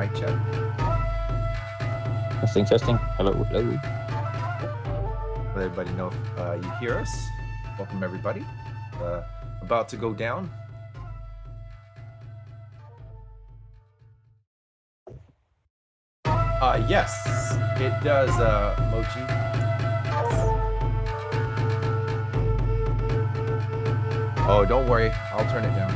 mic check. Testing. Hello. Let everybody know if you hear us. Welcome everybody. About to go down. Yes, it does, Mochi. Oh, don't worry. I'll turn it down.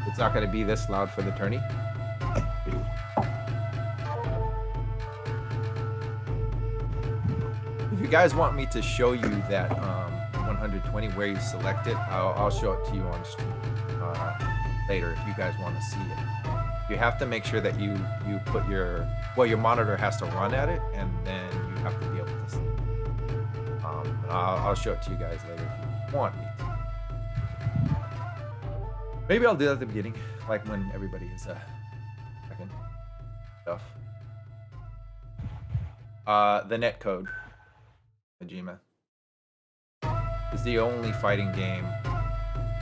It's not going to be this loud for the tourney. If you guys want me to show you that 120 where you select it, I'll show it to you on stream later if you guys want to see it. You have to make sure that you put your monitor has to run at it, and then you have to be able to see it. I'll show it to you guys later if you want me to. Maybe I'll do that at the beginning, like when everybody is second stuff. The net code, Majima, is the only fighting game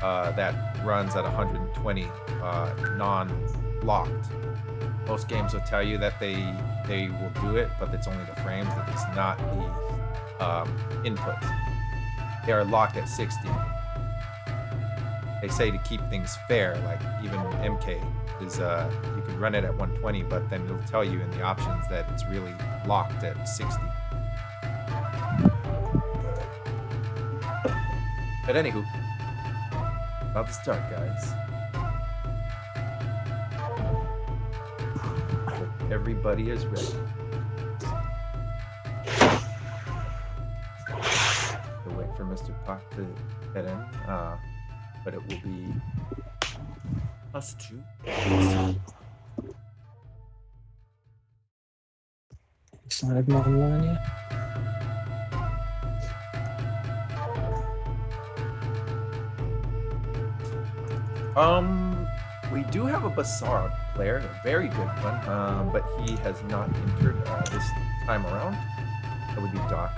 that runs at 120 non-locked. Most games will tell you that they will do it, but it's only the frames. That it's not the inputs. They are locked at 60. They say to keep things fair, like even MK is you can run it at 120, but then it'll tell you in the options that it's really locked at 60. But anywho, about to start, guys. Everybody is ready. We'll wait for Mr. Pak to get in, but it will be us two. Excited not online yet? We do have a Bassar player, a very good one, but he has not entered this time around. That would be Doc.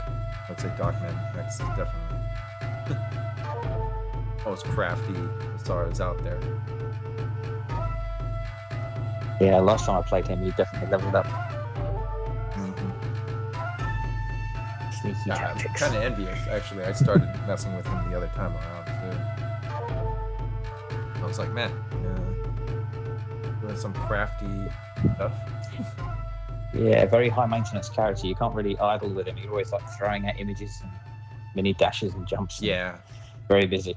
I'd say Docman. That's definitely most crafty Bassars out there. Yeah, last time I played him, he definitely leveled up. Sneaky I'm kind of envious, actually. I started messing with him the other time around, too. I was like, man, doing some crafty stuff. Yeah, very high maintenance character. You can't really idle with him. You're always like throwing out images and mini dashes and jumps. Yeah. Very busy.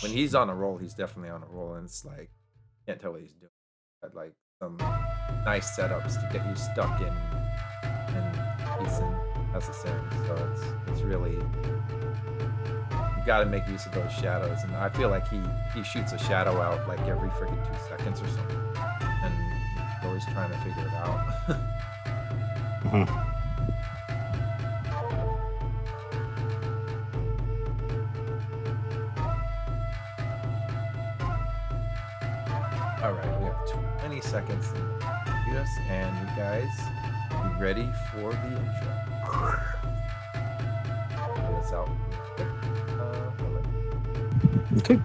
When he's on a roll, he's definitely on a roll, and it's like, can't tell what he's doing. Had like some nice setups to get you stuck in decent necessary. So it's really, you got to make use of those shadows, and I feel like he shoots a shadow out like every freaking 2 seconds or something, and he's always trying to figure it out. All right, we have 20 seconds to do this, and you guys be ready for the intro. Get us out. Okay.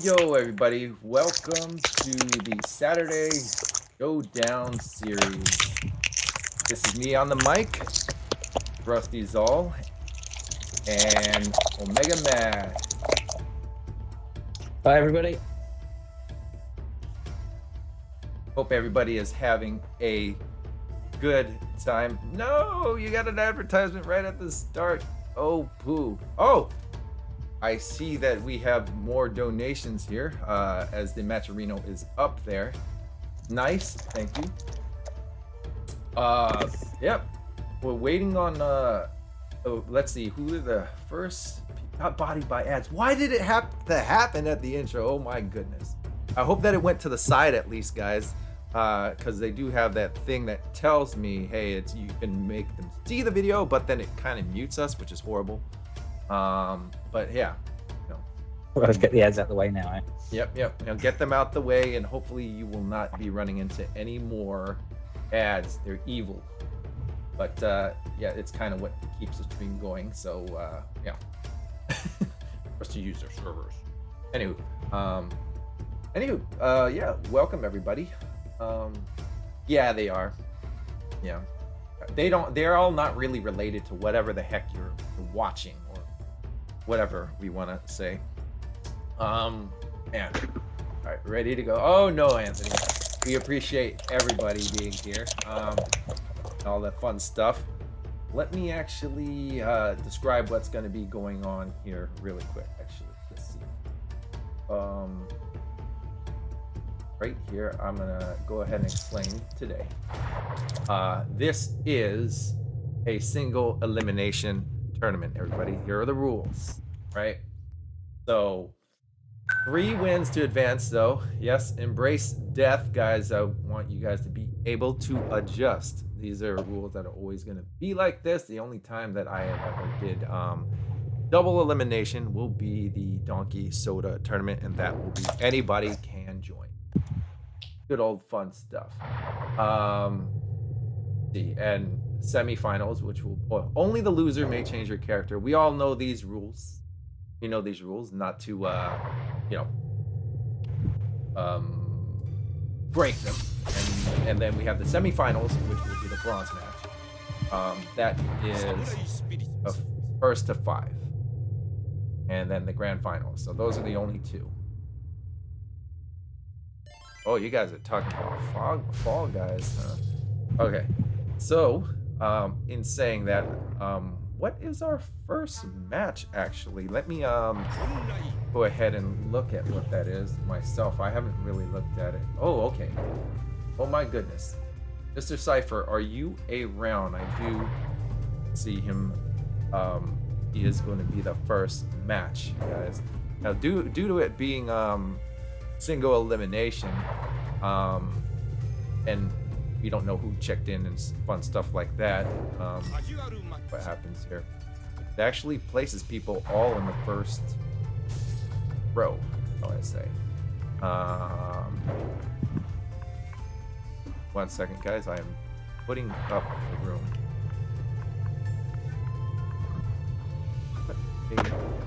Yo, everybody. Welcome to the Saturday Shodown series. This is me on the mic, Rusty Zoll, and Omega Mad. Bye, everybody. Hope everybody is having a good time. No, you got an advertisement right at the start. Oh, poo. Oh, I see that we have more donations here as the Matcherino is up there. Nice, thank you. Yep, we're waiting on, let's see, who are the first, got bodied by ads. Why did it have to happen at the intro? Oh my goodness. I hope that it went to the side at least, guys, because they do have that thing that tells me, hey, it's you can make them see the video, but then it kind of mutes us, which is horrible. But yeah, Well, let's get the ads out the way now, eh? Yep. Now get them out the way, and hopefully you will not be running into any more ads. They're evil. But yeah, it's kind of what keeps the stream going. So yeah, for us to use their servers. Anywho, yeah, welcome everybody. Yeah, they are. Yeah, they're all not really related to whatever the heck you're watching or whatever we want to say. Man, all right, ready to go. Oh no, Anthony, we appreciate everybody being here. All that fun stuff. Let me actually describe what's going to be going on here really quick. Actually, let's see. Right here, I'm gonna go ahead and explain today. This is a single elimination tournament, everybody. Here are the rules, right? So 3 wins to advance, though. Yes, embrace death, guys. I want you guys to be able to adjust. These are rules that are always going to be like this. The only time that I ever did double elimination will be the Donkey Soda tournament, and that will be anybody can join. Good old fun stuff. See, and semifinals, which will only the loser may change your character. We all know these rules. You know these rules, not to break them. And then we have the semifinals, which will be the bronze match. That is a first to 5, and then the grand finals. So those are the only 2. Oh, you guys are talking about Fall Guys, huh? Okay, so in saying that, what is our first match actually? Let me go ahead and look at what that is myself. I haven't really looked at it. Oh, okay. Oh my goodness. Mr. Cipher, are you around? I do see him. He is going to be the first match, guys. Now, due to it being single elimination, and we don't know who checked in and fun stuff like that. What happens here? It actually places people all in the first row, how I say. 1 second, guys. I am putting up the room.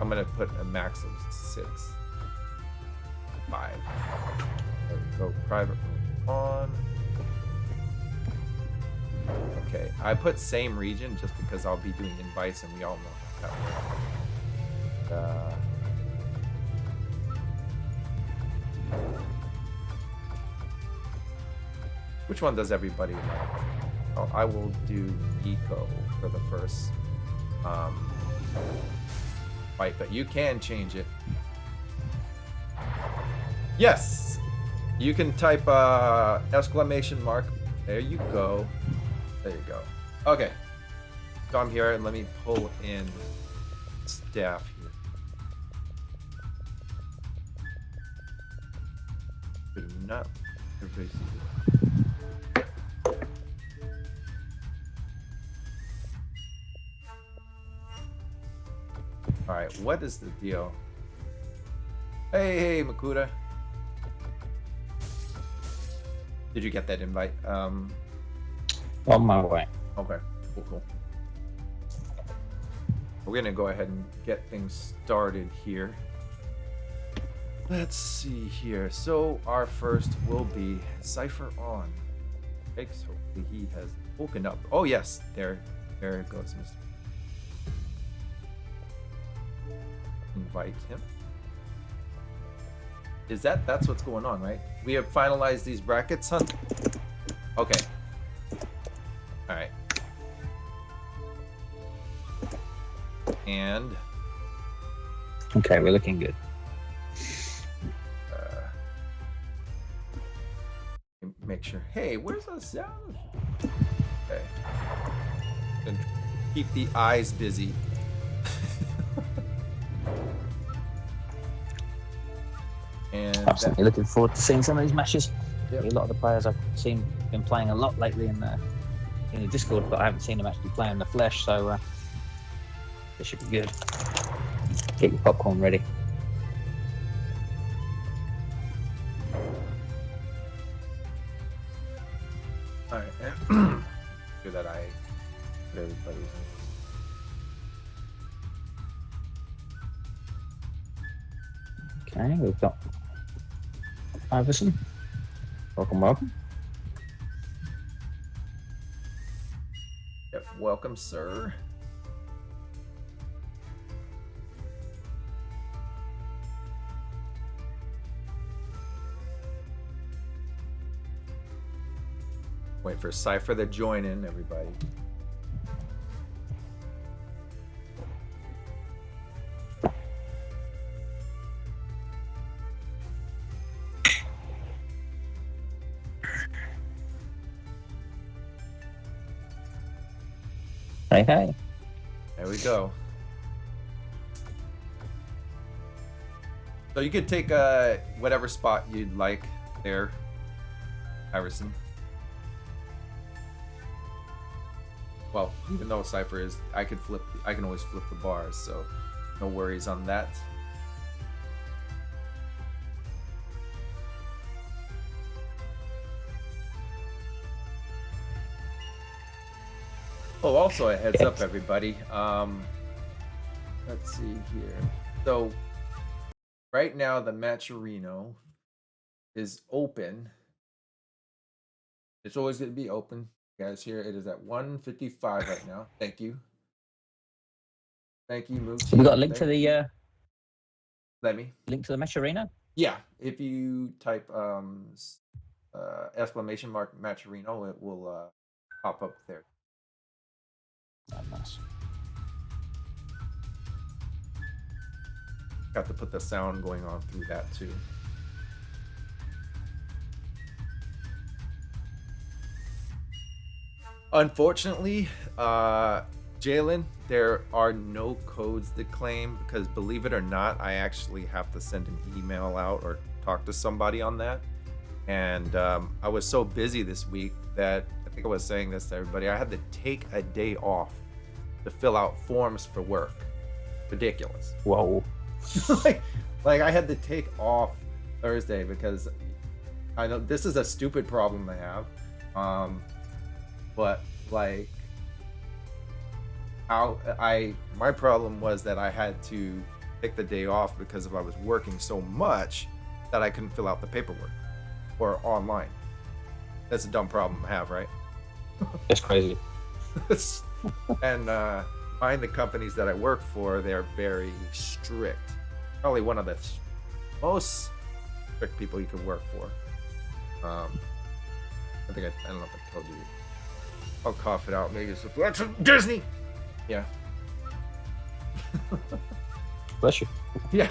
I'm gonna put a max of 6. 5. There we go. Private room on. Okay, I put same region just because I'll be doing invites, and we all know how that works. Which one does everybody like? Oh, I will do Nico for the first fight, but you can change it. Yes, you can type exclamation mark. There you go. There you go. Okay, so I'm here, and let me pull in staff here. Good enough. Everybody sees it. All right, what is the deal? Hey, Makuta. Did you get that invite? On my way. Okay, cool. We're gonna go ahead and get things started here. Let's see here. So our first will be Cipher on. Okay, so hopefully he has woken up. Oh yes, there it goes, Mr. Invite him. That's what's going on, right? We have finalized these brackets, huh? Okay. All right. And Okay, we're looking good. make sure. Hey, where's the sound? Okay. And keep the eyes busy. And Absolutely looking forward to seeing some of these matches. Yep. A lot of the players I've seen been playing a lot lately in the Discord, but I haven't seen them actually play in the flesh, so it should be good. Get your popcorn ready. all right. Good that I put everybody's in. Okay, we've got Iverson. Welcome. Yep, welcome, sir. Wait for Cipher to join in, everybody. Hey. There we go. So you could take whatever spot you'd like there, Iverson. Well, even though Cipher is, I can always flip the bars, so no worries on that. Oh, also a heads up, everybody. Let's see here. So right now the Matcherino is open. It's always going to be open. You guys here, it is at 1:55 right now. Thank you. Thank you, Moochie. We got a link to the Let me. Link to the match arena? Yeah, if you type exclamation mark Matcherino, it will pop up there. Oh, nice. Got to put the sound going on through that too. Unfortunately, Jalen, there are no codes to claim because, believe it or not, I actually have to send an email out or talk to somebody on that. And I was so busy this week that I think I was saying this to everybody. I had to take a day off to fill out forms for work. Ridiculous. Whoa. like I had to take off Thursday because I know this is a stupid problem to have. But like my problem was that I had to take the day off because I was working so much that I couldn't fill out the paperwork or online. That's a dumb problem to have, right? That's crazy. And mind the companies that I work for, they're very strict. Probably one of the most strict people you can work for. I don't know if I told you. I'll cough it out. Maybe it's that's Disney. Yeah. Bless you. Yeah.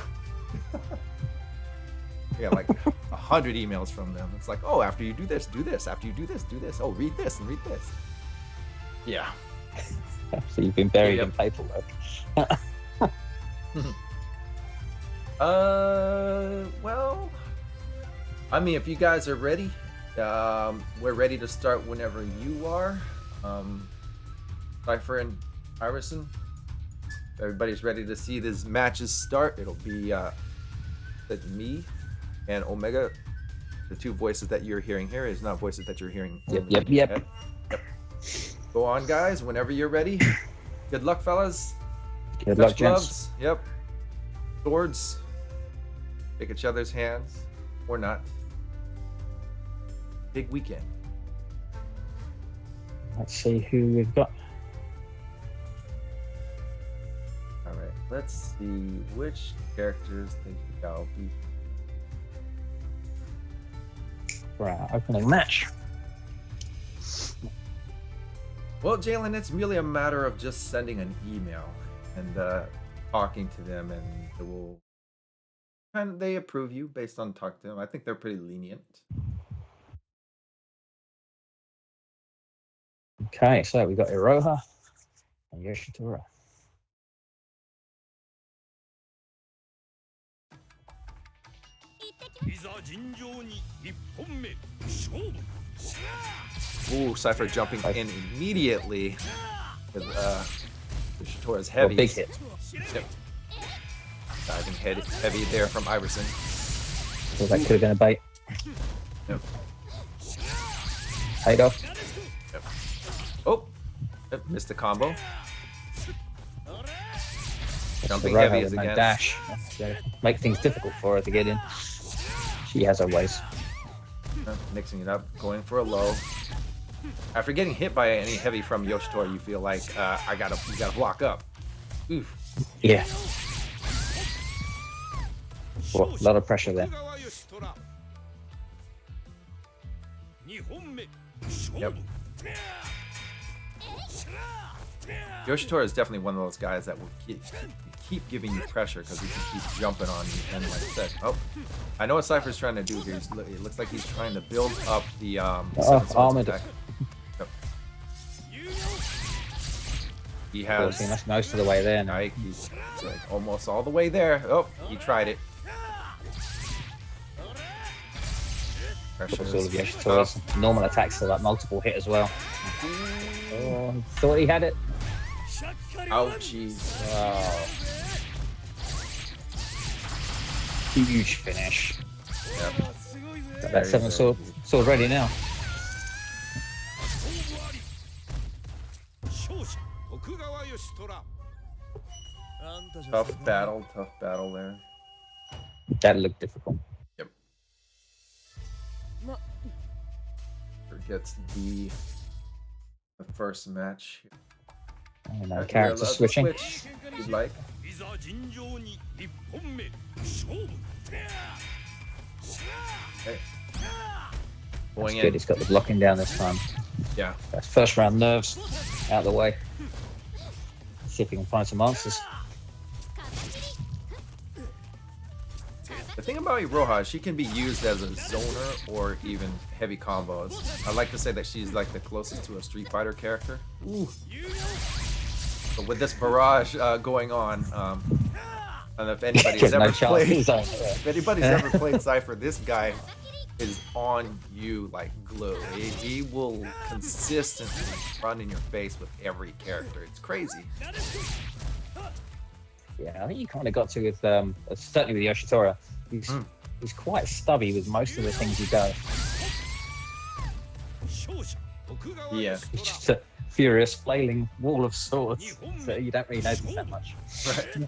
I got like 100 emails from them. It's like, oh, after you do this, do this. After you do this, do this. Oh, read this and read this. Yeah. So you've been buried in paperwork. Well, I mean, if you guys are ready, we're ready to start whenever you are. Cipher and Iverson, if everybody's ready to see these matches start, it'll be me and Omega. The two voices that you're hearing here is not voices that you're hearing. Yep. Go on, guys, whenever you're ready. Good luck, fellas. Good luck, gents. Yep. Swords. Shake each other's hands. Or not. Big weekend. Let's see who we've got. Alright, let's see which characters they shall be. for our opening match. Well, Jalen, it's merely a matter of just sending an email and talking to them, and they will they approve you based on talking to them. I think they're pretty lenient. Okay, so we got Iroha and Yoshitora. いざ尋常に一本目勝負 Ooh, Cipher jumping in immediately with Shotora's Oh, heavy. big hit. Yep. Diving heavy there from Iverson. So that could have been a bait. Yep. Paid off. Yep. Oh, yep, missed the combo. Jumping Iroha heavy with is no again. dash. Make things difficult for her to get in. She has her ways. Mixing it up, going for a low. After getting hit by any heavy from Yoshitora, you feel like you gotta block up. Oof. Yeah. Well, a lot of pressure there. 2本目勝負 Yep. Yoshitora is definitely one of those guys that will keep giving you pressure because he can keep jumping on you. And like I said, oh, I know what Cypher's trying to do here. It looks like he's trying to build up the Seven Swords armored. attack. Yep. He Of course, has. that's most of the way there now. Right, he's like almost all the way there. Oh, he tried it. Of course, all of Yoshitora's normal attacks are like multiple hit as well. Oh, thought he had it. Ouchies. Oh. Huge finish. Yep. Got that seven sword ready now. 勝者徳川義虎 Tough battle there. That looked difficult. Gets the first match. And You're character allowed to switching. switch if you'd like. いざ尋常に一本目勝負 Okay. That's Going good. in. He's got the blocking down this time. Yeah. That's first round nerves out of the way. See if he can find some answers. The thing about Iroha, she can be used as a zoner or even heavy combos. I like to say that she's like the closest to a Street Fighter character. Ooh. But with this barrage going on, I don't know if anybody's No ever chance. played. He's on. If anybody's ever played Cipher, this guy is on you like glue. He will consistently run in your face with every character. It's crazy. Yeah, I think you kind of got to with certainly with Yoshitora. He's quite stubby with most of the things he does. 勝者徳川 Yeah. 義 He's 虎 just a furious, flailing wall of swords. So you don't really notice that much. Right.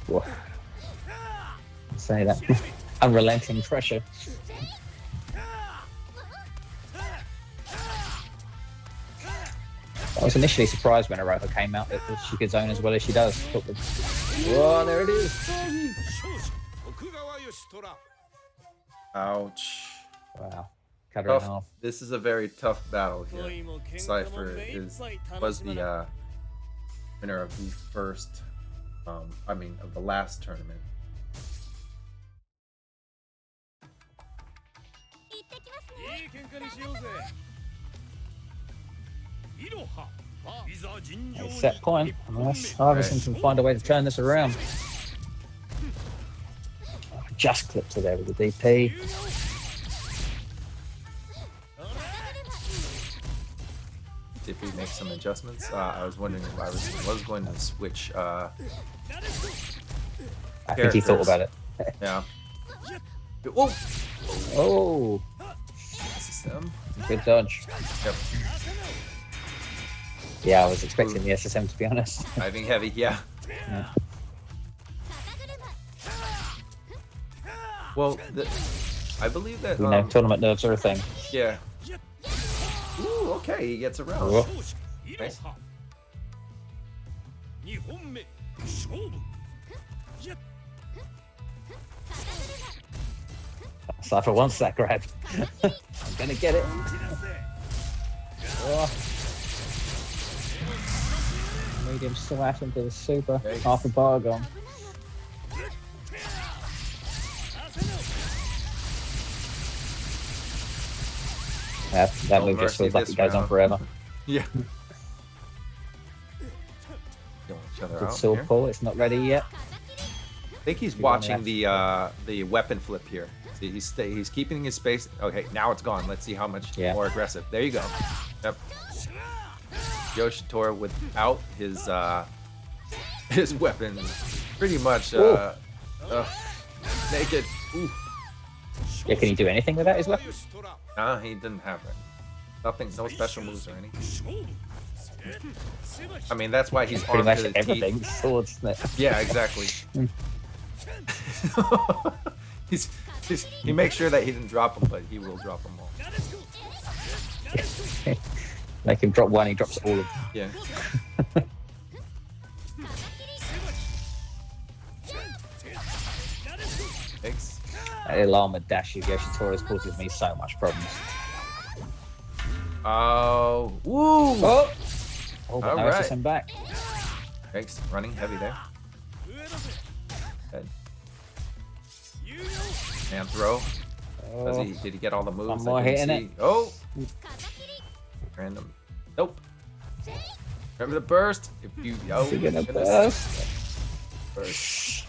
Whoa. Say that. Unrelenting pressure. I was initially surprised when Iroha came out that she could zone as well as she does. Whoa, there it is. 勝者徳川義虎 Ouch. Wow. Cut her in Tough. half. This is a very tough battle here. Cipher was the winner of the first, of the last tournament. いい喧嘩にしようぜいろはいざ尋常に Set point. 一本目 Unless Iverson can find a way to turn this around. Just clipped her there with the DP. If he makes some adjustments, I was wondering if Iverson was going to switch. I think he thought about it. Yeah. Oh, Oh, this is him. good dodge. Yep. Yeah, I was expecting the SSM to be honest. Diving heavy. Yeah. Yeah. Well, I believe that. We know tournament nerves are a thing. Yeah. Ooh, okay, he gets around. Whoa. 勝者いろは2本目勝負 Cipher wants that grab. I'm gonna get it. Oh. Medium slash into the super. Yikes. Half a bar gone. That No move just mercy feels like this it goes on round. forever. Yeah. Killing each other Good out sword here. pull. It's not ready yet. I think he's You're gonna watching the weapon flip here. See, he's keeping his space. Okay, now it's gone. Let's see how much Yeah. more aggressive. There you go. Yep. Yoshitora without his his weapon, pretty much naked. Ooh. Yeah, can he do anything without his weapon? Nah, he didn't have it. Nothing, no special moves or anything. I mean, that's why he's Pretty armed much to the everything. teeth. Swords, isn't it? Yeah, exactly. He makes sure that he didn't drop them, but he will drop them all. Make him drop one, he drops all of them. Yeah. Thanks. That little armored dash of Yoshitora's causes me so much problems. Oh, woo! Oh! Oh, but All no right. Iverson back. Thanks. Running heavy there. Head. And throw. Oh, Did he get all the moves? One more I didn't hitting see. Oh! Random. Nope. Remember the burst? If you is he gonna goodness. burst? Burst.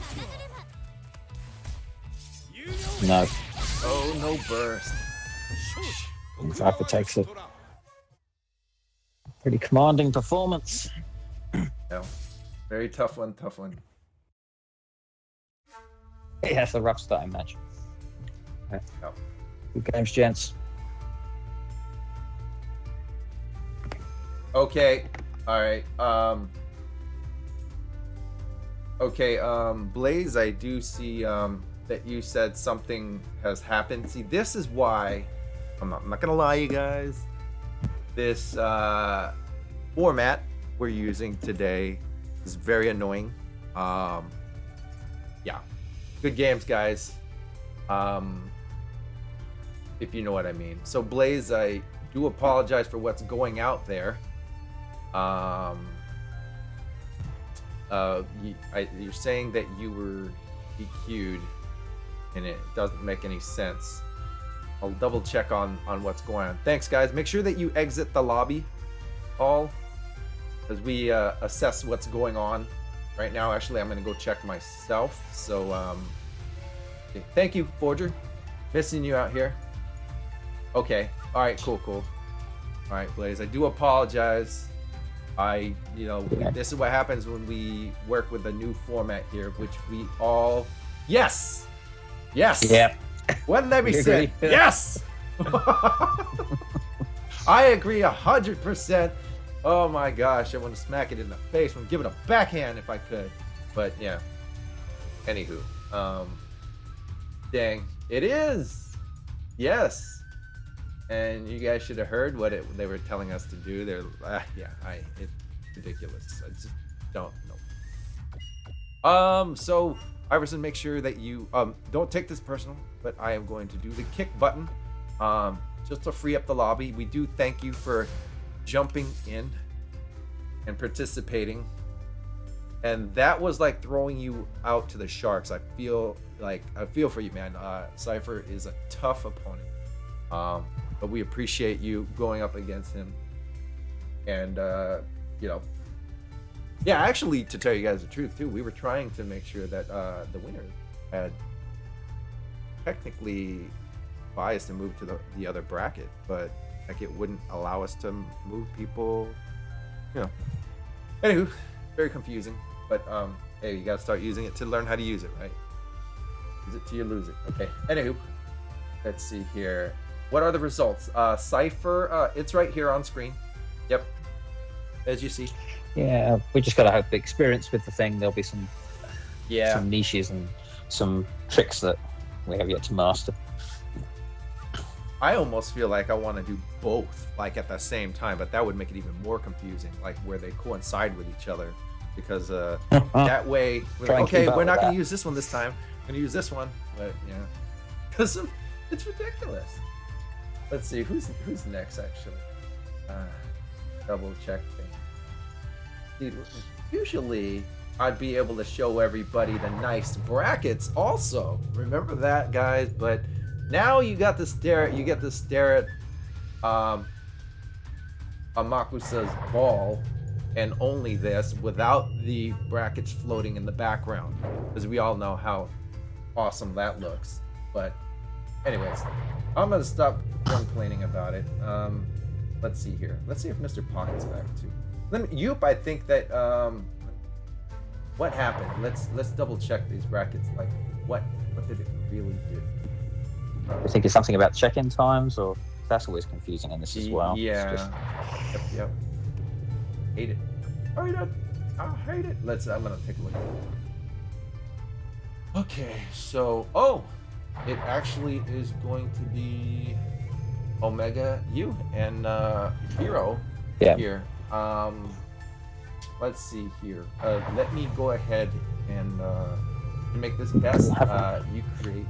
No. Oh, no burst. Cipher takes it. Pretty commanding performance. No. Very tough one, tough one. Yeah, that's a rough starting match. No. Good games, gents. Okay. All right. Okay. Blaze, I do see that you said something has happened. See, this is why I'm not gonna lie, you guys. This format we're using today is very annoying. Yeah. Good games, guys. If you know what I mean. So Blaze, I do apologize for what's going out there. You're saying that you were DQ'd, and it doesn't make any sense. I'll double check on what's going on. Thanks, guys. Make sure that you exit the lobby, all, as we assess what's going on right now. Actually, I'm gonna go check myself. So, okay. Thank you, Forger. Missing you out here. Okay. All right. Cool. All right, Blaze. I do apologize. This is what happens when we work with a new format here, which we all. Yes. Yeah. What let me You say? agree? Yes. I agree 100%. Oh my gosh, I want to smack it in the face. I want to give it a backhand if I could. But yeah. Anywho, dang, it is. Yes. And you guys should have heard what they were telling us to do. They're it's ridiculous. I just don't know. So Iverson, make sure that you don't take this personal, but I am going to do the kick button just to free up the lobby. We do thank you for jumping in and participating, and that was like throwing you out to the sharks. I feel for you, man. Cipher is a tough opponent, but we appreciate you going up against him. And yeah, actually, to tell you guys the truth too, we were trying to make sure that the winner had technically bias to move to the other bracket, but like it wouldn't allow us to move people. Anywho, very confusing. But hey, you gotta start using it to learn how to use it, right? Use it till you lose it. Okay. Anywho, let's see here. What are the results? Cipher, it's right here on screen. Yep. As you see. Yeah, we just gotta have the experience with the thing. There'll be some niches and some tricks that we have yet to master. I almost feel like I want to do both, like at the same time, but that would make it even more confusing, like where they coincide with each other, because that way we're Try like, and keep okay, up we're with not going that. to use this one this time. We're going to use this one, but yeah, because It's ridiculous. Let's see who's next actually. Double check thing. Usually I'd be able to show everybody the nice brackets also. Remember that, guys? But now you got to stare at Amakusa's ball and only this without the brackets floating in the background, because we all know how awesome that looks. But anyways, I'm gonna stop complaining about it. Let's see here. Let's see if Mr. Pocket's back too. Yoop, I think that what happened? Let's double check these brackets. Like what did it really do? I think it's something about check-in times, or that's always confusing in this as well. Yeah. Yep. Hate it. I hate it. I'm gonna take a look at it. Okay, so it actually is going to be Omega U and Vero here. Let's see here. Let me go ahead and to make this best. You create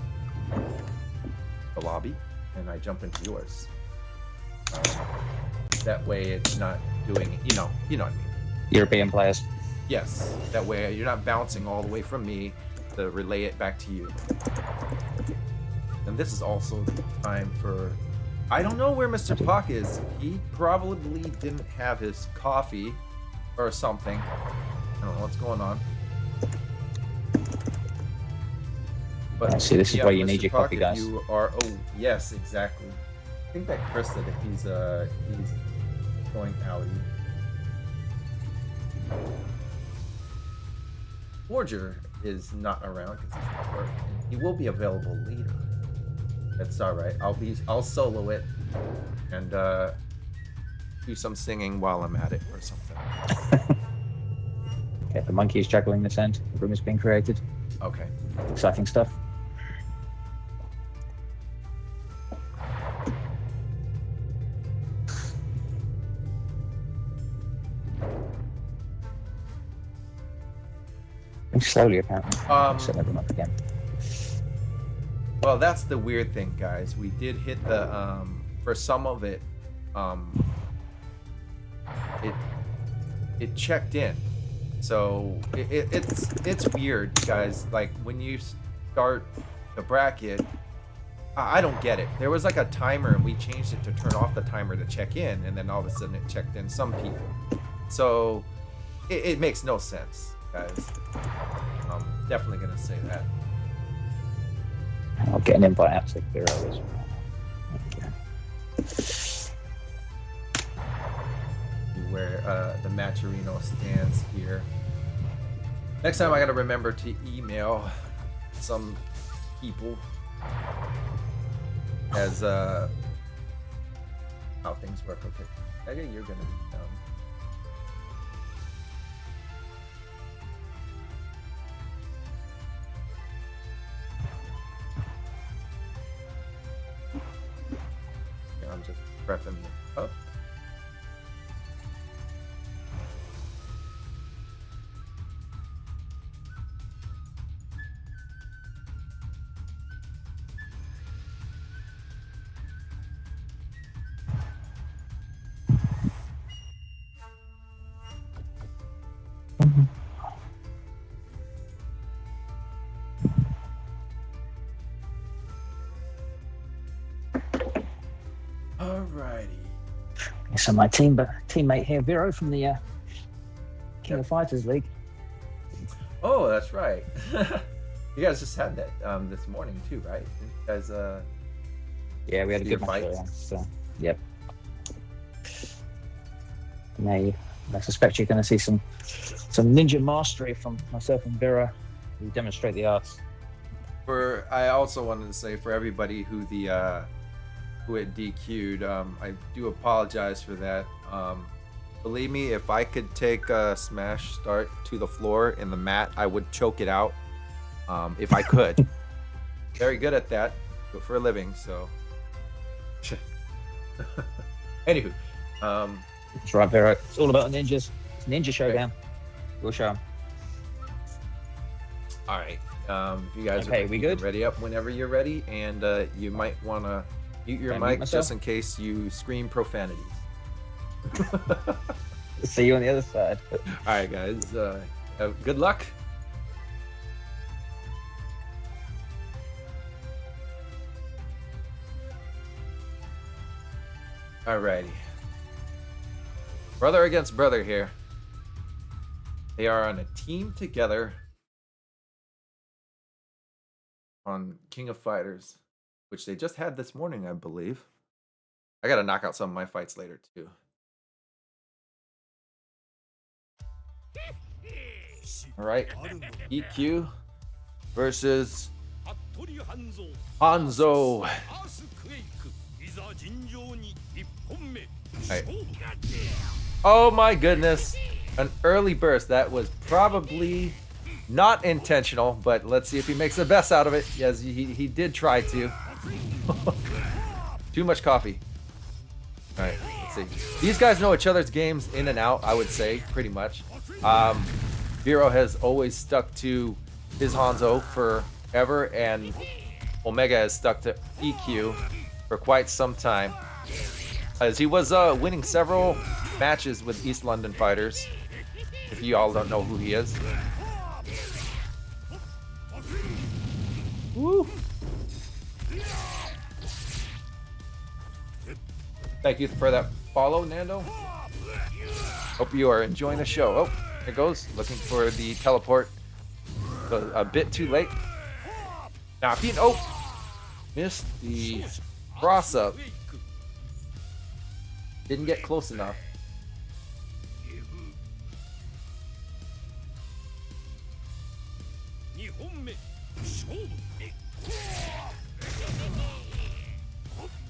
the lobby, and I jump into yours. That way, it's not doing. You know what I mean. European players. Yes, that way you're not bouncing all the way from me to relay it back to you. And this is also the time for. I don't know where Mr. Puck is. He probably didn't have his coffee or something. I don't know what's going on. But see, this is where you need Mr. your coffee, guys. You are. Oh, yes, exactly. I think that Chris said that he's going outie. Forger is not around because he's not working. He will be available later. That's all right. I'll solo it and do some singing while I'm at it or something. Okay, the monkey is juggling this end. The room is being created. Okay. Exciting stuff. Slowly, apparently. Set everyone up again. Well, that's the weird thing, guys. We did hit the for some of it, it checked in. So it's weird, guys. Like when you start the bracket, I don't get it. There was like a timer, and we changed it to turn off the timer to check in, and then all of a sudden it checked in some people. So it makes no sense, guys. I'm definitely gonna say that. I'll get an invite out to Vero as well. Where the Matcherino stands here. Next time I gotta remember to email some people as how things work. Okay, you're gonna be down. I'm just prepping it up. Alrighty. So my teammate here, Vero from the King of Fighters League. Oh, that's right. You guys just had that this morning too, right? You guys Yeah, we had a good match. So, yep. Now, I suspect you're going to see some ninja mastery from myself and Vero. We demonstrate the arts. I also wanted to say for everybody who it DQ'd, I do apologize for that. Believe me, if I could take a smash start to the floor in the mat, I would choke it out. If I could. Very good at that, but for a living, so. Anywho. That's right, Vero. It's all about the ninjas. It's Ninja Shodown. We'll show them. Alright, If you guys Okay, are we you can good? ready up whenever you're ready, and you might want to mute your Can I mute mic myself? just in case you scream profanities. See you on the other side. All right, guys. Good luck. Alrighty. Brother against brother here. They are on a team together on King of Fighters, which they just had this morning, I believe. I gotta knock out some of my fights later too. Alright. EQ versus Hanzo. Right. Oh my goodness. An early burst. That was probably not intentional, but let's see if he makes the best out of it. Yes, he did try to. Too much coffee. Alright, let's see. These guys know each other's games in and out, I would say, pretty much. Vero has always stuck to his Hanzo forever, and Omega has stuck to EQ for quite some time. As he was winning several matches with East London fighters, if you all don't know who he is. Woo! Thank you for that follow, Nando. Hope you are enjoying the show. Oh, there it goes. Looking for the teleport. A bit too late. Now, missed the cross up. Didn't get close enough.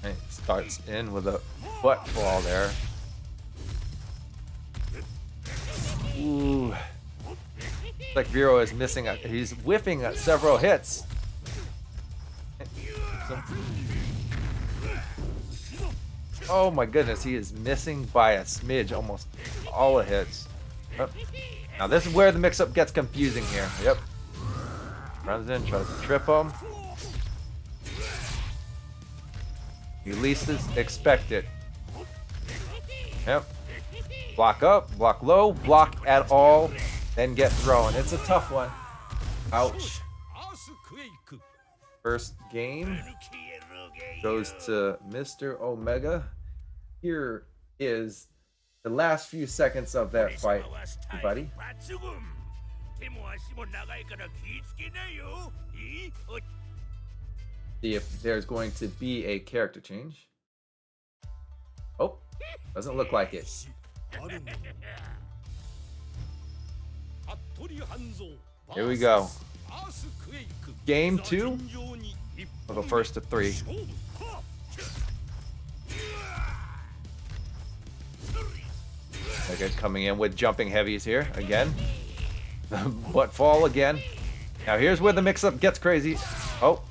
And starts in with a butt fall there. Ooh. Looks like Vero is missing he's whiffing at several hits. Oh my goodness, he is missing by a smidge almost all the hits. Oh. Now this is where the mix-up gets confusing here. Yep. Runs in, tries to trip him. You least expect it. Yep. Block up, block low, block at all, then get thrown. It's a tough one. Ouch. First game goes to Mr. Omega. Here is the last few seconds of that fight, buddy. See if there's going to be a character change. Oh, doesn't look like it. Here we go. Game 2. We'll go first to 3. Okay, coming in with jumping heavies here again. Butt fall again. Now here's where the mix-up gets crazy. Oh,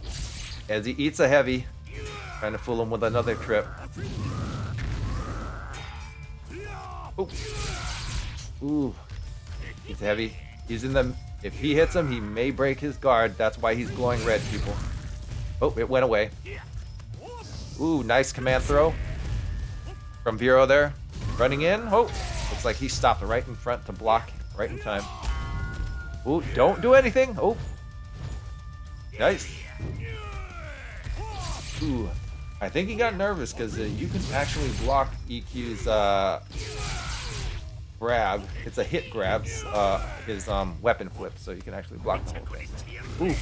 as he eats a heavy, trying to fool him with another trip. Ooh. Ooh. He's heavy. He's in the... If he hits him, he may break his guard. That's why he's glowing red, people. Oh, it went away. Ooh, nice command throw from Vero there. Running in. Oh, looks like he stopped right in front to block right in time. Ooh, don't do anything. Oh. Nice. Ooh. I think he got nervous because you can actually block EQ's grab. It's a hit grab, his weapon flip, so you can actually block the whole thing. Ooh.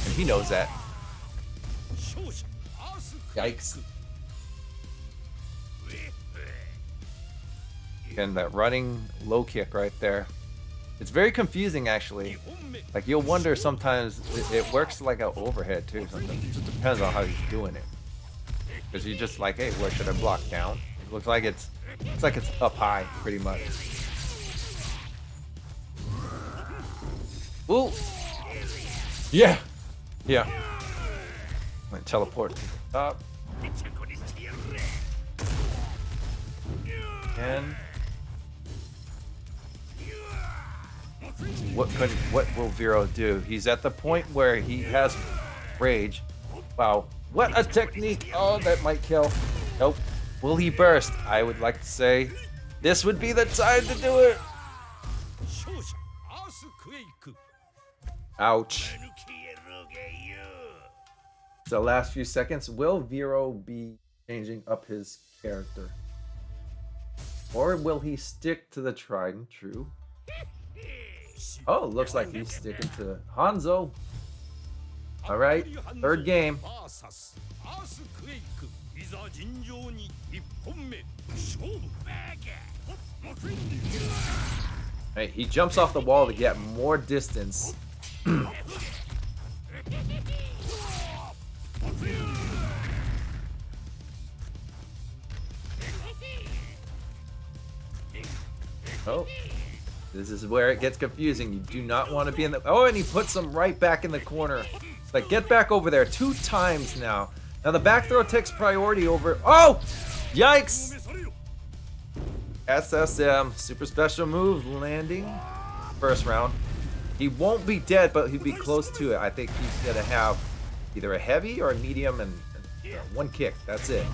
And he knows that. Yikes. And that running low kick right there. It's very confusing, actually. Like, you'll wonder sometimes, it works like an overhead, too, sometimes. It just depends on how he's doing it. Because you're just like, hey, where should I block? Down? It looks like it's up high, pretty much. Ooh! Yeah! Yeah. I'm gonna teleport to the top. And... What will Vero do? He's at the point where he has rage. Wow, what a technique! Oh, that might kill. Nope. Will he burst? I would like to say this would be the time to do it. Ouch. So last few seconds, will Vero be changing up his character? Or will he stick to the tried and true? Oh, looks like he's sticking to Hanzo. Alright, third game. Hey, he jumps off the wall to get more distance. Oh, this is where it gets confusing. You do not want to be in the... Oh, and he puts him right back in the corner. It's like, get back over there 2 times now. Now the back throw takes priority over... Oh! Yikes! SSM, super special move, landing. First round. He won't be dead, but he'll be close to it. I think he's going to have either a heavy or a medium and 1 kick. That's it.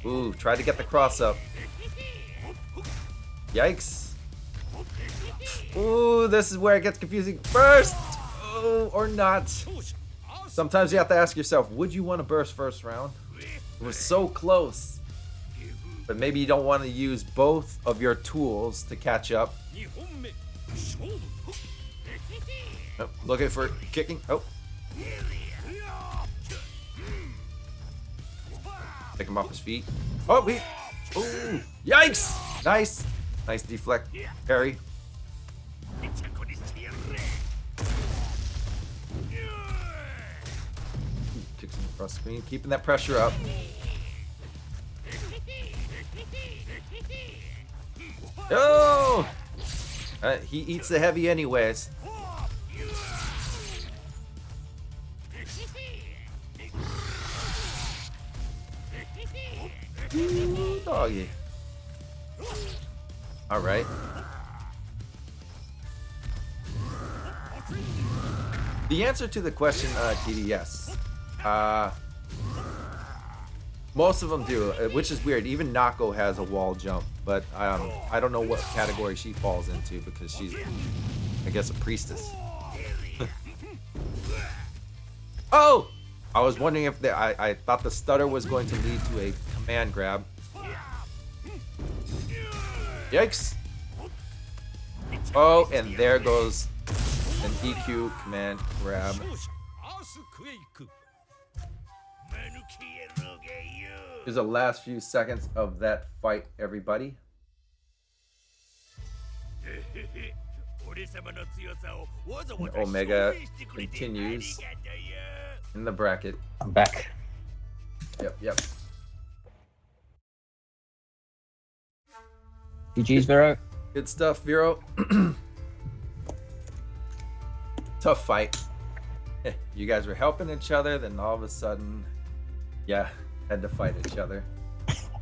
Ooh, tried to get the cross up. Yikes. Ooh, this is where it gets confusing. Burst! Oh, or not. Sometimes you have to ask yourself, would you want to burst first round? It was so close. But maybe you don't want to use both of your tools to catch up. Oh, looking for kicking. Oh. Take him off his feet. Oh, he... Ooh, yikes! Nice. Nice deflect parry. Kicks him across the screen, keeping that pressure up. Oh! He eats the heavy anyways. Ooh, doggy. All right. The answer to the question, TD, yes. Most of them do, which is weird. Even Nako has a wall jump, but I don't know what category she falls into because she's, I guess, a priestess. Oh! I was wondering if I thought the stutter was going to lead to a command grab. Yikes! Oh, and there goes an EQ command grab. Here's the last few seconds of that fight, everybody. And Omega continues in the bracket. I'm back. Yep. GG's, Vero. Good stuff, Vero. Tough fight. You guys were helping each other, then all of a sudden, yeah, had to fight each other.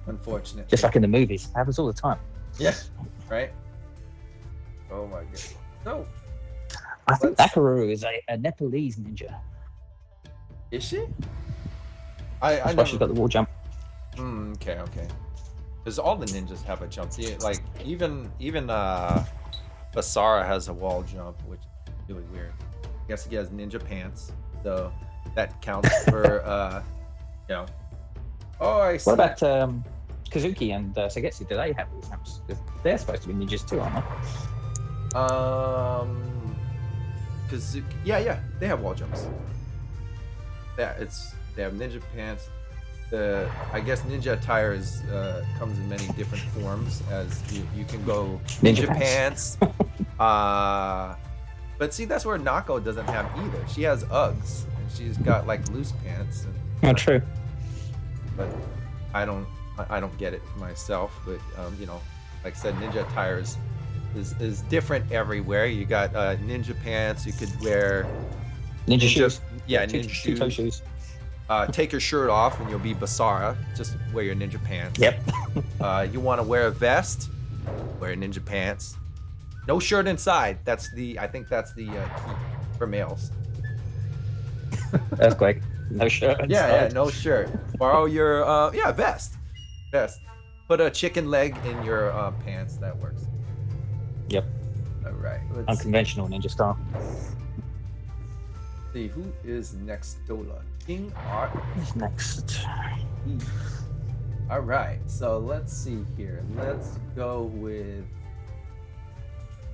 Unfortunately. Just like in the movies. It happens all the time. Yeah, right? Oh my god. So, I think Arturo is a Nepalese ninja. is she? That's why she's got the wall jump. Okay. Because all the ninjas have a jump. Like even Basara has a wall jump, which is really weird. I guess he has ninja pants, so that counts for you know. Oh, I see. What about Kazuki and Sugetsu? Do they have wall jumps? 'Cause they're supposed to be ninjas too, aren't they? Kazuki, yeah, they have wall jumps. Yeah, they have ninja pants. I guess ninja attire comes in many different forms, as you can go ninja pants. But see, that's where Nako doesn't have either. She has Uggs, and she's got like loose pants. Oh, true. But I don't get it myself. But you know, like I said, ninja attire is different everywhere. You got ninja pants. You could wear ninja shoes. Yeah, ninja shoes. Take your shirt off and you'll be Basara. Just wear your ninja pants. Yep. You want to wear a vest? Wear ninja pants. No shirt inside. I think that's the key for males. Earthquake. No shirt. Yeah, no shirt. Borrow your vest. Put a chicken leg in your pants. That works. Yep. All right. Let's Unconventional ninja style. see who is next. Dola. King Art. Who's next? All right. So let's see here. Let's go with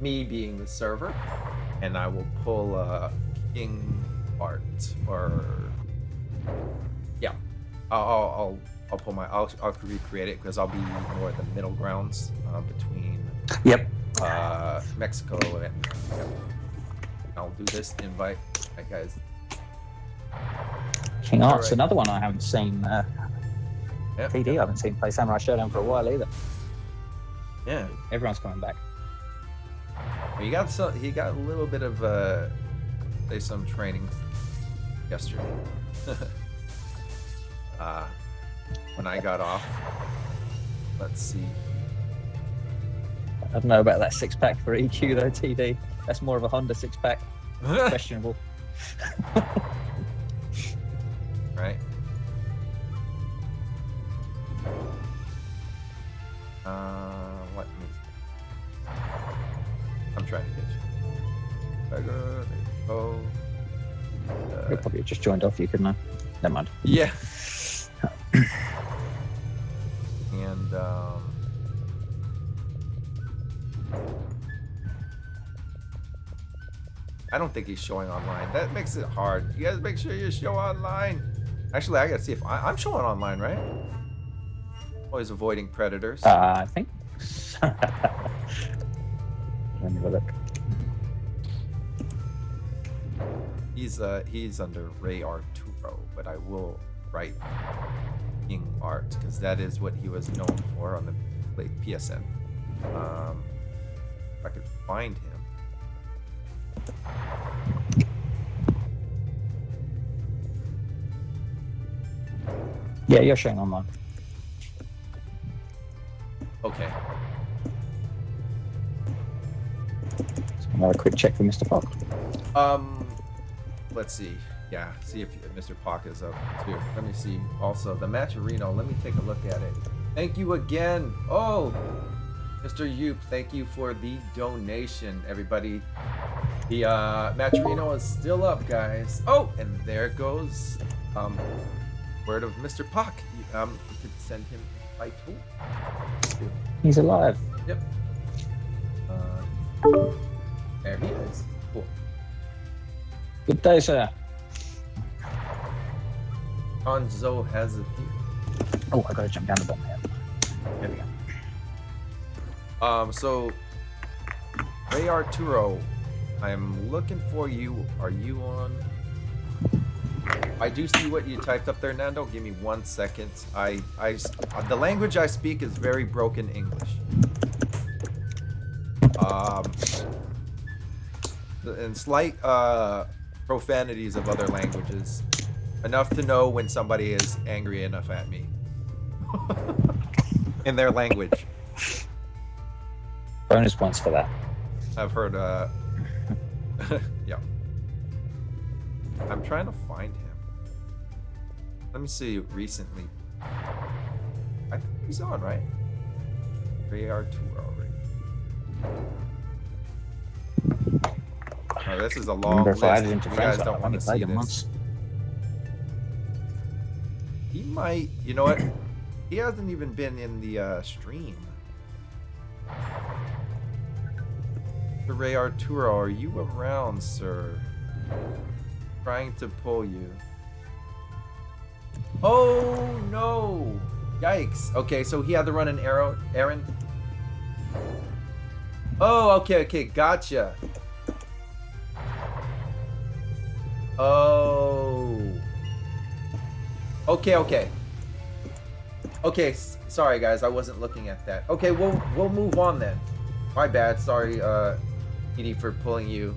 me being the server, and I will pull King Art or yeah. I'll pull my I'll recreate it because I'll be more at the middle grounds between Yep. Mexico and I'll do this invite. Right, guys. King Art's Alright. another one I haven't seen. Yep. TD, I haven't seen play Samurai Shodown for a while either. Yeah. Everyone's coming back. He got a little bit of say some training yesterday. When I got off. Let's see. I don't know about that 6-pack for EQ though, TD. That's more of a Honda 6-pack. Questionable. Right. What music? I'm trying to get you. There you go. You'll probably just joined off you, couldn't I? Never mind. Yeah. And I don't think he's showing online. That makes it hard. You guys make sure you show online. Actually, I gotta see if I'm showing online, right? Always avoiding predators. I think. Let me have a look. He's under Ray Arturo, but I will write King Art because that is what he was known for on the late PSN. If I could find him. Yeah, you're showing online. Okay. So another quick check for Mr. Park. Let's see. Yeah, see if Mr. Pock is up too. Let me see. Also, the Matcherino. Let me take a look at it. Thank you again. Oh, Mr. Yoop, thank you for the donation, everybody. The Matcherino is still up, guys. Oh, and there goes word of Mr. Pock. You could send him by tool. He's alive. Yep. There he is. Cool. Good day, sir. Hanzo has appeared. Oh, I gotta jump down the bottom here. There we go. So Ray Arturo, I am looking for you. Are you on? I do see what you typed up there, Nando. Give me 1 second. The language I speak is very broken English. And slight profanities of other languages. Enough to know when somebody is angry enough at me. In their language. Bonus points for that. I've heard, yeah. I'm trying to find him. Let me see recently. I think he's on, right? Ray Arturo, right? Oh, this is a long Remember list. if I added him to You friends, guys don't I've want only to played see him this. once. He might, you know what? He hasn't even been in the stream. Mr. Ray Arturo, are you around, sir? Trying to pull you. Oh no! Yikes. Okay, so he had to run an errand. Oh, okay, gotcha. Oh. Okay. Okay, sorry guys, I wasn't looking at that. Okay, we'll move on then. My bad. Sorry, Edie, for pulling you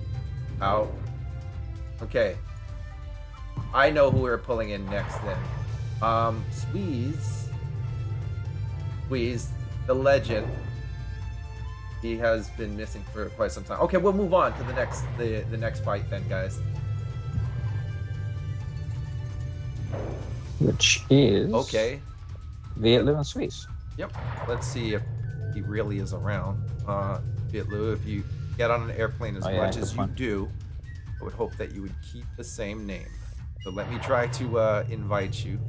out. Okay. I know who we're pulling in next then. Squeeze, the legend. He has been missing for quite some time. Okay, we'll move on to the next fight then, guys. Which is Okay. Viet Lou and Swiss. Yep. Let's see if he really is around. Viet Lou, if you get on an airplane as much as you do, I would hope that you would keep the same name. So let me try to invite you.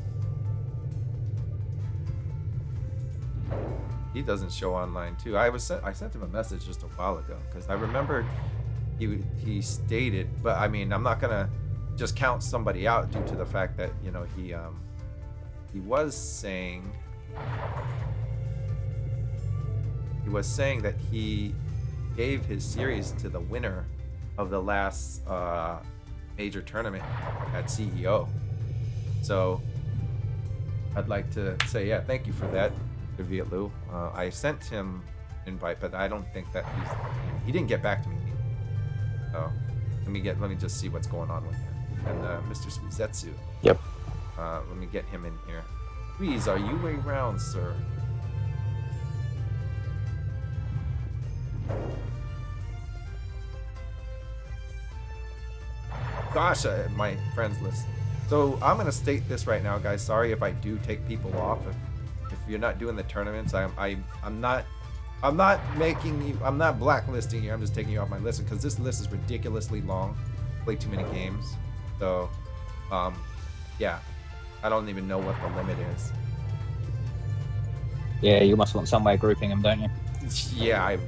He doesn't show online too. I sent him a message just a while ago because I remember he stated, but I mean I'm not gonna just count somebody out due to the fact that he was saying that he gave his series to the winner of the last major tournament at CEO. So I'd like to say thank you for that. Viet Lou. I sent him an invite, but I don't think that he didn't get back to me. So let me just see what's going on with him. And Mr. Suzatsu. Yep. Let me get him in here. Please, are you around, sir? Gosh, my friends list. So I'm gonna state this right now, guys. Sorry if I do take people off. If you're not doing the tournaments, I'm not blacklisting you. I'm just taking you off my list because this list is ridiculously long. Play too many games, so yeah, I don't even know what the limit is. Yeah, you must want some way of grouping them, don't you? Yeah, I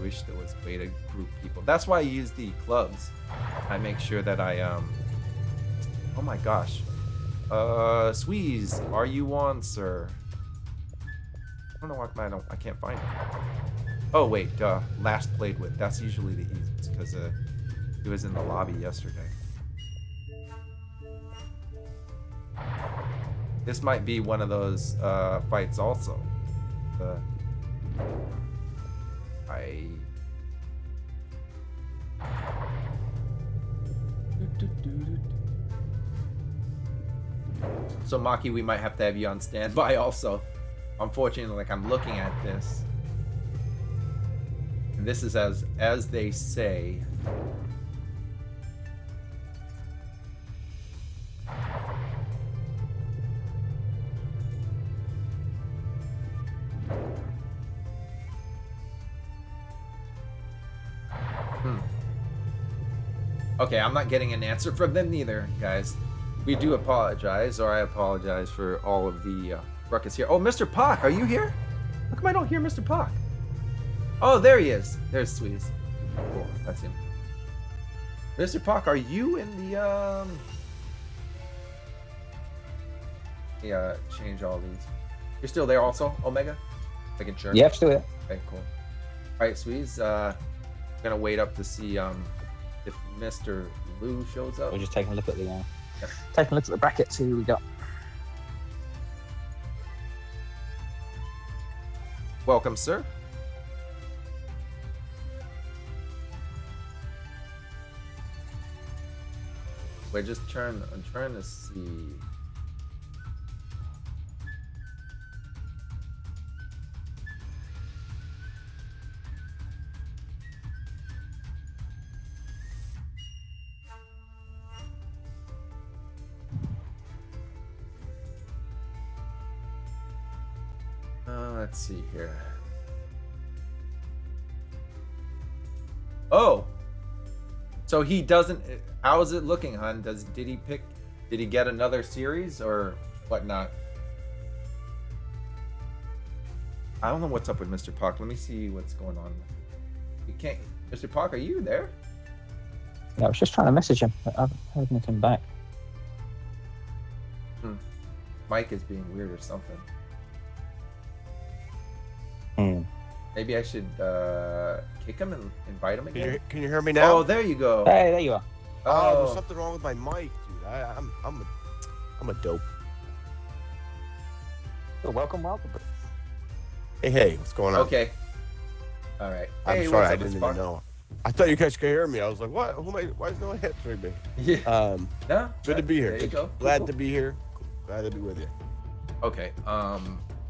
wish there was a way to group people. That's why I use the clubs. I make sure that I oh my gosh, Squeeze, are you on, sir? I don't know why I can't find him. Oh wait, last played with. That's usually the easiest because he was in the lobby yesterday. This might be one of those fights also. So Mackie, we might have to have you on standby also. Unfortunately, like I'm looking at this, and this is as they say. Okay, I'm not getting an answer from them neither, guys. We do apologize, or I apologize for all of the ruckus here. Oh, Mr. Pock, are you here? How come I don't hear Mr. Pock? Oh, there he is. There's Sweez. Cool, that's him. Mr. Pock, are you in the Yeah, change all these. You're still there also, Omega? Making sure. Yeah, still here. Okay, cool. All right, Sweez. Gonna wait up to see if Mr. Lou shows up. We're just taking a look at the taking a look at the bracket. See who we got. Welcome, sir. I'm trying to see. Let's see here. Oh, so he doesn't. How is it looking, hon? Did he get another series or whatnot? I don't know what's up with Mr. Park. Let me see what's going on. You can't, Mr. Park. Are you there? Yeah, I was just trying to message him, but I haven't heard anything back. Mike is being weird or something. Maybe I should kick him and invite him again. Can you hear me now? Oh, there you go. Hey, there you are. Oh, there's something wrong with my mic, dude. I'm a dope. So welcome. Hey, what's going on? Okay. All right. I'm hey, sorry, what's I up, didn't Mr. even Park? know. I thought you guys could hear me. I was like, what? Why is no one answering me? Yeah. No. Good to be here. There you go. Glad Cool. to be here. Glad to be with you. Okay.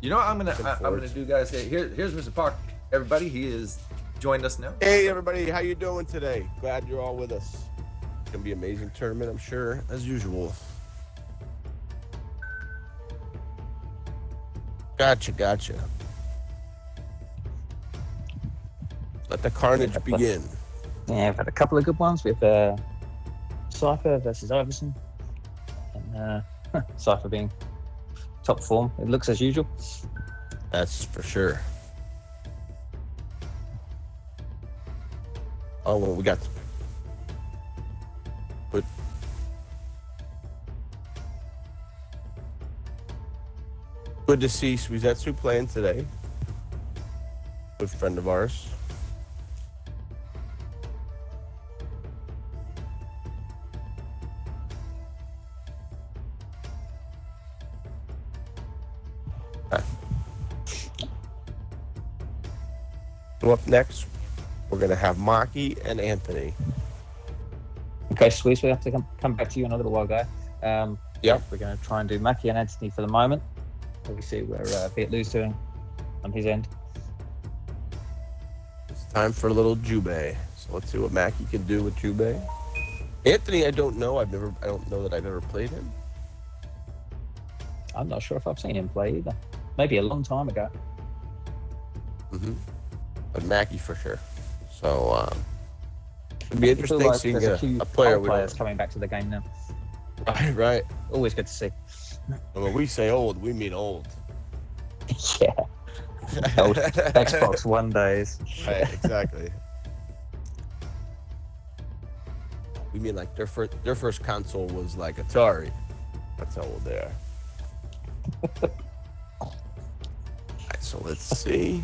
You know what I'm gonna do, guys? Here's Mr. Park. Everybody, he is joined us now. Hey everybody, how you doing today? Glad you're all with us. It's gonna be an amazing tournament, I'm sure, as usual. Gotcha. Let the carnage begin. Yeah, we've had a couple of good ones with Cipher versus Iverson. And Cipher being top form. It looks as usual. That's for sure. Oh, well, we got good to see Suzatsu playing today. Good friend of ours. So up next, we're going to have Mackie and Anthony. Okay, Squeeze, we have to come back to you in a little while, guy. Yep. We're going to try and do Mackie and Anthony for the moment. We see where Viet Lou's doing on his end. It's time for a little Jubei. So let's see what Mackie can do with Jubei. Anthony, I don't know. I don't know that I've ever played him. I'm not sure if I've seen him play either. Maybe a long time ago. But Mackie for sure. So it'd be interesting seeing a player with players coming back to the game now. Right. Always good to see. And when we say old, we mean old. Yeah. Old Xbox One days. Right, exactly. We mean like their first console was like Atari. That's how old they are. Alright, so let's see.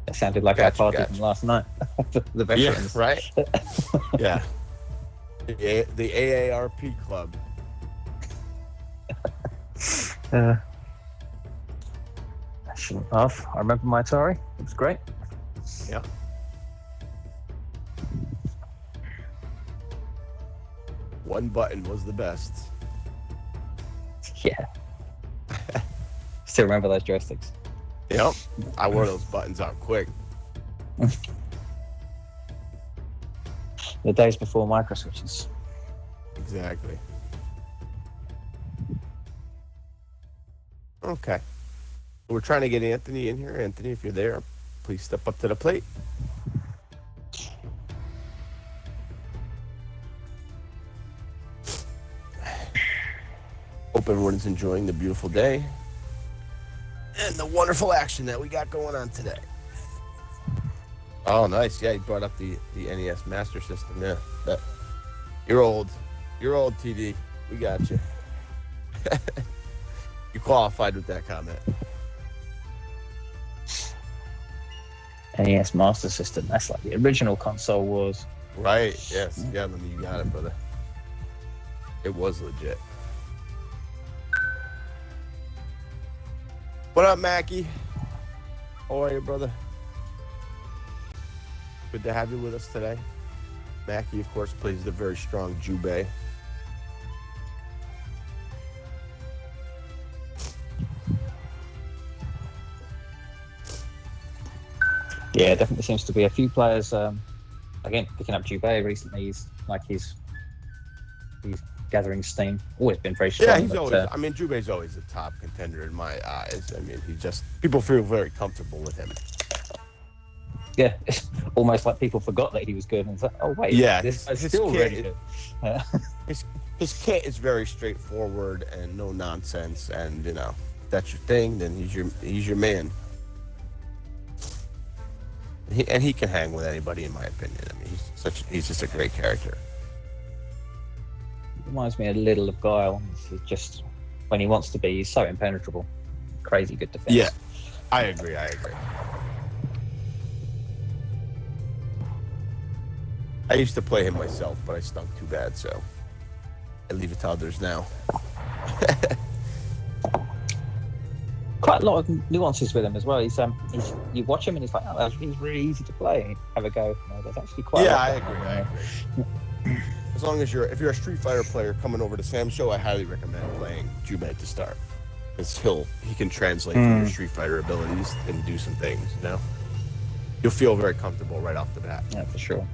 It sounded like our party from last night. The veterans. Yeah, right? Yeah. The AARP club. I shouldn't laugh. I remember my Atari. It was great. Yeah. One button was the best. Yeah. Still remember those joysticks. Yep. I wore those buttons out quick. The days before micro switches. Exactly. Okay. We're trying to get Anthony in here. Anthony, if you're there, please step up to the plate. Hope everyone's enjoying the beautiful day and the wonderful action that we got going on today. Oh, nice. Yeah, you brought up the NES Master System. Yeah. You're old. You're old, TD. We got you. You qualified with that comment. NES Master System. That's like the original console was. Right. Yes. Yeah, I mean, you got it, brother. It was legit. What up, Mackie? How are you, brother? Good to have you with us today. Mackie, of course, plays the very strong Jubei. Yeah, definitely seems to be a few players, again, picking up Jubei recently. He's gathering steam. Always been very strong. Yeah, he's always, I mean, Jubei's always a top contender in my eyes. I mean, people feel very comfortable with him. Yeah, it's almost like people forgot that he was good. And it's like, oh, wait, yeah, this guy's still really good. His kit is very straightforward and no nonsense. And, you know, if that's your thing, then he's your man. He can hang with anybody, in my opinion. I mean, he's just a great character. Reminds me a little of Guile. He's just, when he wants to be, he's so impenetrable. Crazy good defense. Yeah, I agree. I used to play him myself, but I stunk too bad, so I leave it to others now. Quite a lot of nuances with him as well. He's you watch him and he's like, oh, he's really easy to play. Have a go. No, there's actually quite. Yeah, I agree. As long as if you're a Street Fighter player coming over to Sam's show, I highly recommend playing Jubei to start. Because he can translate from your Street Fighter abilities and do some things, you know? you'll feel very comfortable right off the bat. Yeah, for sure.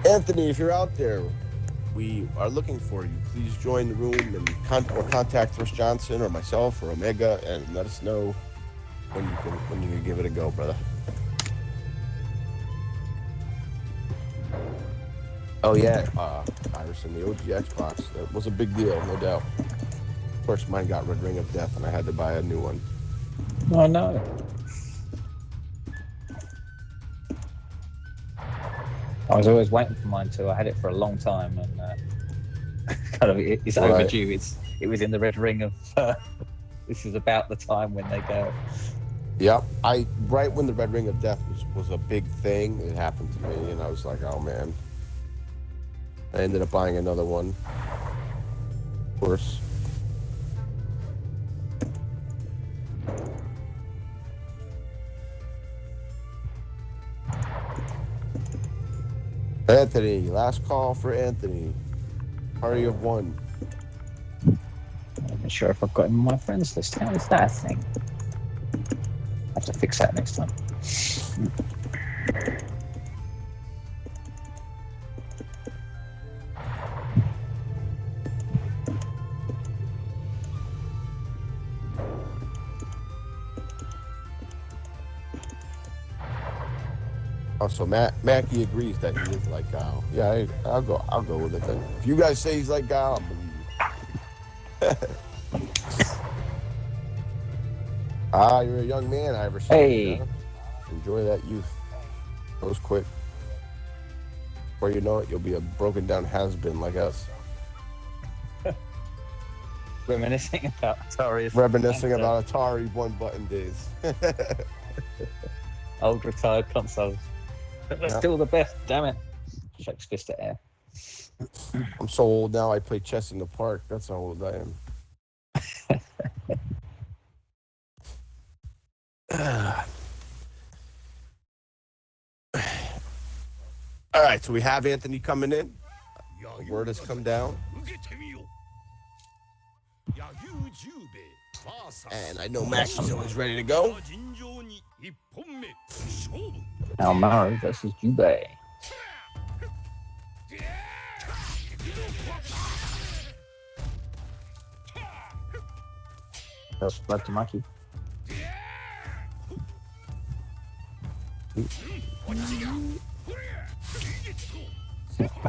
Anthony, if you're out there, we are looking for you. Please join the room and contact Chris Johnson or myself or Omega and let us know when you can give it a go, brother. Oh yeah, Iverson, the OG Xbox. That was a big deal, no doubt. Of course, mine got Red Ring of Death, and I had to buy a new one. Oh no. I was always waiting for mine too. I had it for a long time, and kind of it's Right. overdue. It was in the red ring of. This is about the time when they go. Yep, right when the Red Ring of Death was a big thing, it happened to me, and I was like, oh man. I ended up buying another one. Of course. Anthony, last call for Anthony. Party of one. I'm not sure if I've got him on my friends list. How is that thing? I have to fix that next time. Oh, so Mackie agrees that he is like Guile. Yeah, I'll go with it then. If you guys say he's like Guile, I believe you. You're a young man, Iverson. Hey. Huh? Enjoy that youth. Goes quick. Before you know it, you'll be a broken down has-been like us. Reminiscing about Atari. Reminiscing about Atari one-button days. Old retired consoles. But they're still the best, damn it. Shakes fist at air. I'm so old now, I play chess in the park. That's how old I am. All right, so we have Anthony coming in. The word has come down. And I know Mackie's always ready to go. Al Murray versus Jubei. First blood to Mackie.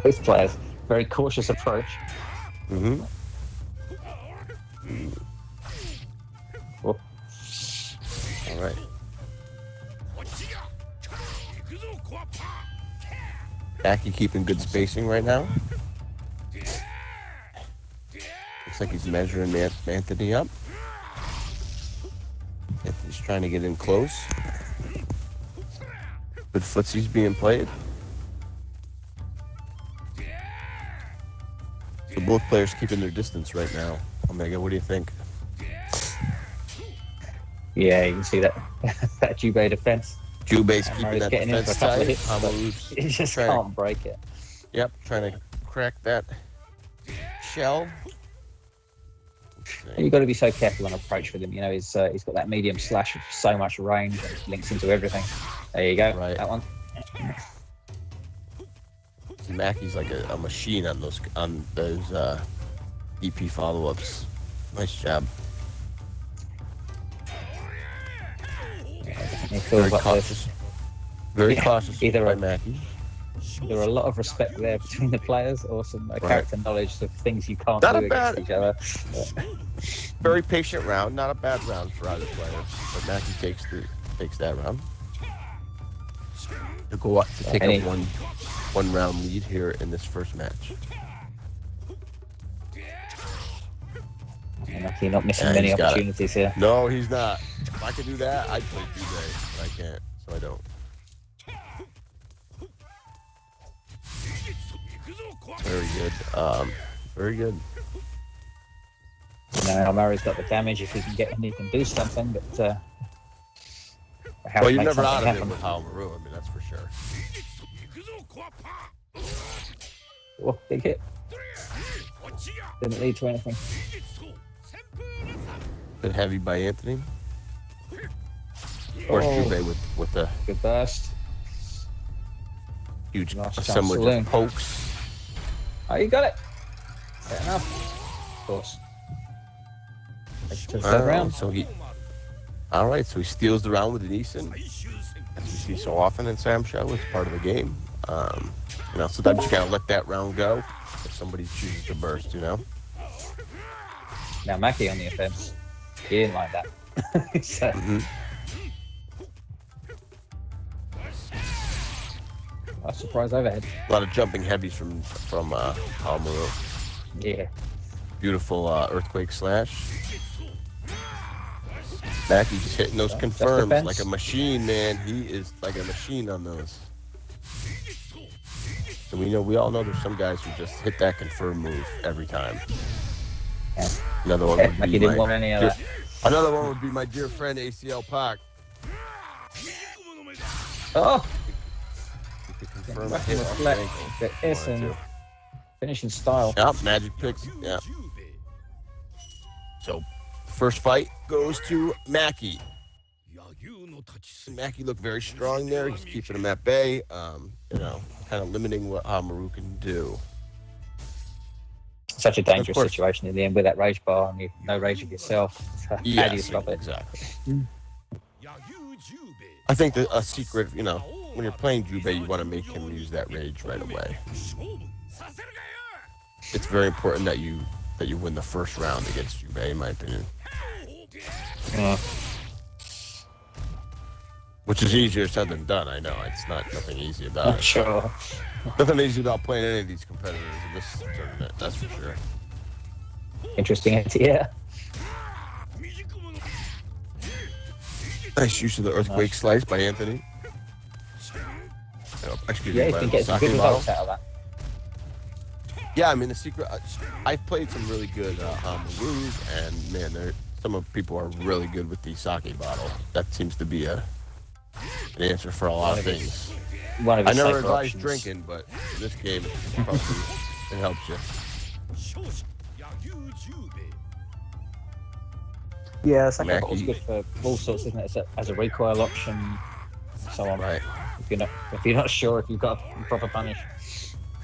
Both players, very cautious approach. Mm-hmm. Oh. All right. Mackie keeping good spacing right now. Looks like he's measuring Anthony up. Anthony's trying to get in close. Good footsie's being played. So both players keeping their distance right now. Omega, what do you think? Yeah, you can see that that Jubei defense. Jubei's keeping that getting in for defense a couple of tight. hits, but Amaru's he just trying can't break it. Yep, trying to crack that shell. You've got to be so careful on approach with him. You know, he's got that medium slash with so much range and it links into everything. There you go, Right. that one. Mackie's like a machine on those EP follow-ups. Nice job. He feels Very like cautious. Very Yeah, cautious either by a- Mackie. there are a lot of respect there between the players, or some character knowledge of things you can't Not do a against bad- each other. Very patient round. Not a bad round for either player. But Mackie takes that round. To go up to take Any- a one round lead here in this first match. And Mackie not missing Yeah, many he's got it. opportunities here. No, he's not. If I could do that, I'd play Jubei. But I can't, so I don't. Very good. Very good. You know, Murray's got the damage. If he can get in, he can do something. But how Well, to you're make never out something of it happen. with Hao-Maru. I mean, that's for sure. Oh, big hit. Didn't lead to anything. Good heavy by Anthony. Of course, Jubei with the Good burst. huge Nice jump assemblage saloon. of pokes. Oh, you got it. Fair enough. Of course. Take it to the third round. So he steals the round with an Eason, as we see so often in Sam Show. It's part of the game. Sometimes you gotta let that round go if somebody chooses to burst. Now Mackie on the offense. He didn't like that. So, a surprise overhead. A lot of jumping heavies from Arturo. Yeah. Beautiful earthquake slash. Mackie just hitting those Just confirms defense. like a machine, man. He is like a machine on those. And we all know there's some guys who just hit that confirm move every time. Yeah. Another one would Mackie be didn't want any of that. Another one would be my dear friend ACL Pac. Oh! He could confirm a Back hit in the off the flat. ankle. Get S and finishing style. Yep, magic picks. Yeah. So, first fight goes to Mackie. Mackie looked very strong there. He's keeping him at bay. Kind of limiting what Maru can do. Such a dangerous course. situation in the end with that rage bar and you no rage of yourself. How do you stop it? Exactly. I think that a secret, when you're playing Jubei, you want to make him use that rage right away. It's very important that you win the first round against Jubei, in my opinion. Which is easier said than done, I know. It's nothing easy about it. Sure. Nothing easy about playing any of these competitors in this tournament, that's for sure. Interesting idea. Nice use of the earthquake slice by Anthony. Excuse Yeah, me, you by can the get some sake good bottle. results out of that. Yeah, I mean, the secret. I've played some really good Marus, and man, some people are really good with the sake bottle. That seems to be an answer for a lot of things. One of I his never safer advise options. drinking, but in this game, it helps you. Yeah, second Mackie. bottle's good for all sorts, isn't it? As a recoil option, so on. Right. If you're not sure if you've got a proper punish.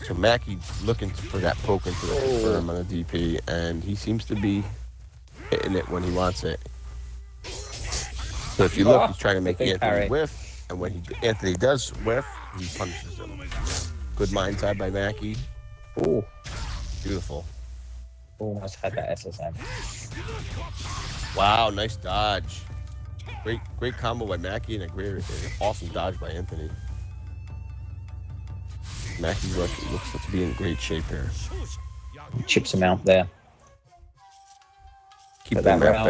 So Mackie's looking for that poke into the confirm on the DP, and he seems to be hitting it when he wants it. So if you look, he's trying to make Big Anthony parry. whiff, and when Anthony does whiff, he punishes him. Good mind's-eye by Mackie. Ooh, Beautiful. almost had that SSM. Wow, nice dodge. Great combo by Mackie and an awesome dodge by Anthony. Mackie looks to be in great shape here. Chips him out there. Keep But that that back.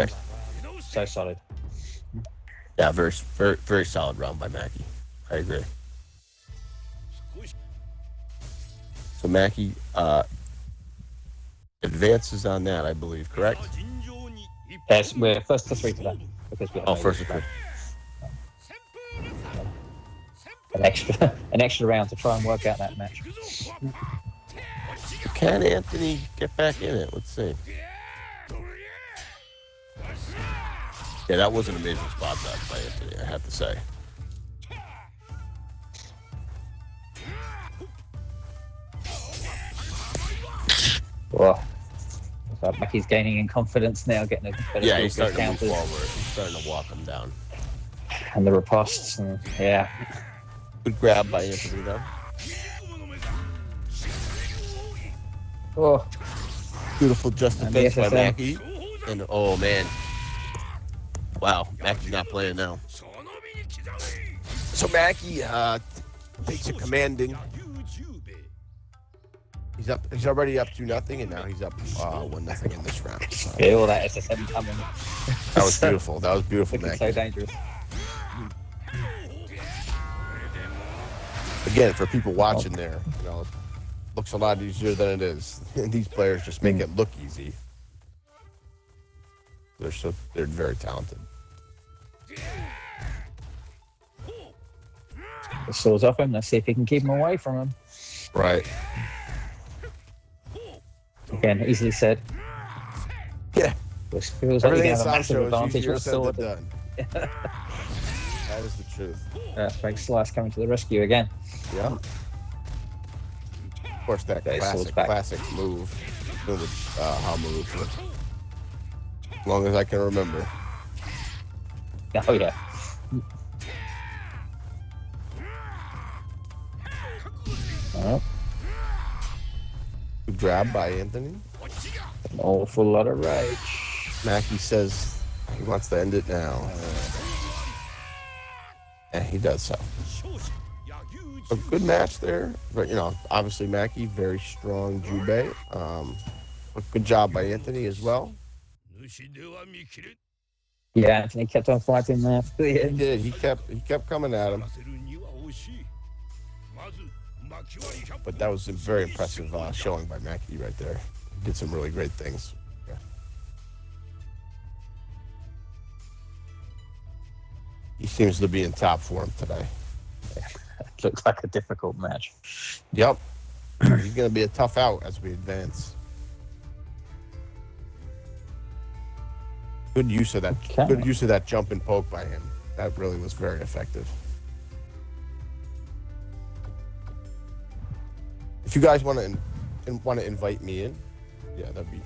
round, so solid. Yeah, very, very, very solid round by Mackie. I agree. So Mackie advances on that, I believe, correct? Yes, we're first to 3 today because we have First to 3. an extra round to try and work out that match. Can Anthony get back in it? Let's see. Yeah, that was an amazing spot dodge by Anthony, I have to say. Whoa. So Mackie's gaining in confidence now, getting a better Yeah, feel he's for his starting to move counters forward. He's starting to walk him down. and the ripostes. And, yeah. Good grab by Anthony, though. Oh, Beautiful just And defense the by SSM. Mackie. And oh man. Wow, Mackie's not playing now. So Mackie takes a commanding. He's already up 2-0, and now he's up 1-0 in this round. So yeah, all that SSM coming. that was beautiful. That was beautiful, Looking Mackie. so dangerous. Again, for people watching there, it looks a lot easier than it is. And these players just make it look easy. They're very talented. The sword's off him. Let's see if he can keep him away from him. Right. Again, easily said. Yeah. We'll feels like you Everything in have a Sam massive Show is advantage easier with a said than sword. done. That is the truth. Frank Slice coming to the rescue again. Yeah. Of course, that Okay, swords back. classic move. Doing the how move. As long as I can remember. Oh yeah. Oh, Good grab by Anthony. an awful lot of rage. Mackie says he wants to end it now. And he does so. A good match there. But, you know, obviously Mackie, very strong Jubei. A good job by Anthony as well. Yeah, Anthony kept on fighting there for the He end. did. He kept coming at him. But that was a very impressive showing by Mackie right there. He did some really great things. Yeah. He seems to be in top form today. Looks like a difficult match. Yep. He's going to be a tough out as we advance. Good use of that. Okay. Good use of that jump and poke by him. That really was very effective. If you guys want to invite me in, yeah, that'd be.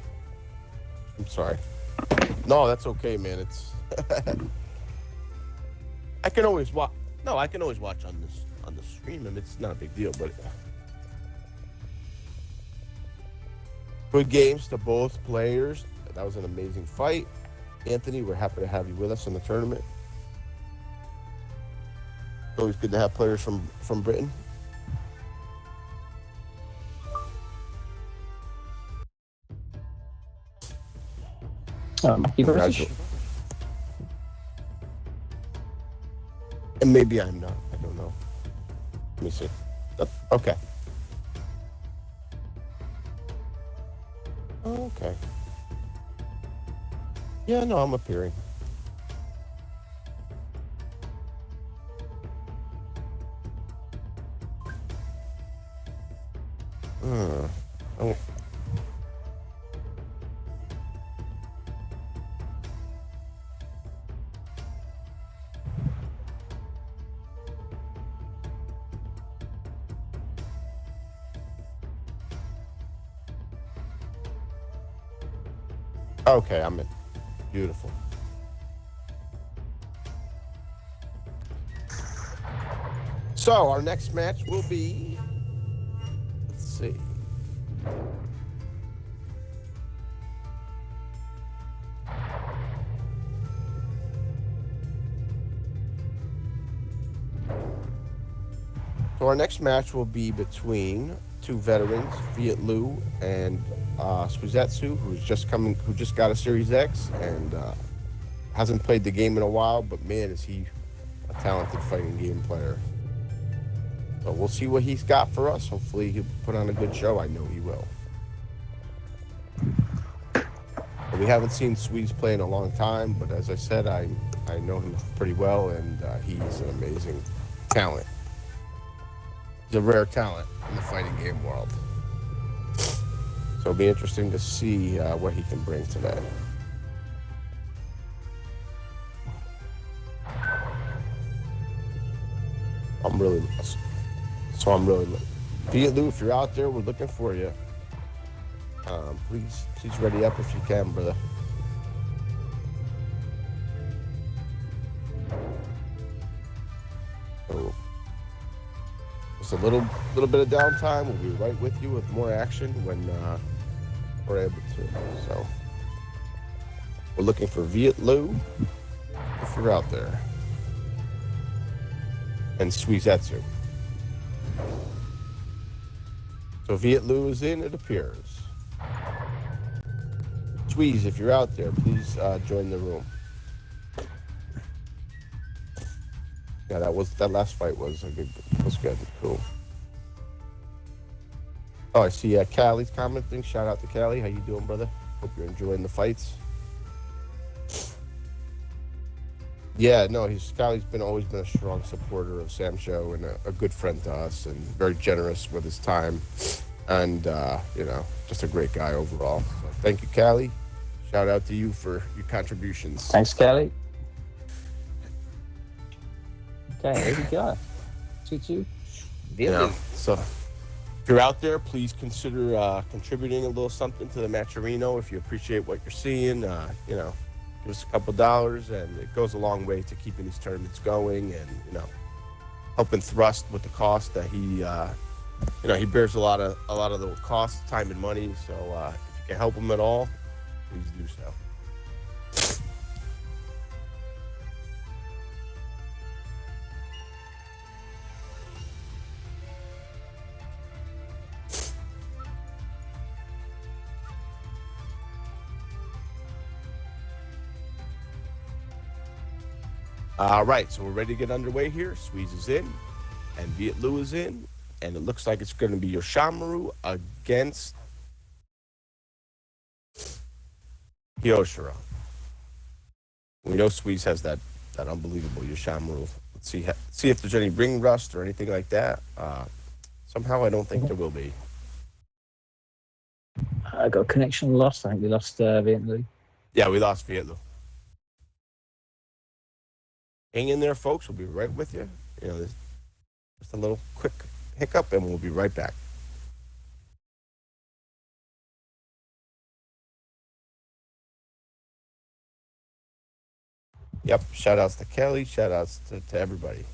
I'm sorry. No, that's okay, man. It's. I can always watch. No, I can always watch on the stream, and it's not a big deal. But good games to both players. That was an amazing fight. Anthony, we're happy to have you with us in the tournament. It's always good to have players from Britain. Mackie versus. And maybe I'm not. I don't know. Let me see. Okay. Oh, okay. Yeah, no, I'm appearing. Oh. Okay, I'm in. Beautiful. So our next match will be, let's see. So our next match will be between two veterans, Viet Lou and Suzatsu, who just got a Series X and hasn't played the game in a while, but man, is he a talented fighting game player. So we'll see what he's got for us. Hopefully he'll put on a good show. I know he will. And we haven't seen Swedes play in a long time, but as I said, I know him pretty well, and he's an amazing talent. He's a rare talent in the fighting game world. So it'll be interesting to see what he can bring today. I'm really Viet Lou, if you're out there, we're looking for you. Please ready up if you can, brother. So just a little bit of downtime. We'll be right with you with more action when we're able to. So we're looking for Viet Lou if you're out there, and Suzatsu. So Viet Lou is in, it appears. Squeeze, if you're out there, please join the room. Yeah, that last fight was good, cool. Oh, I see Callie's commenting. Shout out to Callie. How you doing, brother? Hope you're enjoying the fights. Yeah, no, Callie's always been a strong supporter of Sam Show and a good friend to us, and very generous with his time, and just a great guy overall. So thank you, Callie. Shout out to you for your contributions. Thanks, Kelly. Okay, here we go. 2-2. You know, so if you're out there, please consider contributing a little something to the Matcherino if you appreciate what you're seeing. You know, give us a couple dollars, and it goes a long way to keeping these tournaments going, and you know, helping Thrust with the cost that he, you know, he bears a lot of the cost, time and money. So if you can help him at all, please do so. All right, so we're ready to get underway here. Squeeze is in, and Viet Lou is in, and it looks like it's going to be Yoshamaru against Kyoshiro. We know Squeeze has that unbelievable Yoshamaru. Let's see if there's any ring rust or anything like that. Somehow I don't think there will be. I got connection lost. I think we lost Viet Lou. Yeah, we lost Viet Lou. Hang in there, folks. We'll be right with you. You know, just a little quick hiccup, and we'll be right back. Yep, shout-outs to Kelly. Shout-outs to everybody.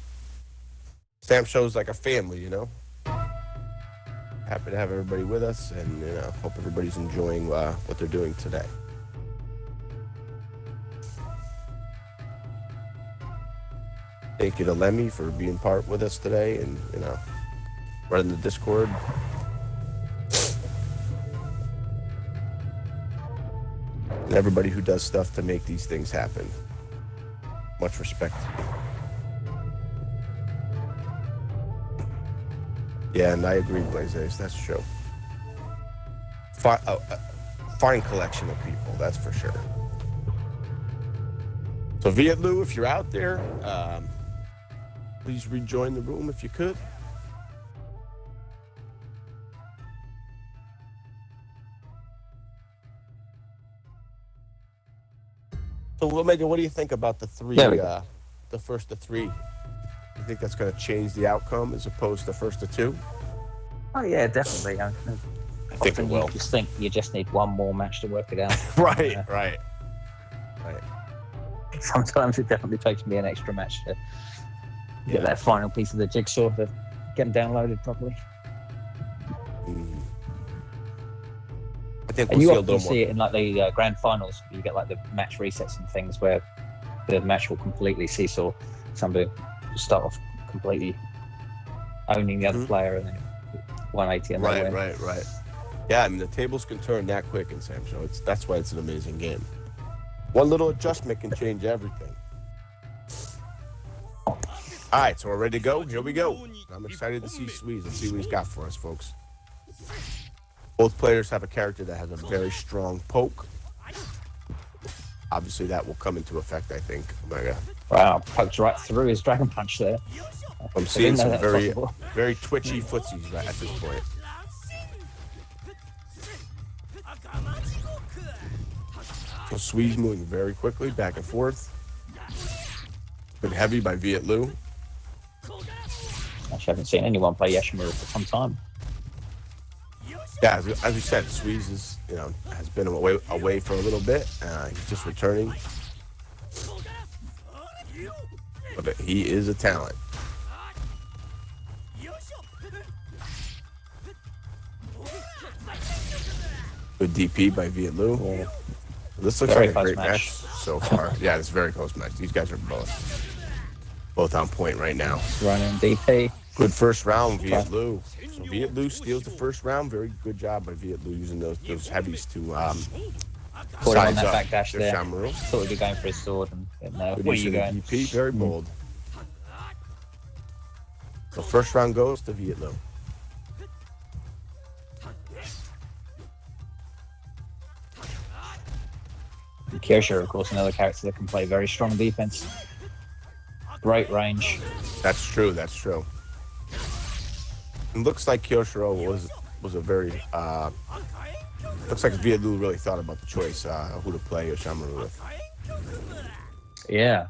Sam show's like a family, you know. Happy to have everybody with us, and, you know, hope everybody's enjoying what they're doing today. Thank you to Lemmy for being part with us today and, you know, running the Discord. And everybody who does stuff to make these things happen. Much respect. Yeah, and I agree, Blazes. That's true. Fine collection of people, that's for sure. So Viet Lou, if you're out there, please rejoin the room if you could. So, Omega, what do you think about the three? The first to three. You think that's going to change the outcome as opposed to first to two? Oh yeah, definitely. I think it will. You just think you just need one more match to work it out. Right. Sometimes it definitely takes me an extra match to get that final piece of the jigsaw to get them downloaded properly. I think and you often see it in like the grand finals. You get like the match resets and things where the match will completely seesaw. Somebody will start off completely owning the other player and then 180 and they win. Right. Yeah, I mean the tables can turn that quick in Sam Show. That's why it's an amazing game. One little adjustment can change everything. All right, so we're ready to go. Here we go. I'm excited to see Squeeze and see what he's got for us, folks. Both players have a character that has a very strong poke. Obviously, that will come into effect, I think. Omega. Wow, poked right through his Dragon Punch there. I'm seeing some very twitchy footsies right at this point. So Squeeze moving very quickly, back and forth. Been heavy by Viet Lou. Actually, I haven't seen anyone play Yashimaru for some time. Yeah, as we said, Squeeze is, you know, has been away for a little bit. He's just returning. But he is a talent. Good DP by Viet Lou. Yeah. This looks like a great match so far. Yeah, it's a very close match. These guys are both on point right now. Running DP. Good first round, Viet Lou. So Viet Lou steals the first round. Very good job by Viet Lou using those heavies to size that up back dash there. Shamaru. Thought he'd be going for his sword and where are you going? DP, very bold. The first round goes to Viet Lou. Kyoshiro, of course, another character that can play very strong defense. Great range. That's true. It looks like Kyoshiro was a very Looks like Viet Lou really thought about the choice who to play Oshamaru with. Yeah.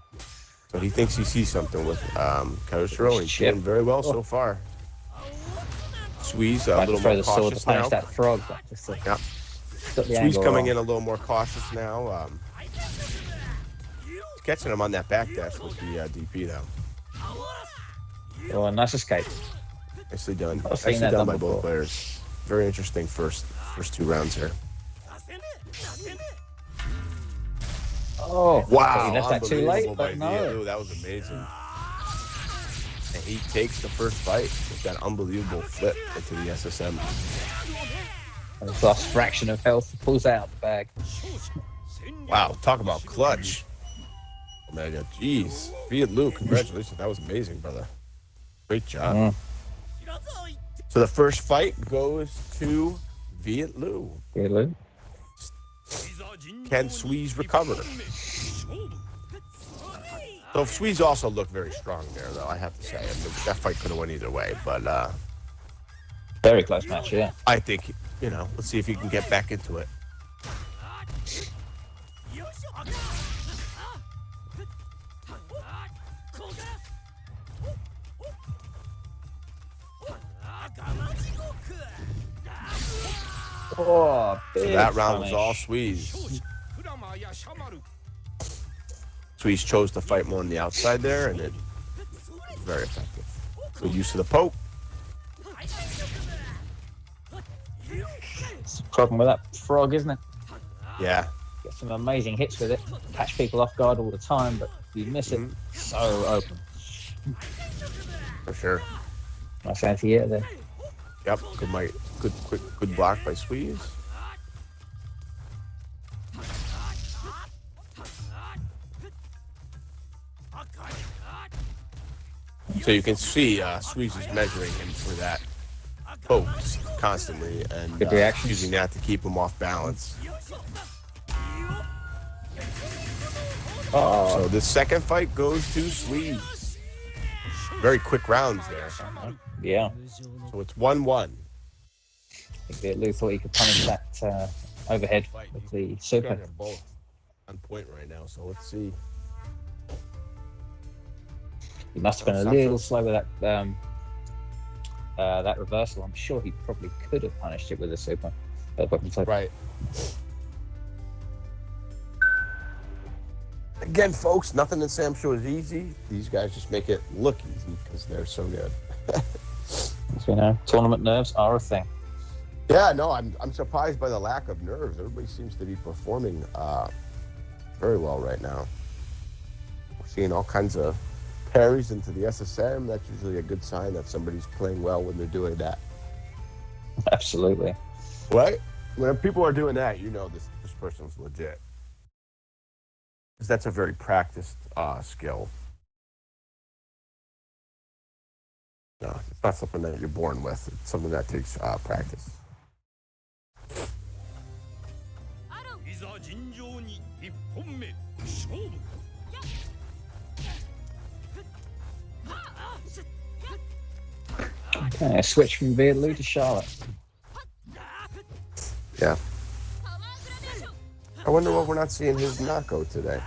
So he thinks he sees something with Arturo. He's doing very well so far. Squeeze a Tried to little throw more the sword to cautious punish now. that frog. But just Yep. got the Squeeze angle coming wrong. in a little more cautious now. He's catching him on that back dash with the DP though. Oh, a nice escape. Nicely done. I've seen Nicely that done done by both before. players. Very interesting first 2 rounds here. Oh, Wow, he left that too late, unbelievable by but Viet no. Lou. That was amazing. And he takes the first fight with that unbelievable flip into the SSM. And his last fraction of health pulls out the bag. Wow, talk about clutch. Omega, jeez. Viet Lou, congratulations. That was amazing, brother. Great job. So the first fight goes to Viet Lou. Viet Lou. Can Squeeze recover? So Squeeze also looked very strong there, though, I have to say. I mean, that fight could have went either way, but Very close match, yeah. I think, let's see if he can get back into it. Oh, So big that round was punish. all Squeeze. Squeeze chose to fight more on the outside there, and it was very effective. Good use of the poke. It's the problem with that frog, isn't it? Yeah. Get some amazing hits with it. Catch people off guard all the time, but if you miss it, so open. For sure. Nice anti-air there. Yep. Good block by Squeeze. So you can see Squeeze is measuring him for that poke constantly and Good reactions. using that to keep him off balance. Oh, So the second fight goes to Squeeze. Very quick rounds there. yeah. So it's 1-1. I think Viet Lou thought he could punish that overhead with the super. They're both on point right now, so let's see. He must have been a little slow with that reversal. I'm sure he probably could have punished it with a super. Right. Again, folks, nothing in Sam Show is easy. These guys just make it look easy because they're so good. So, tournament nerves are a thing. Yeah, no, I'm surprised by the lack of nerves. Everybody seems to be performing very well right now. We're seeing all kinds of parries into the SSM. That's usually a good sign that somebody's playing well when they're doing that. Absolutely. Right? When people are doing that, you know this person's legit. Because that's a very practiced skill. No, it's not something that you're born with. It's something that takes practice. いざ尋常に1本目勝負 Okay, a switch from Viet Lou to Charlotte. Yeah. I wonder what we're not seeing his Nako today.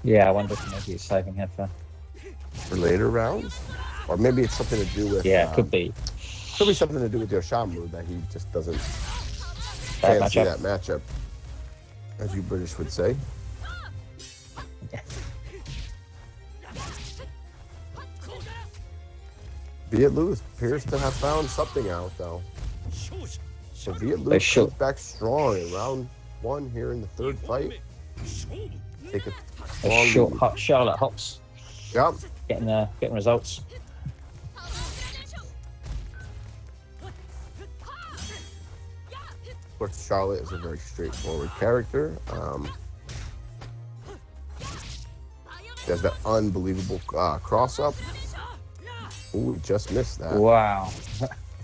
Yeah, I wonder if maybe he's saving her For later rounds? Or maybe it's something to do with... Yeah, it could be. Could be something to do with Yoshamu that he just doesn't That fancy matchup. that matchup, as you British would say. Viet Lou appears to have found something out, though. So Viet Lou comes back strong in round 1 here in the third fight. Take a A long short lead. hot Charlotte hops, Yep. getting results. Of course, Charlotte is a very straightforward character. She has that unbelievable cross-up. Ooh, just missed that. Wow.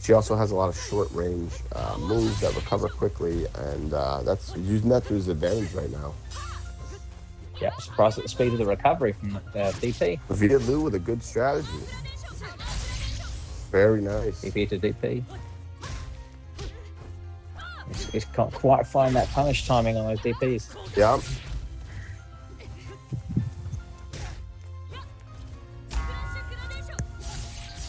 She also has a lot of short-range moves that recover quickly, and that's using that to his advantage right now. Yeah, surprised at the speed of the recovery from DP. Viet Lou with a good strategy. Very nice. DP to DP. He's can't quite find that punish timing on those DPs. Yeah.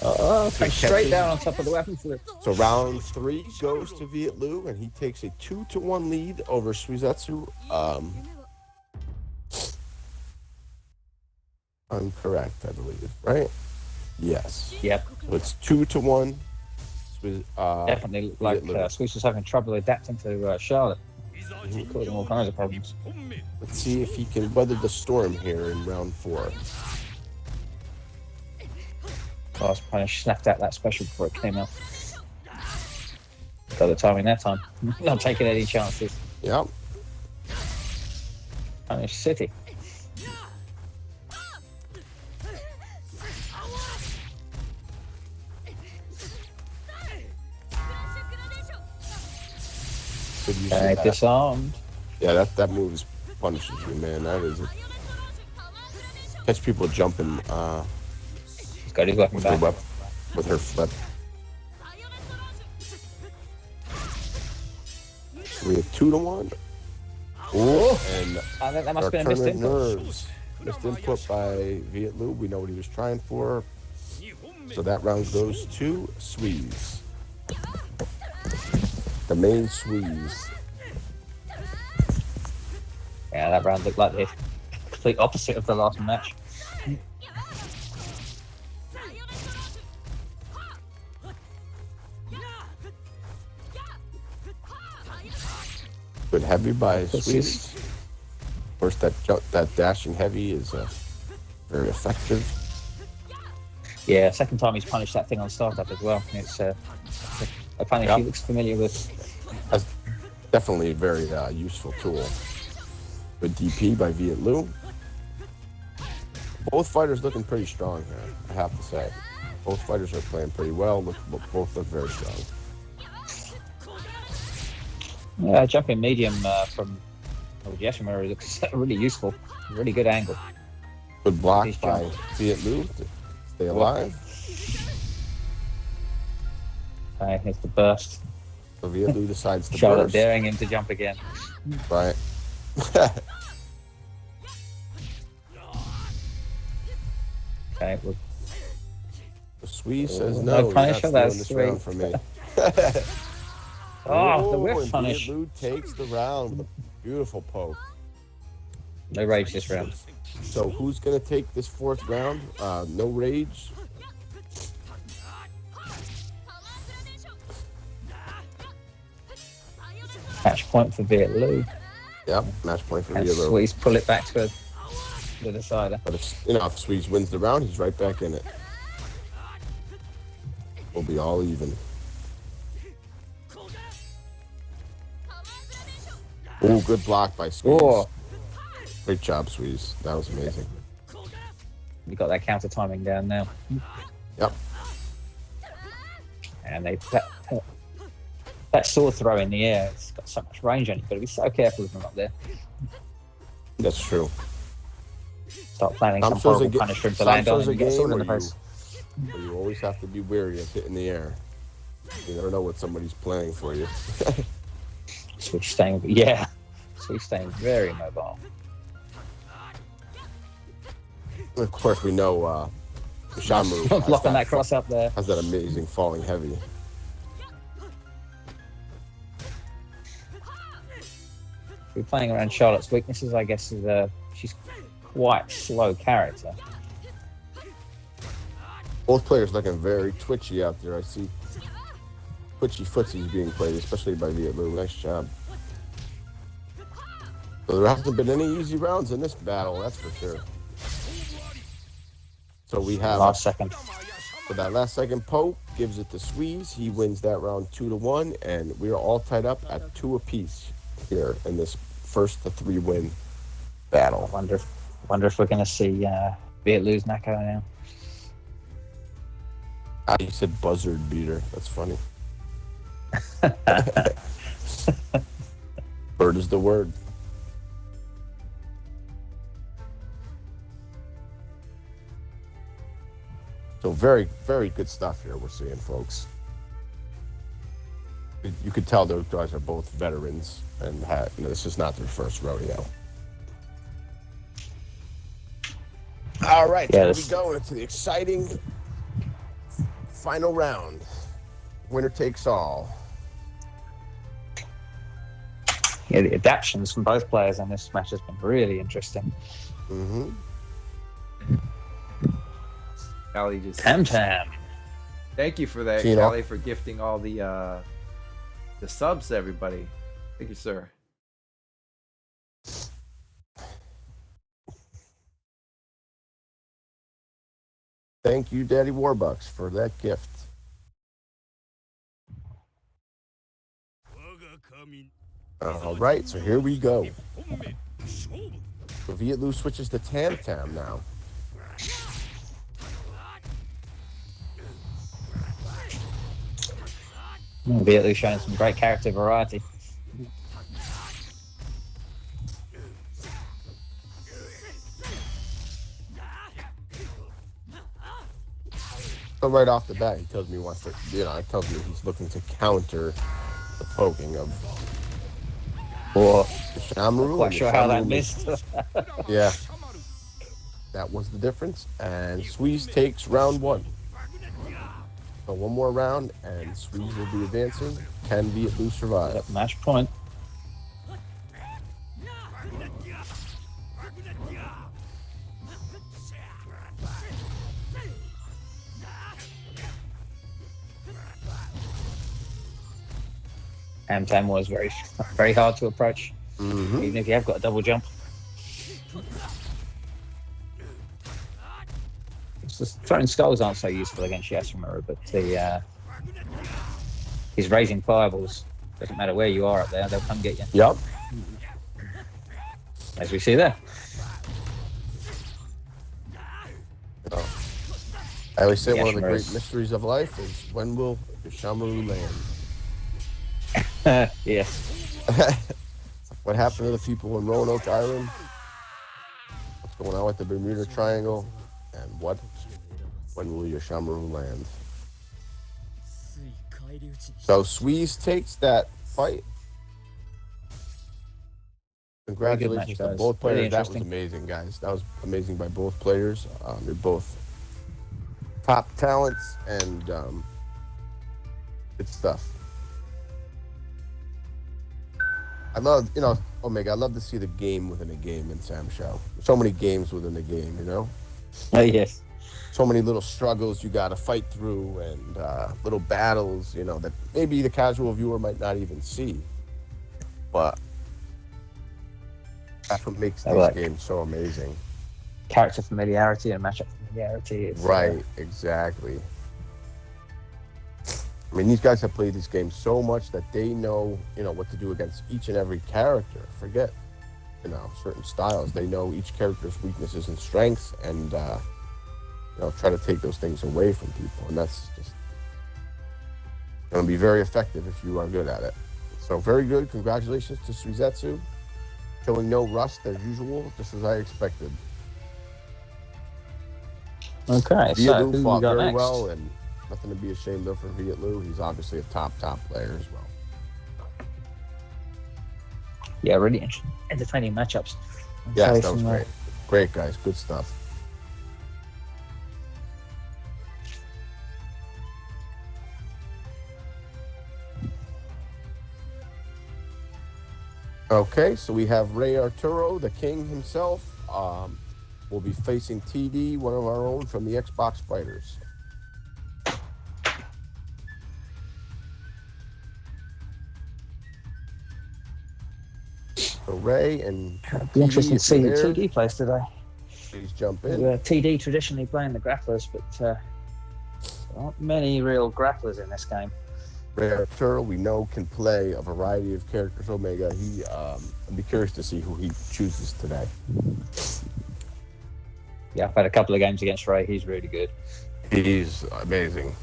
Oh, came straight down on top of the weapon flip. So round 3 goes to Viet Lou, and he takes a 2-1 lead over Suzatsu. I'm correct, I believe, right? Yes. Yep. So it's 2-1. Definitely looked like Squeeze was having trouble adapting to Charlotte. Causing all kinds of problems. Let's see if he can weather the storm here in round 4. Last punish snapped out that special before it came out. Got the timing that time. Not taking any chances. Yep. Punish City. Disarmed. Yeah, that move punishes you, man. That is it. Catch people jumping He's got his weapon back. With her flip. We have 2-1. Oh, and I think that must have been a missed input. Nerves. Missed input by Viet Lou. We know what he was trying for. So that round goes to Squeeze. The main Squeeze. Yeah, that round looked like the complete opposite of the last match. Good heavy by Squeeze. Of course, that dashing heavy is very effective. Yeah, second time he's punished that thing on startup as well. It's a punish he looks familiar with. That's definitely a very useful tool. Good DP by Viet Lou. Both fighters looking pretty strong here, I have to say. Both fighters are playing pretty well. Both look very strong. Yeah, jumping medium from Yashimura looks really useful. Really good angle. Good block by Viet Lou to stay alive. Okay, here's the burst. So Viet Lou decides to Charlotte burst. daring him to jump again. Right. Okay, well, The Squeeze says no no. punish for that. This round for me. Oh, the and whiff punish. Viet Lou takes the round with a beautiful poke. No rage this round. So who's going to take this 4th round? No rage. Match point for Viet Lou. Yep, match point for And Vero. Squeeze pull it back to the decider. But if Squeeze wins the round, he's right back in it. We'll be all even. Oh, good block by Squeeze. Oh. Great job, Squeeze. That was amazing. You got that counter timing down now. Yep. And that sword throw in the air, it's got so much range on it. You've got to be so careful with them up there. That's true. Start planning some horrible punish for him to land on and you get sword in the face. But you always have to be wary of hitting the air. You never know what somebody's planning for you. Switch staying very mobile. Of course, we know Shamu Blocking that cross up there. has that amazing falling heavy. We're playing around Charlotte's weaknesses, I guess, is she's quite slow character. Both players looking very twitchy out there. I see twitchy footsies being played, especially by Viet Lou. Nice job. So there hasn't been any easy rounds in this battle, that's for sure. So we have Last second. So that last second poke gives it to Squeeze. He wins that round 2-1, and we are all tied up at 2 apiece here in this first to 3 win battle. I wonder if we're going to see Viet Lou's knockout now. You said buzzard beater. That's funny. Bird is the word. So So very, very good stuff here we're seeing, folks. You could tell those guys are both veterans, and this is not their first rodeo. All right, Yeah, here we go into the exciting final round. Winner takes all. Yeah, the adaptions from both players on this match has been really interesting. Mm-hmm. Callie just Tam. thank you for that, Gino. Callie, for gifting all the subs to everybody. Thank you, sir. Thank you, Daddy Warbucks, for that gift. All right, so here we go. So Viet Lou switches to Tam now. Viet Lou showing some great character variety. So right off the bat, he tells me he wants to, it tells me he's looking to counter the poking of Shamaru. Quite sure how that missed. Yeah. That was the difference. And Squeeze takes round 1. So one more round, and Squeeze will be advancing. Can Viet Lou survive? Yep, match point. Tam was very, very hard to approach, even if you have got a double jump. It's just, throwing skulls aren't so useful against Yasumaru, but he's raising fireballs. Doesn't matter where you are up there, they'll come get you. Yep. As we see there. I always say one of the Yashimaru's- great mysteries of life is when will Shamaru land? Yes. What happened to the people in Roanoke Island? What's going on with the Bermuda Triangle? And when will your Shamaru land? So Squeeze takes that fight. Congratulations match, to guys. both Really players. That was interesting. amazing, guys. That was amazing by both players. They're both top talents and good stuff. I love, Omega, I love to see the game within a game in Sam Show. So many games within the game, Yes. So many little struggles you got to fight through and little battles, that maybe the casual viewer might not even see. But that's what makes this game so amazing. Character familiarity and matchup familiarity. Is, Right, exactly. I mean, these guys have played these games so much that they know, what to do against each and every character. Forget, certain styles. They know each character's weaknesses and strengths and, try to take those things away from people. And that's just going to be very effective if you are good at it. So very good. Congratulations to Suzatsu. Showing no rust as usual, just as I expected. Okay, Viet so Lou who fought we got very next? well, and nothing to be ashamed of for Viet Lou. He's obviously a top player as well. Yeah, really entertaining matchups. Yeah, Okay, that was some, great. Great, guys. Good stuff. Okay, so we have Rey Arturo, the king himself. Will be facing TD, one of our own from the Xbox Fighters. So Rey and It'd be interesting to see who there, TD plays today. please jump in. TD traditionally playing the grapplers, but there aren't many real grapplers in this game. Rey Arturo, we know, can play a variety of characters. Omega, I'd be curious to see who he chooses today. Yeah, I've had a couple of games against Ray. He's really good. He's amazing.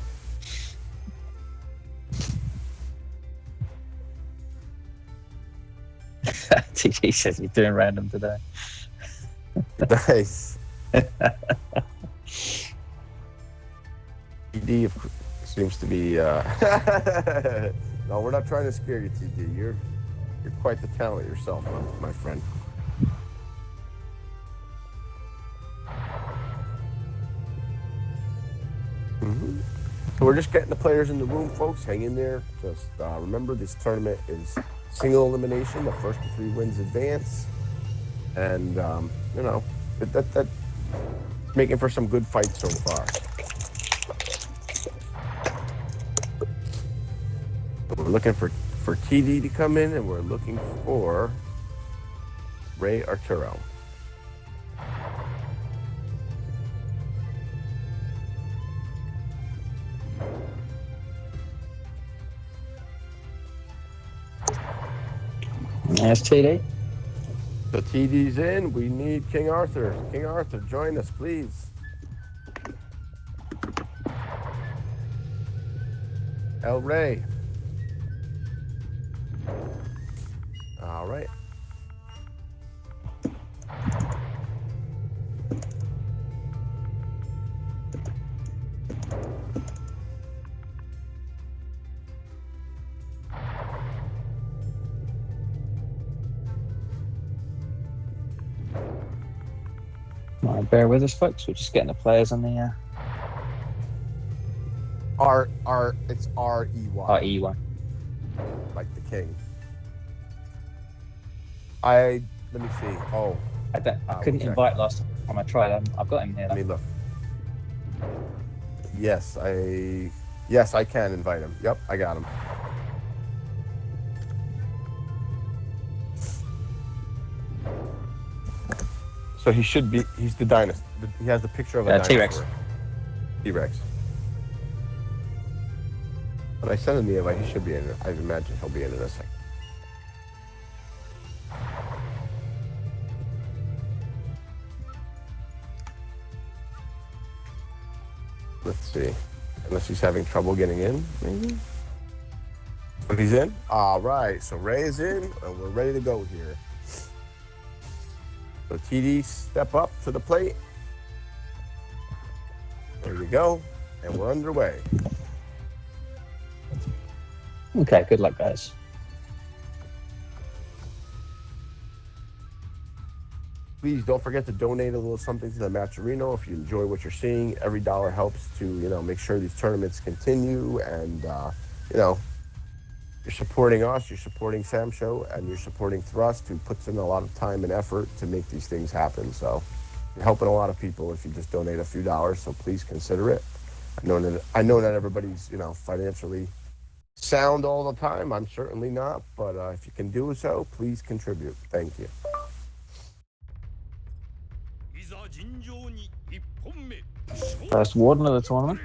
TD says he's doing random today. Nice. TD seems to be. No, we're not trying to scare you, TD. You're quite the talent yourself, my friend. So we're just getting the players in the room, folks. Hang in there. Just remember, this tournament is single elimination. The first to 3 wins advance, and you know that making for some good fights so far. We're looking for TD to come in, and we're looking for Ray Arturo. There's TD. So TD's in. We need King Arthur. King Arthur, join us, please. El Rey. All right. Right, bear with us, folks. We're just getting the players on the It's R-E-Y. RE1. Like the king. Let me see. Oh, I couldn't check. invite last time I tried. I've got him here. let me look. Yes, I can invite him. Yep, I got him. So he should be. He's the dinosaur. He has the picture of a dinosaur. T-Rex. T-Rex. When I send him the invite, he should be in it. I imagine he'll be in a second. Let's see. Unless he's having trouble getting in, maybe. But he's in. All right. So Ray is in, and we're ready to go here. So TD, step up to the plate. There you go. And we're underway. Okay, good luck, guys. Please don't forget to donate a little something to the Matcherino if you enjoy what you're seeing. Every dollar helps to, make sure these tournaments continue. And, you're supporting us, you're supporting Sam Show, and you're supporting Thrust, who puts in a lot of time and effort to make these things happen. So you're helping a lot of people if you just donate a few dollars. So please consider it. I know that everybody's, financially sound all the time. I'm certainly not, but if you can do so, please contribute. Thank you. First warden of the tournament.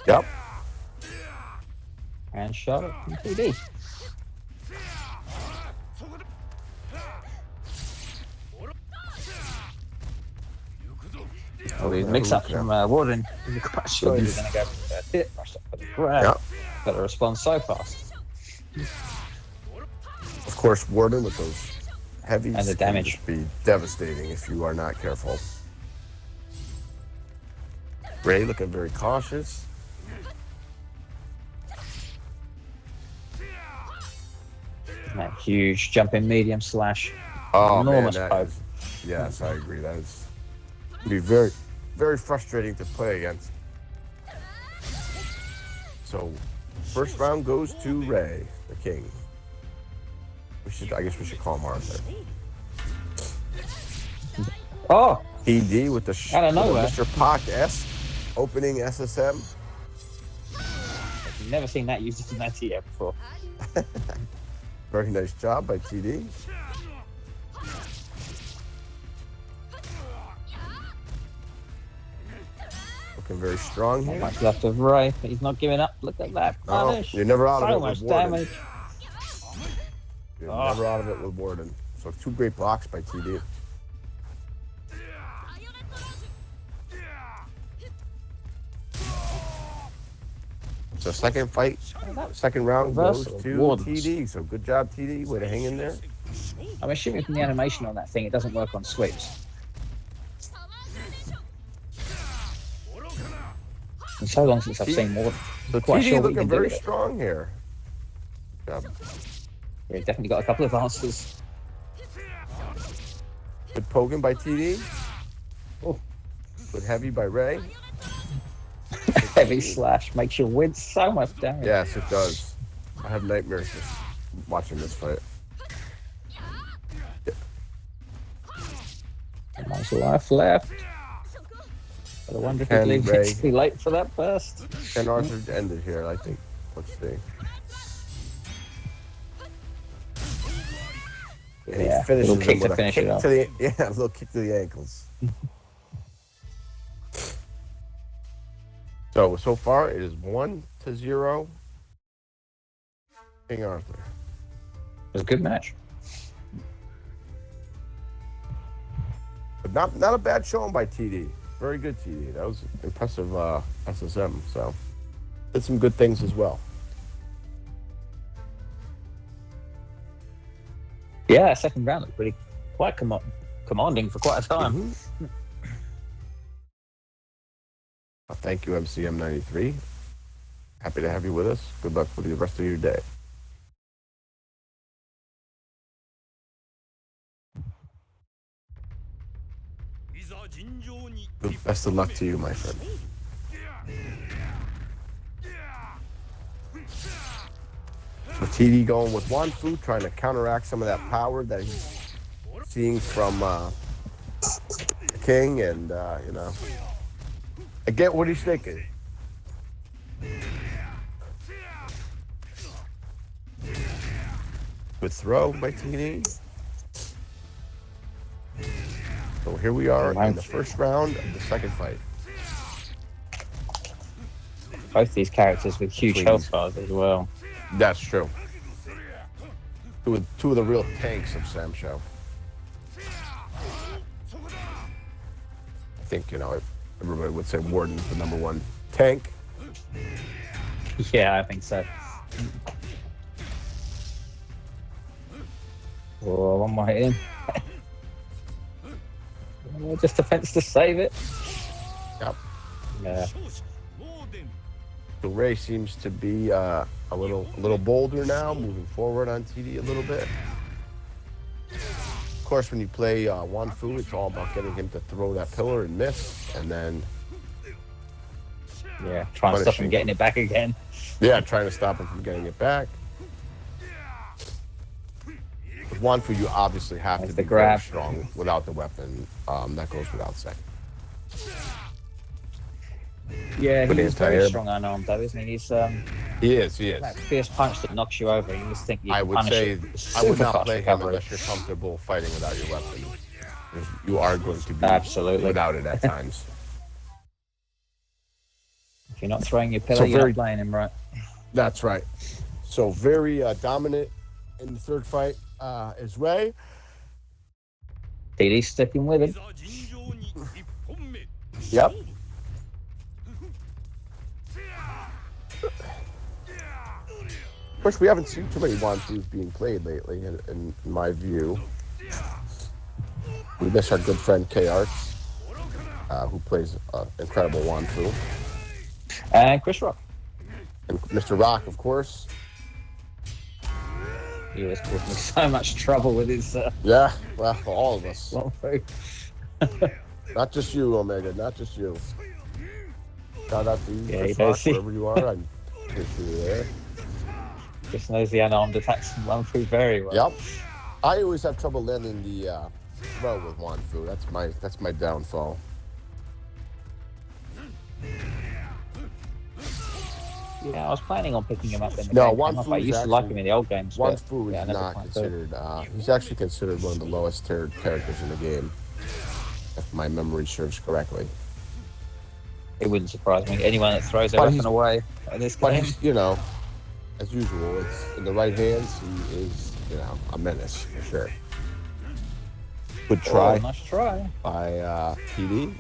Yep. And shot it from TD. Oh, these mix-ups from Warden. Sure, he's going to go for the hit, rush up for the grab. Yep. Got to respond so fast. Of course, Warden with those heavies And the damage. can just be devastating if you are not careful. Ray looking very cautious. That huge jumping medium slash. Oh, Enormous man, poke. Yes, I agree. That is be very, very frustrating to play against. So, first round goes to Ray, the king. I guess we should call him Arthur. Oh! ED with the Out of nowhere. Mr. Pock-esque opening SSM. I've never seen that used in that TF before. Very nice job by TD. Looking very strong here. Much left of Ray, but he's not giving up. Look at that punish. You're never out So of it much with Warden. damage. You're never out of it with Warden. So 2 great blocks by TD. So second fight, second round goes Reversal. to Wardens. TD. So good job, TD. Way to hang in there. I'm assuming from the animation on that thing, it doesn't work on sweeps. been so long since I've seen more. So Quite TD sure what looking you can do very with it. strong here. Good job. Yeah, definitely got a couple of answers. Good poking by TD. Oh. Good heavy by Ray. Heavy slash makes you win so much damage. Yes, it does. I have nightmares just watching this fight. Much life left. But I wonder if he'd Can leave Ray- it too late for that burst. And Arthur ended here, I think. Let's see. And he Yeah, finishes little kick him to with a finish kick it off. to the a little kick to the ankles. So far it is 1-0. King Arthur. It was a good match. But not a bad showing by TD. Very good TD. That was impressive SSM. So did some good things as well. Yeah, second round looked pretty quite commanding for quite a time. Mm-hmm. Thank you, MCM93. Happy to have you with us. Good luck with the rest of your day. Best of luck to you, my friend. So TD going with Wanfu, trying to counteract some of that power that he's seeing from King, and you know, I get what he's thinking. Good throw by TD. So here we are in the first round of the second fight. Both these characters with huge Please. health bars as well. That's true. Two of the real tanks of Sam Show. I think, you know, everybody would say Warden's the #1 tank. Yeah, I think so. Oh, one more hit in. Oh, just defense to save it. Yep. Yeah. So Ray seems to be a little bolder now, moving forward on TD a little bit. Of course, when you play Wanfu, it's all about getting him to throw that pillar and miss, and then Yeah, try and stop him getting it back again. yeah, trying to stop him from getting it back. With Wanfu, you obviously have There's to the be very grab. strong without the weapon. That goes without saying. Yeah, Good he's very anti-air. strong unarmed though, isn't he? He's He is. that fierce punch that knocks you over. You just think you I can would punish say it. I would Super not fast play him recovery. unless you're comfortable fighting without your weapon. You are going to be Absolutely. without it at times. If you're not throwing your pillar, So you're very- not playing him right. That's right. So very dominant in the third fight is Ray. TD's sticking with him. Yep. Of course, we haven't seen too many Wanfus being played lately, in my view. We miss our good friend K Arts, who plays incredible Wanfu. And Chris Rock. And Mr. Rock, of course. He was causing me so much trouble with his Yeah, well, for all of us. long food. Not just you, Omega, not just you. Shout out to you, Yeah, Chris he Rock, does. wherever you are. I appreciate you there. Just knows the unarmed attacks from long food very well. Yep. I always have trouble landing the throw with Wanfu. That's my downfall. Yeah, I was planning on picking him up in the No, game. Wanfu's I used to like actually- him in the old games. but, Wanfu is yeah, I never not quite did. considered. He's actually considered one of the lowest tiered characters in the game, if my memory serves correctly. It wouldn't surprise me. Anyone that throws their But weapon he's- away in this But game. he's, you know, as usual, it's in the right hands. He is, you know, a menace for sure. Good try Oh, nice try. by TD.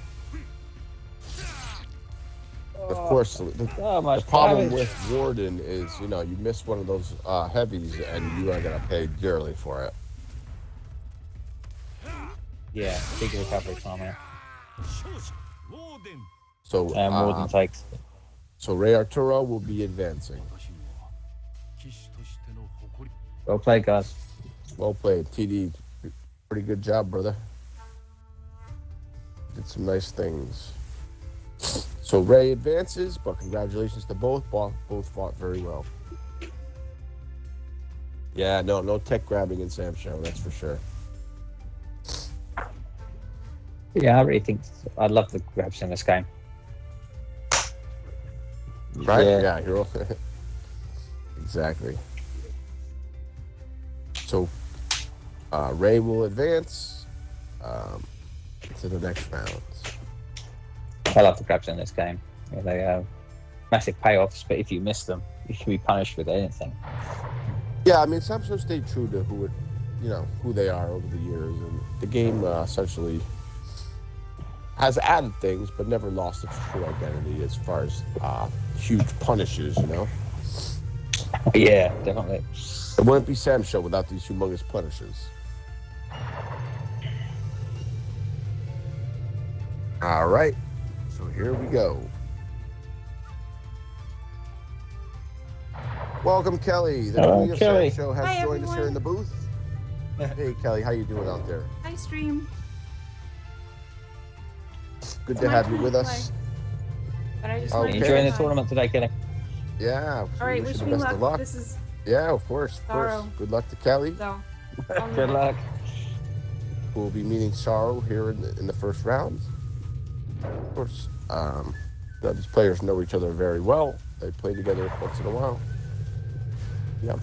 Of course, the So much problem damage. with Warden is, you know, you miss one of those heavies and you are going to pay dearly for it. Yeah, big recovery time here. So, And more than takes. So Ray Arturo will be advancing. 私には騎士としての誇り Well played, guys. Well played, TD. Pretty good job, brother. Did some nice things. So Ray advances, but congratulations to both. Both fought very well. Yeah, no tech grabbing in Sam's show, that's for sure. Yeah, I really think I love the grabs in this game. Right? Yeah. Hero. Exactly. So Ray will advance to the next round. I love the grabs in this game. Yeah, they have massive payoffs, but if you miss them, you can be punished with anything. Yeah, I mean, Samsung stayed true to who they are over the years, and the game essentially has added things, but never lost its true identity as far as huge punishes. Yeah, definitely. It wouldn't be Sam's show without these humongous punishes. All right, so here we go. Welcome, Kelly. The Hello, Queen of Kelly. Sam show has Hi, joined us here in everyone. the booth. Hey, Kelly, how you doing out there? Hi, stream. Good It's to my have you turn with to us. But I just Okay. wanted to Enjoying say the hi. tournament today, Kelly. Yeah. All right, wish wish you me the best luck. of luck. This is Yeah, of course. Sorrow. Good luck to Kelly. so. Good luck. We'll be meeting Sorrow here in the first round. Of course, these players know each other very well. They play together once in a while. Yeah.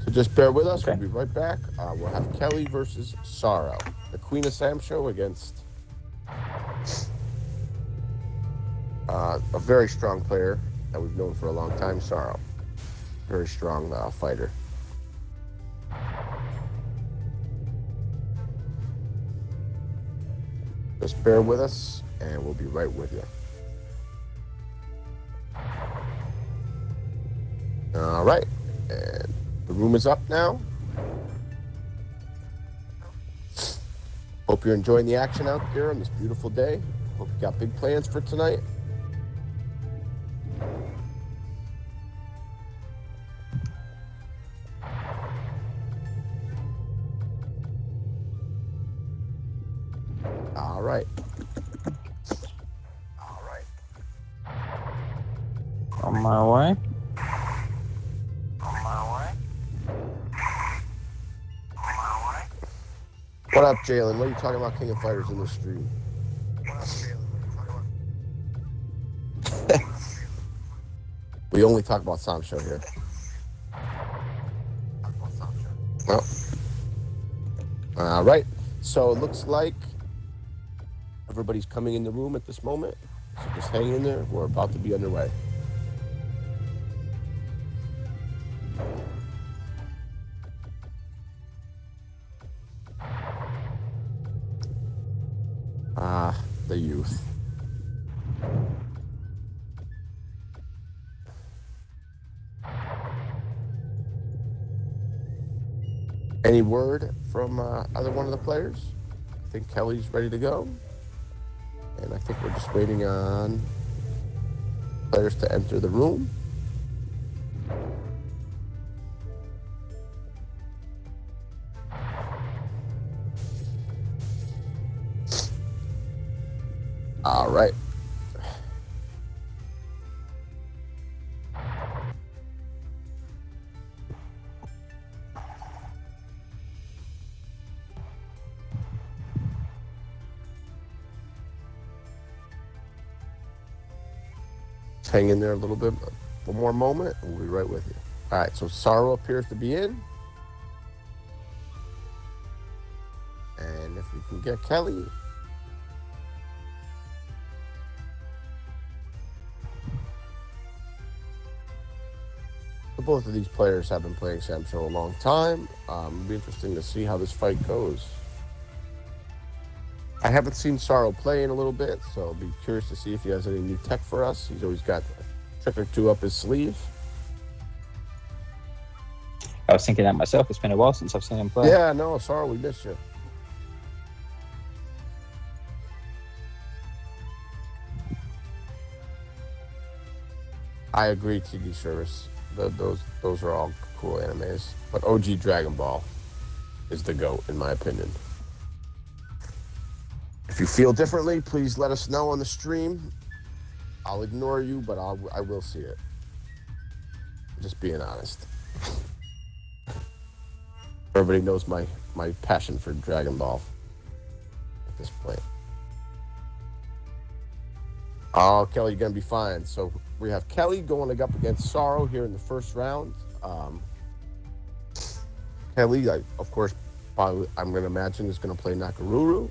So just bear with us. Okay. We'll be right back. We'll have Kelly versus Sorrow. The Queen of Sam show against a very strong player that we've known for a long time, Sorrow. Very strong fighter. Just bear with us, and we'll be right with you. All right, and the room is up now. Hope you're enjoying the action out there on this beautiful day. Hope you got big plans for tonight. All right. On my way. What up, Jalen? What are you talking about King of Fighters in the stream? We only talk about Sam show here. Well, all right. So it looks like everybody's coming in the room at this moment. So just hang in there. We're about to be underway. The youth. Any word from either one of the players? I think Kelly's ready to go. And I think we're just waiting on players to enter the room. All right. Just hang in there a little bit, one more moment, and we'll be right with you. All right, so Sorrow appears to be in. And if we can get Kelly. Both of these players have been playing Sam Show a long time. It'll be interesting to see how this fight goes. I haven't seen Sorrow play in a little bit, so I'll be curious to see if he has any new tech for us. He's always got a trick or two up his sleeve. I was thinking that myself. It's been a while since I've seen him play. Yeah, no, Sorrow, we missed you. I agree, TV service. Those are all cool animes. But OG Dragon Ball is the GOAT, in my opinion. If you feel differently, please let us know on the stream. I'll ignore you, but I will see it. Just being honest. Everybody knows my passion for Dragon Ball at this point. Oh, Kelly, you're going to be fine. So we have Kelly going up against Sorrow here in the first round. Kelly, of course, probably, I'm going to imagine, is going to play Nakaruru.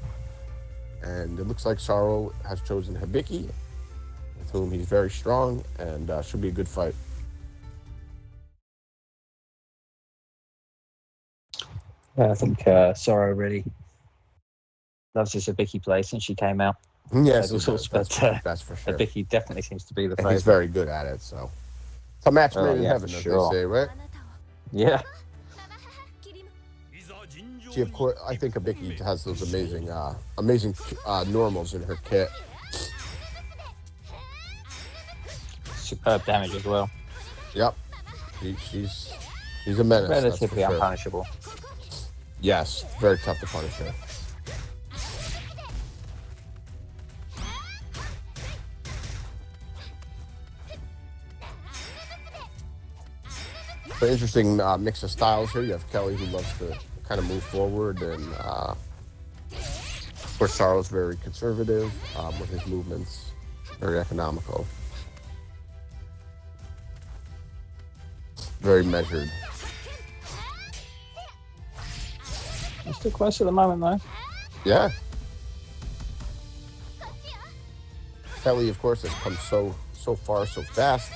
And it looks like Sorrow has chosen Hibiki, with whom he's very strong, and should be a good fight. I think Sorrow really loves his Hibiki play since she came out. Yes, That's for sure. Hibiki definitely seems to be the And favorite. he's very good at it, so. It's a match made in heaven, as they say, right? Yeah. See, of course, I think Hibiki has those amazing normals in her kit. Superb damage as well. Yep. She's a menace. Relatively that's for sure. unpunishable. Yes, very tough to punish her. An interesting mix of styles here. You have Kelly, who loves to kind of move forward, and of course Sorrow's very conservative with his movements, very economical, very measured. It's still close at the moment, though. Yeah. Kelly, of course, has come so far so fast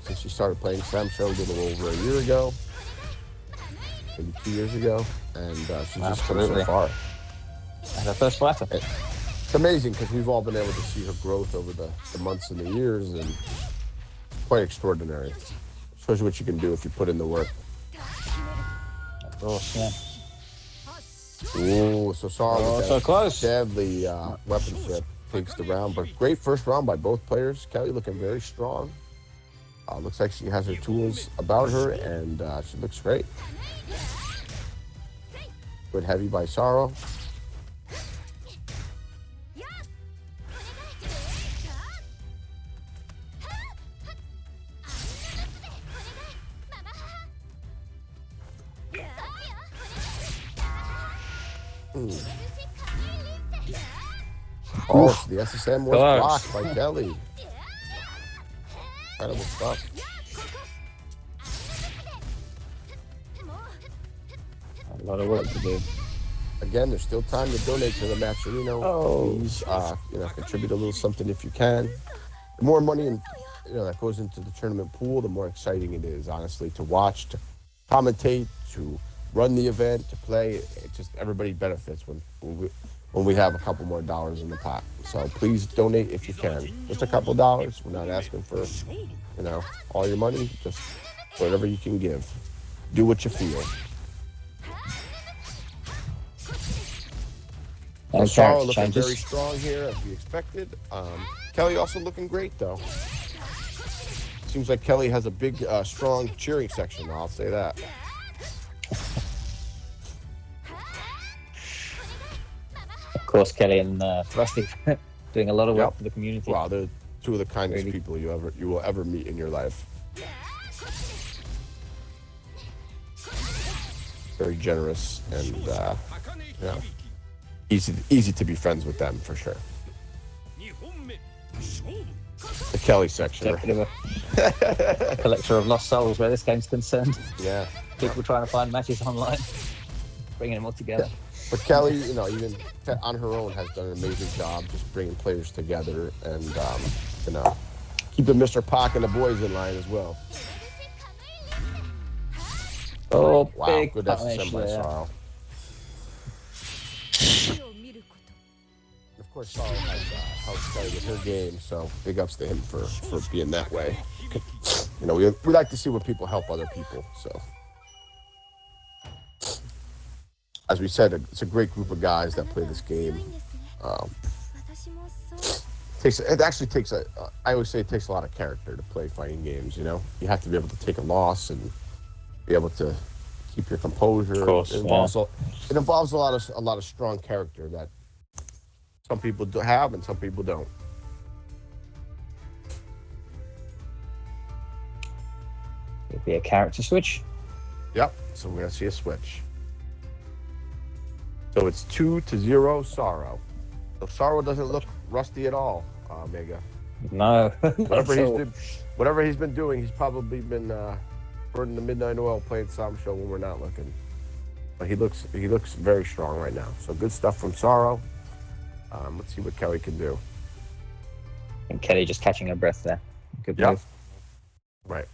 since she started playing Sam Show a little over a year ago, maybe 2 years ago, and she's just come so far. And her first fighter. It's amazing because we've all been able to see her growth over the months and the years, and quite extraordinary. Shows you what you can do if you put in the work. Of course, yeah. Ooh, so Sorrow with so close. Deadly weaponship takes the round, but great first round by both players. Kelly looking very strong. Looks like she has her tools about her, and she looks great. Good heavy by Sorrow. Oh, so the SSM was blocked by Kelly. Incredible stuff. A lot of work to do. Again, there's still time to donate to the Matcherino. Please, contribute a little something if you can. The more money that goes into the tournament pool, the more exciting it is, honestly, to watch, to commentate, to run the event, to play. It just everybody benefits when we have a couple more dollars in the pot. So please donate if you can. Just a couple dollars. We're not asking for, all your money. Just whatever you can give. Do what you feel. And Sorrow looking very strong here, as we expected. Kelly also looking great, though. Seems like Kelly has a big, strong cheering section. I'll say that. Of course, Kelly and Thrusty doing a lot of work for the community. Wow, they're two of the kindest people you will ever meet in your life. Very generous and easy to be friends with them for sure. The Kelly section. Bit of a collector of lost souls where this game's concerned. Yeah. People trying to find matches online, bringing them all together. But Kelly, even on her own, has done an amazing job just bringing players together and, keeping Mr. Pac and the boys in line as well. Oh, wow, big good SSM by Sorrow. Of course, Sorrow has helped Kelly with her game, so big ups to him for being that way. We like to see when people help other people, so. As we said, it's a great group of guys that play this game. It actually takes I always say it takes a lot of character to play fighting games. You know, you have to be able to take a loss and be able to keep your composure. Of course, it involves a lot of strong character that some people do have and some people don't. It'd be a character switch. Yep. So we're gonna see a switch. So it's 2-0 Sorrow. So Sorrow doesn't look rusty at all, Mega. No. Whatever he's been doing, he's probably been burning the midnight oil playing Sam Show when we're not looking. But he looks very strong right now. So good stuff from Sorrow. Let's see what Kelly can do. And Kelly just catching her breath there. Good Yep. move. Right.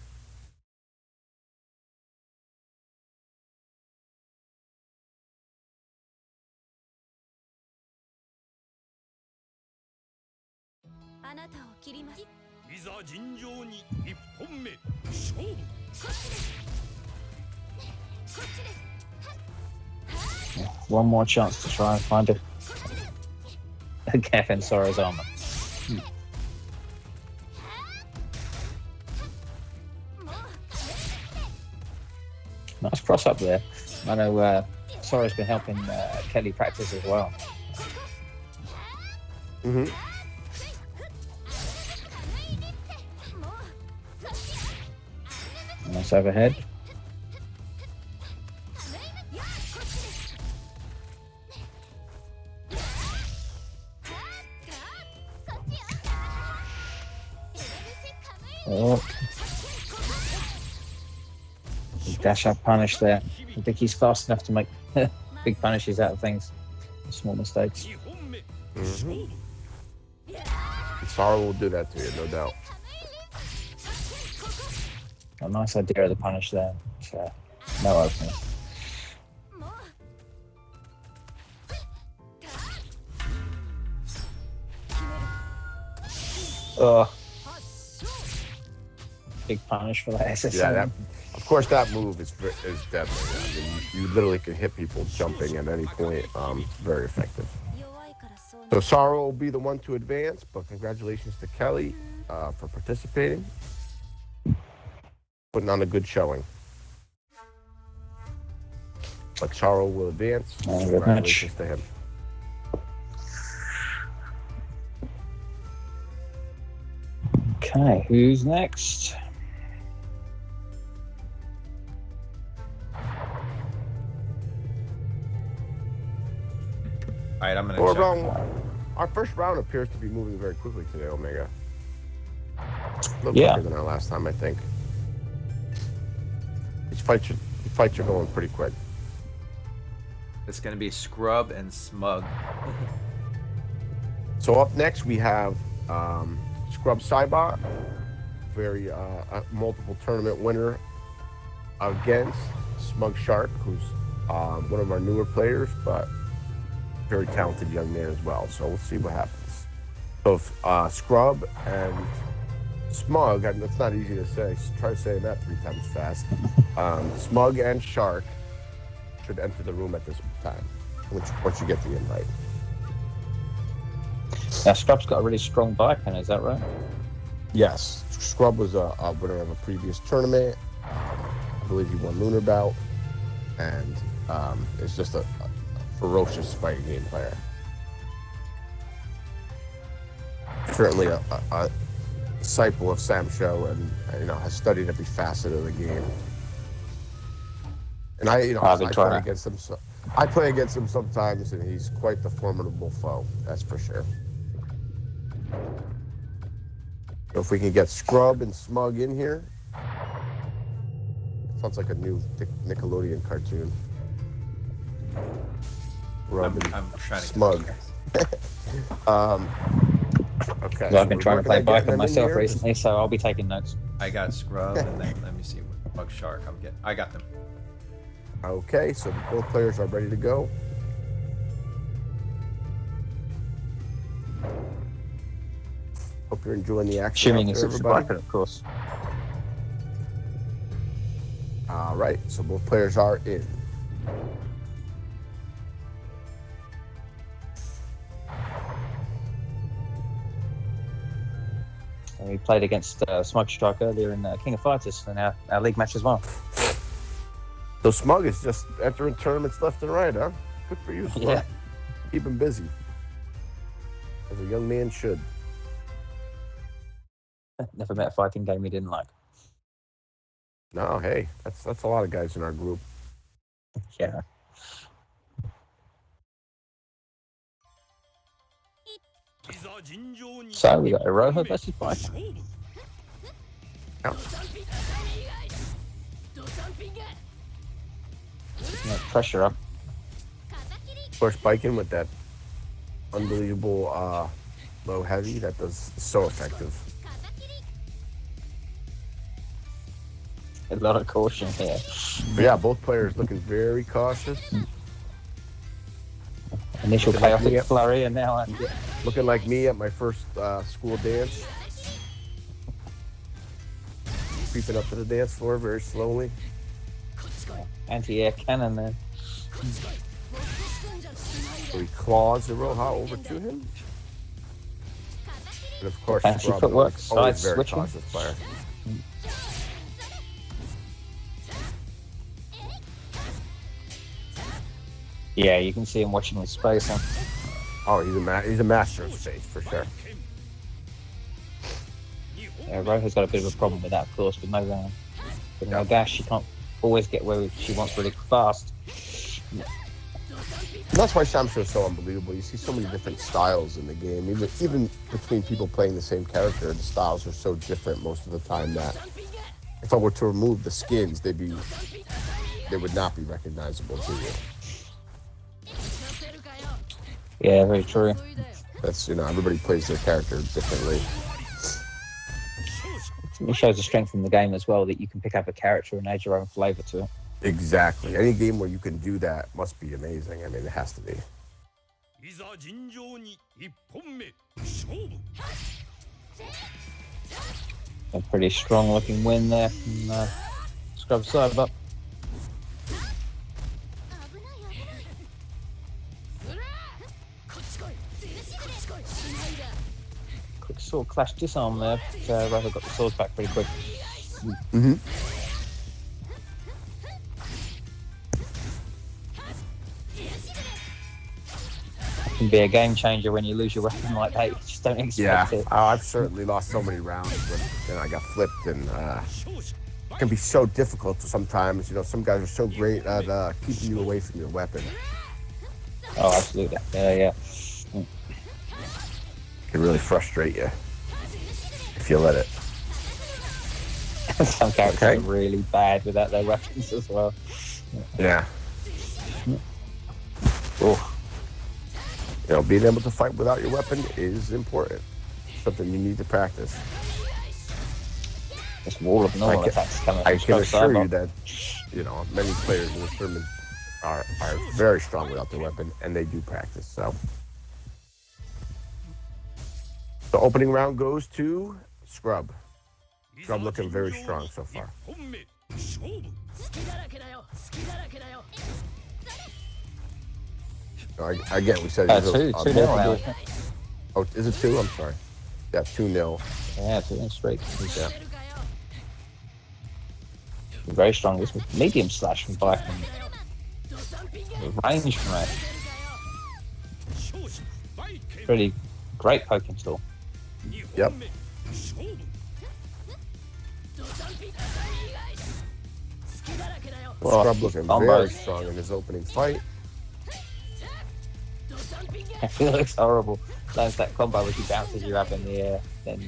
One more chance to try and find a gap in Sora's armor. Nice cross up there. I know Sora's been helping Kelly practice as well. Mm-hmm. Nice overhead. Oh. Dash up punish there. I think he's fast enough to make big punishes out of things. Small mistakes. Mm-hmm. Sorrow will do that to you, no doubt. A nice idea of the punish there. So, no opening. Oh. Big punish for that SSM. Yeah, of course that move is deadly. I mean, you literally can hit people jumping at any point. It's very effective. So Sorrow will be the one to advance, but congratulations to Kelly for participating. Putting on a good showing. But Sorrow will advance. Congratulations to him. Okay, who's next? All right, I'm gonna check. Our first round appears to be moving very quickly today, Omega. A little quicker than our last time, I think. These fights are going pretty quick. It's gonna be Scrub and Smug. So up next we have Scrub Cybot, very multiple tournament winner against Smug Shark, who's one of our newer players, but very talented young man as well. So we'll see what happens. So Scrub and Smug, and it's not easy to say. Try saying that 3 times fast. Smug and Shark should enter the room at this time, once you get the invite. Now, Scrub's got a really strong bike, is that right? Yes. Scrub was a winner of a previous tournament. I believe he won Lunar Bout. And it's just a ferocious fighting game player. Certainly a disciple of Sam Show, and has studied every facet of the game. And I play against him. I play against him sometimes, and he's quite the formidable foe. That's for sure. So if we can get Scrub and Smug in here, sounds like a new Nickelodeon cartoon. I'm trying to Smug. Okay. Well, I've been trying to play bike on myself recently, so I'll be taking notes. I got Scrub, and then let me see what Smug Shark I got them. Okay, so both players are ready to go. Hope you're enjoying the action. Assuming it's a bike, of course. All right, so both players are in. We played against Smug Strike earlier in King of Fighters in our league match as well. So Smug is just entering tournaments left and right, huh? Good for you, Smug. Yeah. Keep him busy, as a young man should. Never met a fighting game he didn't like. No, hey, that's a lot of guys in our group. Yeah. So we got Iroha versus Viper. Yeah. Pressure up. Of course, biking with that unbelievable low heavy that does so effective. A lot of caution here. But yeah, both players looking very cautious. Initial Looking like chaotic me. flurry, and now I'm Looking like me at my first school dance. Creeping up to the dance floor very slowly. anti-air cannon there. So he claws the Roha over to him. And of course, Fancy Scrub, footwork, always side very switching. cautious player. Yeah, you can see him watching his space. Huh? Oh, he's a master of space for sure. Yeah, Roha's got a bit of a problem with that, of course, with no dash. She can't always get where she wants really fast. And that's why Samsho is so unbelievable. You see so many different styles in the game. Even between people playing the same character, the styles are so different most of the time that if I were to remove the skins, they would not be recognizable to you. Yeah, very true. That's, everybody plays their character differently. It shows the strength in the game as well, that you can pick up a character and add your own flavor to it. Exactly. Any game where you can do that must be amazing. I mean, it has to be. A pretty strong looking win there from Scrub side up. Quick sword clash disarm there. Rather got the swords back pretty quick. Mm-hmm. Can be a game changer when you lose your weapon like that. You just don't expect it. I've certainly lost so many rounds when I got flipped, and it can be so difficult sometimes. Some guys are so great at keeping you away from your weapon. Oh, absolutely. Yeah. It can really frustrate you if you let it. Some characters are really bad without their weapons as well. Yeah. Oh. Being able to fight without your weapon is important. Something you need to practice. This wall of normal attacks coming. I can assure you that, many players in this tournament are very strong without their weapon, and they do practice. So, the opening round goes to Scrub. Scrub looking very strong so far. Again, we said two nil. Oh, is it 2? I'm sorry. Yeah, 2-0. Yeah, 2-0 straight. Yeah. Very strong. This was medium slash from Viper. Range from it. Pretty great poking tool. Yep. Well, Scrub looking very strong in his opening fight. It looks horrible. Lands that combo which he bounces you up in the air. Then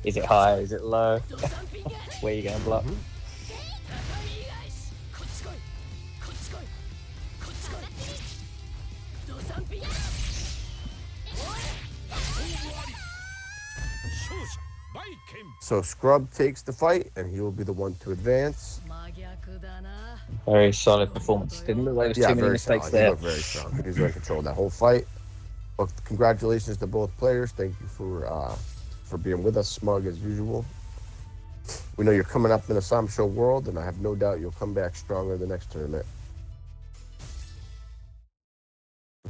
is it high? Is it low? Where are you going to block? So Scrub takes the fight, and he will be the one to advance. Very solid performance. Didn't look like there was too many mistakes there. He looked very strong. He was in control of that whole fight. Well, congratulations to both players. Thank you for being with us, Smug, as usual. We know you're coming up in the Samsho world, and I have no doubt you'll come back stronger the next tournament.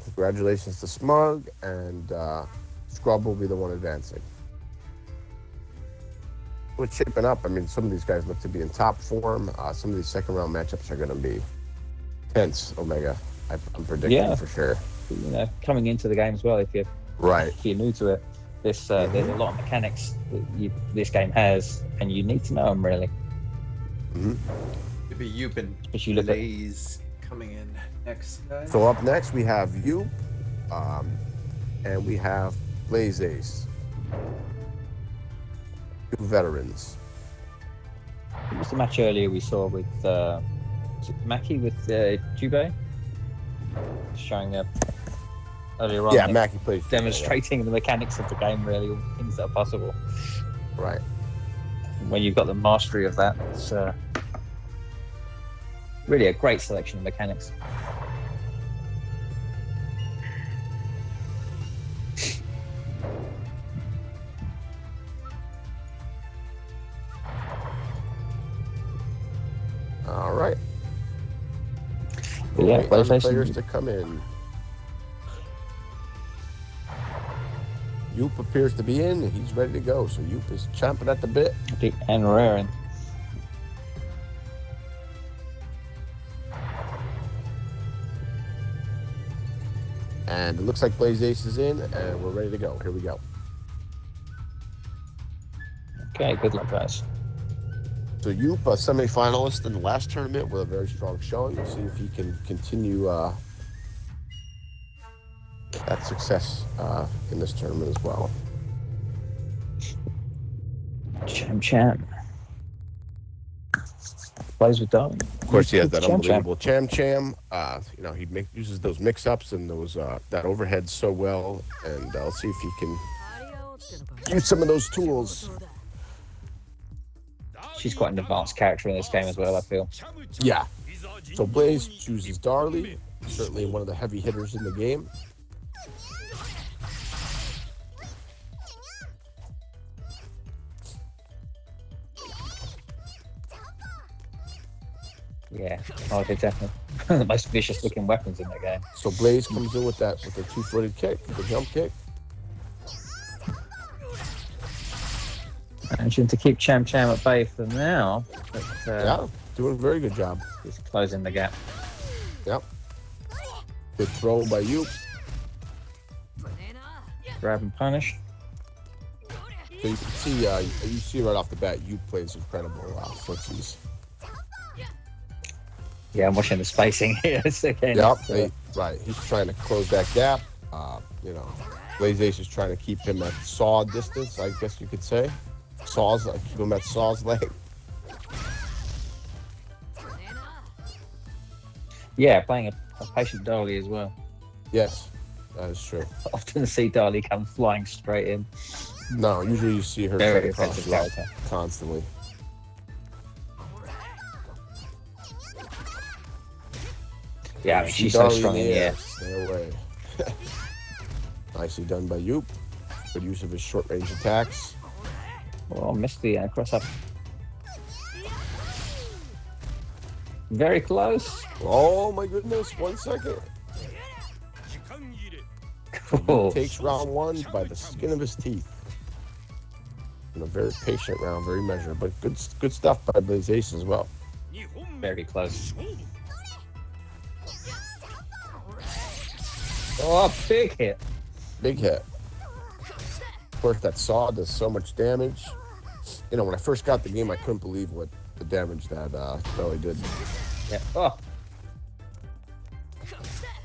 Congratulations to Smug, and Scrub will be the one advancing. what's shaping up. I mean, some of these guys look to be in top form. Some of these second round matchups are going to be tense. Omega, I'm predicting for sure. You know, coming into the game as well. If you're new to it, there's a lot of mechanics that this game has, and you need to know them really. Maybe Yoop and Blaze coming in next, guys. So up next we have Yoop, and we have Blaze Ace. Two veterans. It was the match earlier we saw with Mackie with Jubei, showing up earlier on. Yeah, Mackie plays. Demonstrating the mechanics of the game, really, all things that are possible. Right. When you've got the mastery of that, it's really a great selection of mechanics. All right. Yeah, players to come in. Yoop appears to be in, and he's ready to go. So Yoop is chomping at the bit. And raring. And it looks like Blaze Ace is in, and we're ready to go. Here we go. Okay, good luck, guys. So Yoop, a semi-finalist in the last tournament with a very strong showing. We'll see if he can continue that success in this tournament as well. Cham. Plays with Darling. Of course, he has that unbelievable Cham. You know, he uses those mix-ups and those that overhead so well. And I'll see if he can use some of those tools. She's quite an advanced character in this game as well, I feel. Yeah. So Blaze chooses Darlie, certainly one of the heavy hitters in the game. Yeah, they're definitely the most vicious looking weapons in the game. So Blaze comes in with the two-footed kick, the jump kick. Managing to keep Cham at bay for now. But, yeah, doing a very good job. He's closing the gap. Yep. Good throw by Yoop. Grab and punish. So you can see right off the bat, Yoop plays incredible footsies. Yeah, I'm watching the spacing here. Again, yep, right. He's trying to close that gap. You know, Blaze Ace is trying to keep him at saw distance, I guess you could say. Keep him at Saw's leg. Yeah, playing a patient Darlie as well. Yes, that is true. Often see Darlie come flying straight in. No, usually you see her very across offensive character constantly. Yeah, I mean, she's so strong in the air. Stay away. Nicely done by Yoop. Good use of his short-range attacks. Oh, missed the cross up. Very close. Oh my goodness! 1 second. Cool. Takes round one by the skin of his teeth. In a very patient round, very measured, but good stuff by Blaze Ace as well. Very close. Oh, big hit. Big hit. Of course, that saw does so much damage. You know, when I first got the game, I couldn't believe what the damage that Belly did. Yeah. Oh.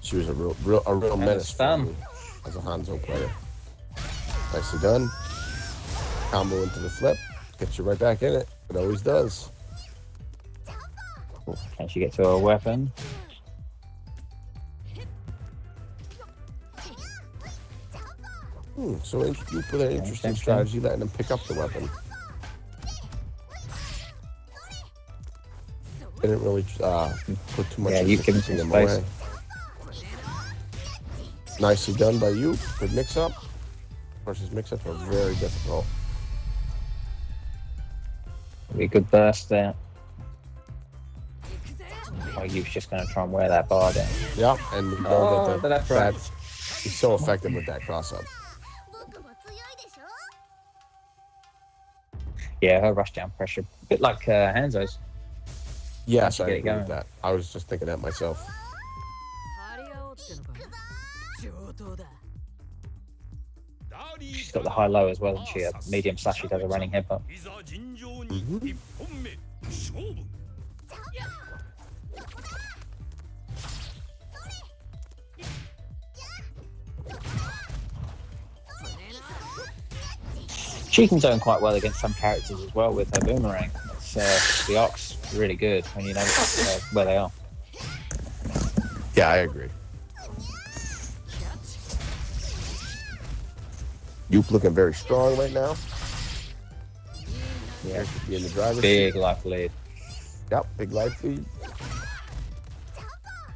She was a real menace for me as a Hanzo player. Nicely done. Combo into the flip. Gets you right back in it. It always does. Cool. Can she get to her weapon? So you put an interesting strategy, letting him pick up the weapon. Didn't really put too much you can keeping him away. Nicely done by you. Good mix-up. Of course, his mix-ups are very difficult. Be a good burst there. Oh, you're just going to try and wear that bar down. Yeah, and we know that he's so effective with that cross-up. Yeah, her rush down pressure, a bit like Hanzo's. Yes, Once you I get it agree with going. that. I was just thinking that myself. She's got the high low as well, and she medium slash. She does a running headbutt. She can zone quite well against some characters as well with her boomerang. It's, the Ox really good when you know where they are. Yeah, I agree. Yoop looking very strong right now. Yeah, Be in the driver's big seat. life lead. Yep, big life lead.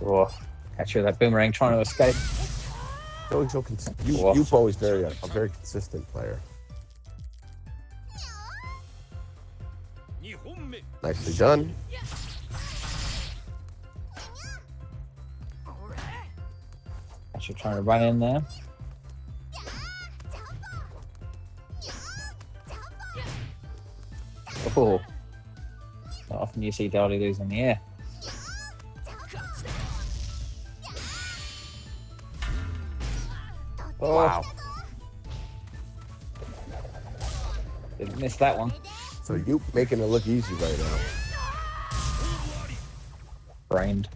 Oh, catch her with that boomerang trying to escape. Always so Yoop always a very consistent player. Nicely done. Catch her trying to run in there. Oh, not often you see Darlie lose in the air. Oh, Wow. didn't miss that one. So Yoop making it look easy right now. Brained.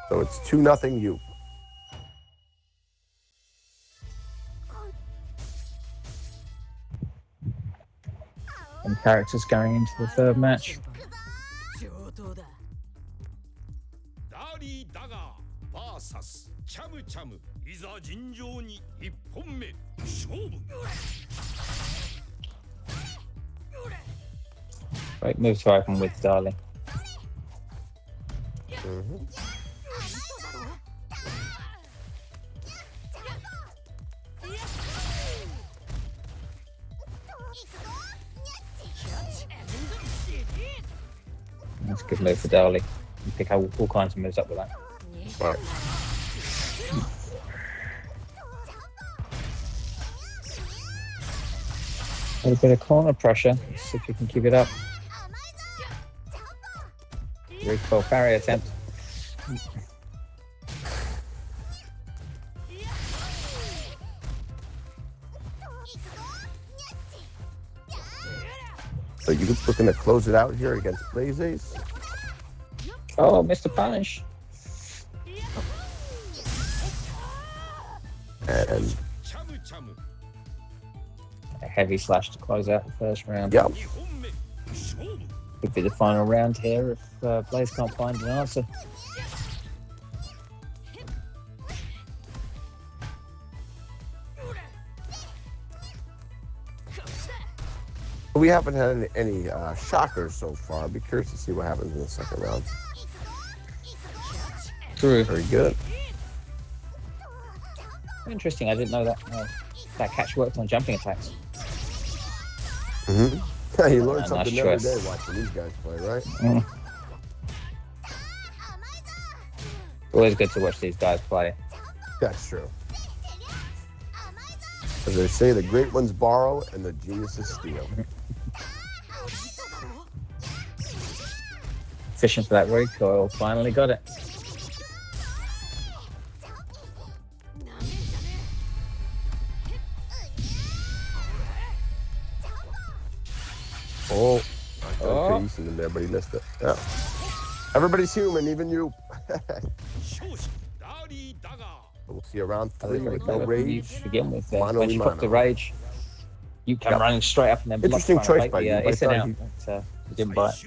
So it's 2-0 Yoop. And characters going into the third match. Great move to open with Darlie. That's a good move for Darlie. You pick all kinds of moves up with that. Wow. A little bit of corner pressure. Let's see if you can keep it up. Recoil parry attempt. So Yoop looking to close it out here against Blaze Ace. Oh, Mr. Punish. And A heavy slash to close out the first round. yep. Could be the final round here if Blaze can't find an answer. We haven't had any shockers so far. I'd be curious to see what happens in the second round. True. Very good. Interesting. I didn't know that that catch worked on jumping attacks. You learn Nice something every choice. day watching these guys play, right? Always good to watch these guys play. That's true. As they say, the great ones borrow and the geniuses steal. Fishing for that recoil. Finally got it. Oh, Oh. okay, he's in there, but he missed it. Yeah. Everybody's human, even you. We'll see around I 3 think with very no clever from you rage. to begin with. Mano When she a popped the mano. rage, you come Yep. running straight up and then block Interesting trying to choice take by the you. I Iverson thought out. he- But, he didn't bite.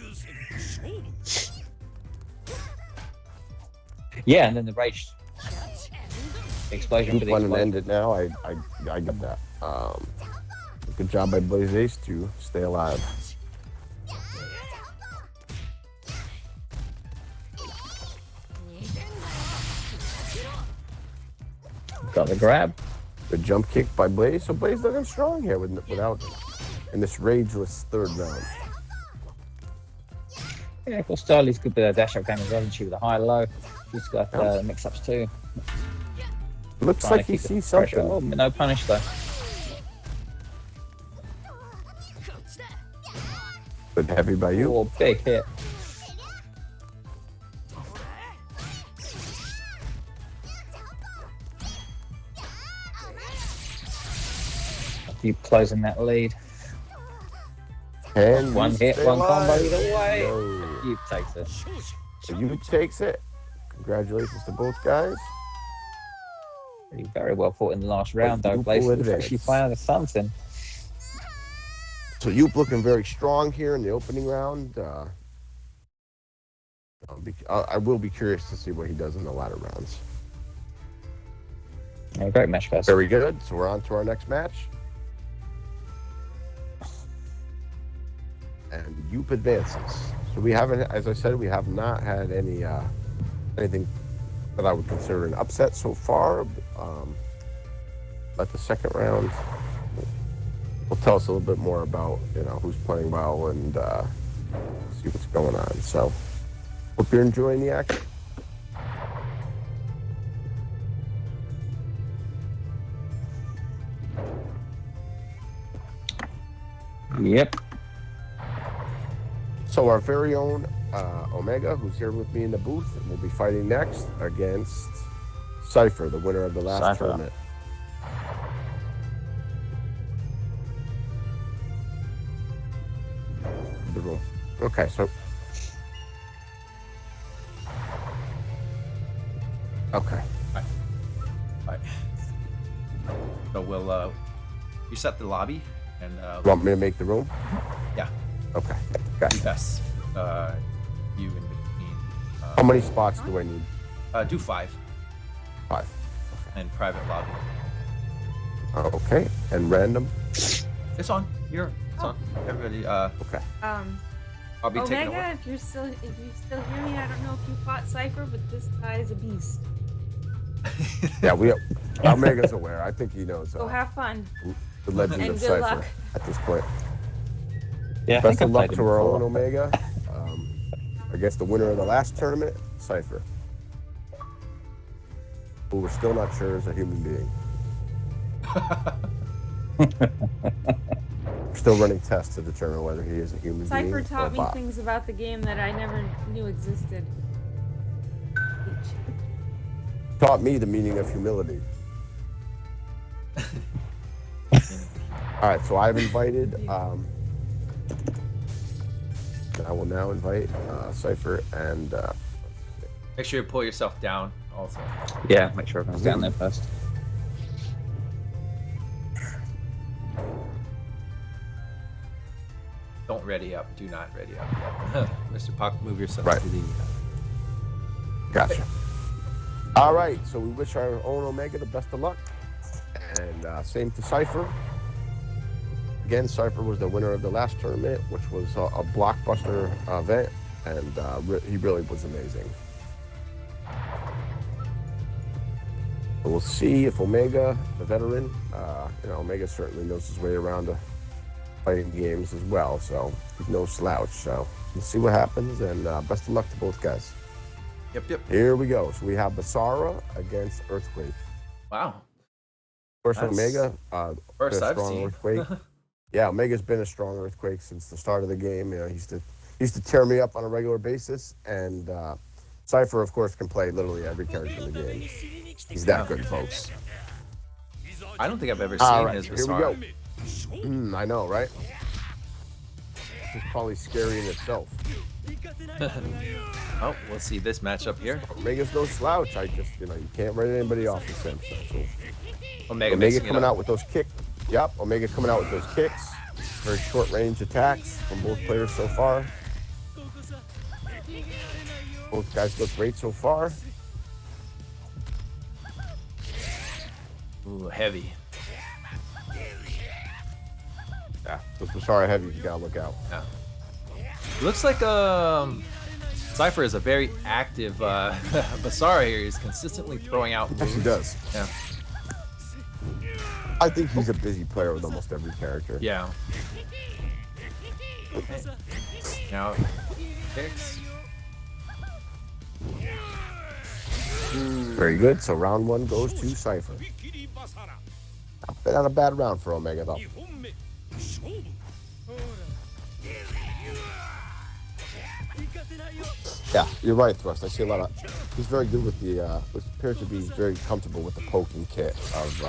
Yeah, and then the rage explosion for Group the one and explosion. end it now. I get that. Good job by Blaze Ace to stay alive. Got the grab. Good jump kick by Blaze. So Blaze looking strong here without in this rageless third round. Yeah, of course, Starley's good with her dash up game as well, and she with a high low. She's got mix ups too. Looks Trying like to he keep the sees pressure. something. Oh, no punish though. Good heavy by you. Oh, big hit. Keep closing that lead. And One you hit, stay one alive. combo either way. No. You takes it. So you takes it. Congratulations to both guys. He very well fought in the last round, though. you Blaze pull was actually advance. found something. So you looking very strong here in the opening round. I will be curious to see what he does in the latter rounds. Yeah, great match, guys. Very good. So we're on to our next match. And Yoop advances. So we haven't, as I said, we have not had any anything that I would consider an upset so far. But the second round will tell us a little bit more about who's playing well and see what's going on. So hope you're enjoying the action. Yep. So our very own Omega, who's here with me in the booth, will be fighting next against Cipher, the winner of the last Cipher. tournament. The room. Okay, so. Okay. Right. So we'll reset the lobby and Want me to make the room? yeah, Okay. do Gotcha. best. You in between. How many spots do I need? Do 5 5. and private lobby. Okay. And random? It's on. It's on. Everybody. Okay. I'll be taking Omega, over. if you still hear me, I don't know if you fought Cipher, but this guy is a beast. Yeah, Omega's aware. I think he knows Go have fun. the legend and of good Cipher luck. at this point. Yeah, I Best think I've of luck played to him our before. own Omega against the winner of the last tournament, Cipher, who we're still not sure is a human being. We're still running tests to determine whether he is a human being Cipher or a taught me bot. things about the game that I never knew existed. Taught me the meaning of humility. All right, so I've invited. I will now invite Cipher and. Make sure you pull yourself down. Also. Yeah, make sure everyone's down there first. Don't ready up. Do not ready up yet. Mr. Puck, move yourself Right. to the. Gotcha. All right, so we wish our own Omega the best of luck, and same to Cipher. Again, Cipher was the winner of the last tournament, which was a blockbuster event, and he really was amazing. So we'll see if Omega, the veteran, Omega certainly knows his way around the fighting games as well, so he's no slouch. So we'll see what happens, and best of luck to both guys. Yep. Here we go. So we have Basara against Earthquake. Wow. First That's Omega, First been a I've strong seen. Earthquake. Yeah, Omega's been a strong Earthquake since the start of the game. He used to tear me up on a regular basis, and Cipher, of course, can play literally every character in the game. He's that good, folks. I don't think I've ever All seen right, his here we Visara. go. I know, right? It's probably scary in itself. Oh, we'll see this matchup here. Omega's no slouch. You can't write anybody off the same stuff. So Omega Omega mixing it coming up. out with those kicks. Yep, Omega coming out with those kicks. Very short range attacks from both players so far. Both guys look great so far. Ooh, heavy. Yeah, those Basara heavies, you gotta look out. Yeah. Looks like Cipher is a very active Basara here. He's consistently throwing out Yes, he moves. does. Yeah. I think he's a busy player with almost every character. Yeah. Okay. Now, kicks. Very good. So round 1 goes to Cipher. Not a bad round for Omega though. Yeah, you're right, Thrust. I see a lot of. He's very good with the. Appears to be very comfortable with the poking kit of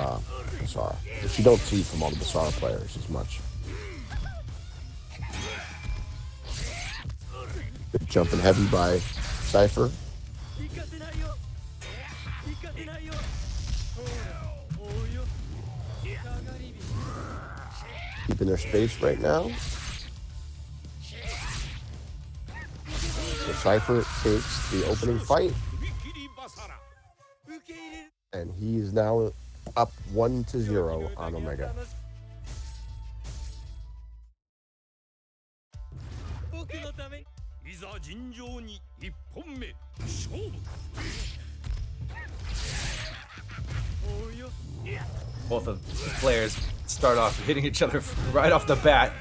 Basara, which you don't see from all the Basara players as much. Good jumping heavy by Cipher. Keeping their space right now. So Cipher takes the opening fight. And he is now up 1-0 on Omega. Both of the players start off hitting each other right off the bat,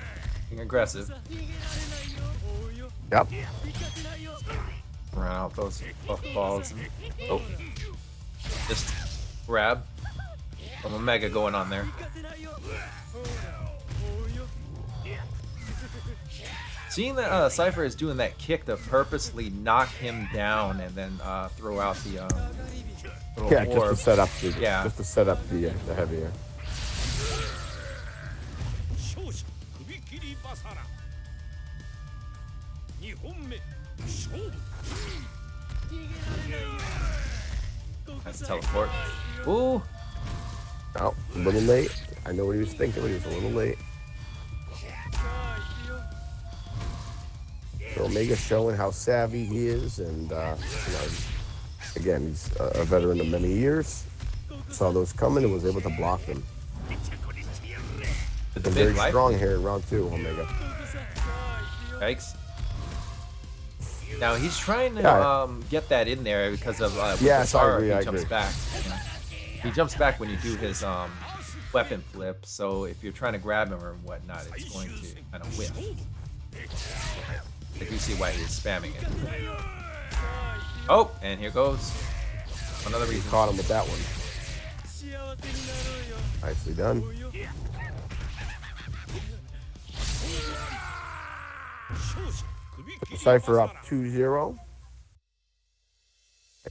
being aggressive. Yep. Run out those buff balls. And, oh, just grab from Omega going on there. Seeing that Cipher is doing that kick to purposely knock him down and then throw out the little Yeah, orb. just to set up the heavier. Nice teleport. Ooh. Oh, a little late. I know what he was thinking, but he was a little late. So Omega showing how savvy he is, and again, he's a veteran of many years. Saw those coming and was able to block them. The Very big life. strong here in round 2, Omega. Yikes. Now he's trying to get that in there because of Yes, I Basara, agree, he I jumps agree. back. He jumps back when you do his weapon flip, so if you're trying to grab him or whatnot, it's going to kind of whiff. Like you see why he's spamming it. Oh, and here goes another reason. Caught him with that one. Nicely done. Cipher up 2-0.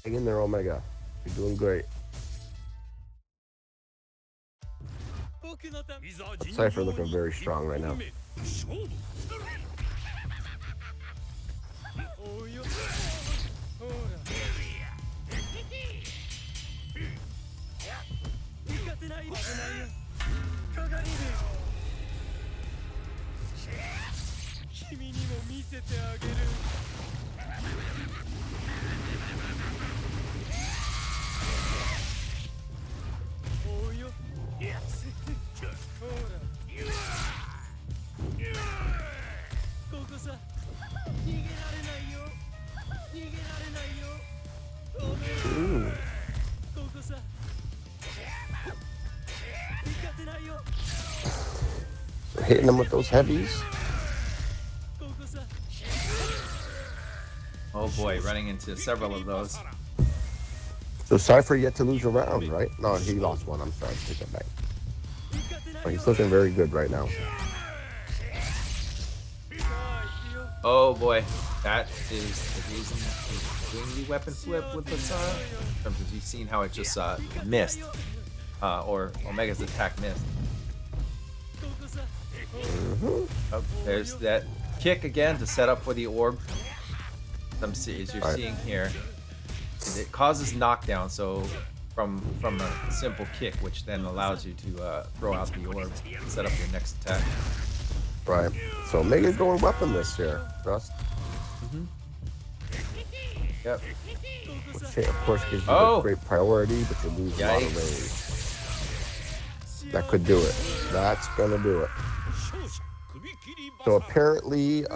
Hang in there, Omega. You're doing great. Cipher looking very strong right now. Ooh. So hitting them with those heavies. Oh boy, running into several of those. So Cipher yet to lose a round, right? No, he lost one. I'm sorry. Take that back. But he's looking very good right now. Oh boy, that is the reason he's doing the weapon flip with Basara. In terms of you've seen how it just missed, or Omega's attack missed. Oh, there's that kick again to set up for the orb. As you're seeing here, it causes knockdown. So from a simple kick, which then allows you to throw out the orb and set up your next attack. Right. So Omega's going weaponless here, Trust. Yep. Which of course gives you a great priority, but you lose a lot of range. That could do it. That's gonna do it. So apparently,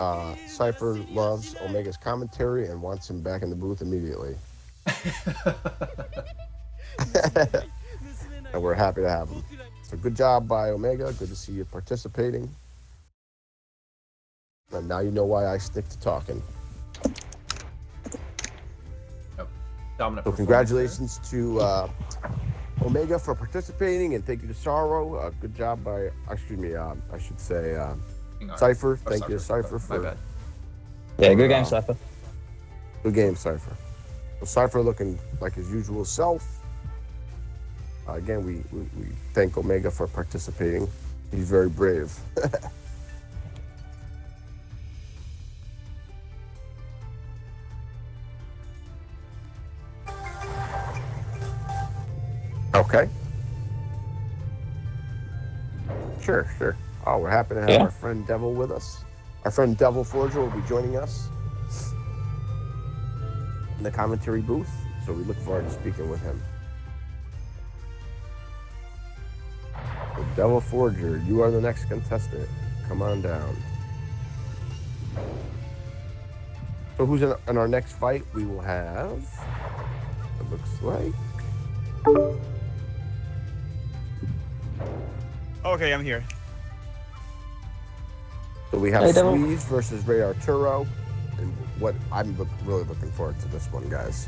Cipher loves Omega's commentary and wants him back in the booth immediately. And we're happy to have him. So good job by Omega. Good to see you participating. And now you know why I stick to talking. Dominant. So congratulations to Omega for participating, and thank you to Sorrow. Good job by, I should say, Cipher. Thank you, Cipher, for Yeah, good game, Cipher. Good game, Cipher. So Cipher looking like his usual self. Again, we thank Omega for participating. He's very brave. Okay. Sure. Oh, we're happy to have our friend Devil with us. Our friend Devil Forger will be joining us in the commentary booth, so we look forward to speaking with him. So Devil Forger, you are the next contestant. Come on down. So who's in our next fight? We will have, it looks like... Okay, I'm here. So we have Squeeze versus Ray Arturo, and what I'm really looking forward to this one, guys.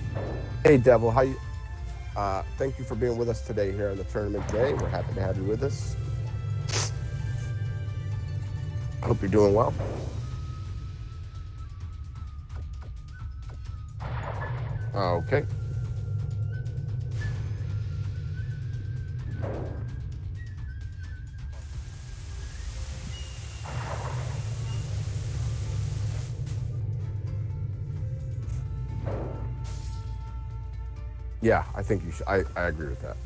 Hey, Devil, how you? Thank you for being with us today here on the tournament day. We're happy to have you with us. I hope you're doing well. Okay. Yeah, I think you should. I agree with that.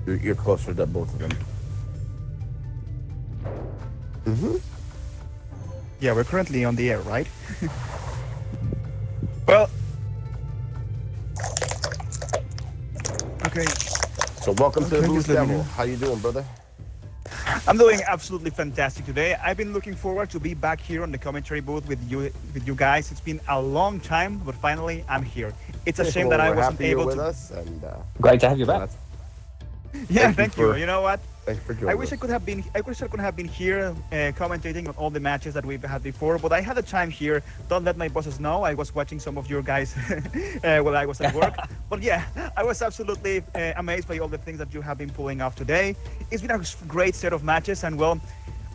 You're closer to both of them. Mm-hmm. Yeah, we're currently on the air, right? Well, okay. So welcome to the booth, just let me Devil. know. How you doing, brother? I'm doing absolutely fantastic today. I've been looking forward to be back here on the commentary booth with you guys. It's been a long time, but finally I'm here. It's a shame that I wasn't able with to. us, and Great to have you back. Yeah, thank you. You know what? Thanks for joining. I wish I could have been here commentating on all the matches that we've had before, but I had a time here. Don't let my bosses know. I was watching some of your guys while I was at work. But yeah, I was absolutely amazed by all the things that you have been pulling off today. It's been a great set of matches, and well,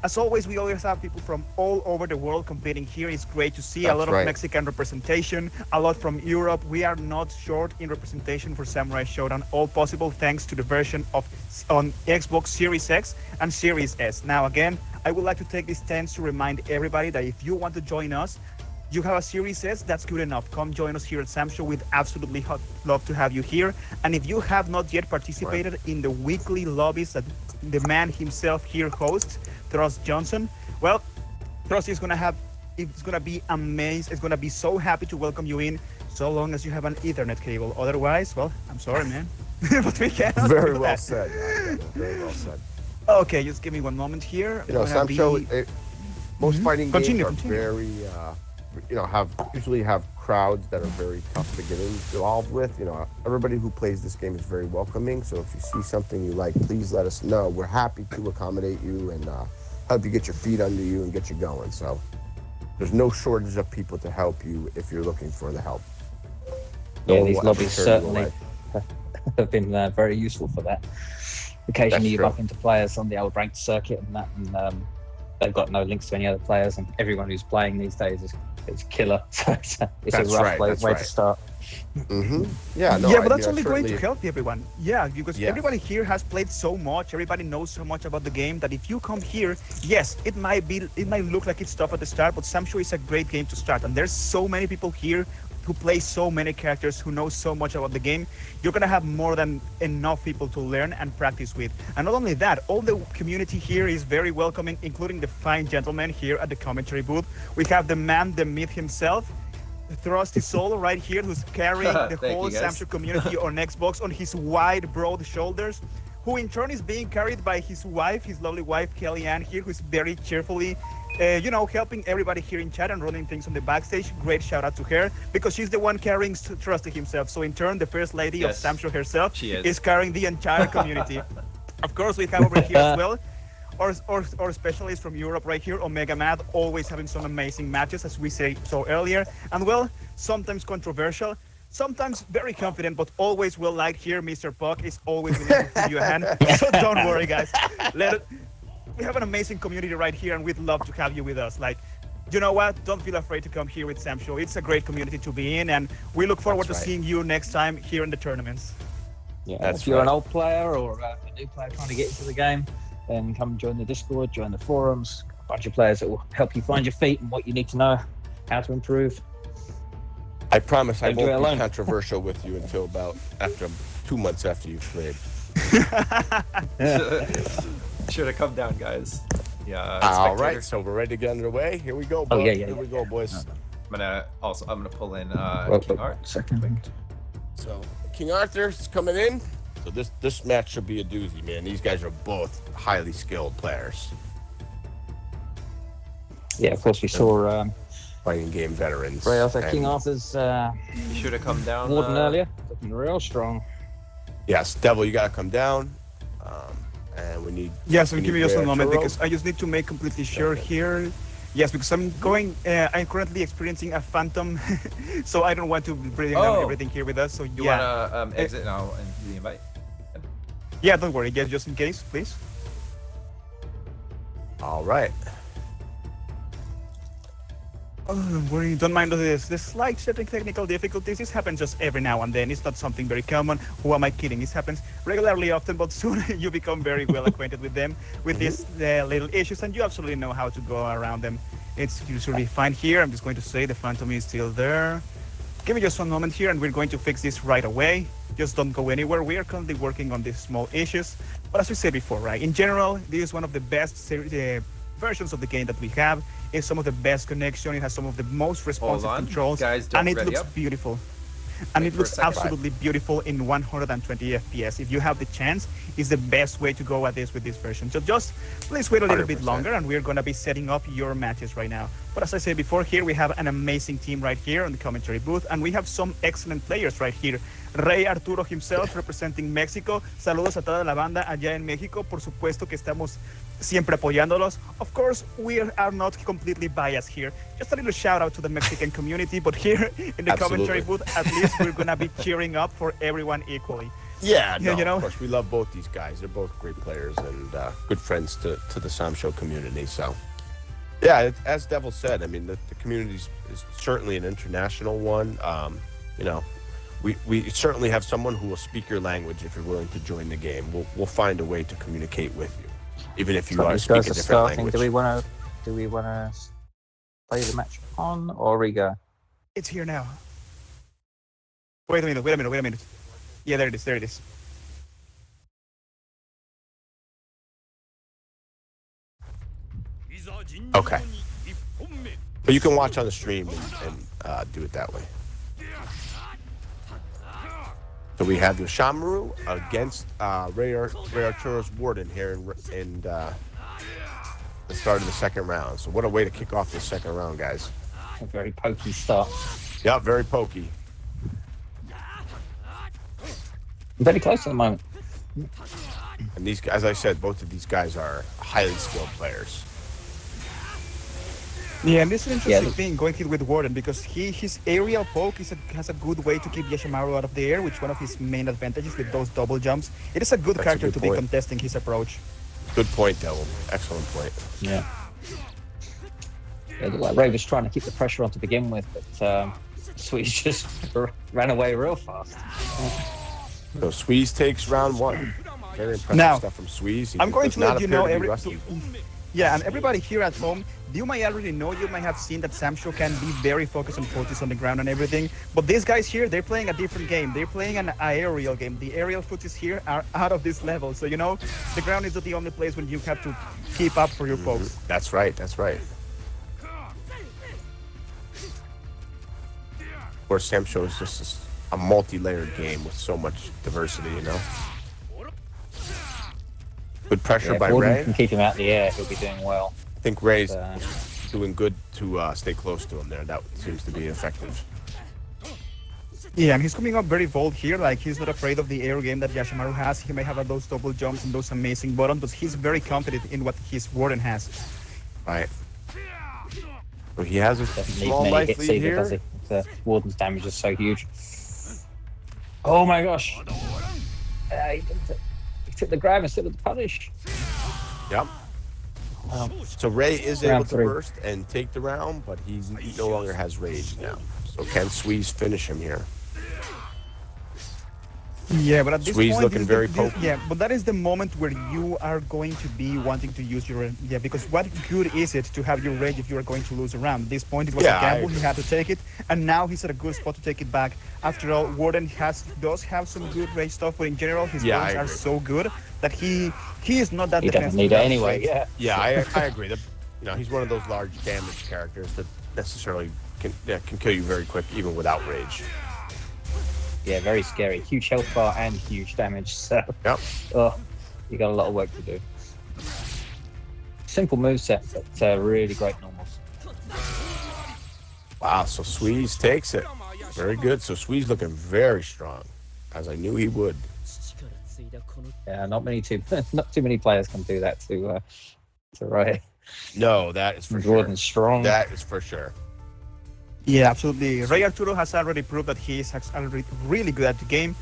as always, we always have people from all over the world competing here. It's great to see a lot of Mexican representation, a lot from Europe. We are not short in representation for Samurai Shodown, all possible thanks to the version on Xbox Series X and Series S. Now, again, I would like to take this chance to remind everybody that if you want to join us, you have a Series S, that's good enough. Come join us here at Sam Show. We'd absolutely love to have you here. And if you have not yet participated in the weekly lobbies that the man himself here hosts, Thrust Johnson, well, Thrust is it's gonna be amazing. It's gonna be so happy to welcome you in, so long as you have an Ethernet cable. Otherwise, well, I'm sorry, man, but we cannot. Very well said. Very well said. Okay, just give me one moment here. You know, Sam Show. Most fighting games are continue. very, usually have crowds that are very tough to get involved with. You know, everybody who plays this game is very welcoming. So if you see something you like, please let us know. We're happy to accommodate you and help you get your feet under you and get you going. So there's no shortage of people to help you if you're looking for the help. Yeah, these lobbies certainly have been very useful for that. Occasionally you bump into players on the old ranked circuit and that, and they've got no links to any other players, and everyone who's playing these days is killer. So it's a rough way to start. Mm-hmm. Yeah, but that's only going to help everyone. Yeah, because everybody here has played so much. Everybody knows so much about the game that if you come here, yes, it might look like it's tough at the start, but Sam Show is a great game to start. And there's so many people here who play so many characters, who know so much about the game. You're gonna have more than enough people to learn and practice with. And not only that, all the community here is very welcoming, including the fine gentleman here at the commentary booth. We have the man, the myth himself, Thrusty Solo right here, who's carrying the whole Sam Show community on Xbox on his wide, broad shoulders, who in turn is being carried by his wife, his lovely wife, Kellyanne here, who's very cheerfully helping everybody here in chat and running things on the backstage. Great shout out to her, because she's the one carrying Trusty himself. So in turn, the first lady of Sam Show herself is carrying the entire community. Of course, we have over here as well our specialist from Europe right here, Omega Mad, always having some amazing matches, as we say so earlier. And well, sometimes controversial, sometimes very confident, but always well liked here. Mr. Puck is always willing to give you a hand. So don't worry, guys. We have an amazing community right here, and we'd love to have you with us. Like, you know what? Don't feel afraid to come here with Sam Show. It's a great community to be in, and we look forward to seeing you next time here in the tournaments. Yeah, if you're an old player or a new player trying to get into the game, then come join the Discord, join the forums. A bunch of players that will help you find your feet and what you need to know, how to improve. I promise I won't be controversial with you until about 2 months after you've played. Should have come down, guys. Yeah. All right, so we're ready to get underway. Here we go, boys. Here we go, boys. I'm gonna pull in King Art. Second. So King Arthur's coming in. So this match should be a doozy, man. These guys are both highly skilled players. Yeah, of course we saw fighting game veterans. King Arthur's you should have come down Warden earlier. Looking real strong. Yes, Devil, you gotta come down. And we need. Yes, give me just a moment because I just need to make completely sure here. Yes, because I'm currently experiencing a phantom, so I don't want to bring down everything here with us. So you wanna exit now and do the invite? Yeah, don't worry. Just in case, please. All right. Oh, don't worry. Don't mind this. The slight technical difficulties. This happens just every now and then. It's not something very common. Who am I kidding? This happens regularly, often, but soon you become very well acquainted with them, with these little issues, and you absolutely know how to go around them. It's usually fine here. I'm just going to say the Phantom is still there. Give me just one moment here, and we're going to fix this right away. Just don't go anywhere. We are currently working on these small issues, but as we said before, right? In general, this is one of the best versions of the game that we have. It's some of the best connection. It has some of the most responsive controls, and it looks beautiful. And it looks absolutely beautiful in 120 FPS. If you have the chance, it's the best way to go at this with this version. So just please wait a little bit longer, and we're going to be setting up your matches right now. But as I said before, here we have an amazing team right here on the commentary booth, and we have some excellent players right here. Rey Arturo himself representing Mexico. Saludos a toda la banda allá en México. Por supuesto que estamos siempre apoyándolos. Of course, we are not completely biased here. Just a little shout out to the Mexican community, but here in the commentary booth, at least we're gonna be cheering up for everyone equally. Yeah, no, you know, of course, we love both these guys. They're both great players and good friends to the Sam Show community. So, yeah, as Devil said, I mean, the community is certainly an international one. You know, we certainly have someone who will speak your language if you're willing to join the game. We'll find a way to communicate with you, even if you are speaking a different language. Do we want to play the match on or Riga? It's here now. Wait a minute. Yeah, there it is. Okay. But you can watch on the stream and do it that way. So we have the Shamaru against Rey Arturo's Warden here in the start of the second round. So what a way to kick off the second round, guys. A very pokey start. Yeah, very pokey. Very close at the moment. And these, as I said, both of these guys are highly skilled players. Yeah, and this is an interesting thing going here with Warden because his aerial poke has a good way to keep Yashimaru out of the air, which is one of his main advantages with those double jumps. It is a good character to be contesting his approach. Good point, Devil. Excellent point. Yeah. Like Ray was trying to keep the pressure on to begin with, but Sweet just ran away real fast. So Sweeze takes round one. Very impressive stuff from Sweeze. I'm going to let you know and everybody here at home, you might already know, you might have seen that Sam Show can be very focused on footage on the ground and everything. But these guys here, they're playing a different game. They're playing an aerial game. The aerial footage here are out of this level. So, you know, the ground is not the only place when you have to keep up for your pokes. That's right. Of course, Sam Show is just a multi-layered game with so much diversity, you know. Good pressure by Rey. Can keep him out in the air, he'll be doing well. I think Rey's doing good to stay close to him there. That seems to be effective. Yeah, and he's coming up very bold here. Like, he's not afraid of the air game that Yashimaru has. He may have those double jumps and those amazing buttons, but he's very confident in what his Warden has. Right. So he has a small life lead here. The Warden's damage is so huge. Oh my gosh. He took the grab instead of the punish. Yep. So Ray is Round able to 3. burst and take the round, but he no longer has rage now. So can Squeeze finish him here? Yeah, but at this Squeeze point, looking very potent. yeah, but that is the moment where you are going to be wanting to use your because what good is it to have your rage if you are going to lose a round? At this point, it was a gamble. He had to take it, and now he's at a good spot to take it back. After all, Warden does have some good rage stuff, but in general, his builds are so good that he is not that. He doesn't need it anyway. Yeah. Yeah, I agree. That he's one of those large damage characters that necessarily can kill you very quick even without rage. Yeah, very scary. Huge health bar and huge damage. So, you got a lot of work to do. Simple moveset, but really great normals. Wow, so Squeeze takes it. Very good. So Squeeze looking very strong, as I knew he would. Yeah, not too many players can do that to Ray. No, that is for Jordan's sure. strong. That is for sure. Yeah, absolutely. Ray Arturo has already proved that he is already really good at the game.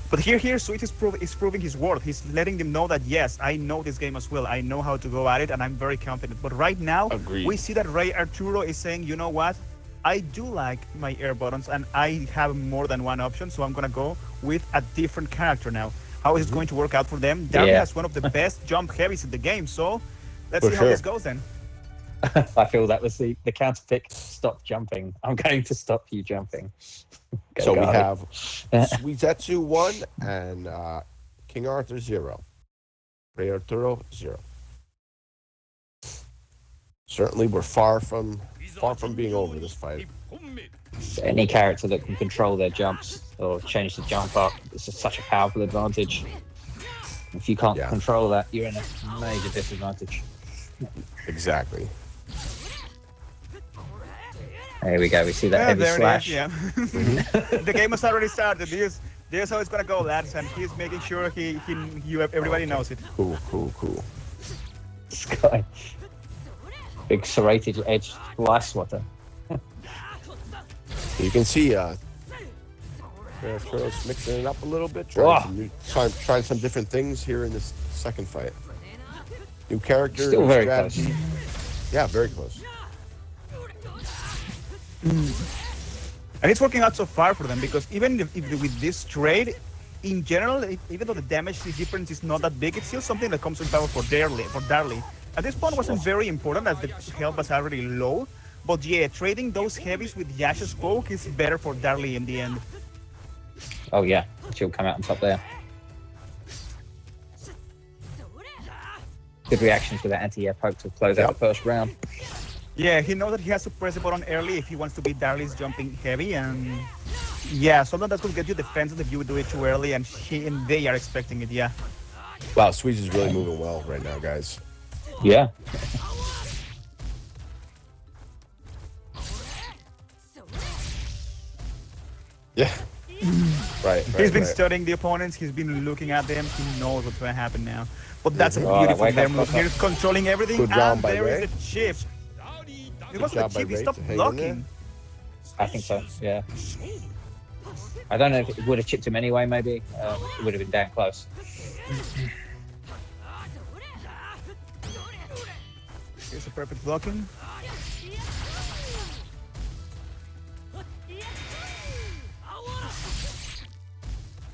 But here, Sweet is proving his worth. He's letting them know that, yes, I know this game as well. I know how to go at it, and I'm very confident. But right now, we see that Ray Arturo is saying, you know what? I do like my air buttons, and I have more than one option, so I'm going to go with a different character now. How is it going to work out for them? Darby has one of the best jump heavies in the game, so let's see how this goes then. I feel that was the counter pick. Stop jumping. I'm going to stop you jumping. So we have Suzatsu 1 and King Arthur 0. Ray Arturo 0. Certainly, we're far from being over this fight. Any character that can control their jumps or change the jump up, it's just such a powerful advantage. If you can't control that, you're in a major disadvantage. Exactly. There we go. We see that heavy slash. The game has already started. This is how it's gonna go, lads, and he's making sure everybody knows it. Cool. This guy, big serrated edge fly swatter. You can see Arturo's mixing it up a little bit, trying some different things here in this second fight. New character, still very strategy. Close. Yeah, very close. And it's working out so far for them because even if with this trade, in general, even though the damage difference is not that big, it's still something that comes in power for Darley. At this point, wasn't very important as the health was already low. But yeah, trading those heavies with Yash's poke is better for Darley in the end. Oh yeah, she'll come out on top there. Good reactions with that anti-air poke to close out the first round. Yeah, he knows that he has to press the button early if he wants to beat Darley's jumping heavy, and yeah, something that could get you defensive if you do it too early, and they are expecting it. Yeah. Wow, Squeeze is really moving well right now, guys. Yeah. Yeah. Right. He's been studying the opponents. He's been looking at them. He knows what's going to happen now. But that's a beautiful move. He's controlling everything. Good round and by there Ray. is the chip. It wasn't a chip. He stopped blocking. I think so. Yeah. I don't know if it would have chipped him anyway. Maybe it would have been damn close. Here's a perfect blocking.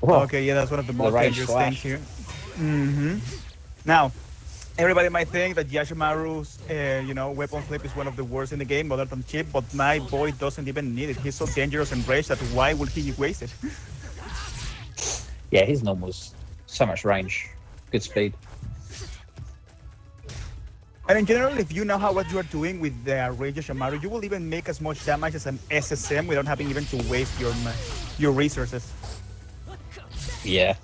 Whoa. Okay, yeah, that's one of the most dangerous things here. Now, everybody might think that Yashimaru's, weapon flip is one of the worst in the game, other than chip, but my boy doesn't even need it. He's so dangerous and rage that why would he waste it? Yeah, his normal's so much range, good speed. And in general, if you know what you are doing with the Rage Yashimaru, you will even make as much damage as an SSM without having even to waste your resources. Yeah.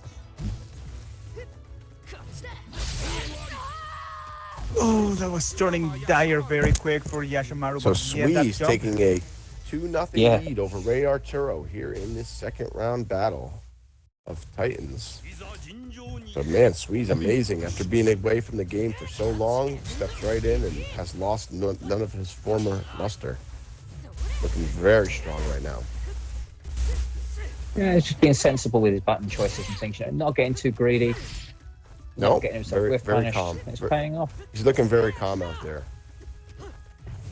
Oh, that was turning dire very quick for Yashimaru. So Squeeze taking a 2-0 lead over Ray Arturo here in this second round battle of Titans. So man, Squeeze amazing. After being away from the game for so long, steps right in and has lost none of his former luster. Looking very strong right now. Yeah, it's just being sensible with his button choices and things, not getting too greedy. No, Not getting himself very, whiff very punished. calm. It's paying off. He's looking very calm out there.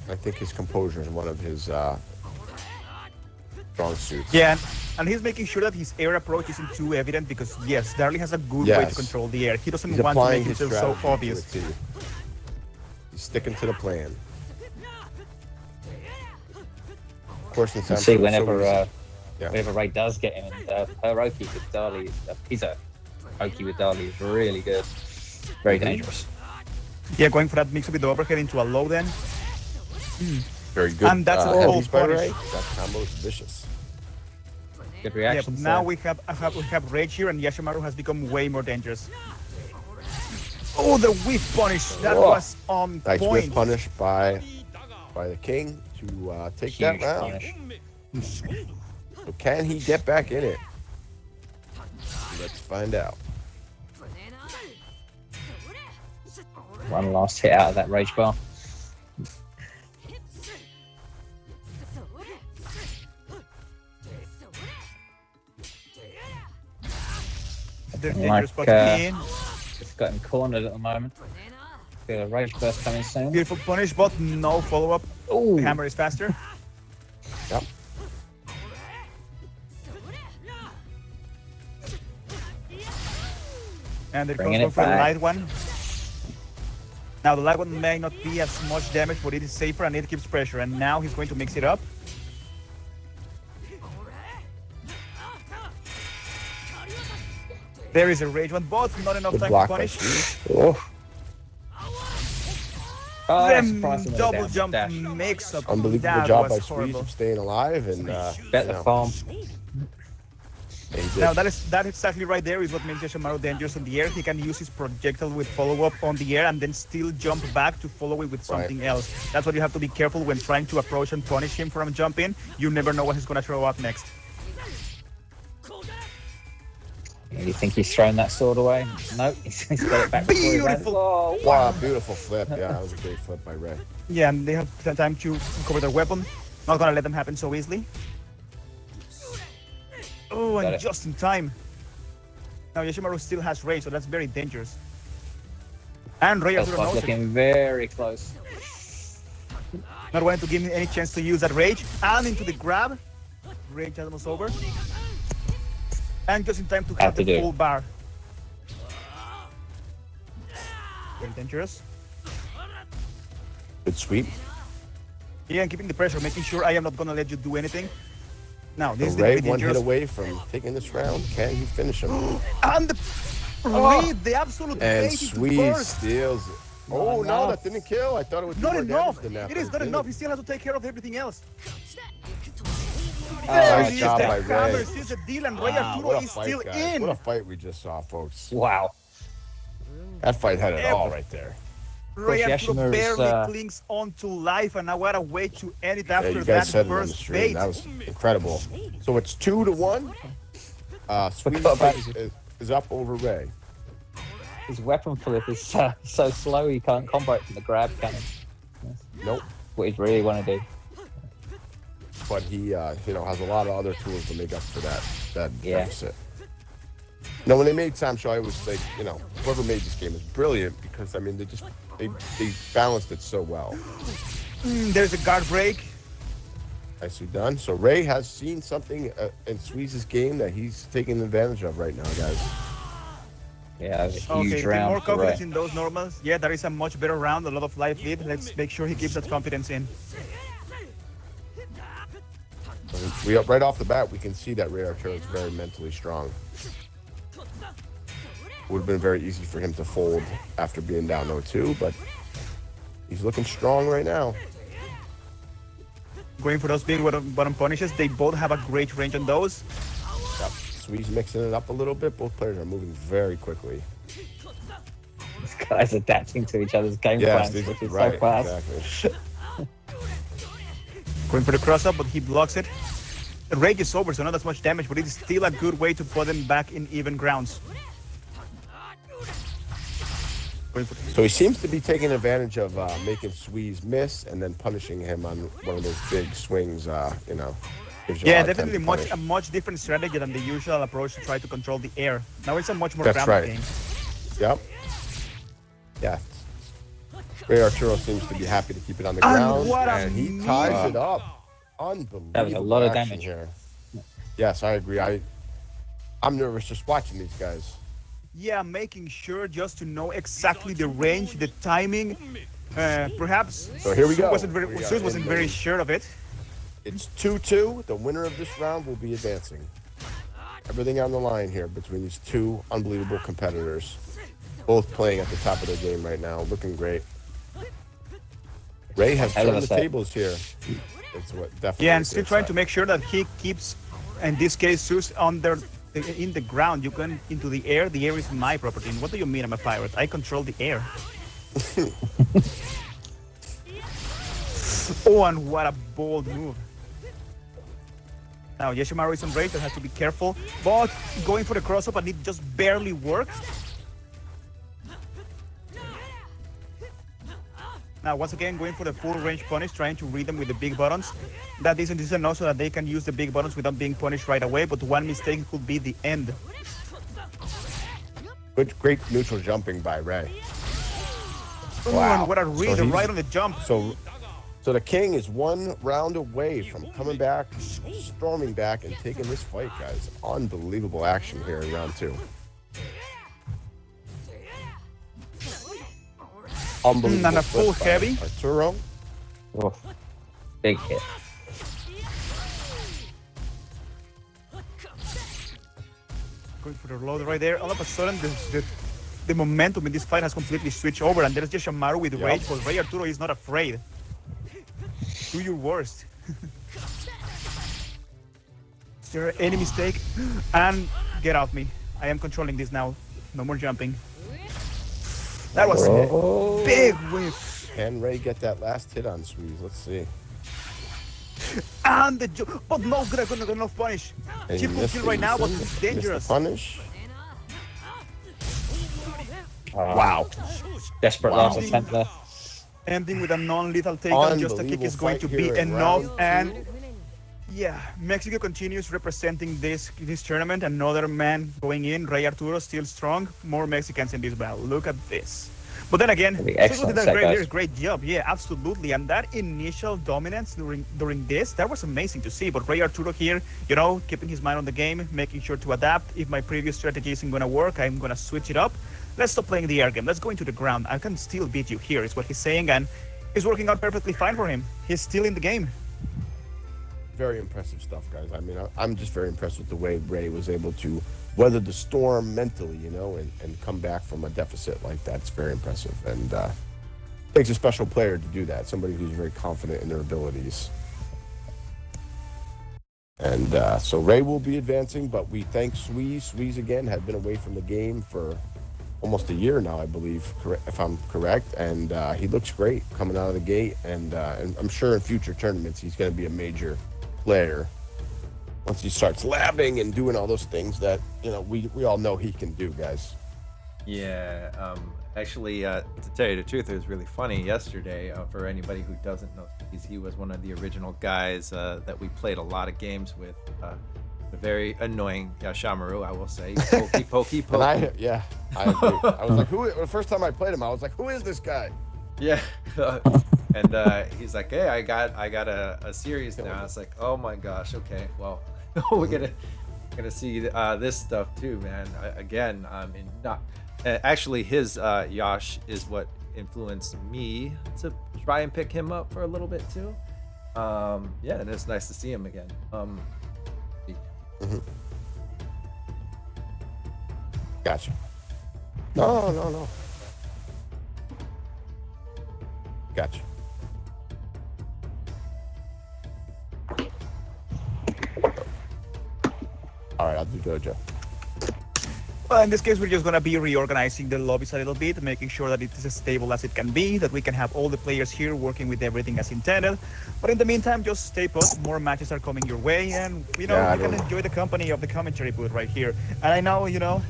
I think his composure is one of his strong suits. Yeah, and he's making sure that his air approach isn't too evident because, yes, Darley has a good way to Yes. control the air. He doesn't He's want to applying make his himself so strategy obvious. to a T. He's sticking to the plan. Of course, in You some see, whenever yeah. whenever Ray does get him, and her Oki with Darley, his Oki with Darley is really good. Very dangerous. Yeah, going for that mix with the overhead into a low then. Very good. And that's a heavies whole by punish. Ray. That combo is vicious. Good Yeah, reaction. but now we have Rage here, and Yashimaru has become way more dangerous. Oh, the whiff punish! That Oh. was on Nice point. whiff punish by the king to take that Huge round. punish. So can he get back in it? Let's find out. One last hit out of that rage bar. They're Like, dangerous, but in. Just got him cornered at the moment. Feel a rage burst coming soon. Beautiful punish, but no follow-up. Ooh. The hammer is faster. Yep. And they're Bringing going it for the back. light one. Now the light one may not be as much damage, but it is safer and it keeps pressure. And now he's going to mix it up. There is a rage one, but not enough Good time to block by punish. Steve. Oh. Oh, that's Them surprising with a double down jump dash. mix up. Unbelievable That job by was Squeeze horrible. of staying alive and Bet the farm. he did. Now that exactly right there is what makes Yashimaru dangerous in the air. He can use his projectile with follow-up on the air and then still jump back to follow it with something else. That's what you have to be careful when trying to approach and punish him from jumping. You never know what he's gonna throw up next. You think he's thrown that sword away? Nope, he's got it back. before he ran. Beautiful. Oh, Wow, beautiful flip. Yeah, that was a great flip by Ray. Yeah, and they have the time to recover their weapon. Not gonna let them happen so easily. Oh, Got and it. just in time. Now Yashimaru still has Ray, so that's very dangerous. And Ray That's Arturo knows it. looking very close. Not wanting to give him any chance to use that rage. And into the grab. Rage almost over. And just in time to Have have to the do. full bar. Very dangerous. Good sweep. Yeah, and keeping the pressure, making sure I am not gonna let you do anything. Now, this So is Ray definitely one hit dangerous. away from taking this round. Can he finish him? And the read, the absolute And bait into Squeeze burst. steals it. Oh, no, that didn't kill. I thought it would do Not more enough. damage than that. It but is not didn't. enough. He still has to take care of everything else. Nice There he is. job The by hammer Ray. seals the deal, and Ray Wow, Arturo what a is fight, still guys. in. What a fight we just saw, folks. Wow. That fight had it all right there. Ray Course, Arturo Yashimaru's, barely clings on to life, and now what a way to end it Yeah, after you guys that said it on the first stream. bait. That was incredible. So it's 2-1. Squeeze Forgot about is up over Ray. His weapon flip is so slow he can't combo it from the grab cannon. Nope. What he'd really want to do. But he, has a lot of other tools to make up for that Yeah. deficit. When they made Sam Shaw, I was like, whoever made this game is brilliant because, I mean, they balanced it so well. There's a guard break. Nicely done. So Ray has seen something in Squeeze's game that he's taking advantage of right now, guys. Yeah, that was a Okay, huge with round more for confidence Ray. in those normals. Yeah, that is a much better round, a lot of life lead. Let's make sure he keeps that confidence in. Right off the bat, we can see that Ray Arturo is very mentally strong. Would have been very easy for him to fold after being down 0-2, but he's looking strong right now. Going for those big bottom punishes, they both have a great range on those. Yep. Squeeze mixing it up a little bit. Both players are moving very quickly. These guys adapting to each other's game Yes, plans, which is right, so fast. exactly. Going for the cross up, but he blocks it. The rage is over, so not as much damage, but it is still a good way to put him back in even grounds. Going for So he seems to be taking advantage of making Squeeze miss and then punishing him on one of those big swings, gives you a lot yeah, of time definitely to a much different strategy than the usual approach to try to control the air. Now it's a much more That's grounded right. game. Yep. Yeah. Ray Arturo seems to be happy to keep it on the And ground, what a and he ties it up. Unbelievable. That was a lot of action damage. here. Yes, I agree. I'm nervous just watching these guys. Yeah, making sure just to know exactly the range, the timing. Perhaps So here we go. Sus wasn't very sure of it. It's 2-2. The winner of this round will be advancing. Everything on the line here between these two unbelievable competitors. Both playing at the top of their game right now. Looking great. Ray has turned the tables here. It's what definitely. Yeah, and still trying to make sure that he keeps, in this case, Sus in the ground. You go into the air. The air is my property. And what do you mean I'm a pirate? I control the air. Oh, and what a bold move. Now, Yoshimaru is on rage, so has to be careful. But going for the cross-up, and it just barely works. Now, once again, going for the full range punish, trying to read them with the big buttons. That isn't enough so that they can use the big buttons without being punished right away, but one mistake could be the end. Good, great neutral jumping by Ray. Wow. And what a read, right on the jump. So the King is one round away from coming back, storming back, and taking this fight, guys. Unbelievable action here in round 2. Unbelievable. And a full heavy. Arturo. Oh, big hit. Going for the load right there. All of a sudden, the momentum in this fight has completely switched over, and there's just Yoshimaru with rage, but Ray Arturo is not afraid. Do your worst. Is there any mistake? And get off me. I am controlling this now. No more jumping. That was a big whiff. Can Ray get that last hit on Squeeze? Let's see. And the jump. But no good enough punish. Chip will kill right now, but it's dangerous. Punish. Wow. Desperate last attempt there. Ending with a non-lethal takedown, just a kick is going to be enough. And yeah, Mexico continues representing this tournament. Another man going in, Ray Arturo still strong. More Mexicans in this battle. Look at this. But then again, Suzu did a great job. Yeah, absolutely. And that initial dominance during this, that was amazing to see. But Ray Arturo here, you know, keeping his mind on the game, making sure to adapt. If my previous strategy isn't going to work, I'm going to switch it up. Let's stop playing the air game. Let's go into the ground. I can still beat you here, is what he's saying. And it's working out perfectly fine for him. He's still in the game. Very impressive stuff, guys. I mean, I'm just very impressed with the way Ray was able to weather the storm mentally, you know, and come back from a deficit like that. It's very impressive. And takes a special player to do that, somebody who's very confident in their abilities. And so Ray will be advancing, but we thank Squeeze. Squeeze, again, had been away from the game for almost a year now, I believe, if I'm correct. And he looks great coming out of the gate. And I'm sure in future tournaments, he's going to be a major player once he starts labbing and doing all those things that, you know, we all know he can do, guys. Yeah, actually, to tell you the truth, it was really funny yesterday. For anybody who doesn't know, he was one of the original guys that we played a lot of games with. A very annoying Shamaru, I will say. Pokey. And I agree. I was like, the first time I played him, I was like, who is this guy? Yeah. And he's like, hey, I got a series now. I was like, oh my gosh, okay, well, we're gonna see this stuff too, man. Again, actually his Yash is what influenced me to try and pick him up for a little bit too. Yeah, and it's nice to see him again. Gotcha. No. Gotcha. All right, I'll do Dojo. Well, in this case, we're just going to be reorganizing the lobbies a little bit, making sure that it is as stable as it can be, that we can have all the players here working with everything as intended. But in the meantime, just stay put. More matches are coming your way, and, you know, you can enjoy the company of the commentary booth right here. And I know, you know,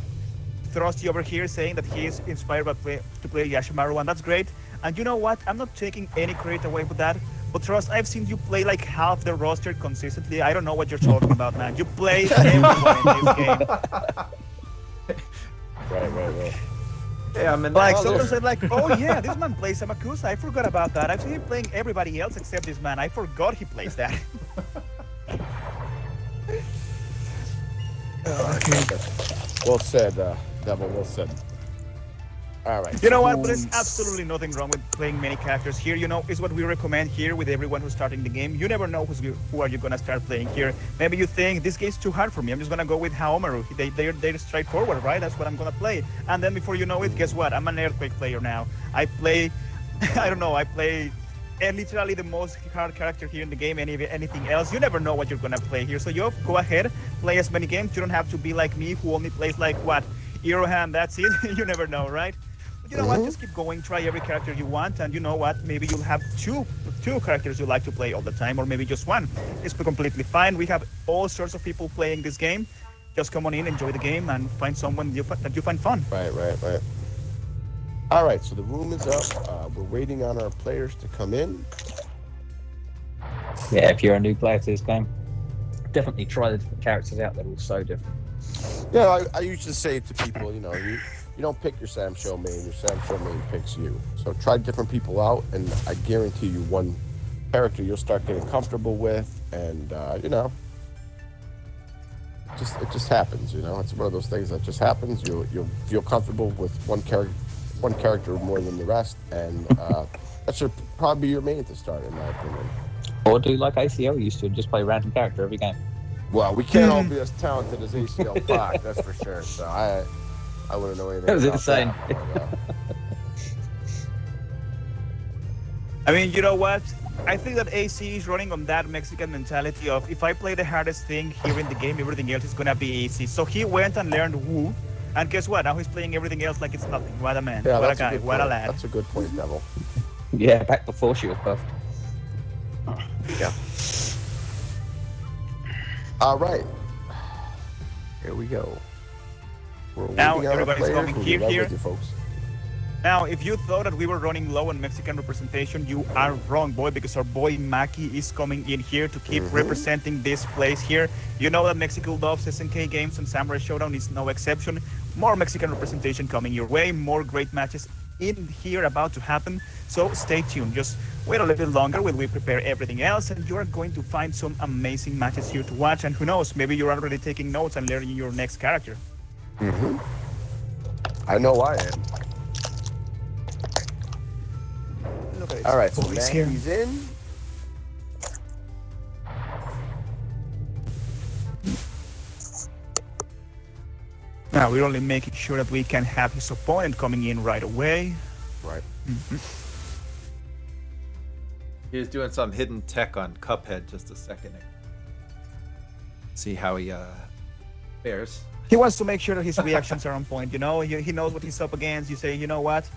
Thrusty over here saying that he is inspired to play Yoshimaru, and that's great. And you know what? I'm not taking any credit away with that. But Trust, I've seen you play like half the roster consistently. I don't know what you're talking about, man. You play everyone in this game. Right. Yeah, I'm in Like the someone said, like, oh yeah, this man plays Amakusa. I forgot about that. I've seen him playing everybody else except this man. I forgot he plays that. Well said, Devil. Well said. All right. You know what? But there's absolutely nothing wrong with playing many characters here. You know, it's what we recommend here with everyone who's starting the game. You never know who are you gonna start playing here. Maybe you think this game's too hard for me. I'm just gonna go with Haomaru. They're straightforward, right? That's what I'm gonna play. And then before you know it, guess what? I'm an earthquake player now. I play, I don't know. I play literally the most hard character here in the game. Anything else, you never know what you're gonna play here. So you go ahead, play as many games. You don't have to be like me, who only plays like what, Irohan. That's it. You never know, right? You know what? Just keep going. Try every character you want, and you know what? Maybe you'll have two characters you like to play all the time, or maybe just one. It's completely fine. We have all sorts of people playing this game. Just come on in, enjoy the game, and find someone that you find fun. Right. All right. So the room is up. We're waiting on our players to come in. Yeah, if you're a new player to this game, definitely try the different characters out. They're all so different. Yeah, I usually say to people, you don't pick your Sam Show main. Your Sam Show main picks you. So try different people out, and I guarantee you one character you'll start getting comfortable with, and it just happens. It's one of those things that just happens. You'll feel comfortable with one character more than the rest, and that should probably be your main to start, in my opinion. Or do like ACL used to, just play random character every game. Well, we can't all be as talented as ACL 5, that's for sure. So I wouldn't know anything. That was about insane. That, I mean, you know what? I think that AC is running on that Mexican mentality of, if I play the hardest thing here in the game, everything else is gonna be easy. So he went and learned Wu, and guess what? Now he's playing everything else like it's nothing. What a man! Yeah, what a that's guy! good What a point. lad! That's a good point, Devil. Yeah, back before she was buffed. Yeah. All right. Here we go. We're Now waiting on our everybody's players. coming We'll be right here. with you, folks. Now, if you thought that we were running low on Mexican representation, you are wrong, boy, because our boy Mackie is coming in here to keep representing this place here. You know that Mexico loves SNK games, and Samurai Shodown is no exception. More Mexican representation coming your way, more great matches in here about to happen. So stay tuned. Just wait a little longer while we prepare everything else, and you are going to find some amazing matches here to watch. And who knows, maybe you're already taking notes and learning your next character. I know I am. All right, so Boys here. Mackie's in. Now we're only making sure that we can have his opponent coming in right away. Right. He was doing some hidden tech on Cuphead just a second ago. See how he fares. He wants to make sure that his reactions are on point. He knows what he's up against. You say, you know what?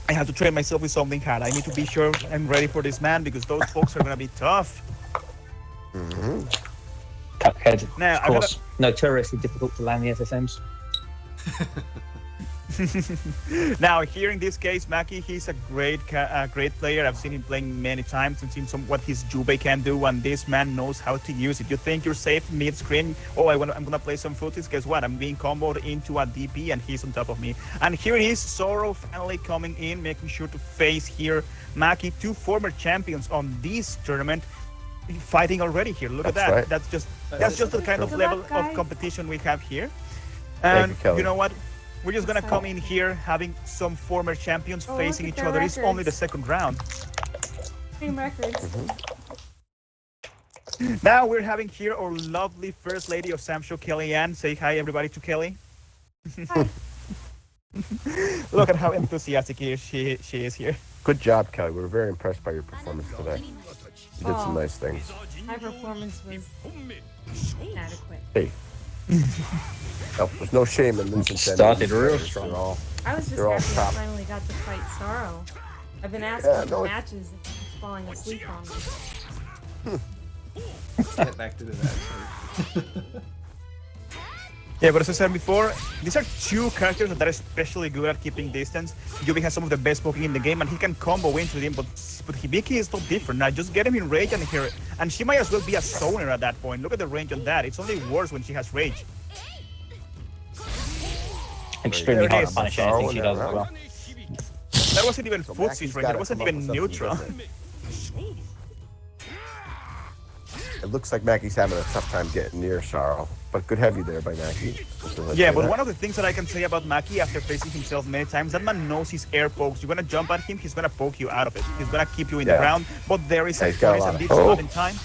I have to train myself with something hard. I need to be sure I'm ready for this man, because those folks are gonna be tough. Cuphead, Now, of course, notoriously difficult to land the SSMs. Now, here in this case, Mackie, he's a great player. I've seen him playing many times and seen what his Jubei can do, and this man knows how to use it. You think you're safe mid-screen? Oh, I'm gonna play some footage. Guess what? I'm being comboed into a DP, and he's on top of me. And here it is, Zoro finally coming in, making sure to face here Mackie, 2 former champions on this tournament, fighting already here. Look at that. Right. That's just the kind of Good level luck, of guys. competition we have here. Thank And you, Kelly. you know what? We're just gonna come in here having some former champions Oh, facing look each at their other. It's only the records. second round. Same records. Now we're having here our lovely first lady of Samsho, Kellyanne. Say hi, everybody, to Kelly. Hi. Look at how enthusiastic she is here. Good job, Kelly. We were very impressed by your performance today. You did some nice things. My performance was inadequate. Hey. No, there's no shame in losing. Started real They're strong. all- I was just They're all happy I top. finally got to fight Sorrow. I've been asking Yeah, for no, it- matches and he's falling asleep on me. Get back to that. Yeah, but as I said before, these are 2 characters that are especially good at keeping distance. Yubi has some of the best poking in the game, and he can combo into them, but Hibiki is no different. Now just get him in rage and she might as well be a zoner at that point. Look at the range on that. It's only worse when she has rage. extremely There hard it to is. punish Sorrow anything she in does that as well. round. That wasn't even So footsies Mackie's right there. gotta It wasn't come up even with something neutral. different. It looks like Mackie's having a tough time getting near Sorrow, but good heavy there by Mackie. Yeah, but one of the things that I can say about Mackie after facing himself many times, that man knows his air pokes. You're gonna jump at him, he's gonna poke you out of it. He's gonna keep you in the Yeah. ground, but there is Yeah, a he's got a punish lot and of leaves poke. not in time.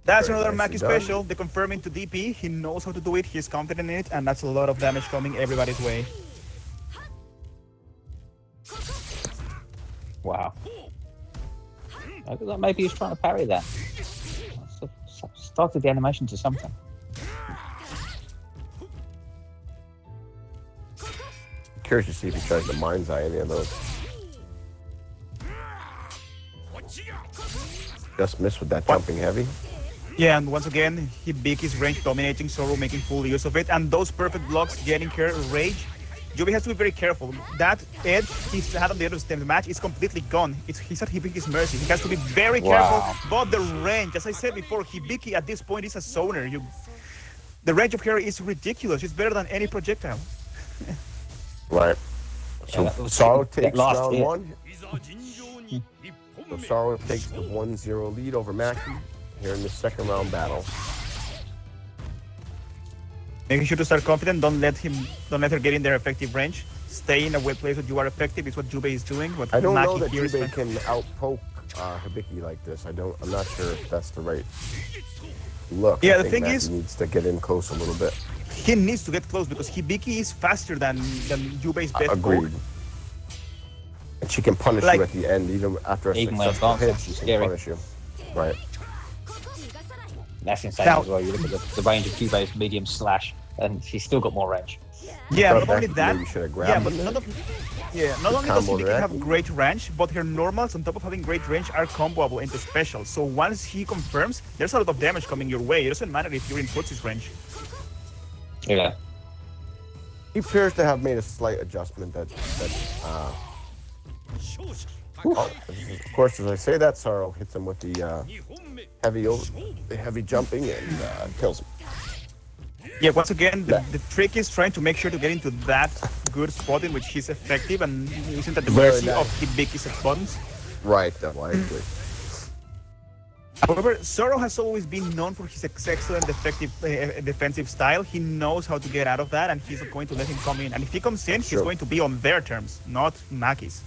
That's Very another nicely Mackie done. special, the confirming to DP. He knows how to do it, he's confident in it, and that's a lot of damage coming everybody's way. Wow. I thought maybe he's trying to parry that. Started the animation to something. Curious to see if he tries to mind's eye any of those. Just missed with that jumping heavy. Yeah, and once again, Hibiki's range dominating Sorrow, making full use of it, and those perfect blocks getting her rage. Jubi has to be very careful. That edge he's had on the other side of the match is completely gone. He's at Hibiki's mercy. He has to be very careful. But the range, as I said before, Hibiki at this point is a zoner. The range of her is ridiculous. It's better than any projectile. Right. So that was Sorrow that takes last round hit. one. So Sorrow takes the 1-0 lead over Mackie here in the second round battle. Making sure to start confident. Don't let her get in their effective range. Stay in a way place that you are effective is what Jube is doing. What I don't know Mackie that here is Jube can outpoke Hibiki like this. I'm not sure if that's the right look. Yeah, I the think thing Mackie is- needs to get in close a little bit. He needs to get close because Hibiki is faster than Jube's best Agreed. poke. And she can punish Like- you at the end, even after a Even when successful hit. advanced, She she's can scary. punish you. Right. That's insane Now- as well. You look at the range of Jube's medium slash, and she's still got more range. Yeah, But not only Mackie that. maybe should have Yeah, grabbed but him not, there. not only does combo Hibiki there. have great range, but her normals on top of having great range are comboable into specials. So once he confirms, there's a lot of damage coming your way. It doesn't matter if you're in Footsie's range. Yeah. He appears to have made a slight adjustment that of course, as I say that, Sorrow hits him with the heavy jumping and kills him. Yeah, once again, the trick is trying to make sure to get into that good spot in which he's effective and isn't at the Very mercy nice. of Hibiki's buttons. Right, I agree. However, Sorrow has always been known for his excellent defensive style. He knows how to get out of that, and he's not going to let him come in. And if he comes in, he's Sure. going to be on their terms, not Mackie's.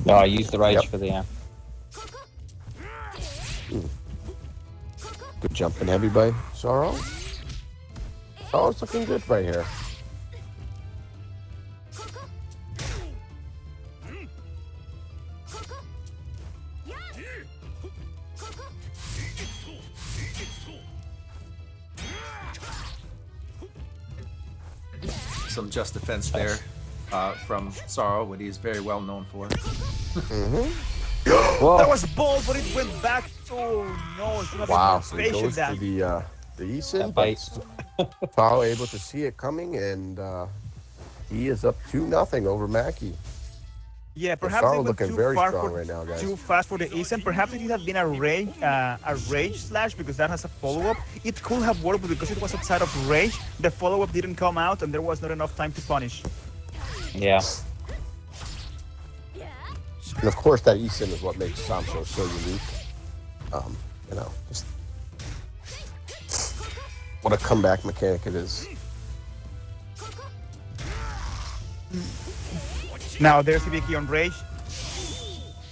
No, I used the rage Yep. for the. Good jumping heavy by Sorrow. Sorrow's looking good right here. Some just defense there from Sorrow, what he's very well known for. That was bold, but it went back. Oh no, it's gonna Wow, be so he patient goes that. to the Eason, That but bite. Sorrow able to see it coming, and he is up 2-0 over Mackie. Yeah, perhaps Sorrow it went looking too very far strong for, right now, guys. too fast for the Eason. Perhaps it had been a rage slash because that has a follow-up. It could have worked, but because it was outside of rage, the follow-up didn't come out, and there was not enough time to punish. Yeah. And of course, that Eason is what makes Samso so unique. Just what a comeback mechanic it is. Now there's Hibiki on rage.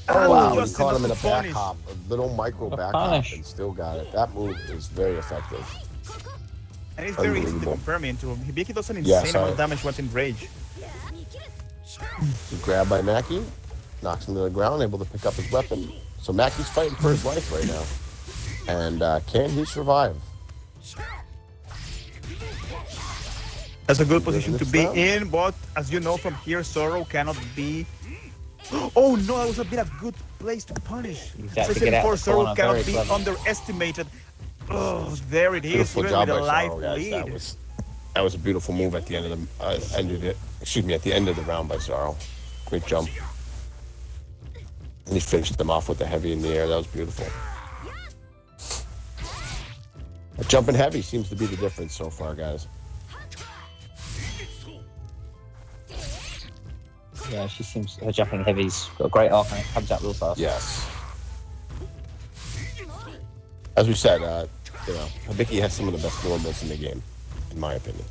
Oh, wow, just he caught him in a enough to back punish. hop, a little micro A back hop, punish. and still got it. That move is very effective. And it's very easy to Unbelievable. confirm into him. Hibiki does an Yeah, insane amount of sorry. damage once in rage. Good grab by Mackie, knocks him to the ground, able to pick up his weapon. So Mackie's fighting for his life right now. And can he survive? That's a good position to This be round? in, but as you know from here, Sorrow cannot be. Oh no, that would have been a good place to punish. He's As had I to said get out before, the Sorrow corner, cannot very be clever. underestimated. Oh, there it is, Beautiful even job with by a life Sorrow, guys. lead. That was a beautiful move at the end of the at the end of the round by Sorrow. Great jump. And he finished them off with the heavy in the air. That was beautiful. Jumping heavy seems to be the difference so far, guys. Yeah, she seems her jumping heavy's got a great arc and it comes out real fast. Yes. As we said, Hibiki has some of the best normals in the game, in my opinion.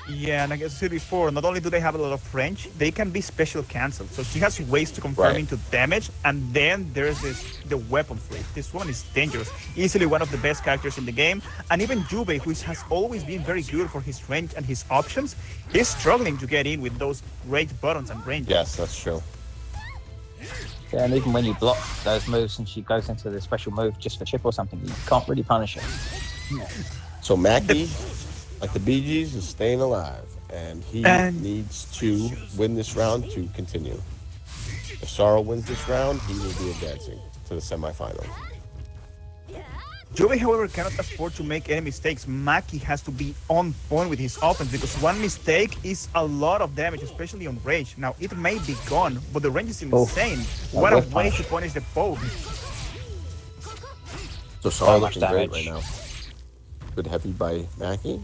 Yeah, and like I said before, not only do they have a lot of range, they can be special cancelled. So she has ways to confirm Right. into damage, and then there's the weapon flip. This one is dangerous. Easily one of the best characters in the game. And even Jubei, who has always been very good for his range and his options, he's struggling to get in with those great buttons and range. Yes, that's true. Yeah, and even when you block those moves and she goes into the special move just for chip or something, you can't really punish her. So Mackie, like the Bee Gees, is staying alive, and he needs to win this round to continue. If Sorrow wins this round, he will be advancing to the semifinal. Jubei, however, cannot afford to make any mistakes. Mackie has to be on point with his offense because one mistake is a lot of damage, especially on range. Now, it may be gone, but the range is insane. What a way to punish the foe. So Sorrow much looking great damage. right now. Good heavy by Mackie.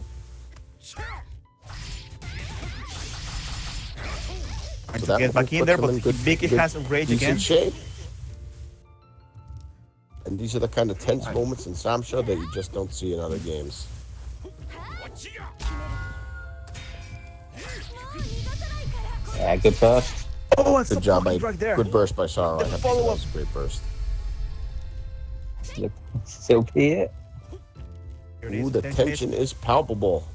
And So to that get one back in puts there, him but in good- Hibiki good- has rage decent again. shape. And these are the kind of tense moments in Samsha that you just don't see in other games. Yeah, good burst. Oh, and Good job by right there. good burst by Sorrow. I have to say that follow-up. was a great burst. Still be it. Here it is, Ooh, the tension is palpable.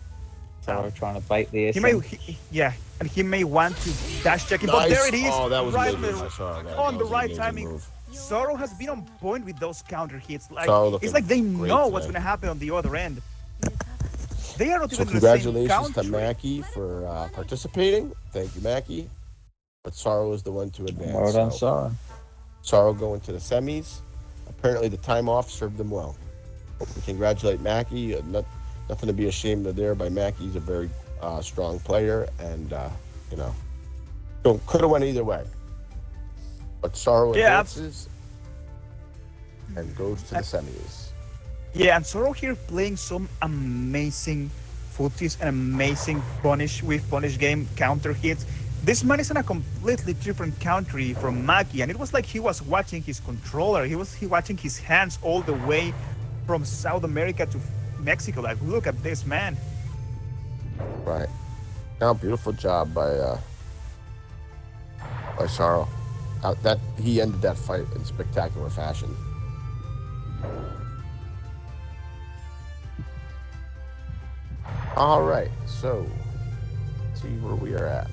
Sorrow trying to bait the He may, issue. yeah, and he may want to dash check it, but Nice. there it is. Oh, that was right amazing there, by Sorrow. That on the was an right amazing timing. move. Sorrow has been on point with those counter hits. Like Sorrow looking it's like they great know what's today. going to happen on the other end. They are not So even in the same congratulations to country. Mackie for participating. Thank you, Mackie. But Sorrow is the one to advance. Well done, So Sorrow. Sorrow going to the semis. Apparently the time off served them well. We congratulate Mackie. Nothing to be ashamed of there by Mackie. He's a very strong player, and could have went either way. But Sorrow Yeah, advances and goes to the semis. Yeah, and Sorrow here playing some amazing footies and amazing punish game counter hits. This man is in a completely different country from Mackie, and it was like he was watching his controller. He watching his hands all the way from South America to Mexico. Like, look at this man. Right. Now, beautiful job by Sorrow. That he ended that fight in spectacular fashion. All right, so let's see where we are at.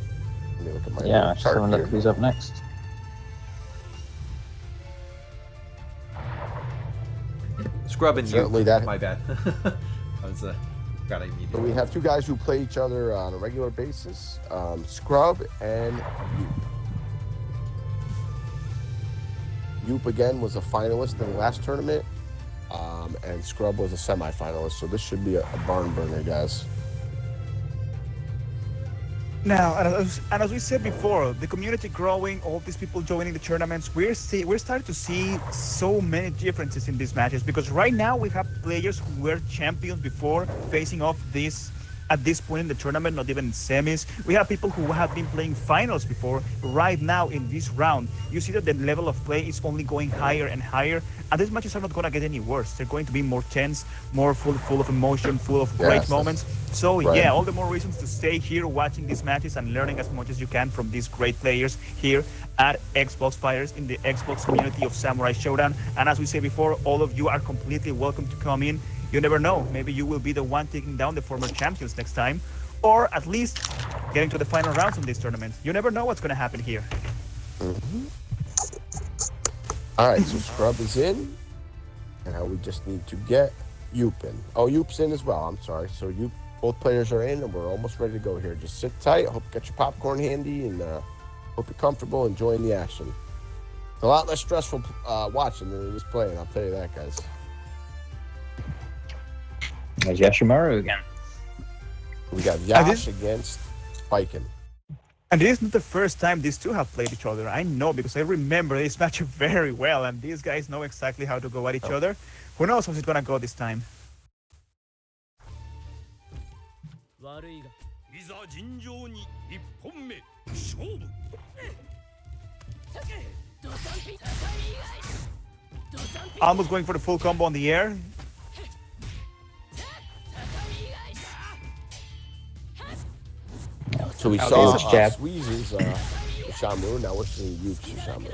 Let me look at my Yeah, little just chart having a look here. who's up next. Scrub and you. Certainly that- My bad. I was got So immediately. we have two guys who play each other on a regular basis, Scrub and Yoop. Yoop again was a finalist in the last tournament, and Scrub was a semifinalist. So this should be a barn burner, guys. Now, and as we said before, the community growing, all these people joining the tournaments, we're starting to see so many differences in these matches, because right now we have players who were champions before facing off at this point in the tournament, not even in semis. We have people who have been playing finals before. Right now in this round, you see that the level of play is only going higher and higher, and these matches are not going to get any worse. They're going to be more tense, more full of emotion, full of great Yes, moments. So right. yeah, all the more reasons to stay here watching these matches and learning as much as you can from these great players here at Xbox Fighters in the Xbox community of Samurai Shodown. And as we said before, all of you are completely welcome to come in. You never know, maybe you will be the one taking down the former champions next time, or at least getting to the final rounds of this tournament. You never know what's going to happen here. Mm-hmm. All right, so Scrub is in, and now we just need to get Yoop in. Oh, Yoop's in as well. I'm sorry. So Yoop, both players are in, and we're almost ready to go here. Just sit tight. Hope you got your popcorn handy, and hope you're comfortable enjoying the action. It's a lot less stressful watching than it is playing. I'll tell you that, guys. There's Yashimaru again. We got Yash against Spiken. And it is not the first time these two have played each other. I know because I remember this match very well, and these guys know exactly how to go at each other. Who knows how it's gonna go this time? 悪いがいざ尋常に一本目勝負 Almost going for the full combo on the air. So we Now, saw there's a jab. Squeeze's Shamu. Now we're seeing Yuke's Shamu.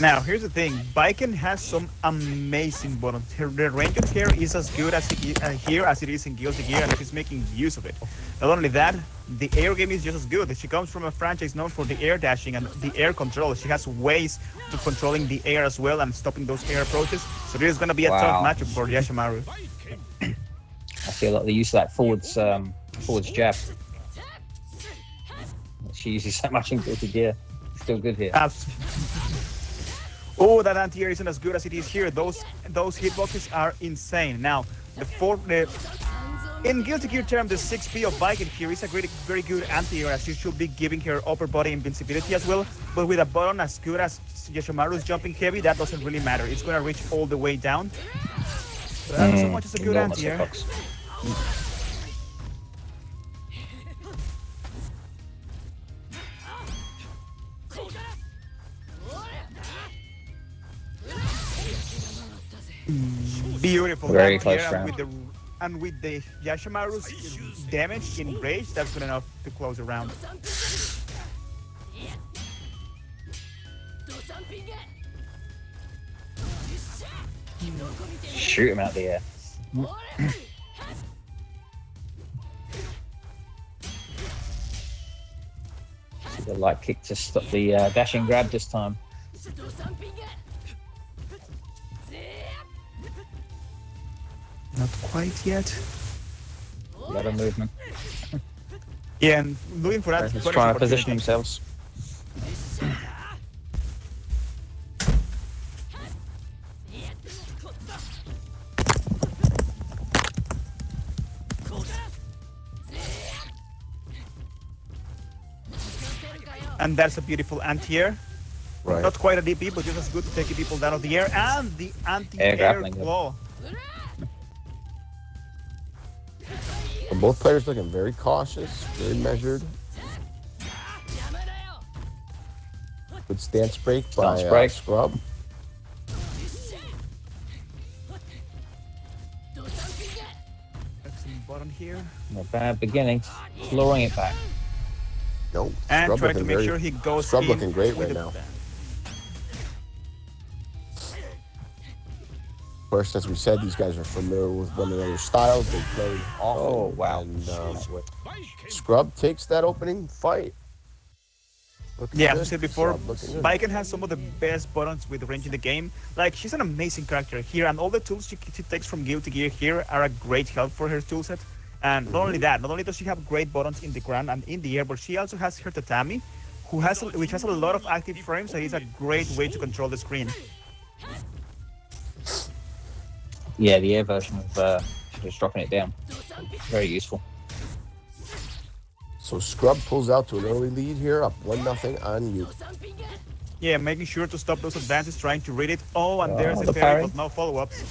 Now, here's the thing. Baiken has some amazing buttons. The range on here is as good as here as it is in Guilty Gear, and she's making use of it. Not only that, the air game is just as good. She comes from a franchise known for the air dashing and the air control. She has ways to controlling the air as well and stopping those air approaches. So this is going to be a tough matchup for Yashimaru. I feel like the use of that forwards jab. She uses so much in Guilty Gear. Still good here. Oh, that anti-air isn't as good as it is here. Those hitboxes are insane. Now, in Guilty Gear term, the 6P of Viking here is a very good anti-air, as you should be giving her upper body invincibility as well. But with a button as good as Yoshimaru's jumping heavy, that doesn't really matter. It's going to reach all the way down. But not so much as a good anti-air. Beautiful. Very close round. And with the Yashimaru's damage in rage, that's good enough to close the round. Shoot him out the air. See the light kick to stop the dashing grab this time. Not quite yet. A lot of movement. Yeah, and looking for that. He's trying to position themselves. And that's a beautiful anti-air. Right. Not quite a DP, but just as good to take people down of the air. And the anti-air claw. And both players looking very cautious, very measured. Good stance break by Scrub. Excellent button here. Not bad beginning. Clawing it back. No, And Scrub trying to looking make very, sure he goes Scrub in looking great with right the- now. Of course, as we said, these guys are familiar with one another's styles. They play often. Oh, wow. And Scrub takes that opening fight. Looking Yeah, good. as I said before, Scrub looking good. Baiken has some of the best buttons with range in the game. Like, she's an amazing character here, and all the tools she takes from Guilty Gear here are a great help for her toolset. And not only that, not only does she have great buttons in the ground and in the air, but she also has her tatami, which has a lot of active frames, and is a great way to control the screen. Yeah, the air version of just dropping it down. Very useful. So Scrub pulls out to an early lead here, up 1-0 on you. Yeah, making sure to stop those advances, trying to read it. Oh, and there's the the parry. parry, but no follow-ups.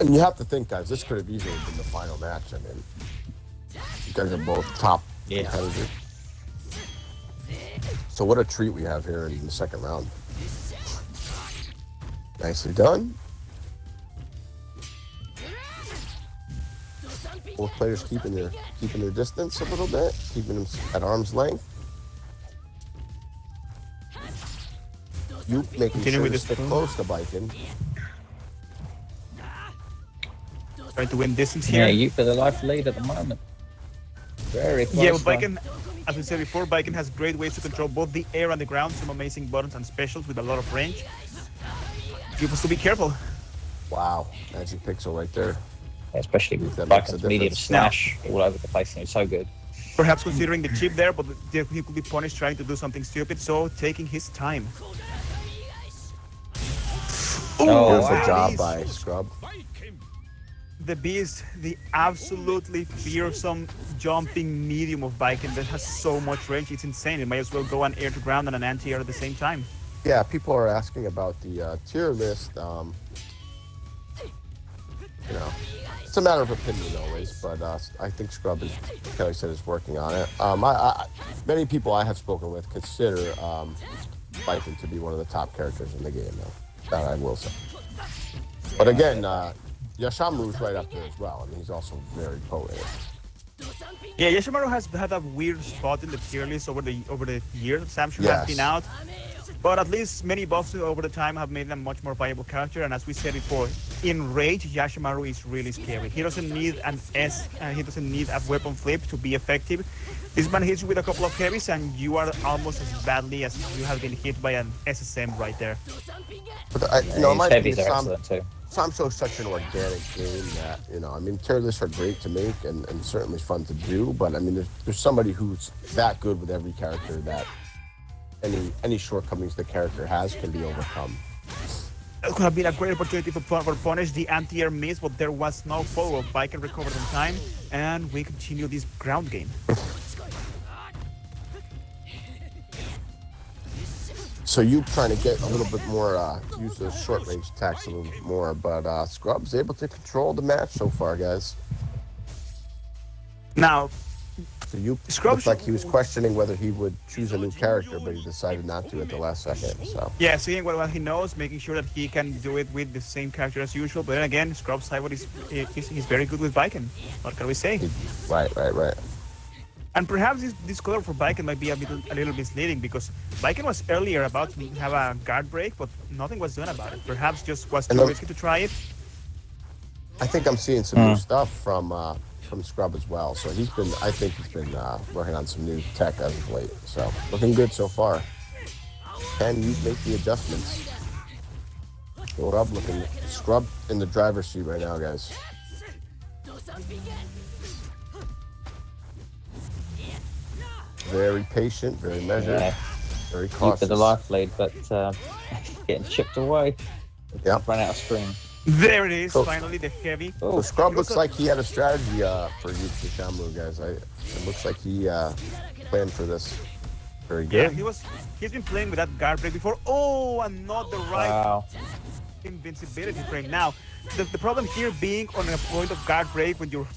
And you have to think, guys, this could have easily been the final match. I mean, you guys are both top competitors. So what a treat we have here in the second round. Nicely done. Both players keeping their distance a little bit, keeping them at arm's length. You making Continue sure with to this stick move. close to Baiken. Trying to win distance Yeah, here. you for the life lead at the moment. Very close. Yeah, but though. Baiken, as we said before, Baiken has great ways to control both the air and the ground, some amazing buttons and specials with a lot of range. You have to be careful. Wow, magic pixel right there. Especially with That makes a Biken's medium difference. slash all over the place. It's so good. Perhaps considering the chip there, but he could be punished trying to do something stupid, so taking his time. Oh, Beautiful wow. job by Scrub. the Beast, the absolutely fearsome jumping medium of Viking that has so much range. It's insane. It might as well go on air to ground and an anti-air at the same time. Yeah, people are asking about the tier list. You know, it's a matter of opinion always, but I think Scrub, as Kelly said, is working on it. Many people I have spoken with consider Viking to be one of the top characters in the game, though. That I will say. But again, Yashamru's right up there as well. I mean, he's also very potent. Yeah, Yashimaru has had a weird spot in the tier list over the years. Samshu has been out, but at least many buffs over the time have made him a much more viable character. And as we said before, in rage, Yashimaru is really scary. He doesn't need he doesn't need a weapon flip to be effective. This man hits you with a couple of heavies, and you are almost as badly as you have been hit by an SSM right there. But His heavies are excellent too. Samsho is such an organic game that, I mean, tier lists are great to make and certainly fun to do, but I mean, there's somebody who's that good with every character that any shortcomings the character has can be overcome. It could have been a great opportunity for punish the anti-air miss, but there was no follow-up. Viking recovered in time, and we continue this ground game. So you trying to get a little bit more, use those short range attacks a little bit more, but Scrub's able to control the match so far, guys. Now, so you looked like he was questioning whether he would choose a new character, but he decided not to at the last second. So yeah, seeing what he knows, making sure that he can do it with the same character as usual. But then again, Scrub's Cyber is very good with Viking. What can we say? Right. And perhaps this color for Viking might be a little misleading because Viking was earlier about to have a guard break, but nothing was done about it. Perhaps just was too risky to try it. I think I'm seeing some new stuff from Scrub as well. So I think he's been working on some new tech as of late. So looking good so far. Can you make the adjustments? Scrub in the driver's seat right now, guys. Very patient, very measured, very cautious. Keep the life lead, but getting chipped away. Yep. Run out of screen. There it is, finally the heavy. So Scrub looks like he had a strategy for you, Shamru, guys. It looks like he planned for this. Very good. Yeah, he's been playing with that guard break before. Oh, and not the right invincibility frame. Now, the problem here being on a point of guard break when you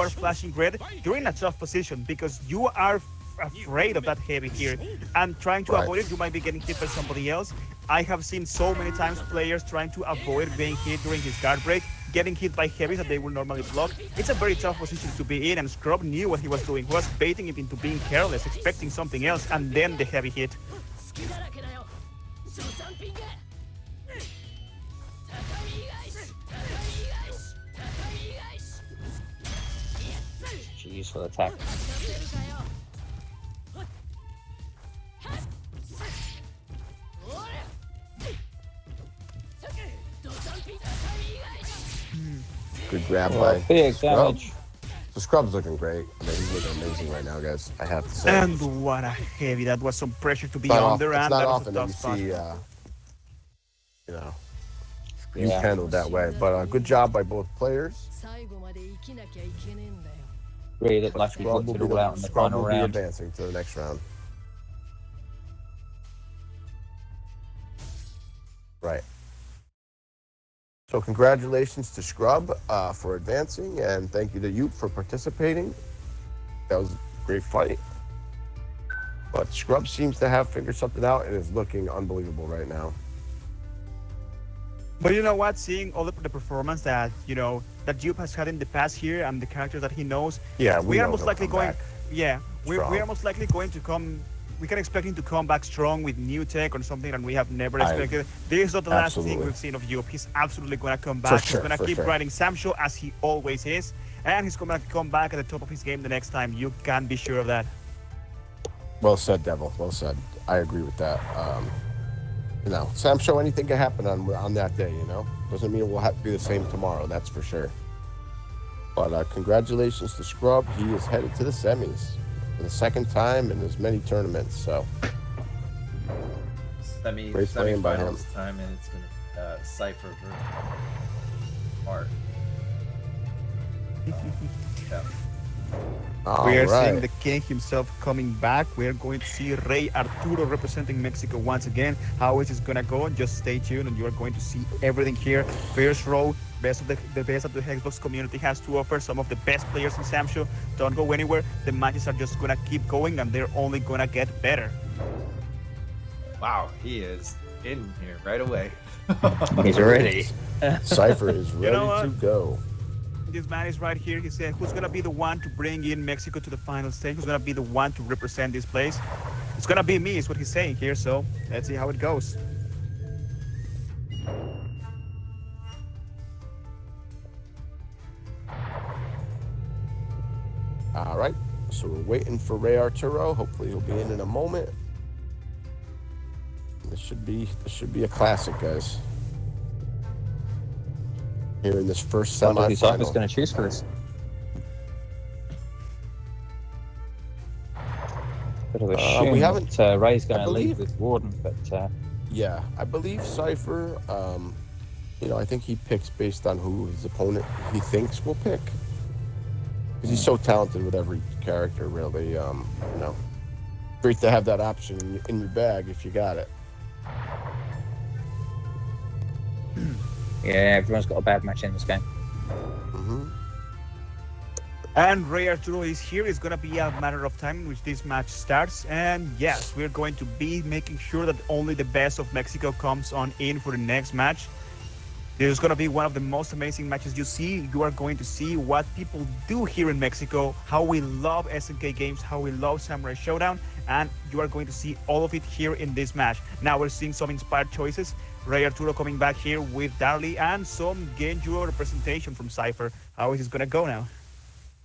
are flashing red, you're in a tough position because you are afraid of that heavy here, and trying to avoid it, you might be getting hit by somebody else. I have seen so many times players trying to avoid being hit during his guard break, getting hit by heavies that they will normally block. It's a very tough position to be in, and Scrub knew what he was doing. He was baiting it into being careless, expecting something else, and then the heavy hit. Useful attack. Good grab by big Scrub. damage. So Scrub's looking great. I mean, he's looking amazing right now, guys. I have to say. And what a heavy! That was some pressure to be under, and that was a tough spot. It's not often that you see, you handled that way. But good job by both players. Really looked like he worked it all out in the final round. Advancing to the next round. Right. So congratulations to Scrub for advancing, and thank you to Ute for participating. That was a great fight. But Scrub seems to have figured something out and is looking unbelievable right now. But you know what? Seeing all the performance that that Jupe has had in the past here and the characters that he knows, we are most likely going. We are most likely going to come. We can expect him to come back strong with new tech or something that we have never expected. This is not the last thing we've seen of Jupe. He's absolutely going to come back. He's going to keep riding Samsho as he always is, and he's going to come back at the top of his game the next time. You can be sure of that. Well said, Devil. Well said. I agree with that. Samsho, anything can happen on that day, Doesn't mean it will have to be the same tomorrow, that's for sure. But congratulations to Scrub. He is headed to the semis for the second time in as many tournaments, so. Great playing by him. Time, and it's going to Cipher versus Art. Yeah. All We are seeing right. the king himself coming back. We are going to see Rey Arturo representing Mexico once again. How is this gonna go? Just stay tuned, and you are going to see everything here. First row, best of the best of the Xbox community has to offer. Some of the best players in Sam Show. Don't go anywhere. The matches are just gonna keep going, and they're only gonna get better. Wow, he is in here right away. He's ready. Cipher is ready know what? to go. This man is right here. He said, who's going to be the one to bring in Mexico to the final stage? Who's going to be the one to represent this place? It's going to be me, is what he's saying here. So let's see how it goes. All right. So we're waiting for Rey Arturo. Hopefully he'll be in a moment. This should be a classic, guys. Here in this first Wonder who Cypher's semifinal. going to choose for this. Bit of a assume we haven't- that Ray's going I to lead believe- with Warden, but Yeah, I believe Cipher. I think he picks based on who his opponent he thinks will pick. Because he's so talented with every character, really. Great to have that option in your bag if you got it. yeah, everyone's got a bad match in this game. Mm-hmm. And Rey Arturo is here. It's going to be a matter of time in which this match starts. And yes, we're going to be making sure that only the best of Mexico comes on in for the next match. This is going to be one of the most amazing matches you see. You are going to see what people do here in Mexico, how we love SNK games, how we love Samurai Shodown, and you are going to see all of it here in this match. Now we're seeing some inspired choices. Rey Arturo coming back here with Darley and some Genjo representation from Cipher. How is this going to go now?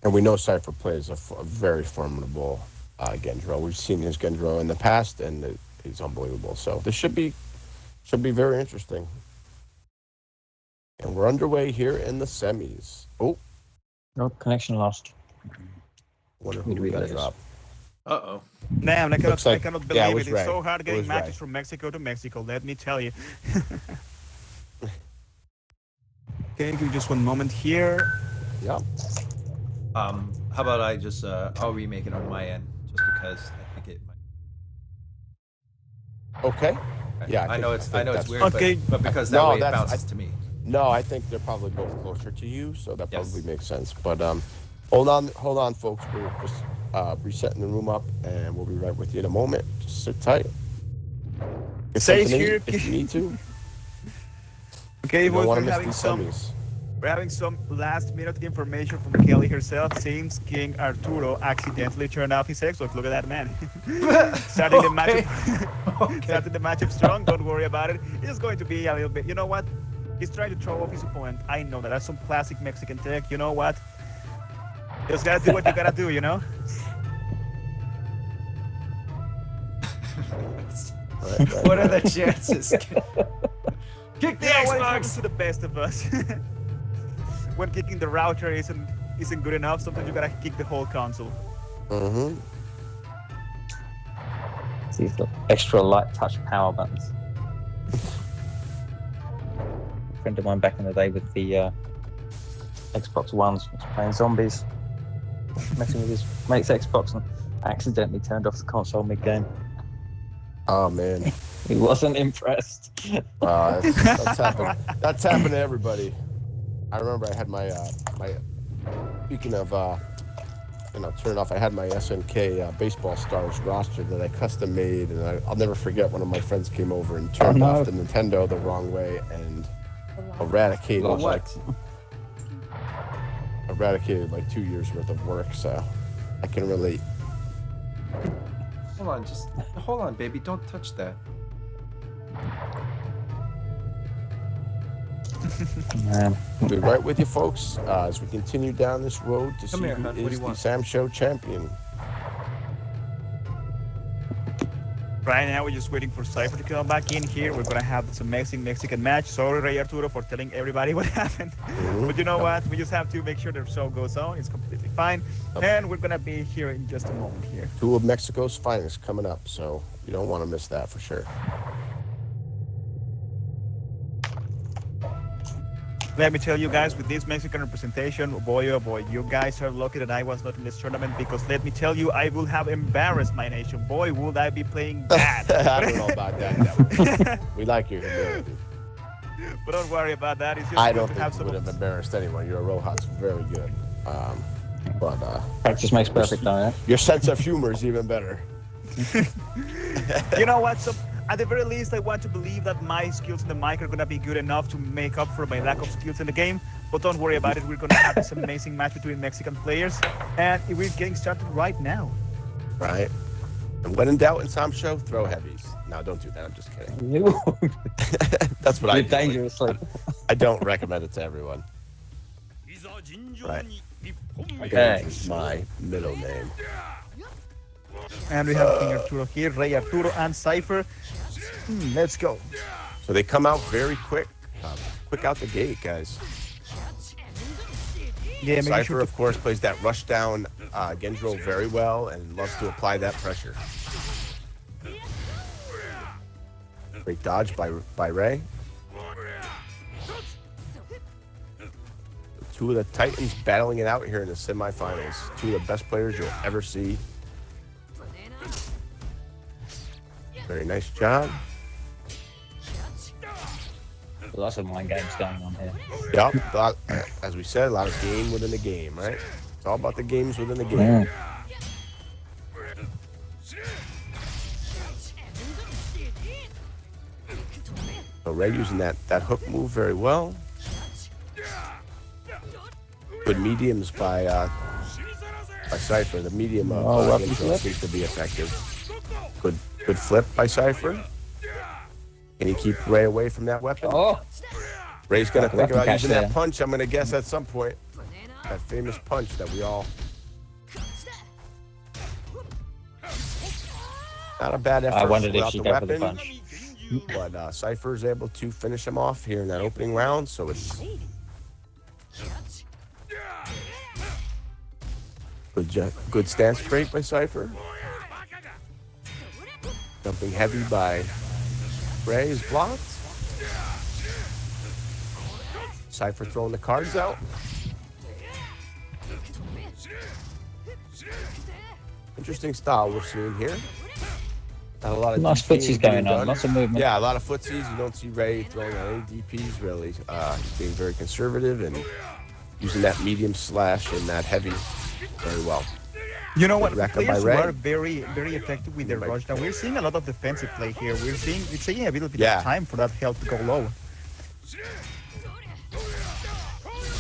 And we know Cipher plays a very formidable Gendro. We've seen his Gendro in the past, and he's unbelievable. So this should be very interesting. And we're underway here in the semis. Oh, No, connection lost. wonder Who who do we we got to got? drop. Uh-oh. Damn, I Looks like- cannot yeah, it believe was it. It's Ray. so hard It getting was matches Ray. from Mexico to Mexico, let me tell you. Okay, give me just one moment here. Yeah. How about I just I'll remake it on my end just because I think it might. Okay. Yeah, I know it's that's- weird, Okay. but because that No, way it that's- bounces to me. No, I think they're probably both closer to you, so that Yes. probably makes sense. But hold on, folks. We're just resetting the room up, and we'll be right with you in a moment. Just sit tight. Get Safe something to here. eat if you need to. Okay, You don't boys, want we're to miss having these some semis. We're having some last minute information from Kelly herself. Seems King Arturo accidentally turned off his Xbox. Look at that man. Starting the matchup starting the matchup strong. Don't worry about it. It's going to be a little bit, you know what? He's trying to throw off his opponent. I know that. That's some classic Mexican tech. You know what? You just gotta do what you gotta do, you know? Right. What are the chances? Kick the You know what happens Xbox! to the best of us. When kicking the router isn't good enough, sometimes you gotta kick the whole console. Mm-hmm. These little extra light touch power buttons. A friend of mine back in the day with the Xbox Ones was playing zombies, messing with his mate's Xbox, and accidentally turned off the console mid-game. Oh man, He wasn't impressed. that's happened. That's happened to everybody. I remember I had my speaking of turn off. I had my SNK baseball stars roster that I custom made, and I'll never forget one of my friends came over and turned no. off the Nintendo the wrong way and eradicated Well, what? like 2 years worth of work. So I can relate. Hold on, baby. Don't touch that. Man. We'll be right with you, folks, as we continue down this road to Come see here, who hon. What do is you the want? Sam Show champion. Right now, we're just waiting for Cipher to come back in here. We're gonna have this amazing Mexican match. Sorry, Rey Arturo, for telling everybody what happened. But you know what? We just have to make sure the show goes on. It's completely fine. And we're gonna be here in just a moment here. Two of Mexico's finest coming up, so you don't want to miss that for sure. Let me tell you guys, with this Mexican representation, boy oh boy, you guys are lucky that I was not in this tournament, because let me tell you, I will have embarrassed my nation. Boy, would I be playing bad. I don't know about that. We like your humility. But don't worry about that. It's just I good don't to think have you some. would have embarrassed anyone. Your Rojas very good. But Practice makes perfect, though, yeah? your sense of humor is even better. You know what? So at the very least, I want to believe that my skills in the mic are gonna be good enough to make up for my lack of skills in the game. But don't worry about it. We're gonna have this amazing match between Mexican players, and we're getting started right now. Right. And when in doubt in some show, throw heavies. No, don't do that. I'm just kidding. You're That's what I do. dangerously. I don't recommend it to everyone. Right. Okay. Is my middle name. And we have King Arturo here, Rey Arturo, and Cipher. Let's go. So they come out very quick. Quick out the gate, guys. Yeah, making Cipher, sure of course, plays that rush down Gendro very well and loves to apply that pressure. Great dodge by Rey. Two of the Titans battling it out here in the semifinals. Two of the best players you'll ever see. Very nice job. Lots of mind games going on here. Yep. As we said, a lot of game within the game, right? It's all about the games within the game. Yeah. So Rey using that hook move very well. Good mediums by Cipher. The medium of Gendro seems to be effective. Good flip by Cipher. Can he keep Rey away from that weapon? Oh, Rey's gonna think about catch using there. that punch, I'm gonna guess, at some point. That famous punch that we all... Not a bad effort I wondered if without she'd the go for the weapon. punch. But Cipher's able to finish him off here in that opening round, so it's... Good stance break by Cipher. Jumping heavy by Rey is blocked. Cipher throwing the cards out. Interesting style we're seeing here. Not a lot of Nice DPing footsies being going on, done. lots of movement. Yeah, a lot of footsies. You don't see Rey throwing on any DPs really. He's being very conservative and using that medium slash and that heavy very well. You know what? Good record by Players Rey. were very effective with their rush. Now we're seeing a lot of defensive play here. It's taking a little bit Yeah. of time for that health to go low.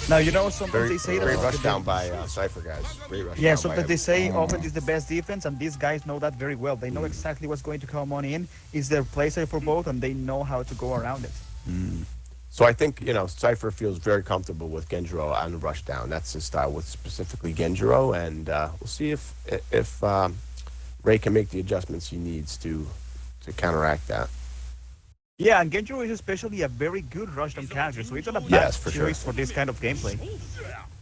Now you know sometimes they say Great that rush down by Cipher, guys. Great rush yeah, down sometimes by they him. say offense is the best defense, and these guys know that very well. They know exactly what's going to come on in. Is their play style for both, and they know how to go around it. So I think, Cipher feels very comfortable with Gendro on the rush down. That's his style with specifically Gendro, and we'll see if Rey can make the adjustments he needs to counteract that. Yeah, and Genjo is especially a very good rush down character, so it's not a bad Yes, for sure. choice for this kind of gameplay.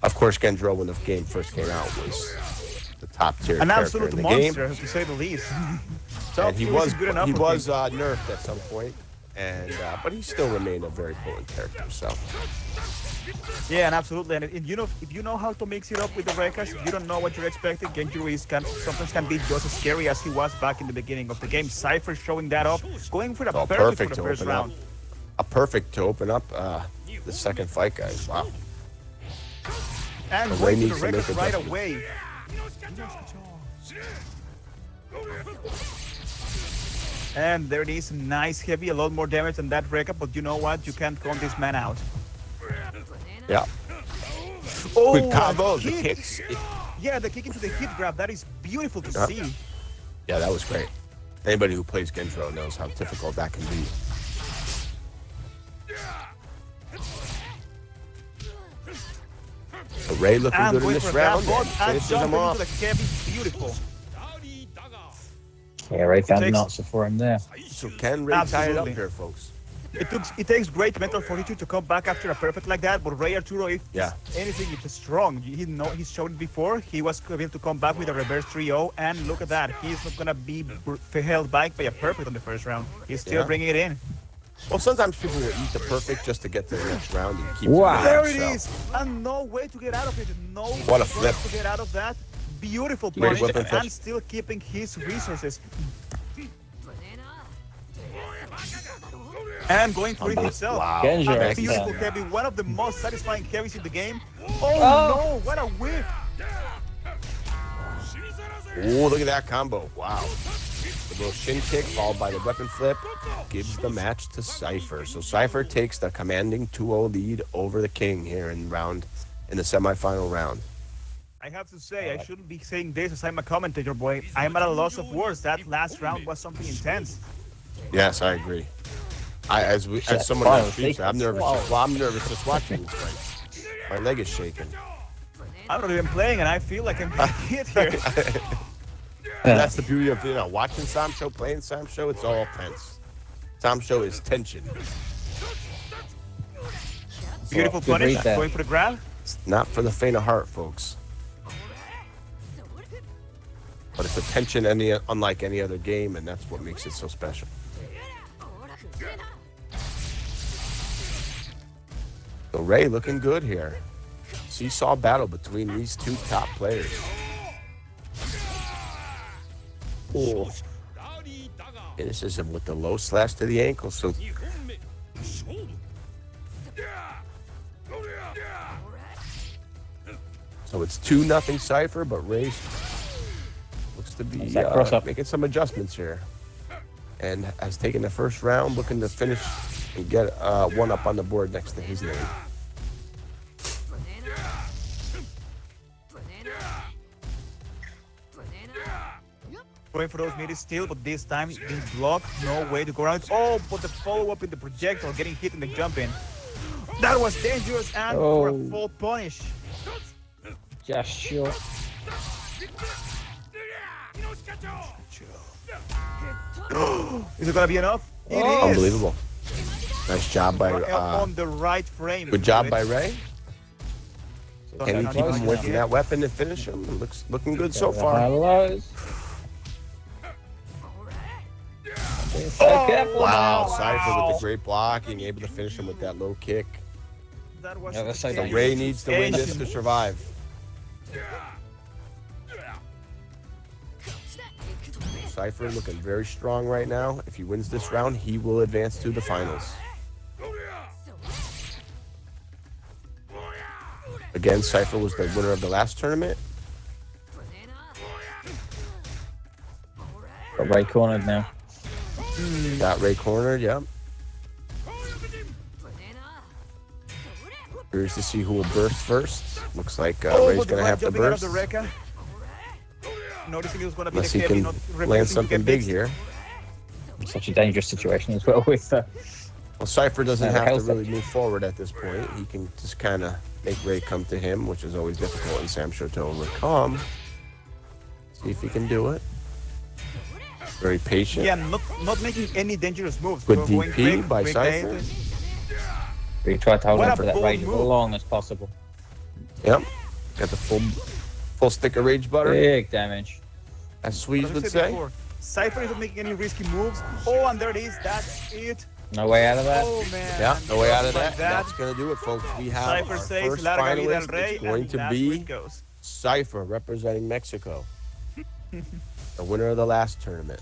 Of course, Gendro, when the game first came out, was the top tier An character absolute in the monster, game. to say the least. So And he it was good enough for me. nerfed at some point, and but he still remained a very potent character. So Yeah, and absolutely. And if you know how to mix it up with the Rekas, if you don't know what you're expecting, Genjiro sometimes can be just as scary as he was back in the beginning of the game. Cypher showing that off, going for the Oh, perfect perfect for the to first open up. round. a perfect to open up the second fight, guys. Wow. And Rey going to needs the to make Rekas right adjustments. away. And there it is, nice heavy, a lot more damage than that Reka, but you know what? You can't count this man out. Yeah. Oh, Good combo, the kick. kicks. Yeah, the kick into the hip grab, that is beautiful to Yeah. see. Yeah, that was great. Anybody who plays Gendro knows how difficult that can be. But Rey looking And good in going this for that round. bot And and finishes him jumping off. into the heavy, beautiful. Yeah, Ray found an Takes- answer for him there. So can Rey tie it up Absolutely. here, folks? It takes great mental fortitude to come back after a perfect like that, but Rey Arturo, if Yeah. anything, it's strong. He's shown it before. He was able to come back with a reverse 3-0, and look at that. He's not gonna be held back by a perfect on the first round. He's still Yeah. bringing it in. Well, sometimes people will eat the perfect just to get to the next round and keep Wow. the There match, it so. is. And no way to get out of it. No What a way flip. to get out of that. Beautiful Great punish weapon flip. and still keeping his resources. And going for it himself. Wow. Genja. A Yeah. beautiful heavy, one of the most satisfying carries in the game. Oh, no, what a whip. Oh, look at that combo. Wow. The little shin kick followed by the weapon flip gives the match to Cipher. So Cipher takes the commanding 2-0 lead over the King here in the semifinal round. I have to say, I shouldn't be saying this as I'm a commentator, boy. I'm at a loss of words. That last round was something intense. Yes, I agree. As someone that streams, I'm nervous. Well, I'm nervous just watching this fight. My leg is shaking. I'm not even playing, and I feel like I'm getting hit here. That's the beauty of watching Sam Show, playing Sam Show. It's all tense. Sam Show is tension. Beautiful Good punish, read there. going for the grab. It's not for the faint of heart, folks. But it's a tension unlike any other game, and that's what makes it so special. So Ray looking good here. Seesaw battle between these two top players. Oh. Finishes him with the low slash to the ankle. So it's 2-0 Cipher, but Ray looks to be That cross up. making some adjustments here. And has taken the first round, looking to finish and get one up on the board next to his name. Going for those middies still, but this time being blocked. No way to go around. Oh, but the follow-up in the projectile, getting hit in the jump in. That was dangerous and for a full punish. Just short. Is it gonna be enough? It is. Unbelievable. Nice job by On the right frame. good job by Ray. Can he Don't keep him away touch from it. that weapon and finish him? Looking good so High far. lows. So careful Wow, now. Cipher with the great blocking, able to finish him with that low kick. That was Yeah, that's so So dangerous. Ray needs to win this to survive. Cipher looking very strong right now. If he wins this round, he will advance to the finals. Again, Cipher was the winner of the last tournament. Got Ray cornered now. Got Ray cornered, yep. Curious to see who will burst first. Looks like Ray's but the going to one have to jumping out of burst. the Rekka. Noticing it was gonna be Unless the he heavy, can not land refusing to something get big fixed. here. Such a dangerous situation as well with Well, Cipher doesn't Yeah, the have to health really up. move forward at this point. He can just kind of make Ray come to him, which is always difficult in Sam Show to overcome. See if he can do it. Very patient. Yeah, not making any dangerous moves. Good Going DP quick, by quick Cipher. data. we tried to hold What on a for that bold rage as move. long as possible. Yep. Got the full stick of rage butter, Big damage. as Swedes As I would said say. before, Cipher isn't making any risky moves. Oh, and there it is. That's it. No way out of that. Oh, man. Yeah, no way out of Like that. That's going to do it, folks. We have Cypher our says, first Larga vida al finalist. rey, It's going and to that's where be it goes. Cipher representing Mexico. The winner of the last tournament.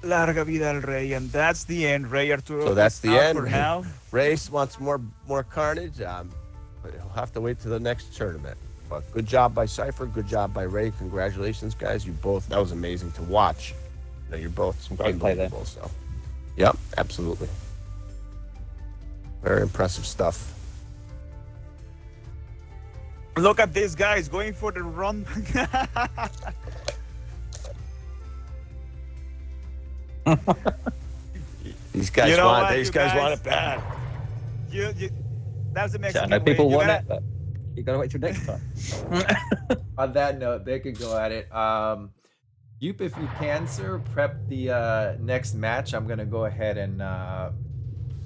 Larga vida al rey, and that's the end. Rey Arturo. So that's is the out end. for now. Race wants more carnage, but he'll have to wait to the next tournament. But good job by Cipher, good job by Ray. Congratulations, guys. You both, that was amazing to watch. You know, you're both Some great play there. unbelievable. So, yep, absolutely. Very impressive stuff. Look at this guy. He's going for the run. These guys You know want what, these you guys guys- want it bad. That's the I Mexican know way. people You want gotta- it, but you gotta wait till next time. On that note, they could go at it. Yup, if you can, sir, prep the next match. I'm gonna go ahead and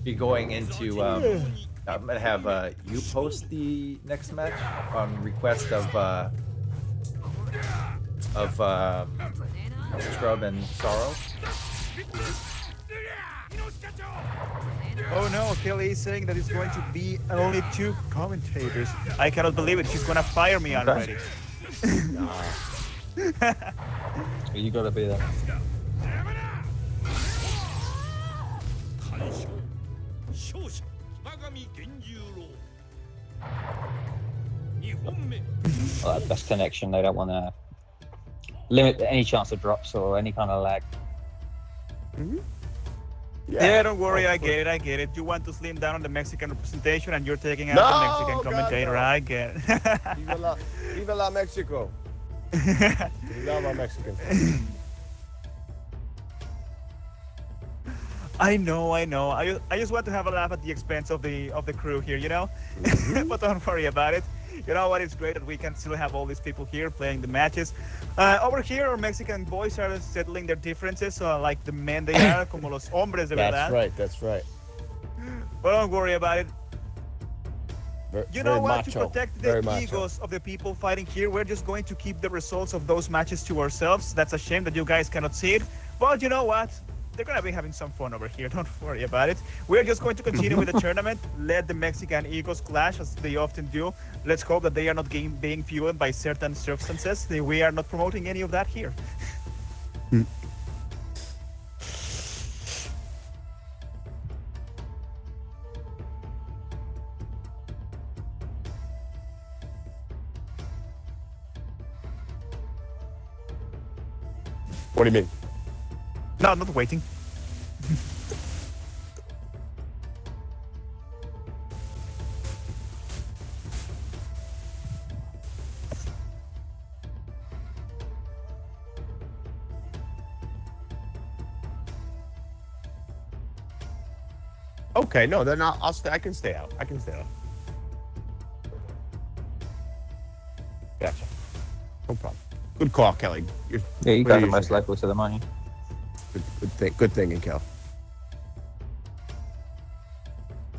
be going into. I'm gonna have you post the next match on request of Scrub and Sorrow. Oh no, Kelly is saying that it's going to be only 2 commentators. I cannot believe it. She's gonna fire me already. You gotta be there. 単勝勝者北上源十郎2本目 Well, that best connection. They don't want to limit any chance of drops or any kind of lag. Yeah, don't worry, I get it. You want to slim down on the Mexican representation and you're taking out No, the Mexican God, commentator, no. I get it. Viva la Mexico. Viva la Mexican. I know. I just want to have a laugh at the expense of the crew here, you know? But don't worry about it. You know what? It's great that we can still have all these people here playing the matches. Over here, our Mexican boys are settling their differences, like the men they are, como los hombres de verdad. That's right. But don't worry about it. You know what? Macho. To protect Very the macho. egos of the people fighting here, we're just going to keep the results of those matches to ourselves. That's a shame that you guys cannot see it. But you know what? They're going to be having some fun over here. Don't worry about it. We're just going to continue with the tournament. Let the Mexican egos clash as they often do. Let's hope that they are not being fueled by certain substances. We are not promoting any of that here. What do you mean? No, I'm not waiting. Okay, no, then I'll stay. I can stay out. Gotcha. No problem. Good call, Kelly. Yeah, you guys are most local to the money. Good thinking, Kel.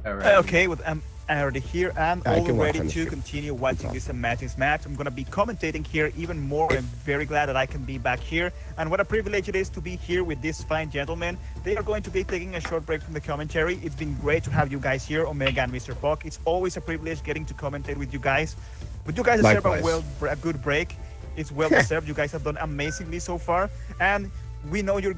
All right. Okay, with already here and I all can watch ready on the to stream. continue watching this amazing match. I'm gonna be commentating here even more. I'm very glad that I can be back here, and what a privilege it is to be here with these fine gentlemen. They are going to be taking a short break from the commentary. It's been great to have you guys here, Omega and Mr. Puck. It's always a privilege getting to commentate with you guys. But you guys deserve a good break. It's well deserved. You guys have done amazingly so far, and we know you're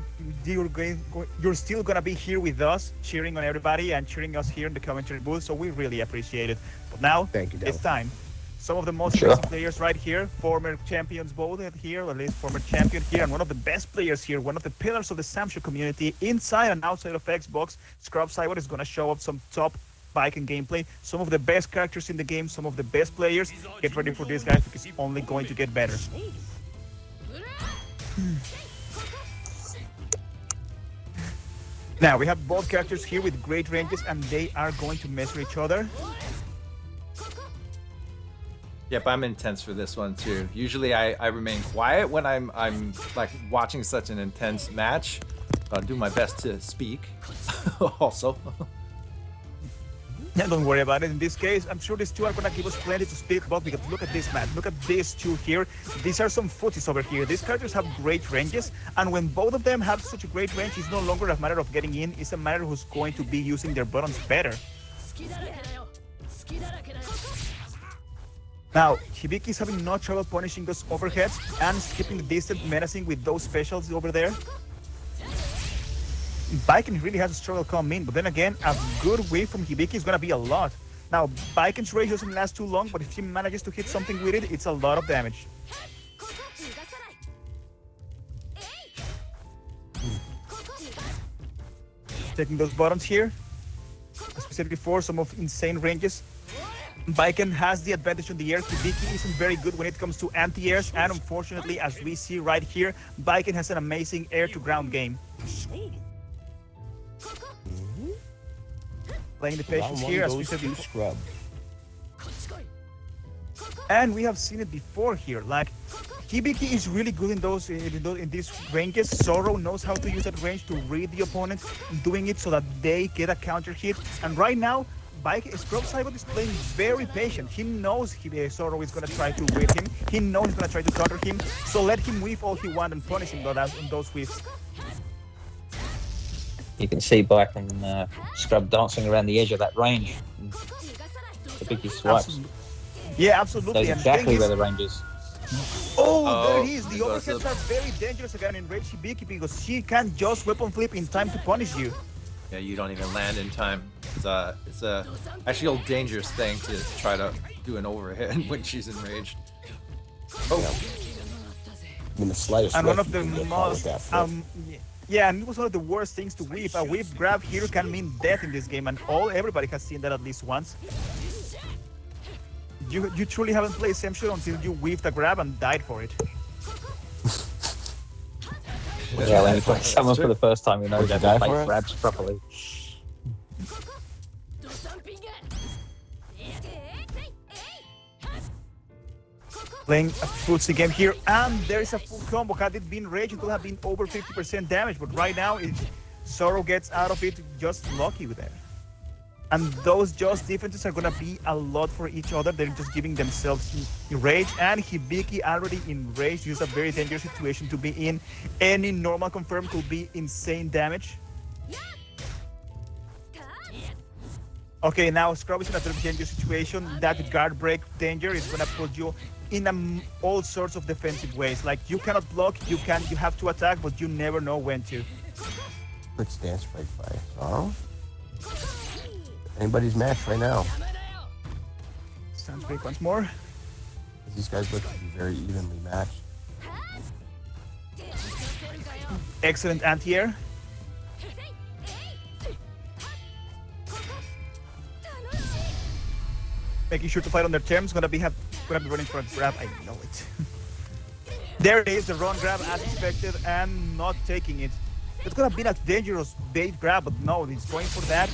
still gonna be here with us, cheering on everybody and cheering us here in the commentary booth. So we really appreciate it. But now, Thank you, Dale. it's time. Some of the most Sure. amazing players right here, former champions both here, or at least former champion here, and one of the best players here, one of the pillars of the Samshu community inside and outside of Xbox. Scrub Cyber is gonna show up some top bike and gameplay, some of the best characters in the game, some of the best players. Get ready for this, guys, because it's only going to get better. Now, we have both characters here with great ranges, and they are going to mess with each other. Yep, I'm intense for this one too. Usually I remain quiet when I'm like watching such an intense match. I'll do my best to speak also. Yeah, don't worry about it. In this case, I'm sure these two are gonna give us plenty to speak about, because look at this, man. Look at these two here. These are some footies over here. These characters have great ranges, and when both of them have such a great range, it's no longer a matter of getting in, it's a matter who's going to be using their buttons better. Now, Hibiki is having no trouble punishing those overheads and skipping the distance, menacing with those specials over there. Baiken really has a struggle come in, but then again, a good whiff from Hibiki is gonna be a lot. Now, Baiken's rage doesn't last too long, but if he manages to hit something with it, it's a lot of damage. Taking those buttons here. As we said before, some of insane ranges. Baiken has the advantage on the air. Hibiki isn't very good when it comes to anti-airs, and unfortunately, as we see right here, Baiken has an amazing air-to-ground game. Playing the patience here, as we said before. Scrub. And we have seen it before here. Like, Hibiki is really good in these ranges. Zoro knows how to use that range to read the opponent, doing it so that they get a counter hit. And right now, Scrub Cyber is playing very patient. He knows Zoro is going to try to whip him. He knows he's going to try to counter him. So let him whiff all he wants and punish him on those whiffs. You can see Bike and Scrub dancing around the edge of that range. Hibiki swipes. Yeah, absolutely. Knows And exactly thing where is, the range is. there it is. The there goes overheads the- are very dangerous again in Rage Hibiki because she can't just weapon flip in time to punish you. Yeah, you don't even land in time. It's a actually a dangerous thing to try to do an overhead when she's enraged. Oh, I mean, the slightest. And one whiff of the you can get caught with most that flip. yeah, and it was one of the worst things to whip. A whip grab here can mean death in this game, and everybody has seen that at least once. You truly haven't played Shodown until you whiffed a grab and died for it. Yeah, when you play someone for the first time, you know Would you that die they for play it? grabs properly. Playing a footsie game here, and there is a full combo. Had it been Rage, it could have been over 50% damage, but right now, Zoro gets out of it just lucky with that. And those just defenses are gonna be a lot for each other. They're just giving themselves Rage, and Hibiki already in Rage. This is a very dangerous situation to be in. Any normal confirm could be insane damage. Okay, now Scrub is in a very dangerous situation. That guard break danger is gonna put you in all sorts of defensive ways. Like you cannot block, you have to attack, but you never know when to. Good stance break by Zoro. Anybody's match right now. Stance break once more. These guys look to be very evenly matched. Excellent anti-air. Making sure to fight on their terms. Gonna be running for a grab. I know it. There it is, the run grab as expected, and not taking it. It's gonna be a dangerous bait grab, but no, he's going for that.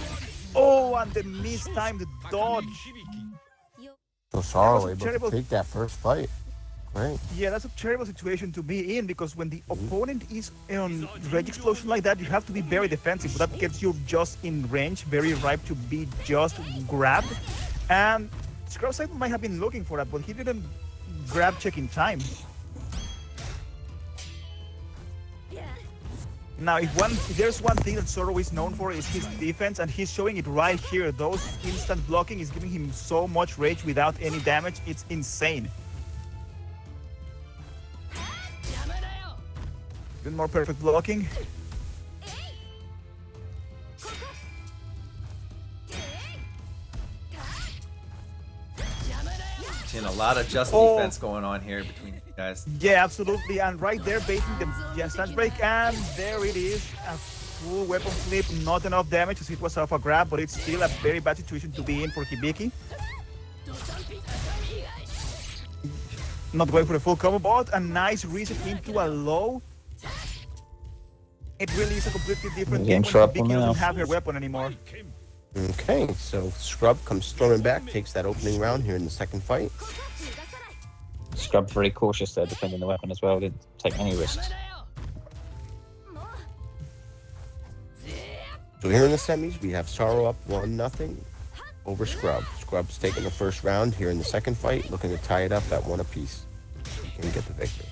Oh, and the mistimed dodge. So Zoro was a able terrible- to take that first fight. Great. Yeah, that's a terrible situation to be in because when the opponent is on rage explosion like that, you have to be very defensive. But that gets you just in range, very ripe to be just grabbed. And Scrub might have been looking for that, but he didn't grab check in time. Now, if there's one thing that Zoro is known for is his defense, and he's showing it right here. Those instant blocking is giving him so much rage without any damage. It's insane. Even more perfect blocking. seeing a lot of just defense going on here between you guys. Yeah, absolutely. And right there, baiting the stance break, and there it is. A full weapon flip, not enough damage as it was off a grab, but it's still a very bad situation to be in for Hibiki. Not going for the full combo, but a nice reset into a low. It really is a completely different game when Hibiki doesn't have her weapon anymore. Okay, so Scrub comes storming back, takes that opening round here in the second fight. Scrub very cautious there, defending the weapon as well. Didn't take any risks. So here in the semis, we have Sorrow up 1-0 over Scrub. Scrub's taking the first round here in the second fight, looking to tie it up at 1 apiece and get the victory.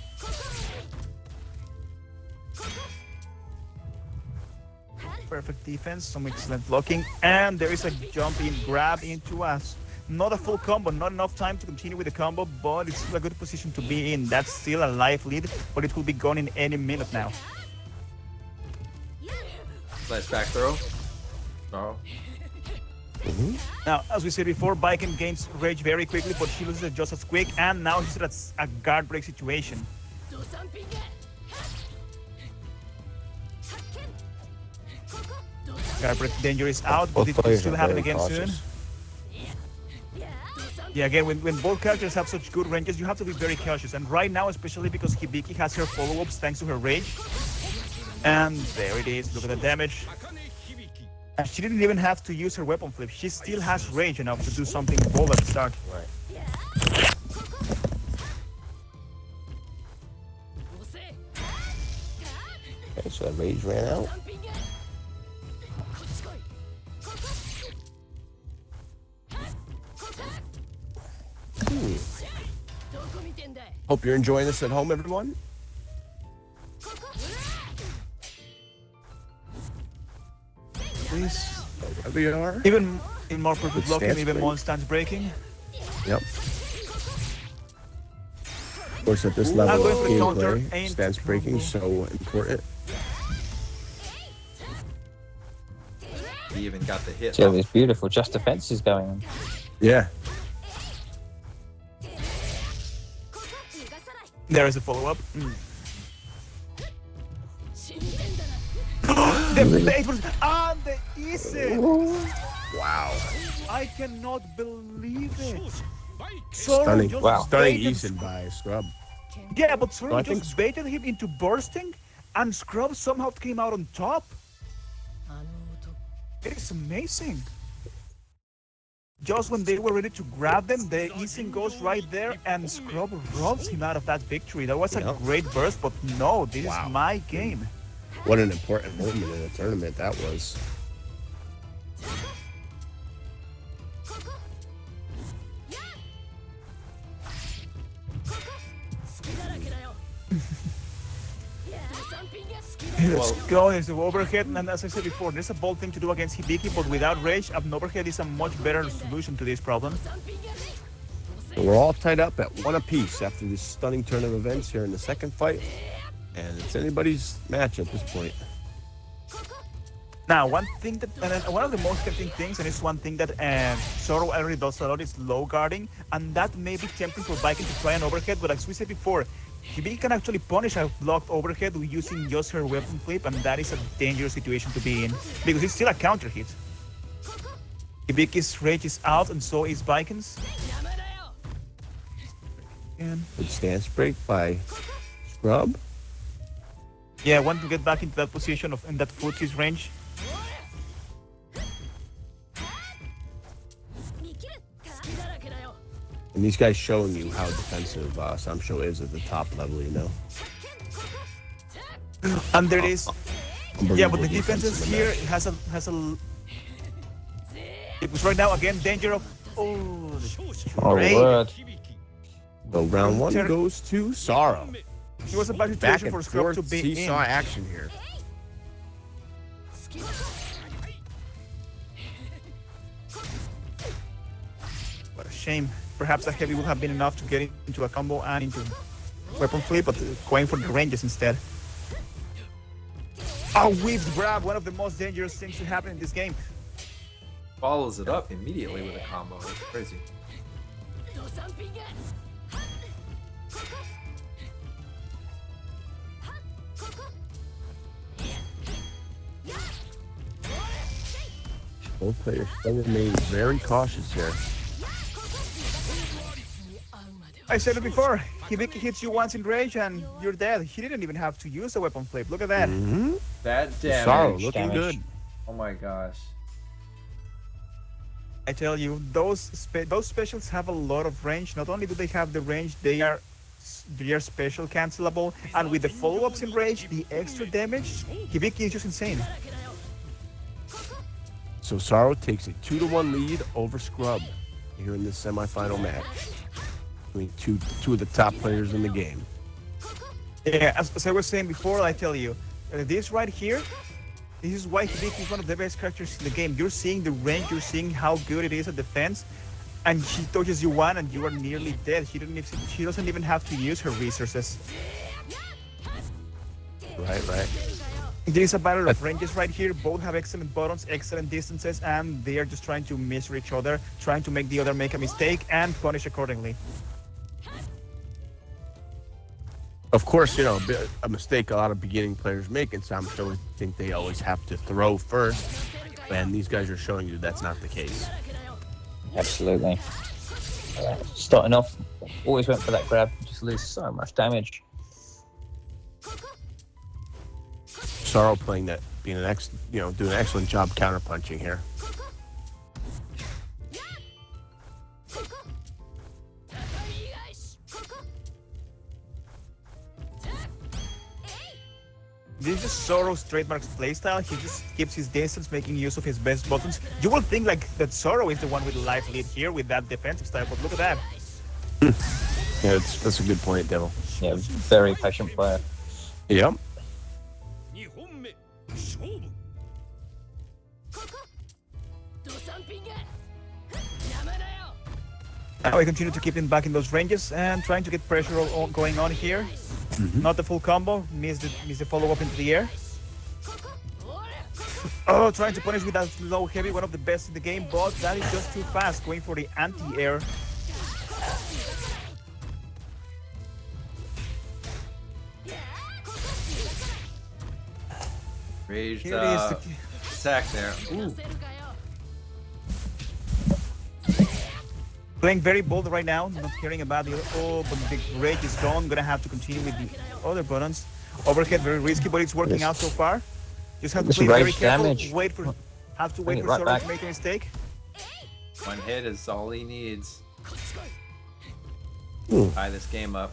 Perfect defense, some excellent blocking, and there is a jump in grab into us. Not a full combo, not enough time to continue with the combo, but it's still a good position to be in. That's still a life lead, but it will be gone in any minute now. Nice back throw. Oh. Now, as we said before, Baiken gains rage very quickly, but she loses it just as quick, and now she's at a guard break situation. Guard break danger is out, but it will still happen again soon. Yeah, again, when both characters have such good ranges, you have to be very cautious. And right now, especially because Hibiki has her follow-ups thanks to her rage. And there it is, look at the damage. And she didn't even have to use her weapon flip. She still has rage enough to do something bold at the start. Right. Okay, so that rage ran out. Hope you're enjoying this at home, everyone. There we are. Even in more perfect With blocking, stance even break. more stance breaking. Yep. Of course, at this I'm level going of for the counter, gameplay, ain't stance breaking is combo. so important. He even got the hit. So there's beautiful just defenses going on. Yeah. There is a follow-up. The bait was and the easy. Wow. I cannot believe it. バイ Soro Stunning. just Wow. Stunning baited Eason by Scrub. Yeah, but Soro So I just think- baited him into bursting, and Scrub somehow came out on top. It is amazing. Just when they were ready to grab them, the Eason goes right there, and Scrub robs him out of that victory. That was a Yeah. great burst, but no, this Wow. is my game. What an important moment in the tournament that was. Let's go. There's the overhead, and as I said before, there's a bold thing to do against Hibiki, but without rage, an overhead is a much better solution to this problem. So we're all tied up at 1 apiece after this stunning turn of events here in the second fight. And it's anybody's match at this point. Now, one thing that, one of the most tempting things, and it's one thing that Zoro already does a lot, is low guarding, and that may be tempting for Viking to try an overhead, but as we said before, Hibiki can actually punish a blocked overhead using just her weapon flip, and that is a dangerous situation to be in, because it's still a counter hit. Hibiki's rage is out, and so is Viking's. And Good stance break by Scrub. yeah, I want to get back into that position in that footsies range. And these guys showing you how defensive Samsho is at the top level, you know. And there is, yeah, but the Unbelievable defenses in the here match. has a. It was right now again danger of Oh, Great. word. 響き So round one Ter- goes to Sorrow. it was a bad Back situation and for Scrub forth to be seesaw in. action here. What a shame. Perhaps a heavy would have been enough to get into a combo and into weapon flip, but going for the ranges instead. A whipped grab, one of the most dangerous things to happen in this game. Follows it up immediately with a combo. It's crazy. Both players still remain very cautious here. I said it before, Hibiki hits you once in rage and you're dead. He didn't even have to use the weapon flip. Look at that. Mm-hmm. That damage. Sorrow looking damage. good. Oh my gosh. I tell you, those specials have a lot of range. Not only do they have the range, they are special cancelable, and with the follow-ups in rage, the extra damage, Hibiki is just insane. So Sorrow takes a 2-1 lead over Scrub here in this semifinal match between two of the top players in the game. Yeah, as I was saying before, I tell you, this right here, this is why Hibiki is one of the best characters in the game. You're seeing the range, you're seeing how good it is at defense, and she touches you one and you are nearly dead. She doesn't even have to use her resources. Right. There is a battle of ranges right here. Both have excellent buttons, excellent distances, and they are just trying to measure each other, trying to make the other make a mistake and punish accordingly. Of course, you know, a mistake a lot of beginning players make, and some shows think they always have to throw first, and these guys are showing you that's not the case. Absolutely. Starting off, always went for that grab, just lose so much damage. Sorrow playing that, being doing an excellent job counterpunching here. This is Zoro's trademark playstyle. He just keeps his distance, making use of his best buttons. You will think like that Zoro is the one with the life lead here with that defensive style, but look at that. Yeah, that's a good point, Devil. Yeah, very patient player.2 本目勝負 Now we continue to keep him back in those ranges and trying to get pressure going on here. Not the full combo, miss the follow-up into the air. Oh, trying to punish with that low heavy, one of the best in the game, but that is just too fast, going for the anti-air. Raged Here it is. attack there. Ooh. Playing very bold right now, not caring about the but the rage is gone. Gonna have to continue with the other buttons. Overhead very risky, but it's working out so far. Just have to play very careful. Damage. Have to wait for right Shodown back. to make a mistake. One hit is all he needs. Tie this game up.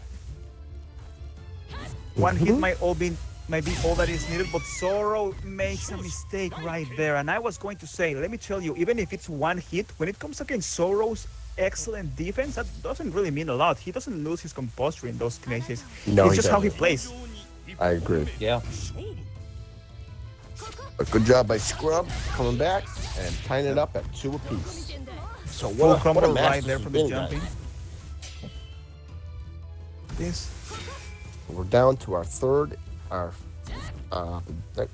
One hit might be all that is needed, but Zoro makes a mistake right there. And I was going to say, let me tell you, even if it's one hit, when it comes against Zoro's excellent defense, that doesn't really mean a lot. He doesn't lose his composure in those cases. No, it's he just how he doesn't. plays. I agree. Yeah. A good job by Scrub coming back and tying it up at 2 apiece. So Full what combo a match right there this from has the been, jumping. guys. This. We're down to our third. The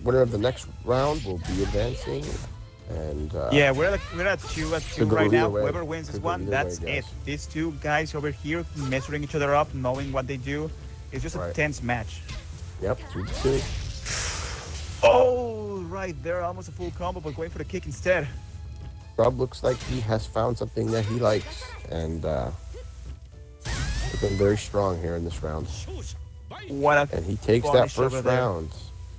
winner of the next round will be advancing. And Yeah, we're at two Could go right either now. way. Whoever wins this Could go one, either that's way, it. guys. These two guys over here measuring each other up, knowing what they do. It's just a Right. tense match. Yep, 2-2. Oh, right there, almost a full combo, but going for the kick instead. Scrub looks like he has found something that he likes, and looking very strong here in this round. What a And he takes that punish over first there. round.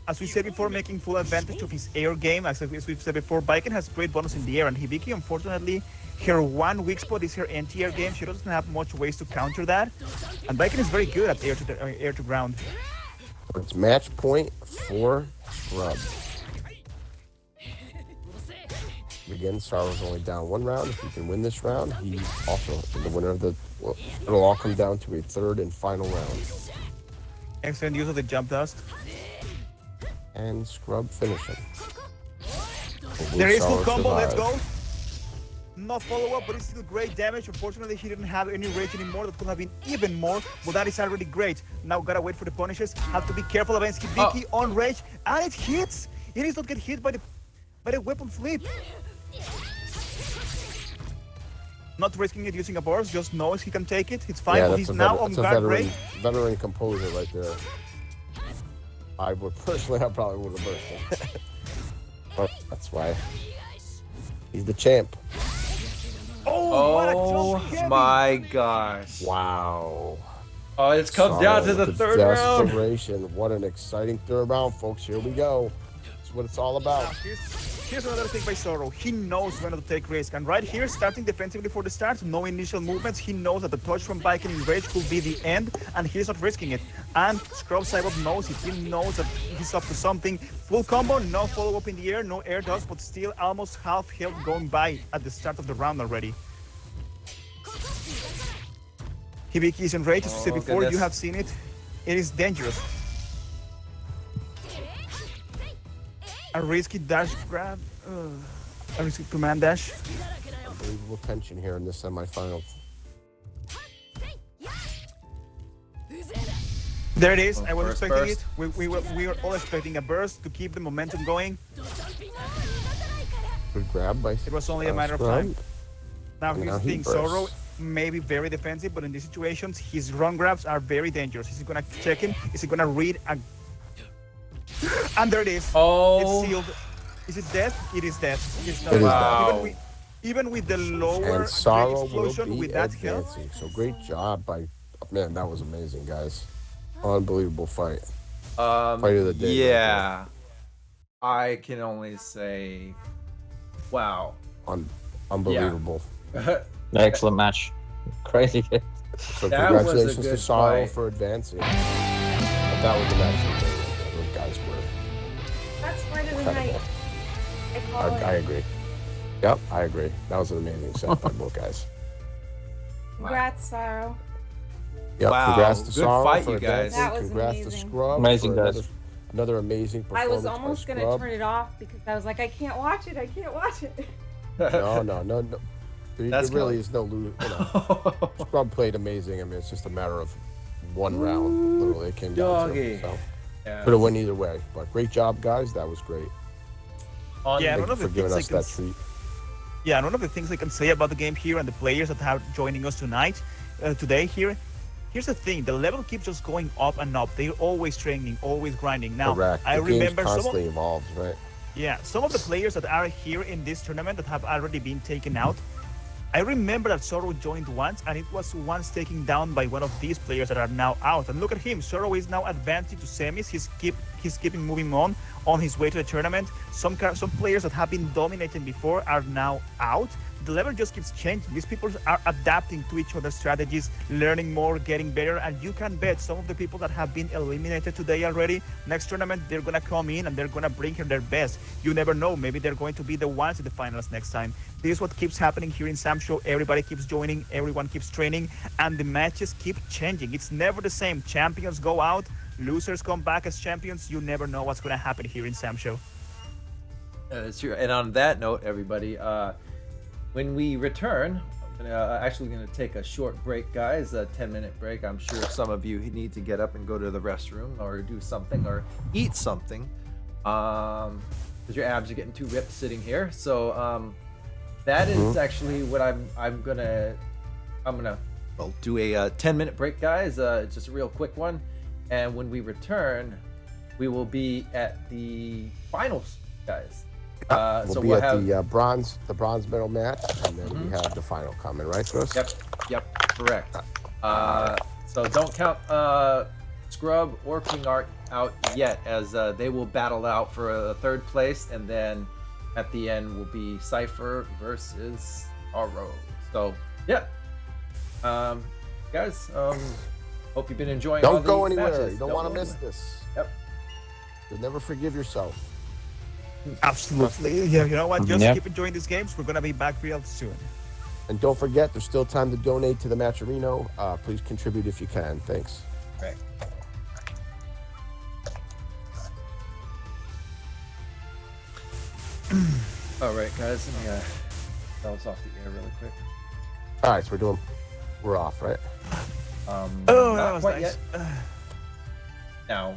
As we said before, making full advantage of his air game. As we've said before, Baiken has great bonus in the air, and Hibiki, unfortunately, her one weak spot is her anti-air game. She doesn't have much ways to counter that. And Baiken is very good at air to ground. It's match point for Scrub. Again, Sorrow's only down 1 round. If he can win this round, he's also the winner of the... Well, it'll all come down to a third and final round. Excellent use of the jump dust. And Scrub finishing. There is full combo, let's go. Not follow-up, but it's still great damage. Unfortunately, he didn't have any rage anymore. That could have been even more, but that is already great. Now gotta wait for the punishes. Have to be careful against Hibiki on rage, and it hits. He needs not get hit by the weapon flip. Not risking it using a burst, just knows he can take it. It's fine, but he's now on guard break. Veteran composure right there. I would personally, I probably would have burst it. But that's why he's the champ. What a Oh jump heavy. my gosh. Wow. Oh, it's come down to Sorrow the with third round. desperation. What an exciting third round, folks. Here we go. That's what it's all about. Here's another thing by Zoro. He knows when to take risk. And right here, starting defensively for the start, no initial movements. He knows that the touch from Baiken in rage could be the end, and he's not risking it. And Scrub Cyborg knows it. He knows that he's up to something. Full combo, no follow-up in the air, no air dust, but still almost half health going by at the start of the round already. Hibiki is enraged, as we said before. goodness. You have seen it. It is dangerous. A risky dash grab, a risky command dash. Unbelievable tension here in this semifinal. There it is. I was First expecting burst. it. We were all expecting a burst to keep the momentum going. Good grab by It was only a matter of Scrub. time. Now And here's now the he thing. bursts. Zoro may be very defensive, but in these situations, his run grabs are very dangerous. Is he gonna check him? Is he gonna read a... And there it is. Oh. It's sealed. Is it death? It is death. It's not It is Wow. Even with the lower And Sorrow will explosion be with that health. advancing. So great job by... Man, that was amazing, guys. Unbelievable fight. Fight of the day. Yeah. I can only say, wow. Unbelievable. Excellent match. Crazy. So That was a congratulations to good Sorrow fight. for advancing. But that was the match of the day. Those guys were That's fight of the night. incredible. I call I it. agree. Yep, I agree. That was an amazing set by both guys. Congrats, Sorrow. Yep, Wow, congrats to good Sorrow fight, for you guys. advancing. That was Congrats amazing. to Scrub. Amazing, for guys. Another amazing I performance was almost by gonna Scrub. turn it off because I was like, I can't watch it. I can't watch it. No. That's There really Kelly. is no lose. Scrub played amazing. I mean, it's just a matter of one round. Literally, it came down to. Doggy. So Yeah. could have went either way. But great job, guys. That was great. Yeah, Thank one you of for the giving things us I can that treat. Yeah, and one of the things I can say about the game here and the players that are joining us tonight, today here, here's the thing: the level keeps just going up and up. They're always training, always grinding. Now, Correct. I The remember game's some of, constantly evolves, right? yeah, some of the players that are here in this tournament that have already been taken out. I remember that Zoro joined once, and it was once taken down by one of these players that are now out. And look at him, Zoro is now advancing to semis. He's keeping moving on his way to the tournament. Some players that have been dominating before are now out. The level just keeps changing. These people are adapting to each other's strategies, learning more, getting better, and you can bet some of the people that have been eliminated today already, next tournament, they're going to come in and they're going to bring here their best. You never know. Maybe they're going to be the ones in the finals next time. This is what keeps happening here in Sam Show. Everybody keeps joining, everyone keeps training, and the matches keep changing. It's never the same. Champions go out, losers come back as champions. You never know what's going to happen here in Sam Show. That's true. And on that note, everybody, when we return, I'm actually going to take a short break, guys, a 10-minute break. I'm sure some of you need to get up and go to the restroom or do something or eat something because your abs are getting too ripped sitting here. So that is actually what I'm gonna do a 10-minute break, guys. Just a real quick one. And when we return, we will be at the finals, guys. We'll be at the bronze medal match, and then we have the final coming, right, Chris? Yep, correct. So don't count Scrub or King Art out yet, as they will battle out for a third place, and then at the end will be Cipher versus Arturo. So yeah, guys, hope you've been enjoying. Don't all go these anywhere. matches. You don't want to miss this. Yep. You'll never forgive yourself. Absolutely. Yeah, you know what? Just keep enjoying these games. We're going to be back real soon. And don't forget, there's still time to donate to the Matcherino. Please contribute if you can. Thanks. Right. All right, guys. Let me bounce off the air really quick. All right, so we're off, right? Oh, not that was quite nice. yet. Now.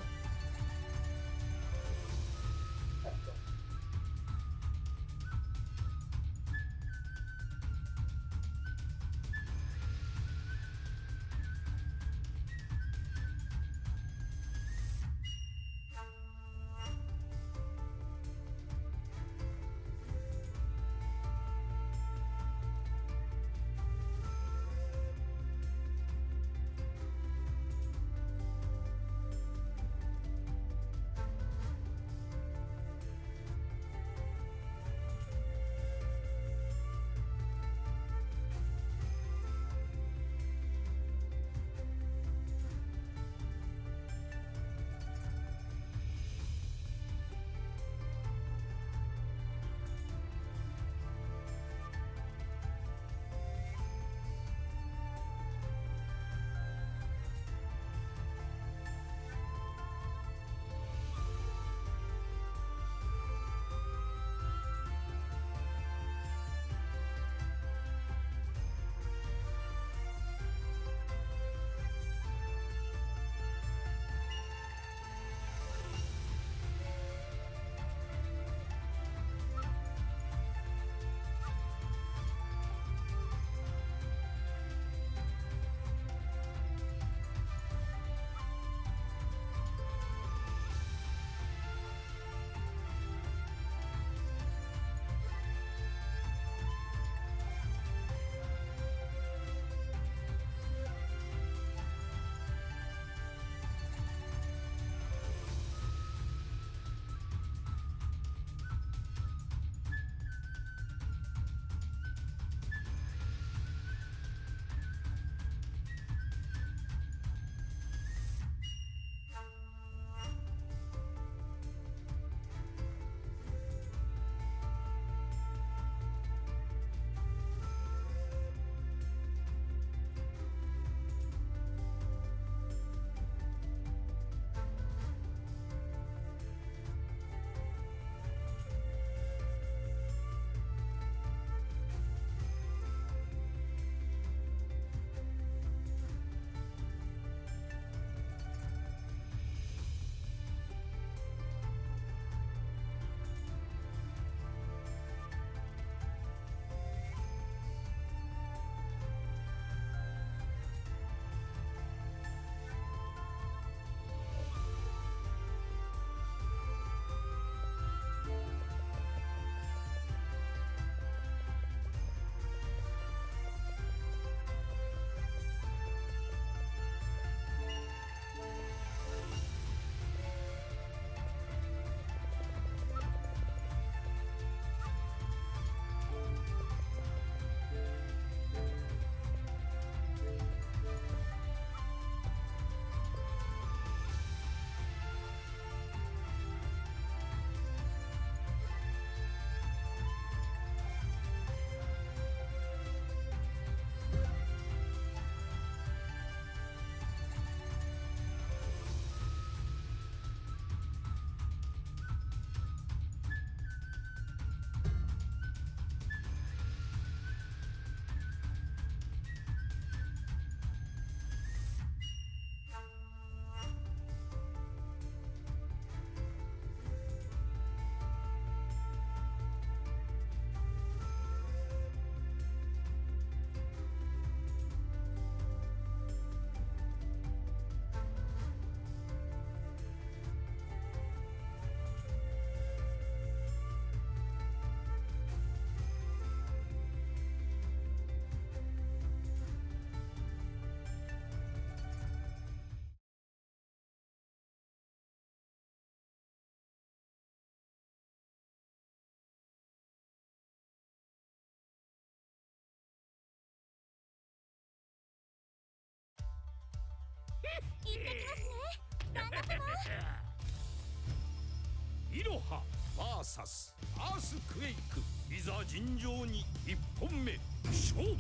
イロハ VS アースクエイク、いざ尋常に1本目勝負。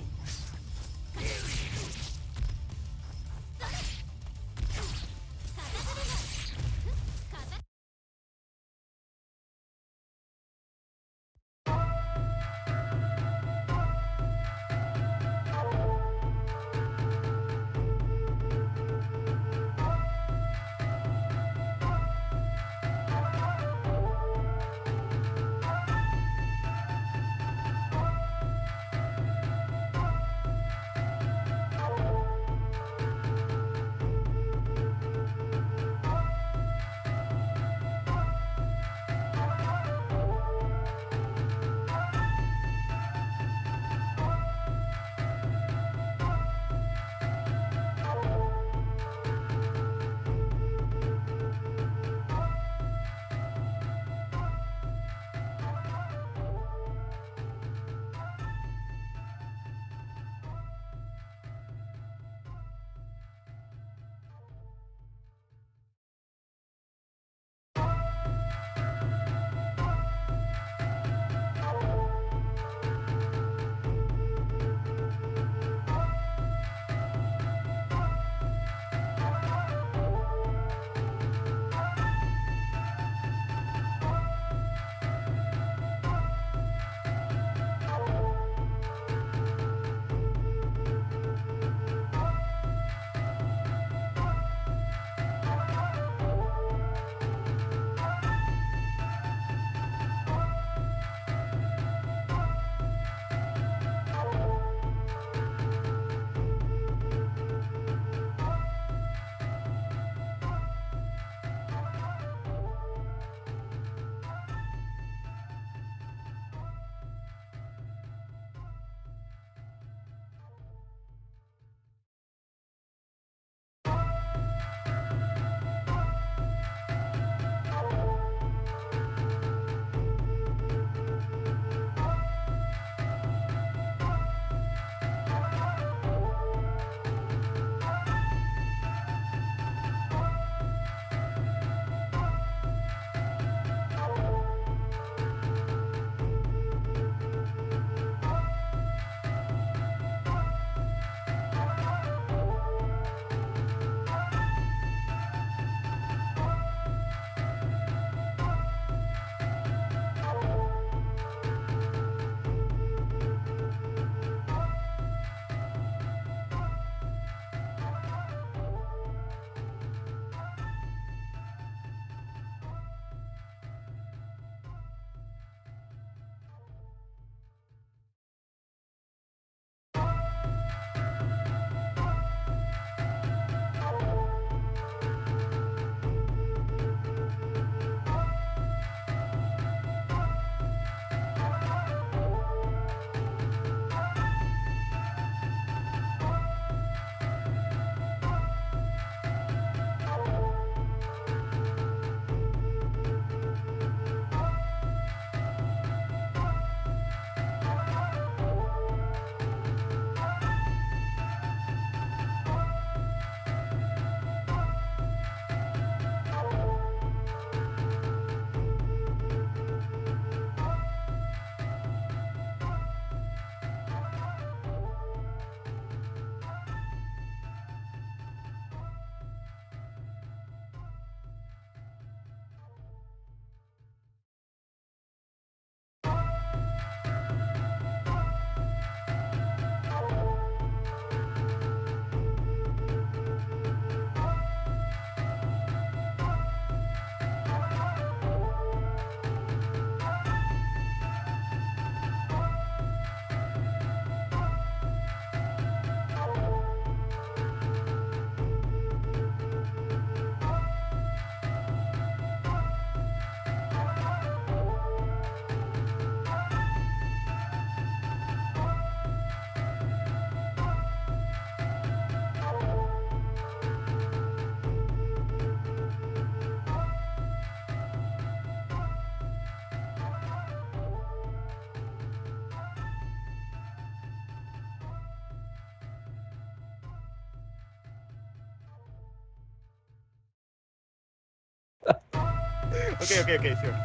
Okay, sure.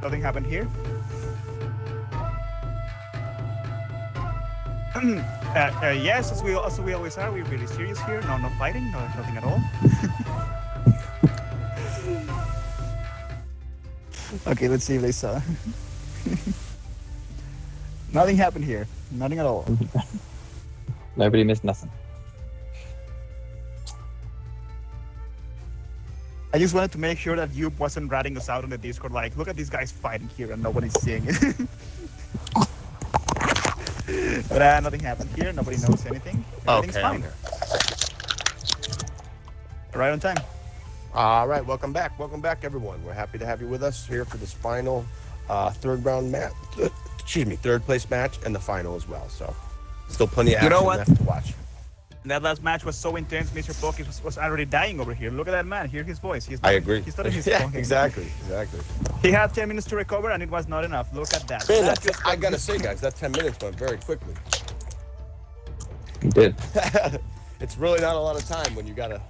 Nothing happened here. Yes, as we always are, we're really serious here. No fighting, nothing at all. Okay, let's see if they saw. Nothing happened here. Nothing at all. Nobody missed nothing. I just wanted to make sure that you wasn't ratting us out on the Discord like, look at these guys fighting here and nobody's seeing it. But nothing happened here. Nobody knows anything. Everything's fine. Right on time. All right, welcome back, everyone. We're happy to have you with us here for this final third place match, and the final as well. So, still plenty of action left to watch. That last match was so intense. Mr. Poke was already dying over here. Look at that man. Hear his voice. I agree. He's not in his yeah, exactly. He had 10 minutes to recover, and it was not enough. Look at that. Man, I gotta say, guys, that 10 minutes went very quickly. You did. It's really not a lot of time when you gotta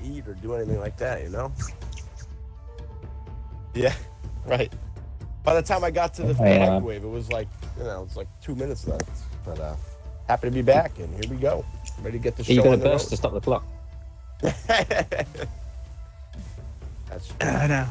eat or do anything like that, you know? Yeah, right. By the time I got to the microwave, it was like, it's like 2 minutes left. But happy to be back, and here we go. Ready to get the show You got a on the burst road. to stop the clock. That's No.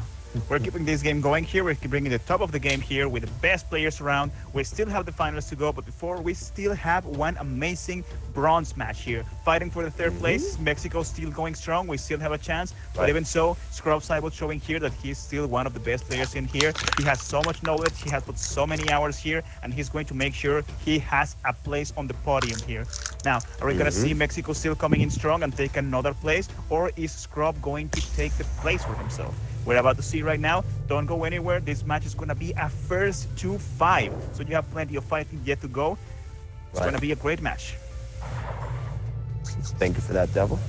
We're keeping this game going here. We're bringing the top of the game here with the best players around. We still have the finals to go, but before we still have one amazing bronze match here. Fighting for the third place. Mexico still going strong. We still have a chance. But even so, Scrub Cyber showing here that he's still one of the best players in here. He has so much knowledge. He has put so many hours here, and he's going to make sure he has a place on the podium here. Now, are we going to see Mexico still coming in strong and take another place, or is Scrub going to take the place for himself? We're about to see right now. Don't go anywhere. This match is going to be a first to 5. So you have plenty of fighting yet to go. It's going to be a great match. Thank you for that, Devil.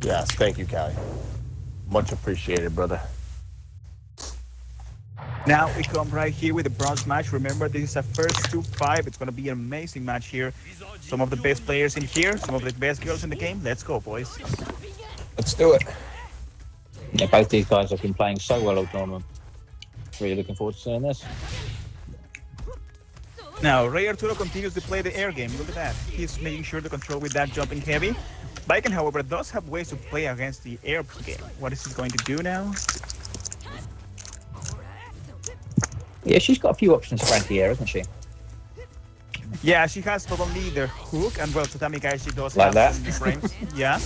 Yes, thank you, Callie. Much appreciated, brother. Now we come right here with the bronze match. Remember, this is a first to 5. It's going to be an amazing match here. Some of the best players in here, some of the best girls in the game. Let's go, boys. Let's do it. Yeah, both these guys have been playing so well all tournament. Really looking forward to seeing this. Now, Ray Arturo continues to play the air game. Look at that. He's making sure to control with that jumping heavy. Viken, however, does have ways to play against the air game. What is he going to do now? Yeah, she's got a few options for anti-air, hasn't she? Yeah, she has not only the hook, and well, Tatami guys, she does Like have that? some frames. Yeah.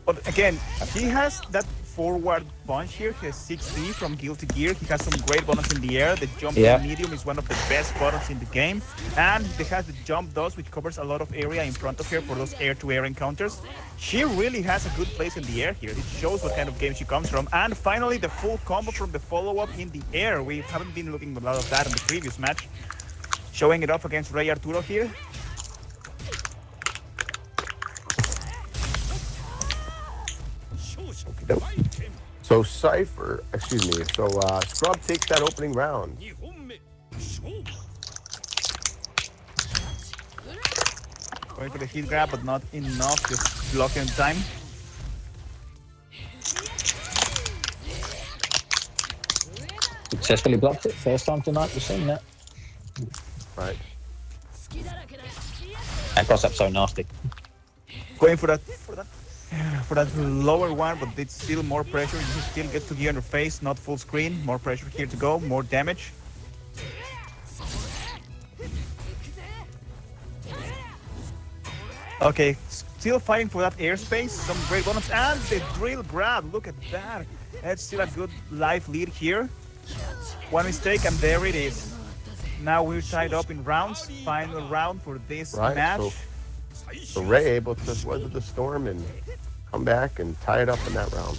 But again, he has that forward punch here. He has 6D from Guilty Gear. He has some great buttons in the air. The jump medium is one of the best buttons in the game. And he has the jump dodge, which covers a lot of area in front of her for those air-to-air encounters. She really has a good place in the air here. It shows what kind of game she comes from. And finally, the full combo from the follow-up in the air. We haven't been looking at a lot of that in the previous match. Showing it off against Ray Arturo here. So Cipher, Scrub takes that opening round. Going for the heel grab, but not enough. Just blocking in time. Successfully blocked it. First time tonight we've seen that. Right. That cross-up's so nasty. Going for that lower one, but it's still more pressure. You still get to gear on your face, not full screen. More pressure here to go, more damage. Okay, still fighting for that airspace. Some great bonus, and the drill grab. Look at that. That's still a good life lead here. One mistake, and there it is. Now we're tied up in rounds. Final round for this match. So Ray able to weather the storm and come back and tie it up in that round.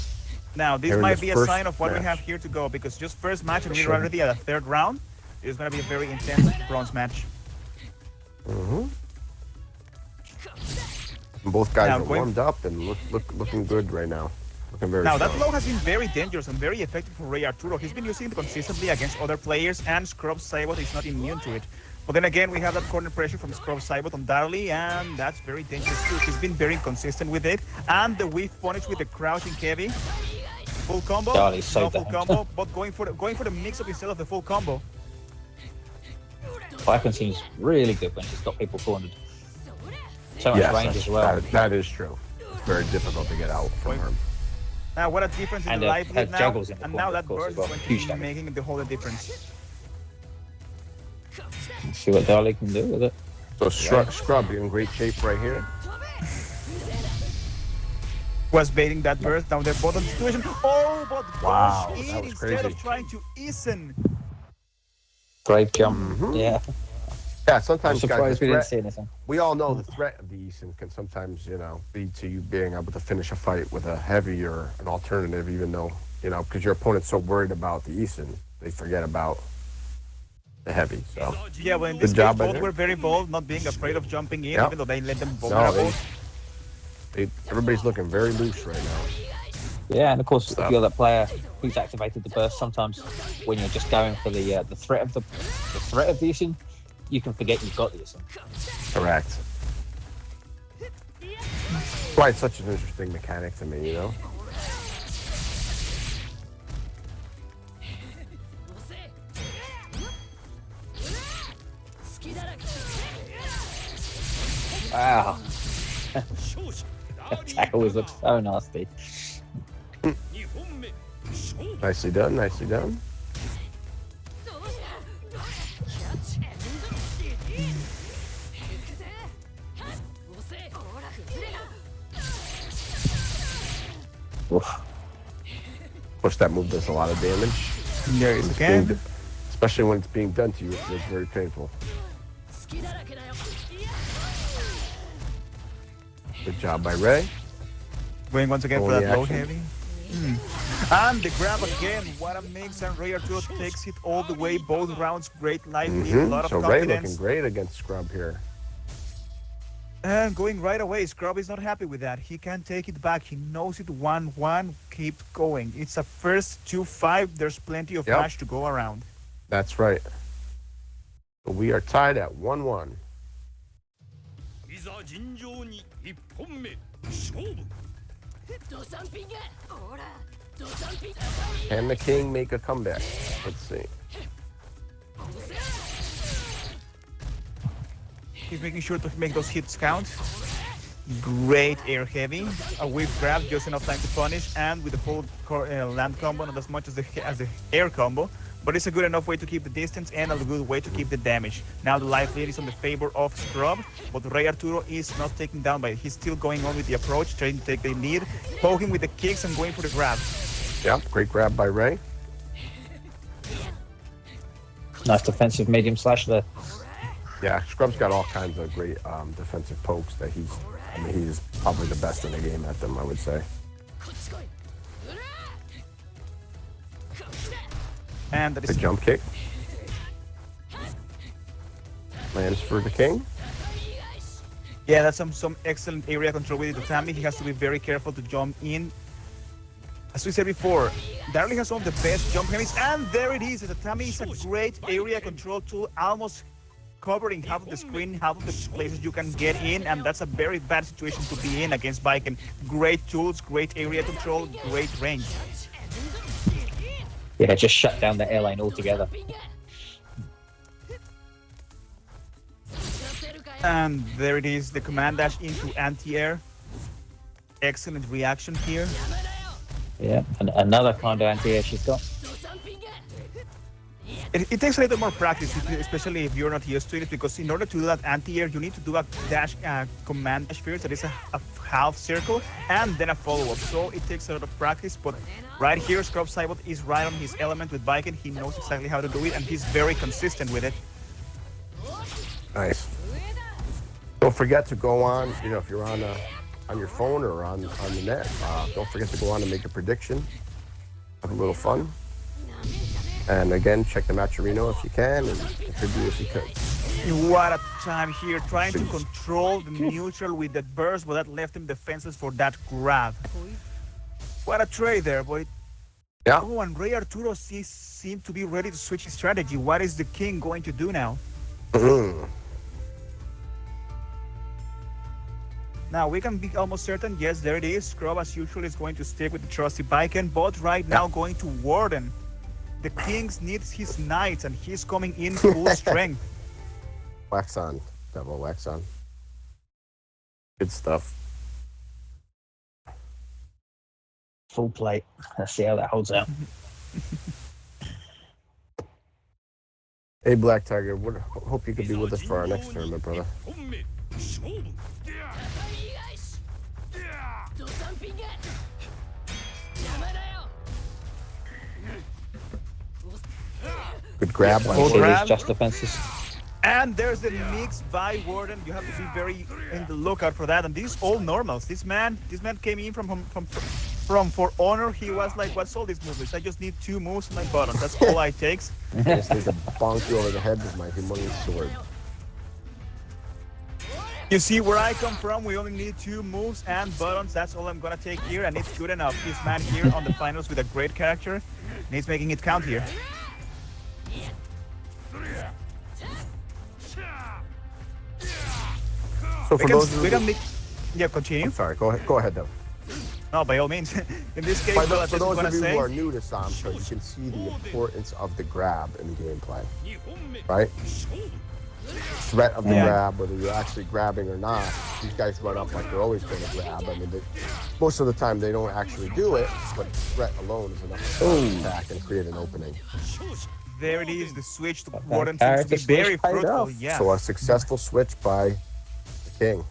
Now, this Here in might this be a first sign of what we match. have here to go, because just first match and we're Sure. already at a third round. It's going to be a very intense bronze match. Mm-hmm. Both guys Now, are warmed up and looking good right now. Looking very Now, strong. that low has been very dangerous and very effective for Rey Arturo. He's been using it consistently against other players, and Scrub Cybot is not immune to it. But then again, we have that corner pressure from Scrub Cybot on Darley, and that's very dangerous too. He's been very inconsistent with it. And the whiff punish with the crouching heavy. Full combo, Darley's so no full bad. combo, but going for the mix-up instead of the full combo. Viper seems really good when she's got people cornered. So much Yes, range as well. that is true. It's very difficult to get out from her. Now, what a difference in And the live has lead now. juggles in the And corner, now that of course, burst as is well. going to Huge be damage. making the whole difference. See what Darley can do with it. So Scrub in great shape right here. Was baiting that burst. Now they're both on the situation. Oh, but Wow, goes that in was instead crazy. of trying to Eason. Great jump. Mhm. Yeah. Yeah, I'm sometimes guys, surprised the we didn't threat, see anything. we all know the threat of the Eason can sometimes, lead to you being able to finish a fight with a heavy or an alternative, even though, because your opponent's so worried about the Eason, they forget about the heavy. So Yeah, well, in Good this case, job by both them. were very bold, not being afraid of jumping in, Yep. even though they let them no, vulnerable. everybody's looking very loose right now. Yeah, and of course, Stop. if you're that player who's activated the burst, sometimes when you're just going for the threat of the threat of the Isin, you can forget you've got the Isin. Correct. That's why it's such an interesting mechanic to me, Wow, 勝者ダーリー tackle always looks so nasty. 2本目勝負 Nicely done, nicely done. Oof. Push that move does a lot of damage. There it is It's being again. d- especially when it's being done to you, it's very painful. Good job by Ray. Going once again for Only that low action. heavy. And the grab again. What a mix, and Rey Arturo takes it all the way. Both rounds, great life lead, a lot of So Ray confidence. looking great against Scrub here. And going right away, Scrub is not happy with that. He can't take it back. He knows it 1-1. Keep going. It's a first 2-5. There's plenty of Yep. match to go around. That's right. So we are tied at 1-1. いざ尋常に1本目勝負 Can the king make a comeback? Let's see. He's making sure to make those hits count. Great air heavy. A whip grab, just enough time to punish, and with the full land combo, not as much as the air combo. But it's a good enough way to keep the distance and a good way to keep the damage. Now the life lead is on the favor of Scrub, but Rey Arturo is not taken down by it. He's still going on with the approach, trying to take the lead, poking with the kicks and going for the grab. Yeah, great grab by Ray. Nice defensive medium slash there. Yeah, Scrub's got all kinds of great defensive pokes that he's probably the best in the game at them, I would say. And that The is jump kick. Lands for the king. yeah, that's some excellent area control with Tatami. He has to be very careful to jump in. As we said before, Darley has some of the best jump heavies, and there it is. The Tatami is a great area control tool, almost covering half of the screen, half of the places you can get in, and that's a very bad situation to be in against Viken. Great tools, great area control, great range. Yeah, just shut down the air lane altogether. And there it is, the command dash into anti-air. Excellent reaction here. Yeah, and another kind of anti-air she's got. It takes a little more practice, especially if you're not used to it, because in order to do that anti-air, you need to do a dash command dash first, that is a half circle, and then a follow-up. So it takes a lot of practice, but right here, Scrub Cybot is right on his element with Viken. He knows exactly how to do it, and he's very consistent with it. Nice. Don't forget to go on, if you're on on your phone or on the net. Don't forget to go on and make a prediction. Have a little fun. And again, check the Matcherino if you can, and contribute if you could. What a time here, trying to control the neutral with that burst, but that left him defenseless for that grab. What a trade there, boy. Yeah. Oh, and Rey Arturo seemed to be ready to switch his strategy. What is the king going to do now? Now, we can be almost certain, yes, there it is. Scrub, as usual, is going to stick with the trusty Viking, but right now going to Warden. The king needs his knights, and he's coming in full strength. Wax on, Devil, wax on. Good stuff. Full plate. Let's see how that holds out. Hey, Black Tiger, hope you could be with us for our next tournament, brother. Good grab. Full grab. Just defenses. And there's the mix by Warden. You have to be very in the lookout for that. And these all normals. This man came in from For Honor. He was like, what's all these moves? I just need 2 moves on my buttons. That's all I takes. I just need to bonk you over the head with my humongous sword. You see where I come from, we only need 2 moves and buttons. That's all I'm gonna take here, and it's good enough. This man here on the finals with a great character, and he's making it count here. So for those yeah, continue. I'm sorry, go ahead though. No, by all means. In this case, for those of you who are new to Samsho, you can see the importance of the grab in gameplay, right? Threat of the grab, whether you're actually grabbing or not. These guys run up like they're always going to grab. I mean, most of the time they don't actually do it, but threat alone is enough to attack and create an opening. There it is, the switch to Warden seems to be very fruitful. Yeah. So a successful switch by the king.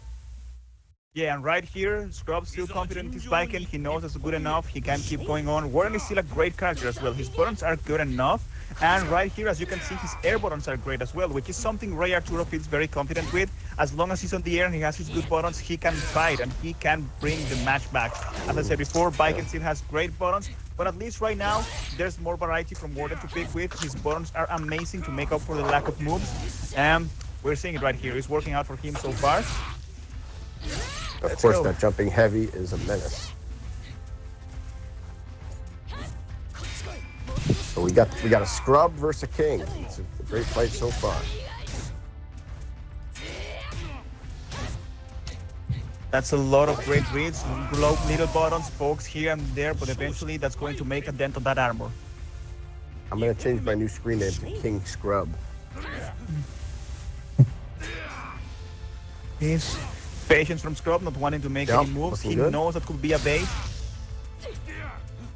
Yeah, and right here, Scrub's still confident in his Viking. He knows that's good enough. He can keep going on. Warden is still a great character as well. His buttons are good enough. And right here, as you can see, his air buttons are great as well, which is something Rey Arturo feels very confident with. As long as he's on the air and he has his good buttons, he can fight and he can bring the match back. As I said before, Viking still has great buttons, but at least right now, there's more variety from Warden to pick with. His buttons are amazing to make up for the lack of moves. And we're seeing it right here. It's working out for him so far. Of course, that jumping heavy is a menace. So we got a scrub versus a king. It's a great fight so far. That's a lot of great reads, little buttons, pokes here and there, but eventually that's going to make a dent on that armor. I'm going to change my new screen name to King Scrub. He's patience from Scrub, not wanting to make any moves. He knows that could be a bait.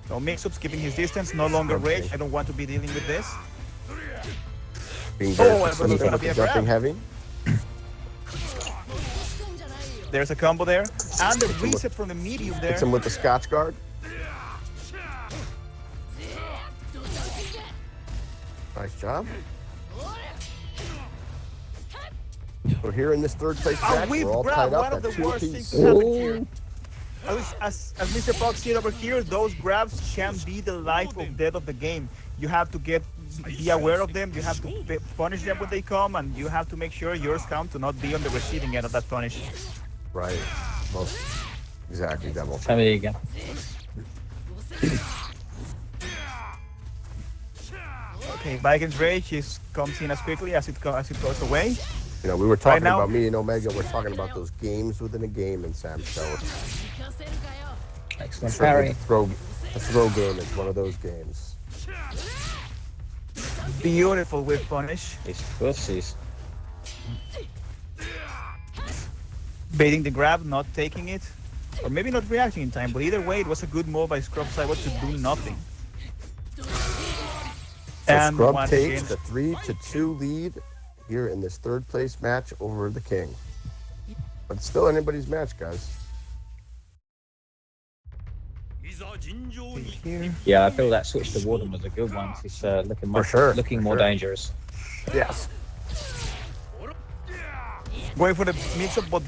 So mix-ups, keeping his distance, no longer rage. I don't want to be dealing with this. Being very persistent with the jumping heavy. There's a combo there. And the reset from the medium there. Hits him with the Scotch guard. Nice job. We're here in this third place match. We're all tied up at 2 apiece. As Mr. Fox said over here, those grabs can be the life or death of the game. You have to be aware of them, you have to punish them when they come, and you have to make sure yours count to not be on the receiving end of that punish. Right. Most exactly, Devil. There you go. Okay, Viking's Rage comes in as quickly as it goes away. You know, we were talking about me and Omega. We're talking about those games within a game in Samsho. Excellent parry. The throw game is one of those games. Beautiful whip punish. These pussies. Baiting the grab, not taking it, or maybe not reacting in time. But either way, it was a good move by Scrub Cyber to do nothing. So and Scrub takes the 3-2 lead here in this third place match over the king. But it's still anybody's match, guys. Yeah, I feel that switch to Warden was a good one. He's looking more dangerous. Yes. Going for the mix-up, but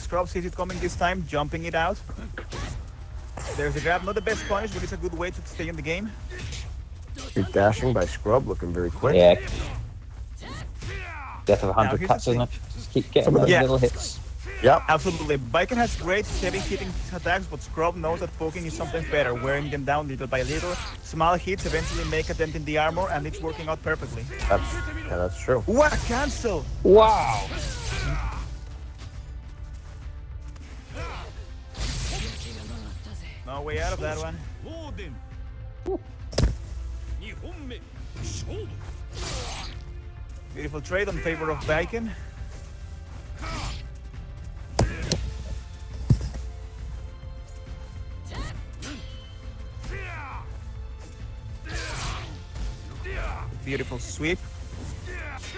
Scrub sees it coming this time, jumping it out. There's a grab, not the best punish, but it's a good way to stay in the game. Keep dashing by Scrub, looking very quick. Yeah. Death of 100 here's cuts, the isn't it? Just keep getting those Yeah. little hits. Yep. Absolutely. Viken has great heavy hitting attacks, but Scrub knows that poking is something better, wearing them down little by little. Small hits eventually make a dent in the armor, and it's working out perfectly. That's true. What a cancel! Wow. No way out of that one. ローデン2本目勝負 Beautiful trade on favor of Viken. Beautiful sweep.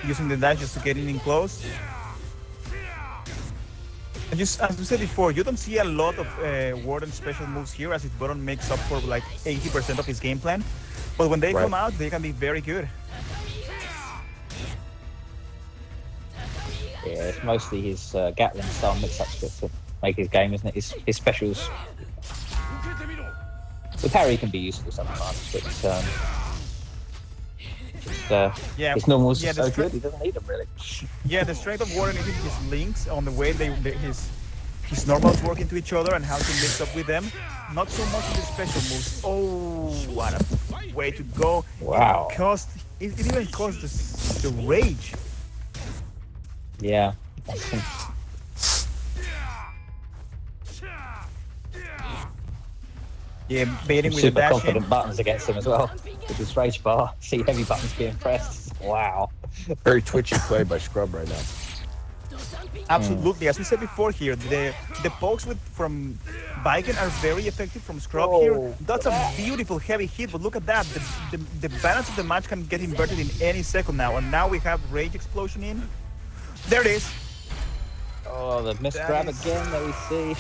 Using the dash just to get in close. And just as we said before, you don't see a lot of Warden special moves here, as his button makes up for like 80% of his game plan. But when they come out, they can be very good. Yeah, it's mostly his Gatling style mix-ups to make his game, isn't it? His specials. The parry can be useful sometimes, but Yeah, his normals yeah, are so good, he doesn't need them really. Yeah, the strength of Warden is in his links, on the way his normals work into each other and how to mix up with them. Not so much in the special moves. Oh, what a way to go. Wow. It even caused the rage. Yeah. Yeah, baiting with the Super dash confident in. buttons against him as well. With his rage bar, see heavy buttons being pressed. Wow. Very twitchy play by Scrub right now. Absolutely, as we said before here, the pokes from Viken are very effective from Scrub here. That's a beautiful heavy hit, but look at that. The balance of the match can get inverted in any second now, and now we have Rage Explosion in. There it is. Oh, the missed grab again that we see.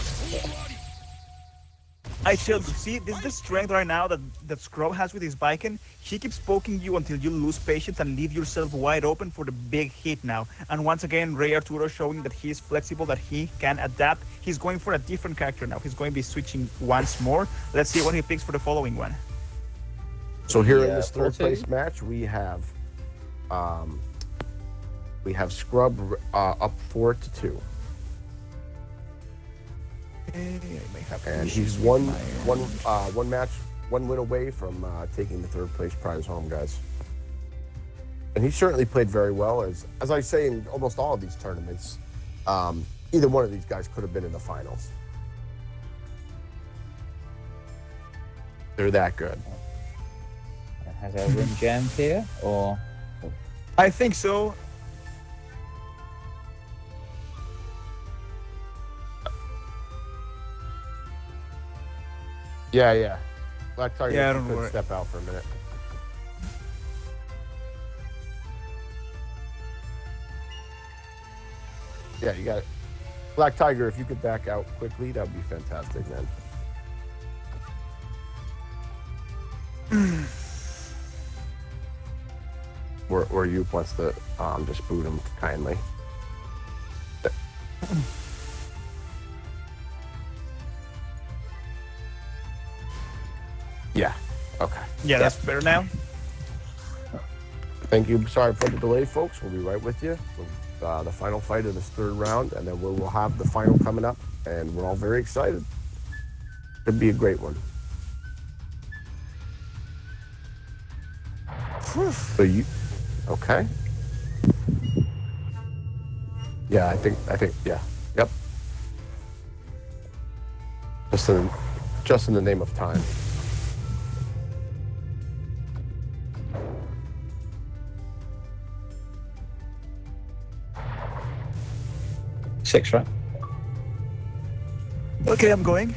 I tell you, see, this is the strength right now that Scrub has with his Viken. He keeps poking you until you lose patience and leave yourself wide open for the big hit now. And once again, Rey Arturo showing that he is flexible, that he can adapt. He's going for a different character now. He's going to be switching once more. Let's see what he picks for the following one. So here in this third place match, we have Scrub up 4-2. And he's one win away from taking the third place prize home, guys. And he certainly played very well, as I say in almost all of these tournaments. Either one of these guys could have been in the finals. They're that good. Has our rim jammed here, or? I think so. Yeah. Black Tiger don't could worry. step out for a minute. Yeah, you got it. Black Tiger, if you could back out quickly, that would be fantastic, man. Or you wants to just boot him kindly. Yeah. Okay. Yeah, that's better now. Thank you. Sorry for the delay, folks. We'll be right with you. The final fight of this third round, and then we'll have the final coming up, and we're all very excited. Could be a great one. So you, okay? Yeah, I think, yeah, yep. Just in the name of time. Six, right? Okay, I'm going.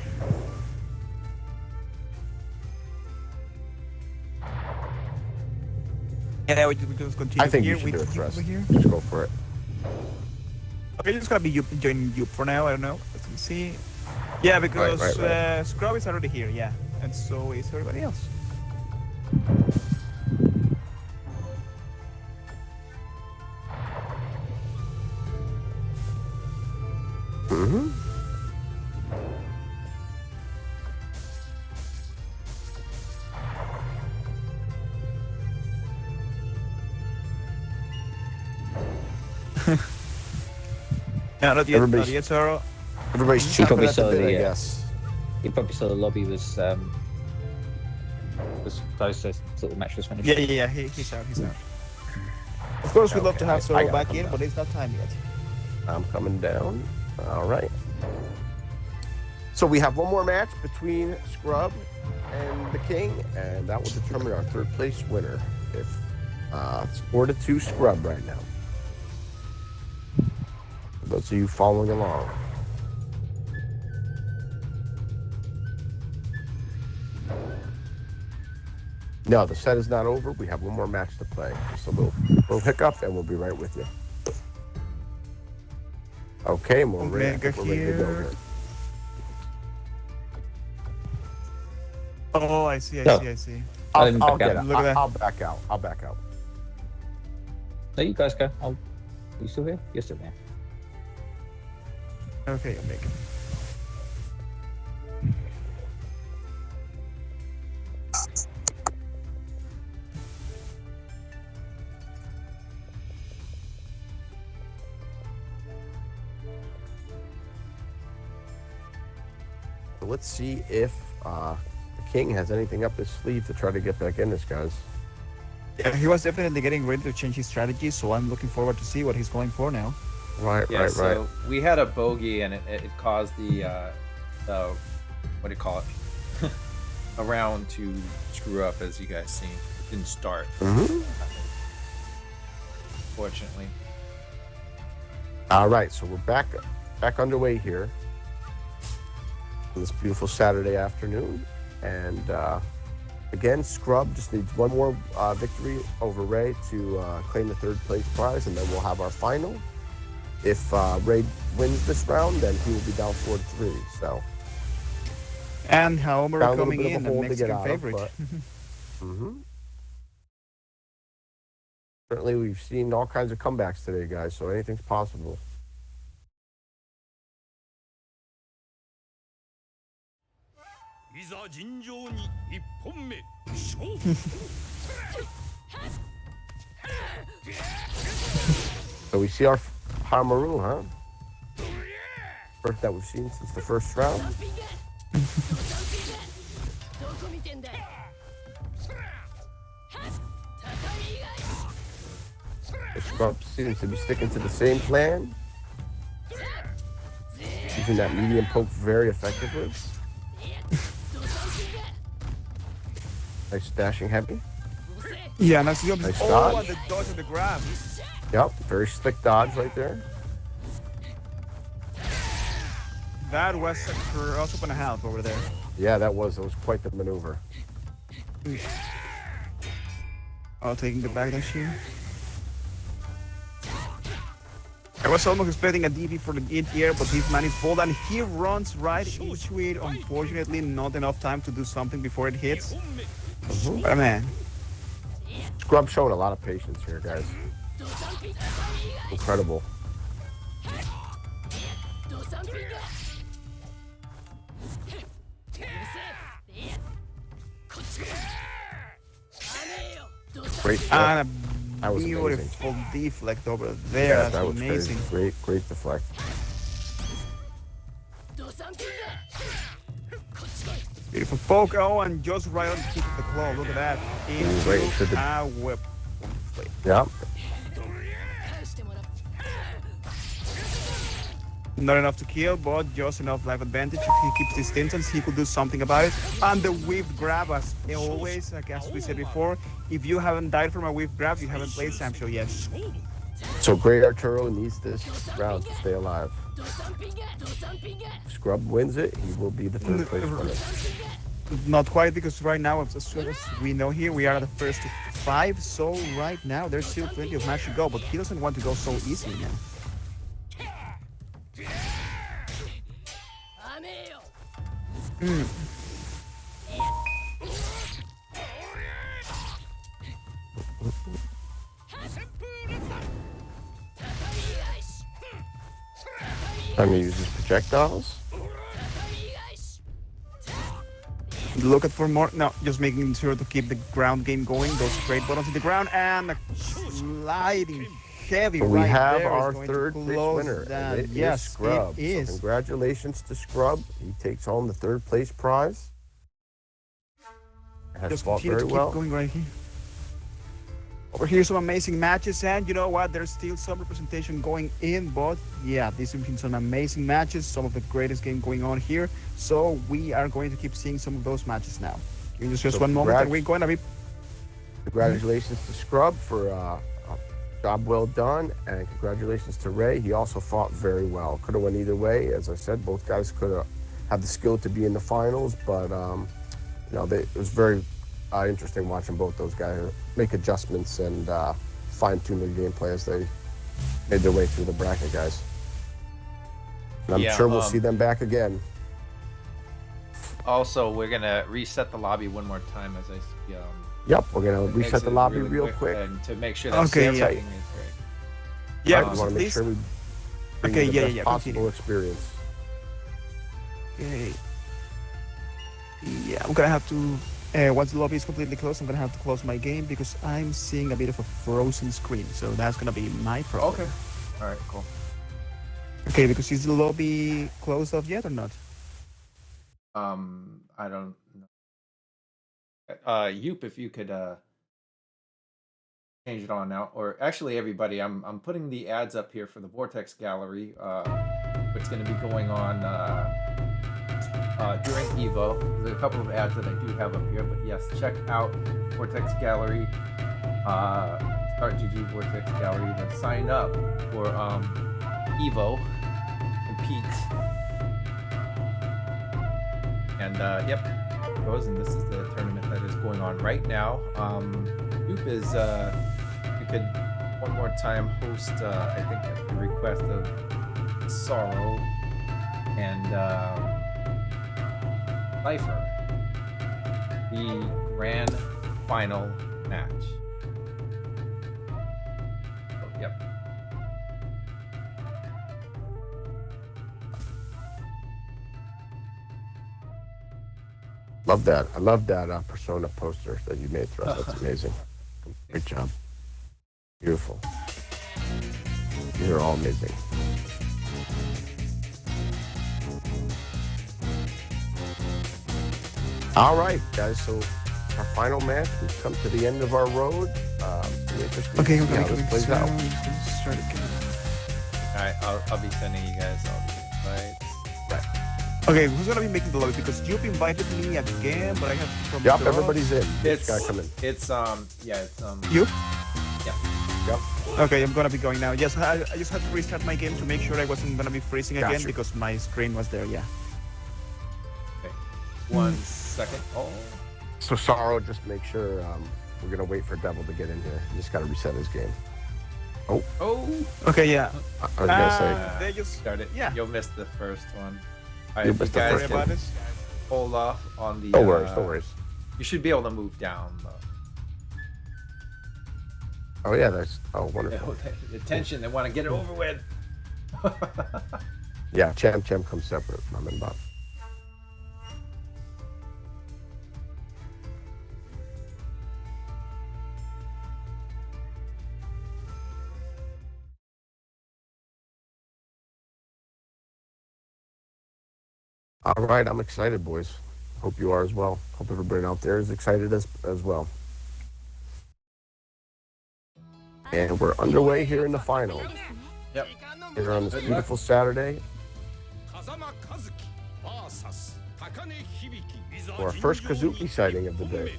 Yeah, we just continue I think here. you should do it for us. Here. Just go for it. Okay, just gonna be joining Yup for now. I don't know. Let's see. Yeah, because Right. Scrub is already here. Yeah, and so is everybody else. Mm-hmm. Yeah, not yet, Arturo. Everybody's You chomping probably at the saw bit, I the, guess. You probably saw the lobby was close to the match was finished. Yeah. He's out. Of course, we'd love to Okay, have I Zoro gotta back come in, down. but it's not time yet. I'm coming down. All right. So we have one more match between Scrub and the King, and that will determine our third place winner. If it's 4-2 Scrub right now. For those of you following along. No, the set is not over. We have one more match to play. Just a little hiccup, and we'll be right with you. Okay, and we're ready to go here. Oh, I see. I'll Get it. Look at that. I'll back out. No, you guys go. You still here? You're still here. Okay, Omega. So let's see if the King has anything up his sleeve to try to get back in this, guys. Yeah, he was definitely getting ready to change his strategy, so I'm looking forward to see what he's going for now. Right. So we had a bogey, and it caused the what do you call it? A round to screw up, as you guys seen. It didn't start. Fortunately. All right, so we're back underway here on this beautiful Saturday afternoon, and again, Scrub just needs one more victory over Ray to claim the third place prize, and then we'll have our final. If Ray wins this round, then he will be down 4-3. So, and Homer got a little coming bit of in, a the hole to get Mexican out of, favorite. but- Certainly, we've seen all kinds of comebacks today, guys. So anything's possible. So we see our Hamaru, huh? First that we've seen since the first round. The Scrub seems to be sticking to the same plan. Using that medium poke very effectively. Nice dashing heavy. Yeah, and that's the Nice oh, dodge. and the dodge and the grab. Yep, very slick dodge right there. That was a cross up and a half over there. Yeah, that was quite the maneuver. Oh, taking the back dash here. I was almost expecting a DB for the air, but this man is bold and he runs right into it. Unfortunately, not enough time to do something before it hits. But man, Scrub showing a lot of patience here, guys. Incredible. Great flip. and That a was beautiful deflect over there. Yeah, That's that was amazing. crazy. Great deflect. Beautiful poke. Oh, and just right on the tip of the claw. Look at that. Right into the- a whip. Yeah. Not enough to kill, but just enough life advantage. If he keeps his distance, he could do something about it. And the whip grab, as always, like as we said before, if you haven't died from a whip grab, you haven't played Sam Show yet. So great Arturo needs this round to stay alive. If Scrub wins it, he will be the third place winner. Not quite, because right now, as soon as we know here, we are at the first 5. So right now, there's still plenty of match to go, but he doesn't want to go so easy now. I'm gonna use these projectiles. Looking for more. No, just making sure to keep the ground game going. Those great buttons in the ground and a sliding heavy So we right have there is our going to third place close winner. down. And it Yes, is Scrub. it is. So congratulations to Scrub. He takes home the third place prize. Has Just fought continue very to keep well. going right here. Over here, some amazing matches, and you know what? There's still some representation going in, but yeah, these have been some amazing matches, some of the greatest game going on here. So we are going to keep seeing some of those matches now. Give us just So one moment, and we're going to be. Congratulations to Scrub for a job well done, and congratulations to Ray. He also fought very well. Could have went either way. As I said, both guys could have had the skill to be in the finals, but it was very interesting watching both those guys make adjustments and fine-tune their gameplay as they made their way through the bracket, guys. And I'm sure we'll see them back again. Also, we're gonna reset the lobby one more time as I see. Yep, we're gonna reset the lobby real quick. and to make sure that Okay, everything yeah. is right. Yeah, we want to make sure we bring Okay, you the yeah, best yeah, possible continue. experience. Okay. Yeah, I'm gonna have to. Once the lobby is completely closed, I'm gonna have to close my game because I'm seeing a bit of a frozen screen. So that's gonna be my problem. Okay. All right. Cool. Okay, because is the lobby closed off yet or not? I don't know. Yoop, if you could change it on now, or actually everybody, I'm putting the ads up here for the Vortex Gallery. What's going to be going on during Evo. There's a couple of ads that I do have up here, but yes, check out Vortex Gallery. Start GG Vortex Gallery. Then sign up for Evo. Compete. And yep, goes, and this is the tournament that is going on right now. Yoop is you could one more time host I think at the request of Sorrow and Cipher the grand final match. Oh, yep. Love that. I love that Persona poster that you made for us. That's amazing. Great job. Beautiful. These are all amazing. All right, guys. So our final match, we've come to the end of our road. Okay, I'm going to plays out. Start again. All right, I'll be sending you guys all the invites. Okay, who's gonna be making the lobby? Because you've invited me again, but I have to come. Yep, everybody's in. It's Gotta come in. It's yeah, it's You? yeah. Yep. Okay, I'm gonna be going now. Yes, I just had to restart my game to make sure I wasn't gonna be freezing again Gotcha. because my screen was there. Yeah. Okay. 1 second. Oh. So Sorrow, just make sure we're gonna wait for Devil to get in here. You just gotta reset his game. Oh. Okay, yeah. I was gonna say. They just Start it. Yeah. You'll miss the first one. All right, You'll you miss the guys first can one. hold off on the. No worries, no worries. You should be able to move down though. Oh yeah, that's wonderful. The tension, they want to get it over with. Yeah, Cham comes separate. I'm in bot. All right, I'm excited, boys. Hope you are as well. Hope everybody out there is excited as well. And we're underway here in the final. Yep. Here on this beautiful Saturday for our first Kazuki sighting of the day.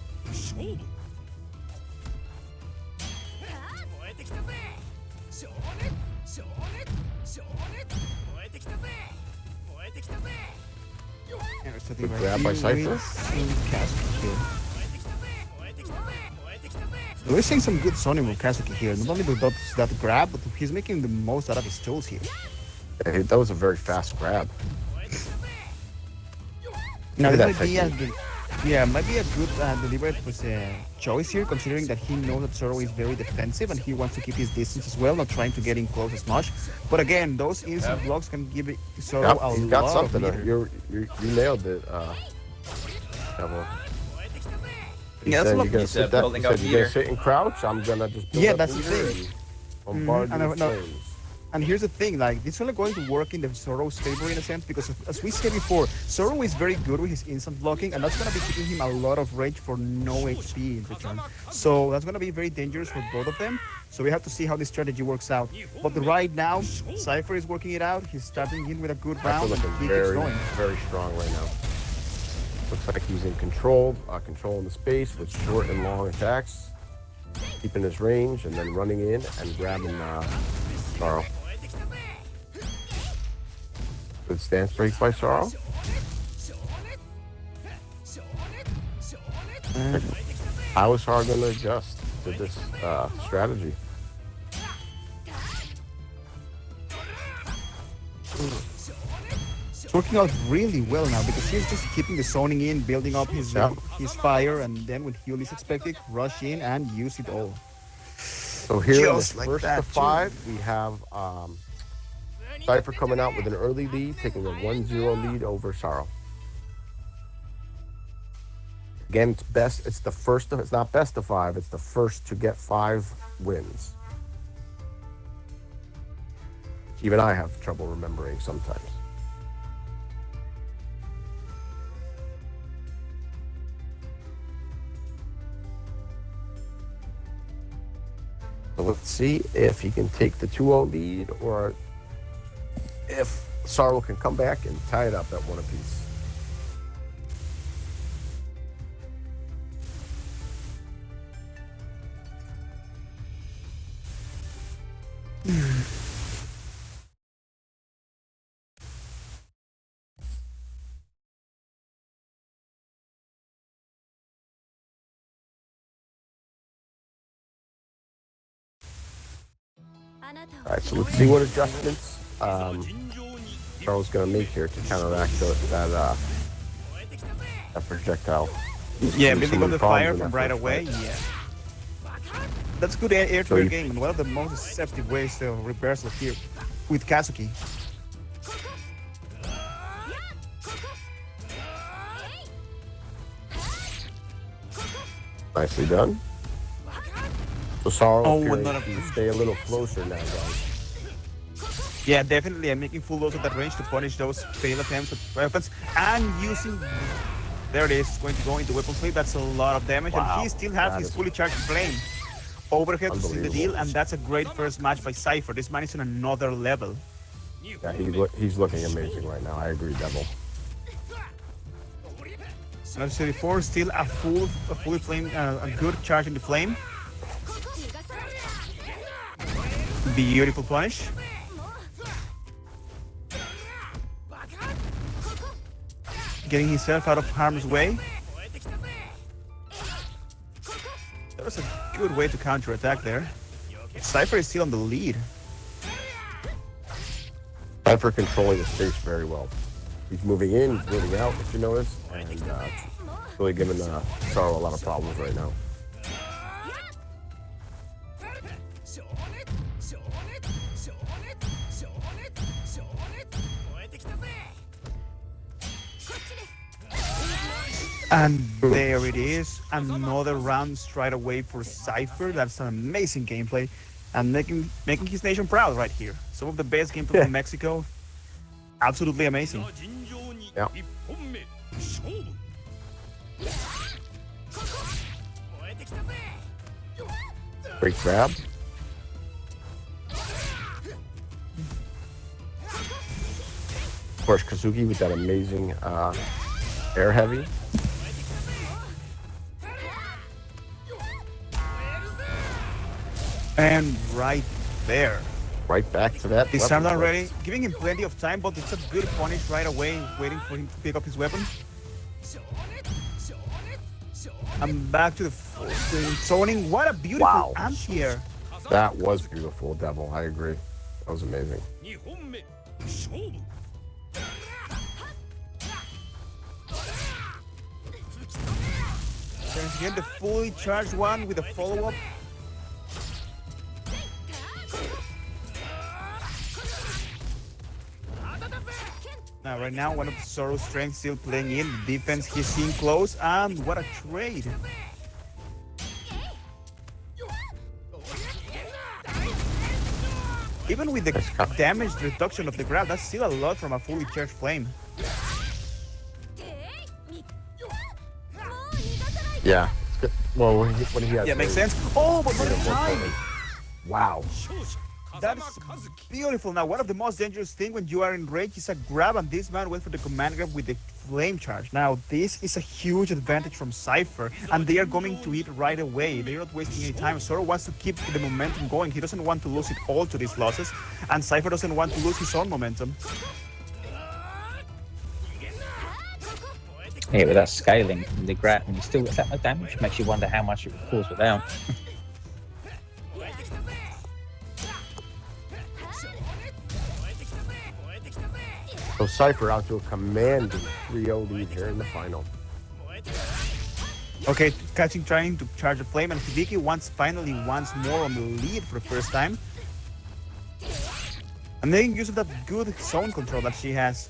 Good grab by Cipher. We're seeing some good zoning with Kazuki here. Not only with that grab, but he's making the most out of his tools here. Hey, that was a very fast grab. Now Look the at that idea, technique. Yeah, might be a good deliberate choice here, considering that he knows that Zoro is very defensive and he wants to keep his distance as well, not trying to get in close as much. But again, those instant blocks can give Zoro Yep, a he's got lot something. of meter. You nailed it. Devil. Yeah, that's a lot. You're gonna He sit said that. building You up said you're gonna meter. sit and crouch. I'm gonna just build up that's the meter thing. and bombard I you with know. flames. And here's the thing, like, it's only going to work in the Zoro's favor in a sense, because as we said before, Zoro is very good with his instant blocking, and that's going to be giving him a lot of rage for no HP in return. So that's going to be very dangerous for both of them. So we have to see how this strategy works out. But right now, Cipher is working it out. He's starting in with a good round, and Looking he keeps very, going. very strong right now. Looks like he's in control, controlling the space with short and long attacks, keeping his range, and then running in and grabbing Zoro. Good stance break by Zoro. How is Zoro going to adjust to this strategy? It's working out really well now because he's just keeping the zoning in, building up his fire, and then when he least expect it, rush in and use it all. So here in Just the like first that, to 5, we have Cipher coming out with an early lead, taking a 1-0 lead over Zoro. Again, it's best. It's the first. It's not best of 5. It's the first to get 5 wins. Even I have trouble remembering sometimes. So let's see if he can take the 2-0 lead, or if Zoro can come back and tie it up at 1 apiece. All right, so let's see what adjustments Zoro's going to make here to counteract that projectile. Yeah, Some building of up the the fire problems in from that right first away. fight. Yeah, that's good air to So air you- game, and one of the most deceptive ways to reversal here with Kazuki. Nicely done. So Zoro Oh, appearing not a- to stay a little closer now, guys. Yeah, definitely. I'm making full use of that range to punish those fail attempts at weapons, and using. There it is. It's going to go into weapon flip. That's a lot of damage, Wow, and he still has that his is- fully charged flame overhead to seal the Unbelievable. deal, and that's a great first match by Cipher. This man is on another level. Yeah, he's looking amazing right now. I agree, Devil. And as I said before, still a fully flame, a good charge in the flame. Beautiful punish. Getting himself out of harm's way. That was a good way to counter-attack there. Cipher is still on the lead. Cipher controlling the space very well. He's moving in, he's moving out, if you notice, and really giving Zoro a lot of problems right now. And there it is. Another round straight away for Cipher. That's an amazing gameplay. And making his nation proud right here. Some of the best gameplay from Mexico. Absolutely amazing. 尋常に Yeah. 1本目勝負 Great grab. Of course, Kazuki with that amazing air heavy. And right there. Right back to that. He's weapon started flip. already, giving him plenty of time, but it's a good punish right away, waiting for him to pick up his weapon. And back to the zoning. What a beautiful Wow. anti-air. That was beautiful, Devil. I agree. That was amazing. 2本目勝負 turns again. The fully charged one with a follow-up. Now, right now, one of Zoro's strengths still playing in. The defense he's seeing close, and what a trade. Even with the damage reduction of the grab, that's still a lot from a fully charged flame. Yeah. It's good. Well, when he has. Yeah, makes sense. Oh, but what a time! Wow. That's beautiful. Now, one of the most dangerous things when you are in range is a grab, and this man went for the command grab with the flame charge. Now, this is a huge advantage from Cipher, and they are going to it right away. They're not wasting any time. Zoro wants to keep the momentum going. He doesn't want to lose it all to these losses, and Cipher doesn't want to lose his own momentum. Yeah, with that scaling and the grab, and you still get that much damage, makes you wonder how much it would cause without. So Cipher out to a commanding 3-0 lead here in the final. Okay, catching, trying to charge a flame, and Hibiki finally once more on the lead for the first time. And making use of that good zone control that she has.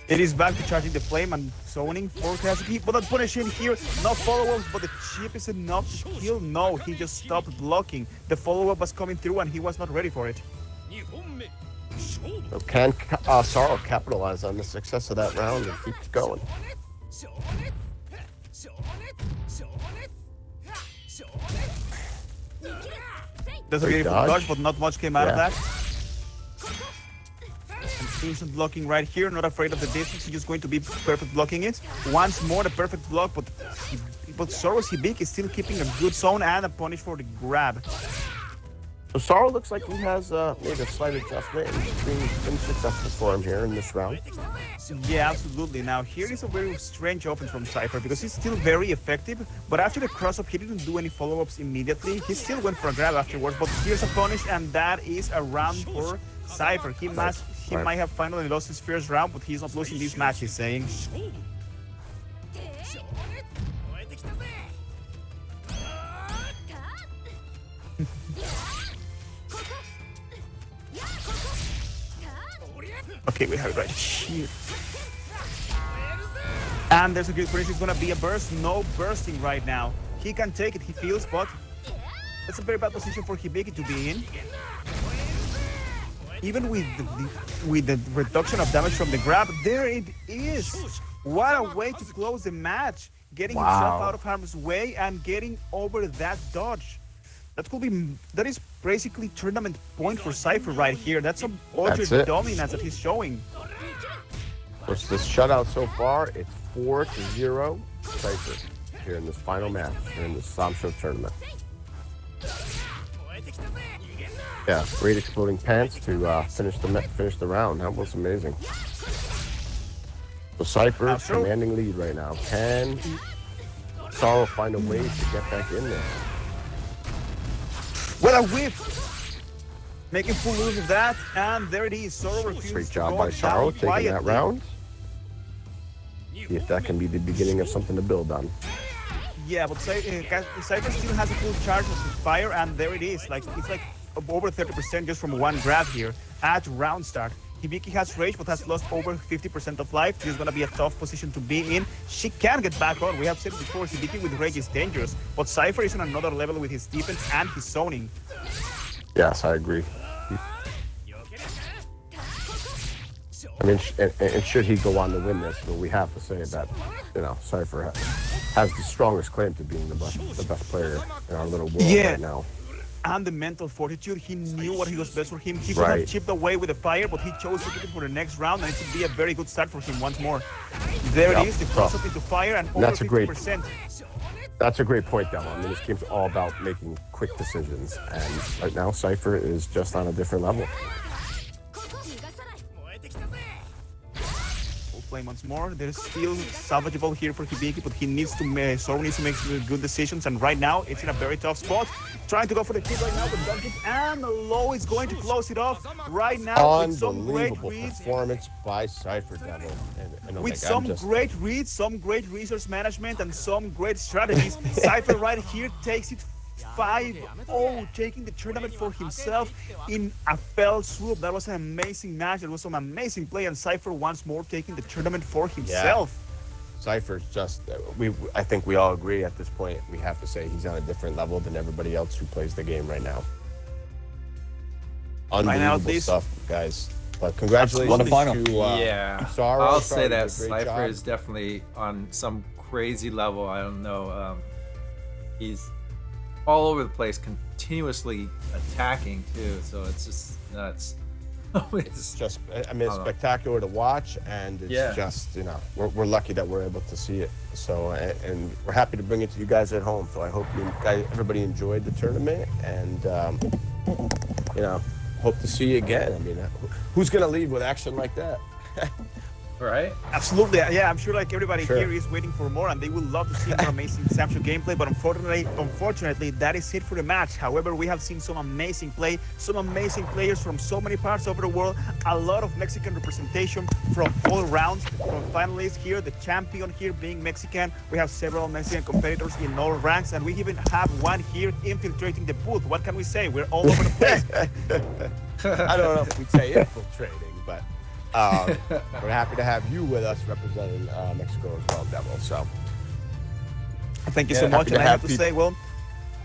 It is back to charging the flame and zoning for Kazuki, but that punish in here, no follow-ups, but the chip is enough to kill. No, he just stopped blocking. The follow-up was coming through and he was not ready for it. So can Zoro capitalize on the success of that round and keep it going? There's a beautiful dodge, but not much came out of that. Instant blocking right here, not afraid of the distance, he's just going to be perfect blocking it. Once more the perfect block, but Zoro's Hibiki is still keeping a good zone and a punish for the grab. So Zoro looks like he has made a slight adjustment and it's been successful for him here in this round. Yeah, absolutely. Now here is a very strange offense from Cipher because he's still very effective, but after the cross-up he didn't do any follow-ups immediately. He still went for a grab afterwards, but here's a punish and that is a round for Cipher. He might have finally lost his first round, but he's not losing this match, he's saying. Okay, we have it right here. And there's a good punish. It's gonna be a burst. No bursting right now. He can take it, he feels, but it's a very bad position for Hibiki to be in. Even with the reduction of damage from the grab, there it is. What a way to close the match. Getting himself out of harm's way and getting over that dodge. That is basically tournament point for Cipher right here. That's some utter dominance that he's showing. Versus this shutout so far, it's 4-0 Cipher here in this final match, here in this Samsho tournament. Yeah, great exploding pants to finish the round. That was amazing. So Cipher commanding lead right now. Can Zoro find a way to get back in there? What a whiff! Making full use of that, and there it is. Zoro refuses Great to job go by Zoro down taking that quietly. round. See if that can be the beginning of something to build on. Yeah, but Cipher still has a full charge of his fire, and there it is. It's like over 30% just from one grab here at round start. Hibiki has rage, but has lost over 50% of life. This is going to be a tough position to be in. She can get back on. We have said it before, Hibiki with rage is dangerous, but Cipher is on another level with his defense and his zoning. Yes, I agree. I mean, and should he go on to win this, but we have to say that, Cipher has the strongest claim to being the best player in our little world right now. And the mental fortitude, he knew what he was best for him. He could have chipped away with the fire, but he chose to keep it for the next round, and it would be a very good start for him once more. There it is, the cross-up into fire, and over 50%. That's a great point, Demo. I mean, this game's all about making quick decisions, and right now, Cipher is just on a different level. play once more. There's still salvageable here for Hibiki, but he needs to needs to make some good decisions. And right now, it's in a very tough spot. Trying to go for the kick right now, but does it, and the low is going to close it off right now with some great Unbelievable reads. performance by Cipher, Devil. And With some great reads, some great resource management, and some great strategies, Cipher right here takes it 5-0, taking the tournament for himself in a fell swoop. That was an amazing match. It was some amazing play, and Cipher once more taking the tournament for himself. Cypher's just, I think we all agree at this point, we have to say he's on a different level than everybody else who plays the game right now. Unbelievable stuff, guys. But congratulations to yeah. Sorrow. I'll say that Great Cipher job. is definitely on some crazy level. I don't know. He's all over the place, continuously attacking too. So it's just nuts. It's just, I mean, it's spectacular to watch, and it's just, you know, we're lucky that we're able to see it. So, and we're happy to bring it to you guys at home. So I hope everybody enjoyed the tournament, and you know, hope to see you again. I mean, who's gonna leave with action like that? Right? Absolutely, yeah. I'm sure like everybody here is waiting for more, and they would love to see more amazing Samsho gameplay. But unfortunately, that is it for the match. However, we have seen some amazing play, some amazing players from so many parts over the world. A lot of Mexican representation from all rounds, from finalists here, the champion here being Mexican. We have several Mexican competitors in all ranks, and we even have one here infiltrating the booth. What can we say? We're all over the place. I don't know if we'd say infiltrating, but. We're happy to have you with us representing Mexico as well, Devil. So, thank you so much. And I have to say, well,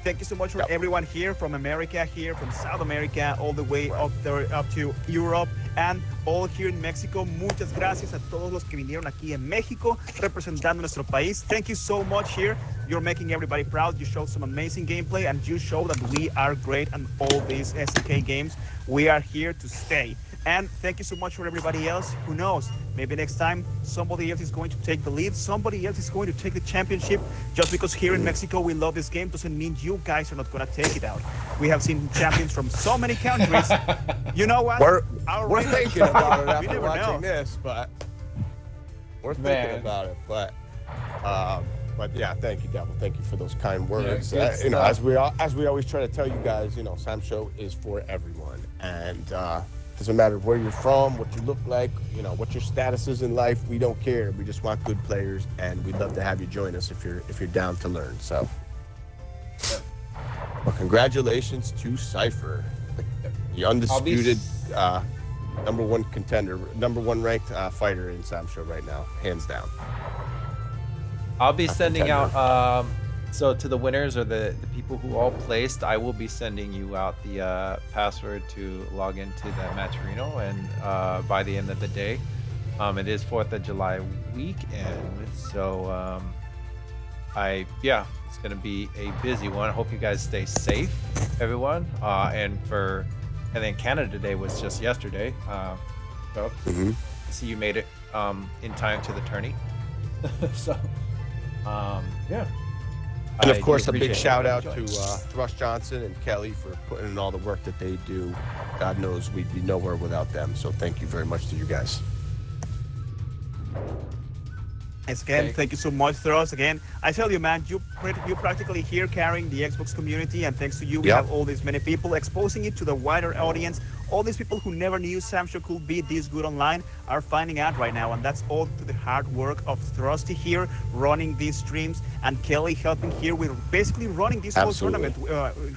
thank you so much for everyone here from America, here from South America, all the way up there, up to Europe, and all here in Mexico. Muchas gracias a todos los que vinieron aquí en México, representando nuestro país. Thank you so much here. You're making everybody proud. You showed some amazing gameplay, and you show that we are great on all these SNK games. We are here to stay. And thank you so much for everybody else. Who knows? Maybe next time somebody else is going to take the lead. Somebody else is going to take the championship. Just because here in Mexico we love this game doesn't mean you guys are not going to take it out. We have seen champions from so many countries. You know what? We're thinking about it after watching know. this, but we're thinking about it. But yeah, thank you, Devil. Thank you for those kind words. You know, as we always try to tell you guys, you know, Samsho is for everyone, and doesn't matter where you're from, what you look like, you know, what your status is in life. We don't care. We just want good players, and we'd love to have you join us if you're down to learn. So, well, congratulations to Cipher, the undisputed number one contender, number one ranked fighter in Samsho right now, hands down. I'll be sending out so to the winners or the people who all placed, I will be sending you out the password to log into the Matcherino, and by the end of the day. It is 4th of July weekend, so it's gonna be a busy one. I hope you guys stay safe, everyone. And then Canada Day was just yesterday. So see you made it in time to the tourney. So and of course, a big shout out to Thrush Johnson and Kelly for putting in all the work that they do. God knows we'd be nowhere without them. So thank you very much to you guys. Again, thank you so much, Thrush. Again, I tell you, man, you practically here carrying the Xbox community, and thanks to you, we have all these many people exposing it to the wider audience. All these people who never knew Samsho could be this good online are finding out right now, and that's all to the hard work of Thrusty here running these streams, and Kelly helping here with basically running this whole tournament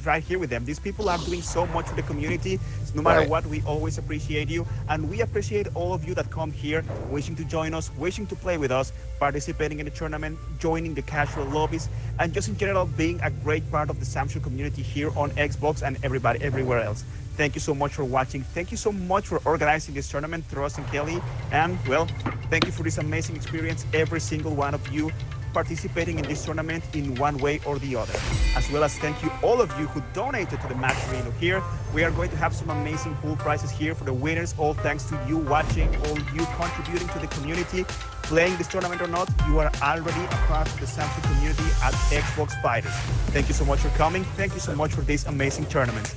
right here with them. These people are doing so much for the community. So no matter what, we always appreciate you, and we appreciate all of you that come here wishing to join us, wishing to play with us, participating in the tournament, joining the casual lobbies, and just in general being a great part of the Samsho community here on Xbox and everywhere else. Thank you so much for watching. Thank you so much for organizing this tournament, Thrush and Kelly. And, well, thank you for this amazing experience, every single one of you participating in this tournament in one way or the other. As well as thank you all of you who donated to the Matcherino here. We are going to have some amazing pool prizes here for the winners, all thanks to you watching, all you contributing to the community. Playing this tournament or not, you are already a part of the Samsung community at Xbox Fighters. Thank you so much for coming. Thank you so much for this amazing tournament.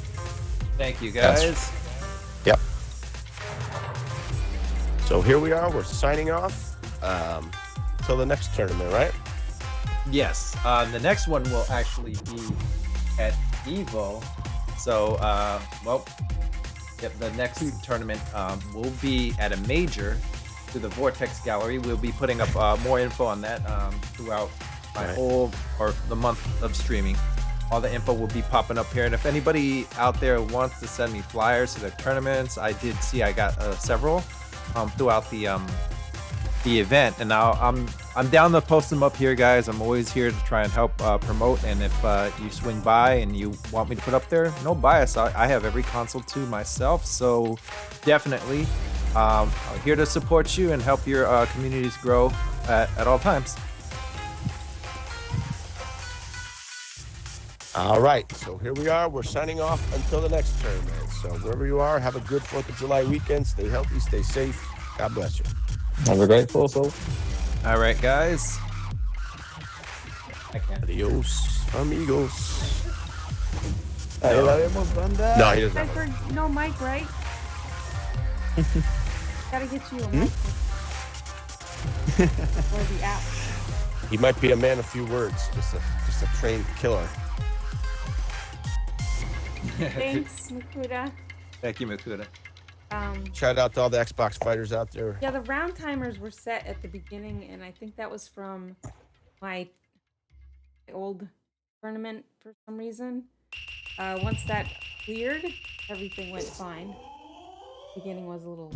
Thank you, guys. Yep. So here we are. We're signing off. Until the next tournament, right? Yes. The next one will actually be at Evo. So, well, yep, the next tournament will be at a major to the Vortex Gallery. We'll be putting up more info on that throughout my whole or the month of streaming. All the info will be popping up here, and if anybody out there wants to send me flyers to the tournaments, I did see I got several throughout the event, and now I'm down to post them up here, guys. I'm always here to try and help promote, and if you swing by and you want me to put up there, no bias. I have every console to myself, so definitely I'm here to support you and help your communities grow at all times. All right, so here we are. We're signing off until the next tournament. So wherever you are, have a good 4th of July weekend. Stay healthy, stay safe. God bless you. Have a great fourth. All right, guys. I can't. Adios, amigos. Ahí la vemos, banda. No, he doesn't I have it. heard no mic, right? Gotta get you a mic. Or the app. He might be a man of few words, just a trained killer. Thanks, Makuda. Thank you, Makuda. Shout out to all the Xbox fighters out there. Yeah, the round timers were set at the beginning, and I think that was from my old tournament for some reason. Once that cleared, everything went fine. Beginning was a little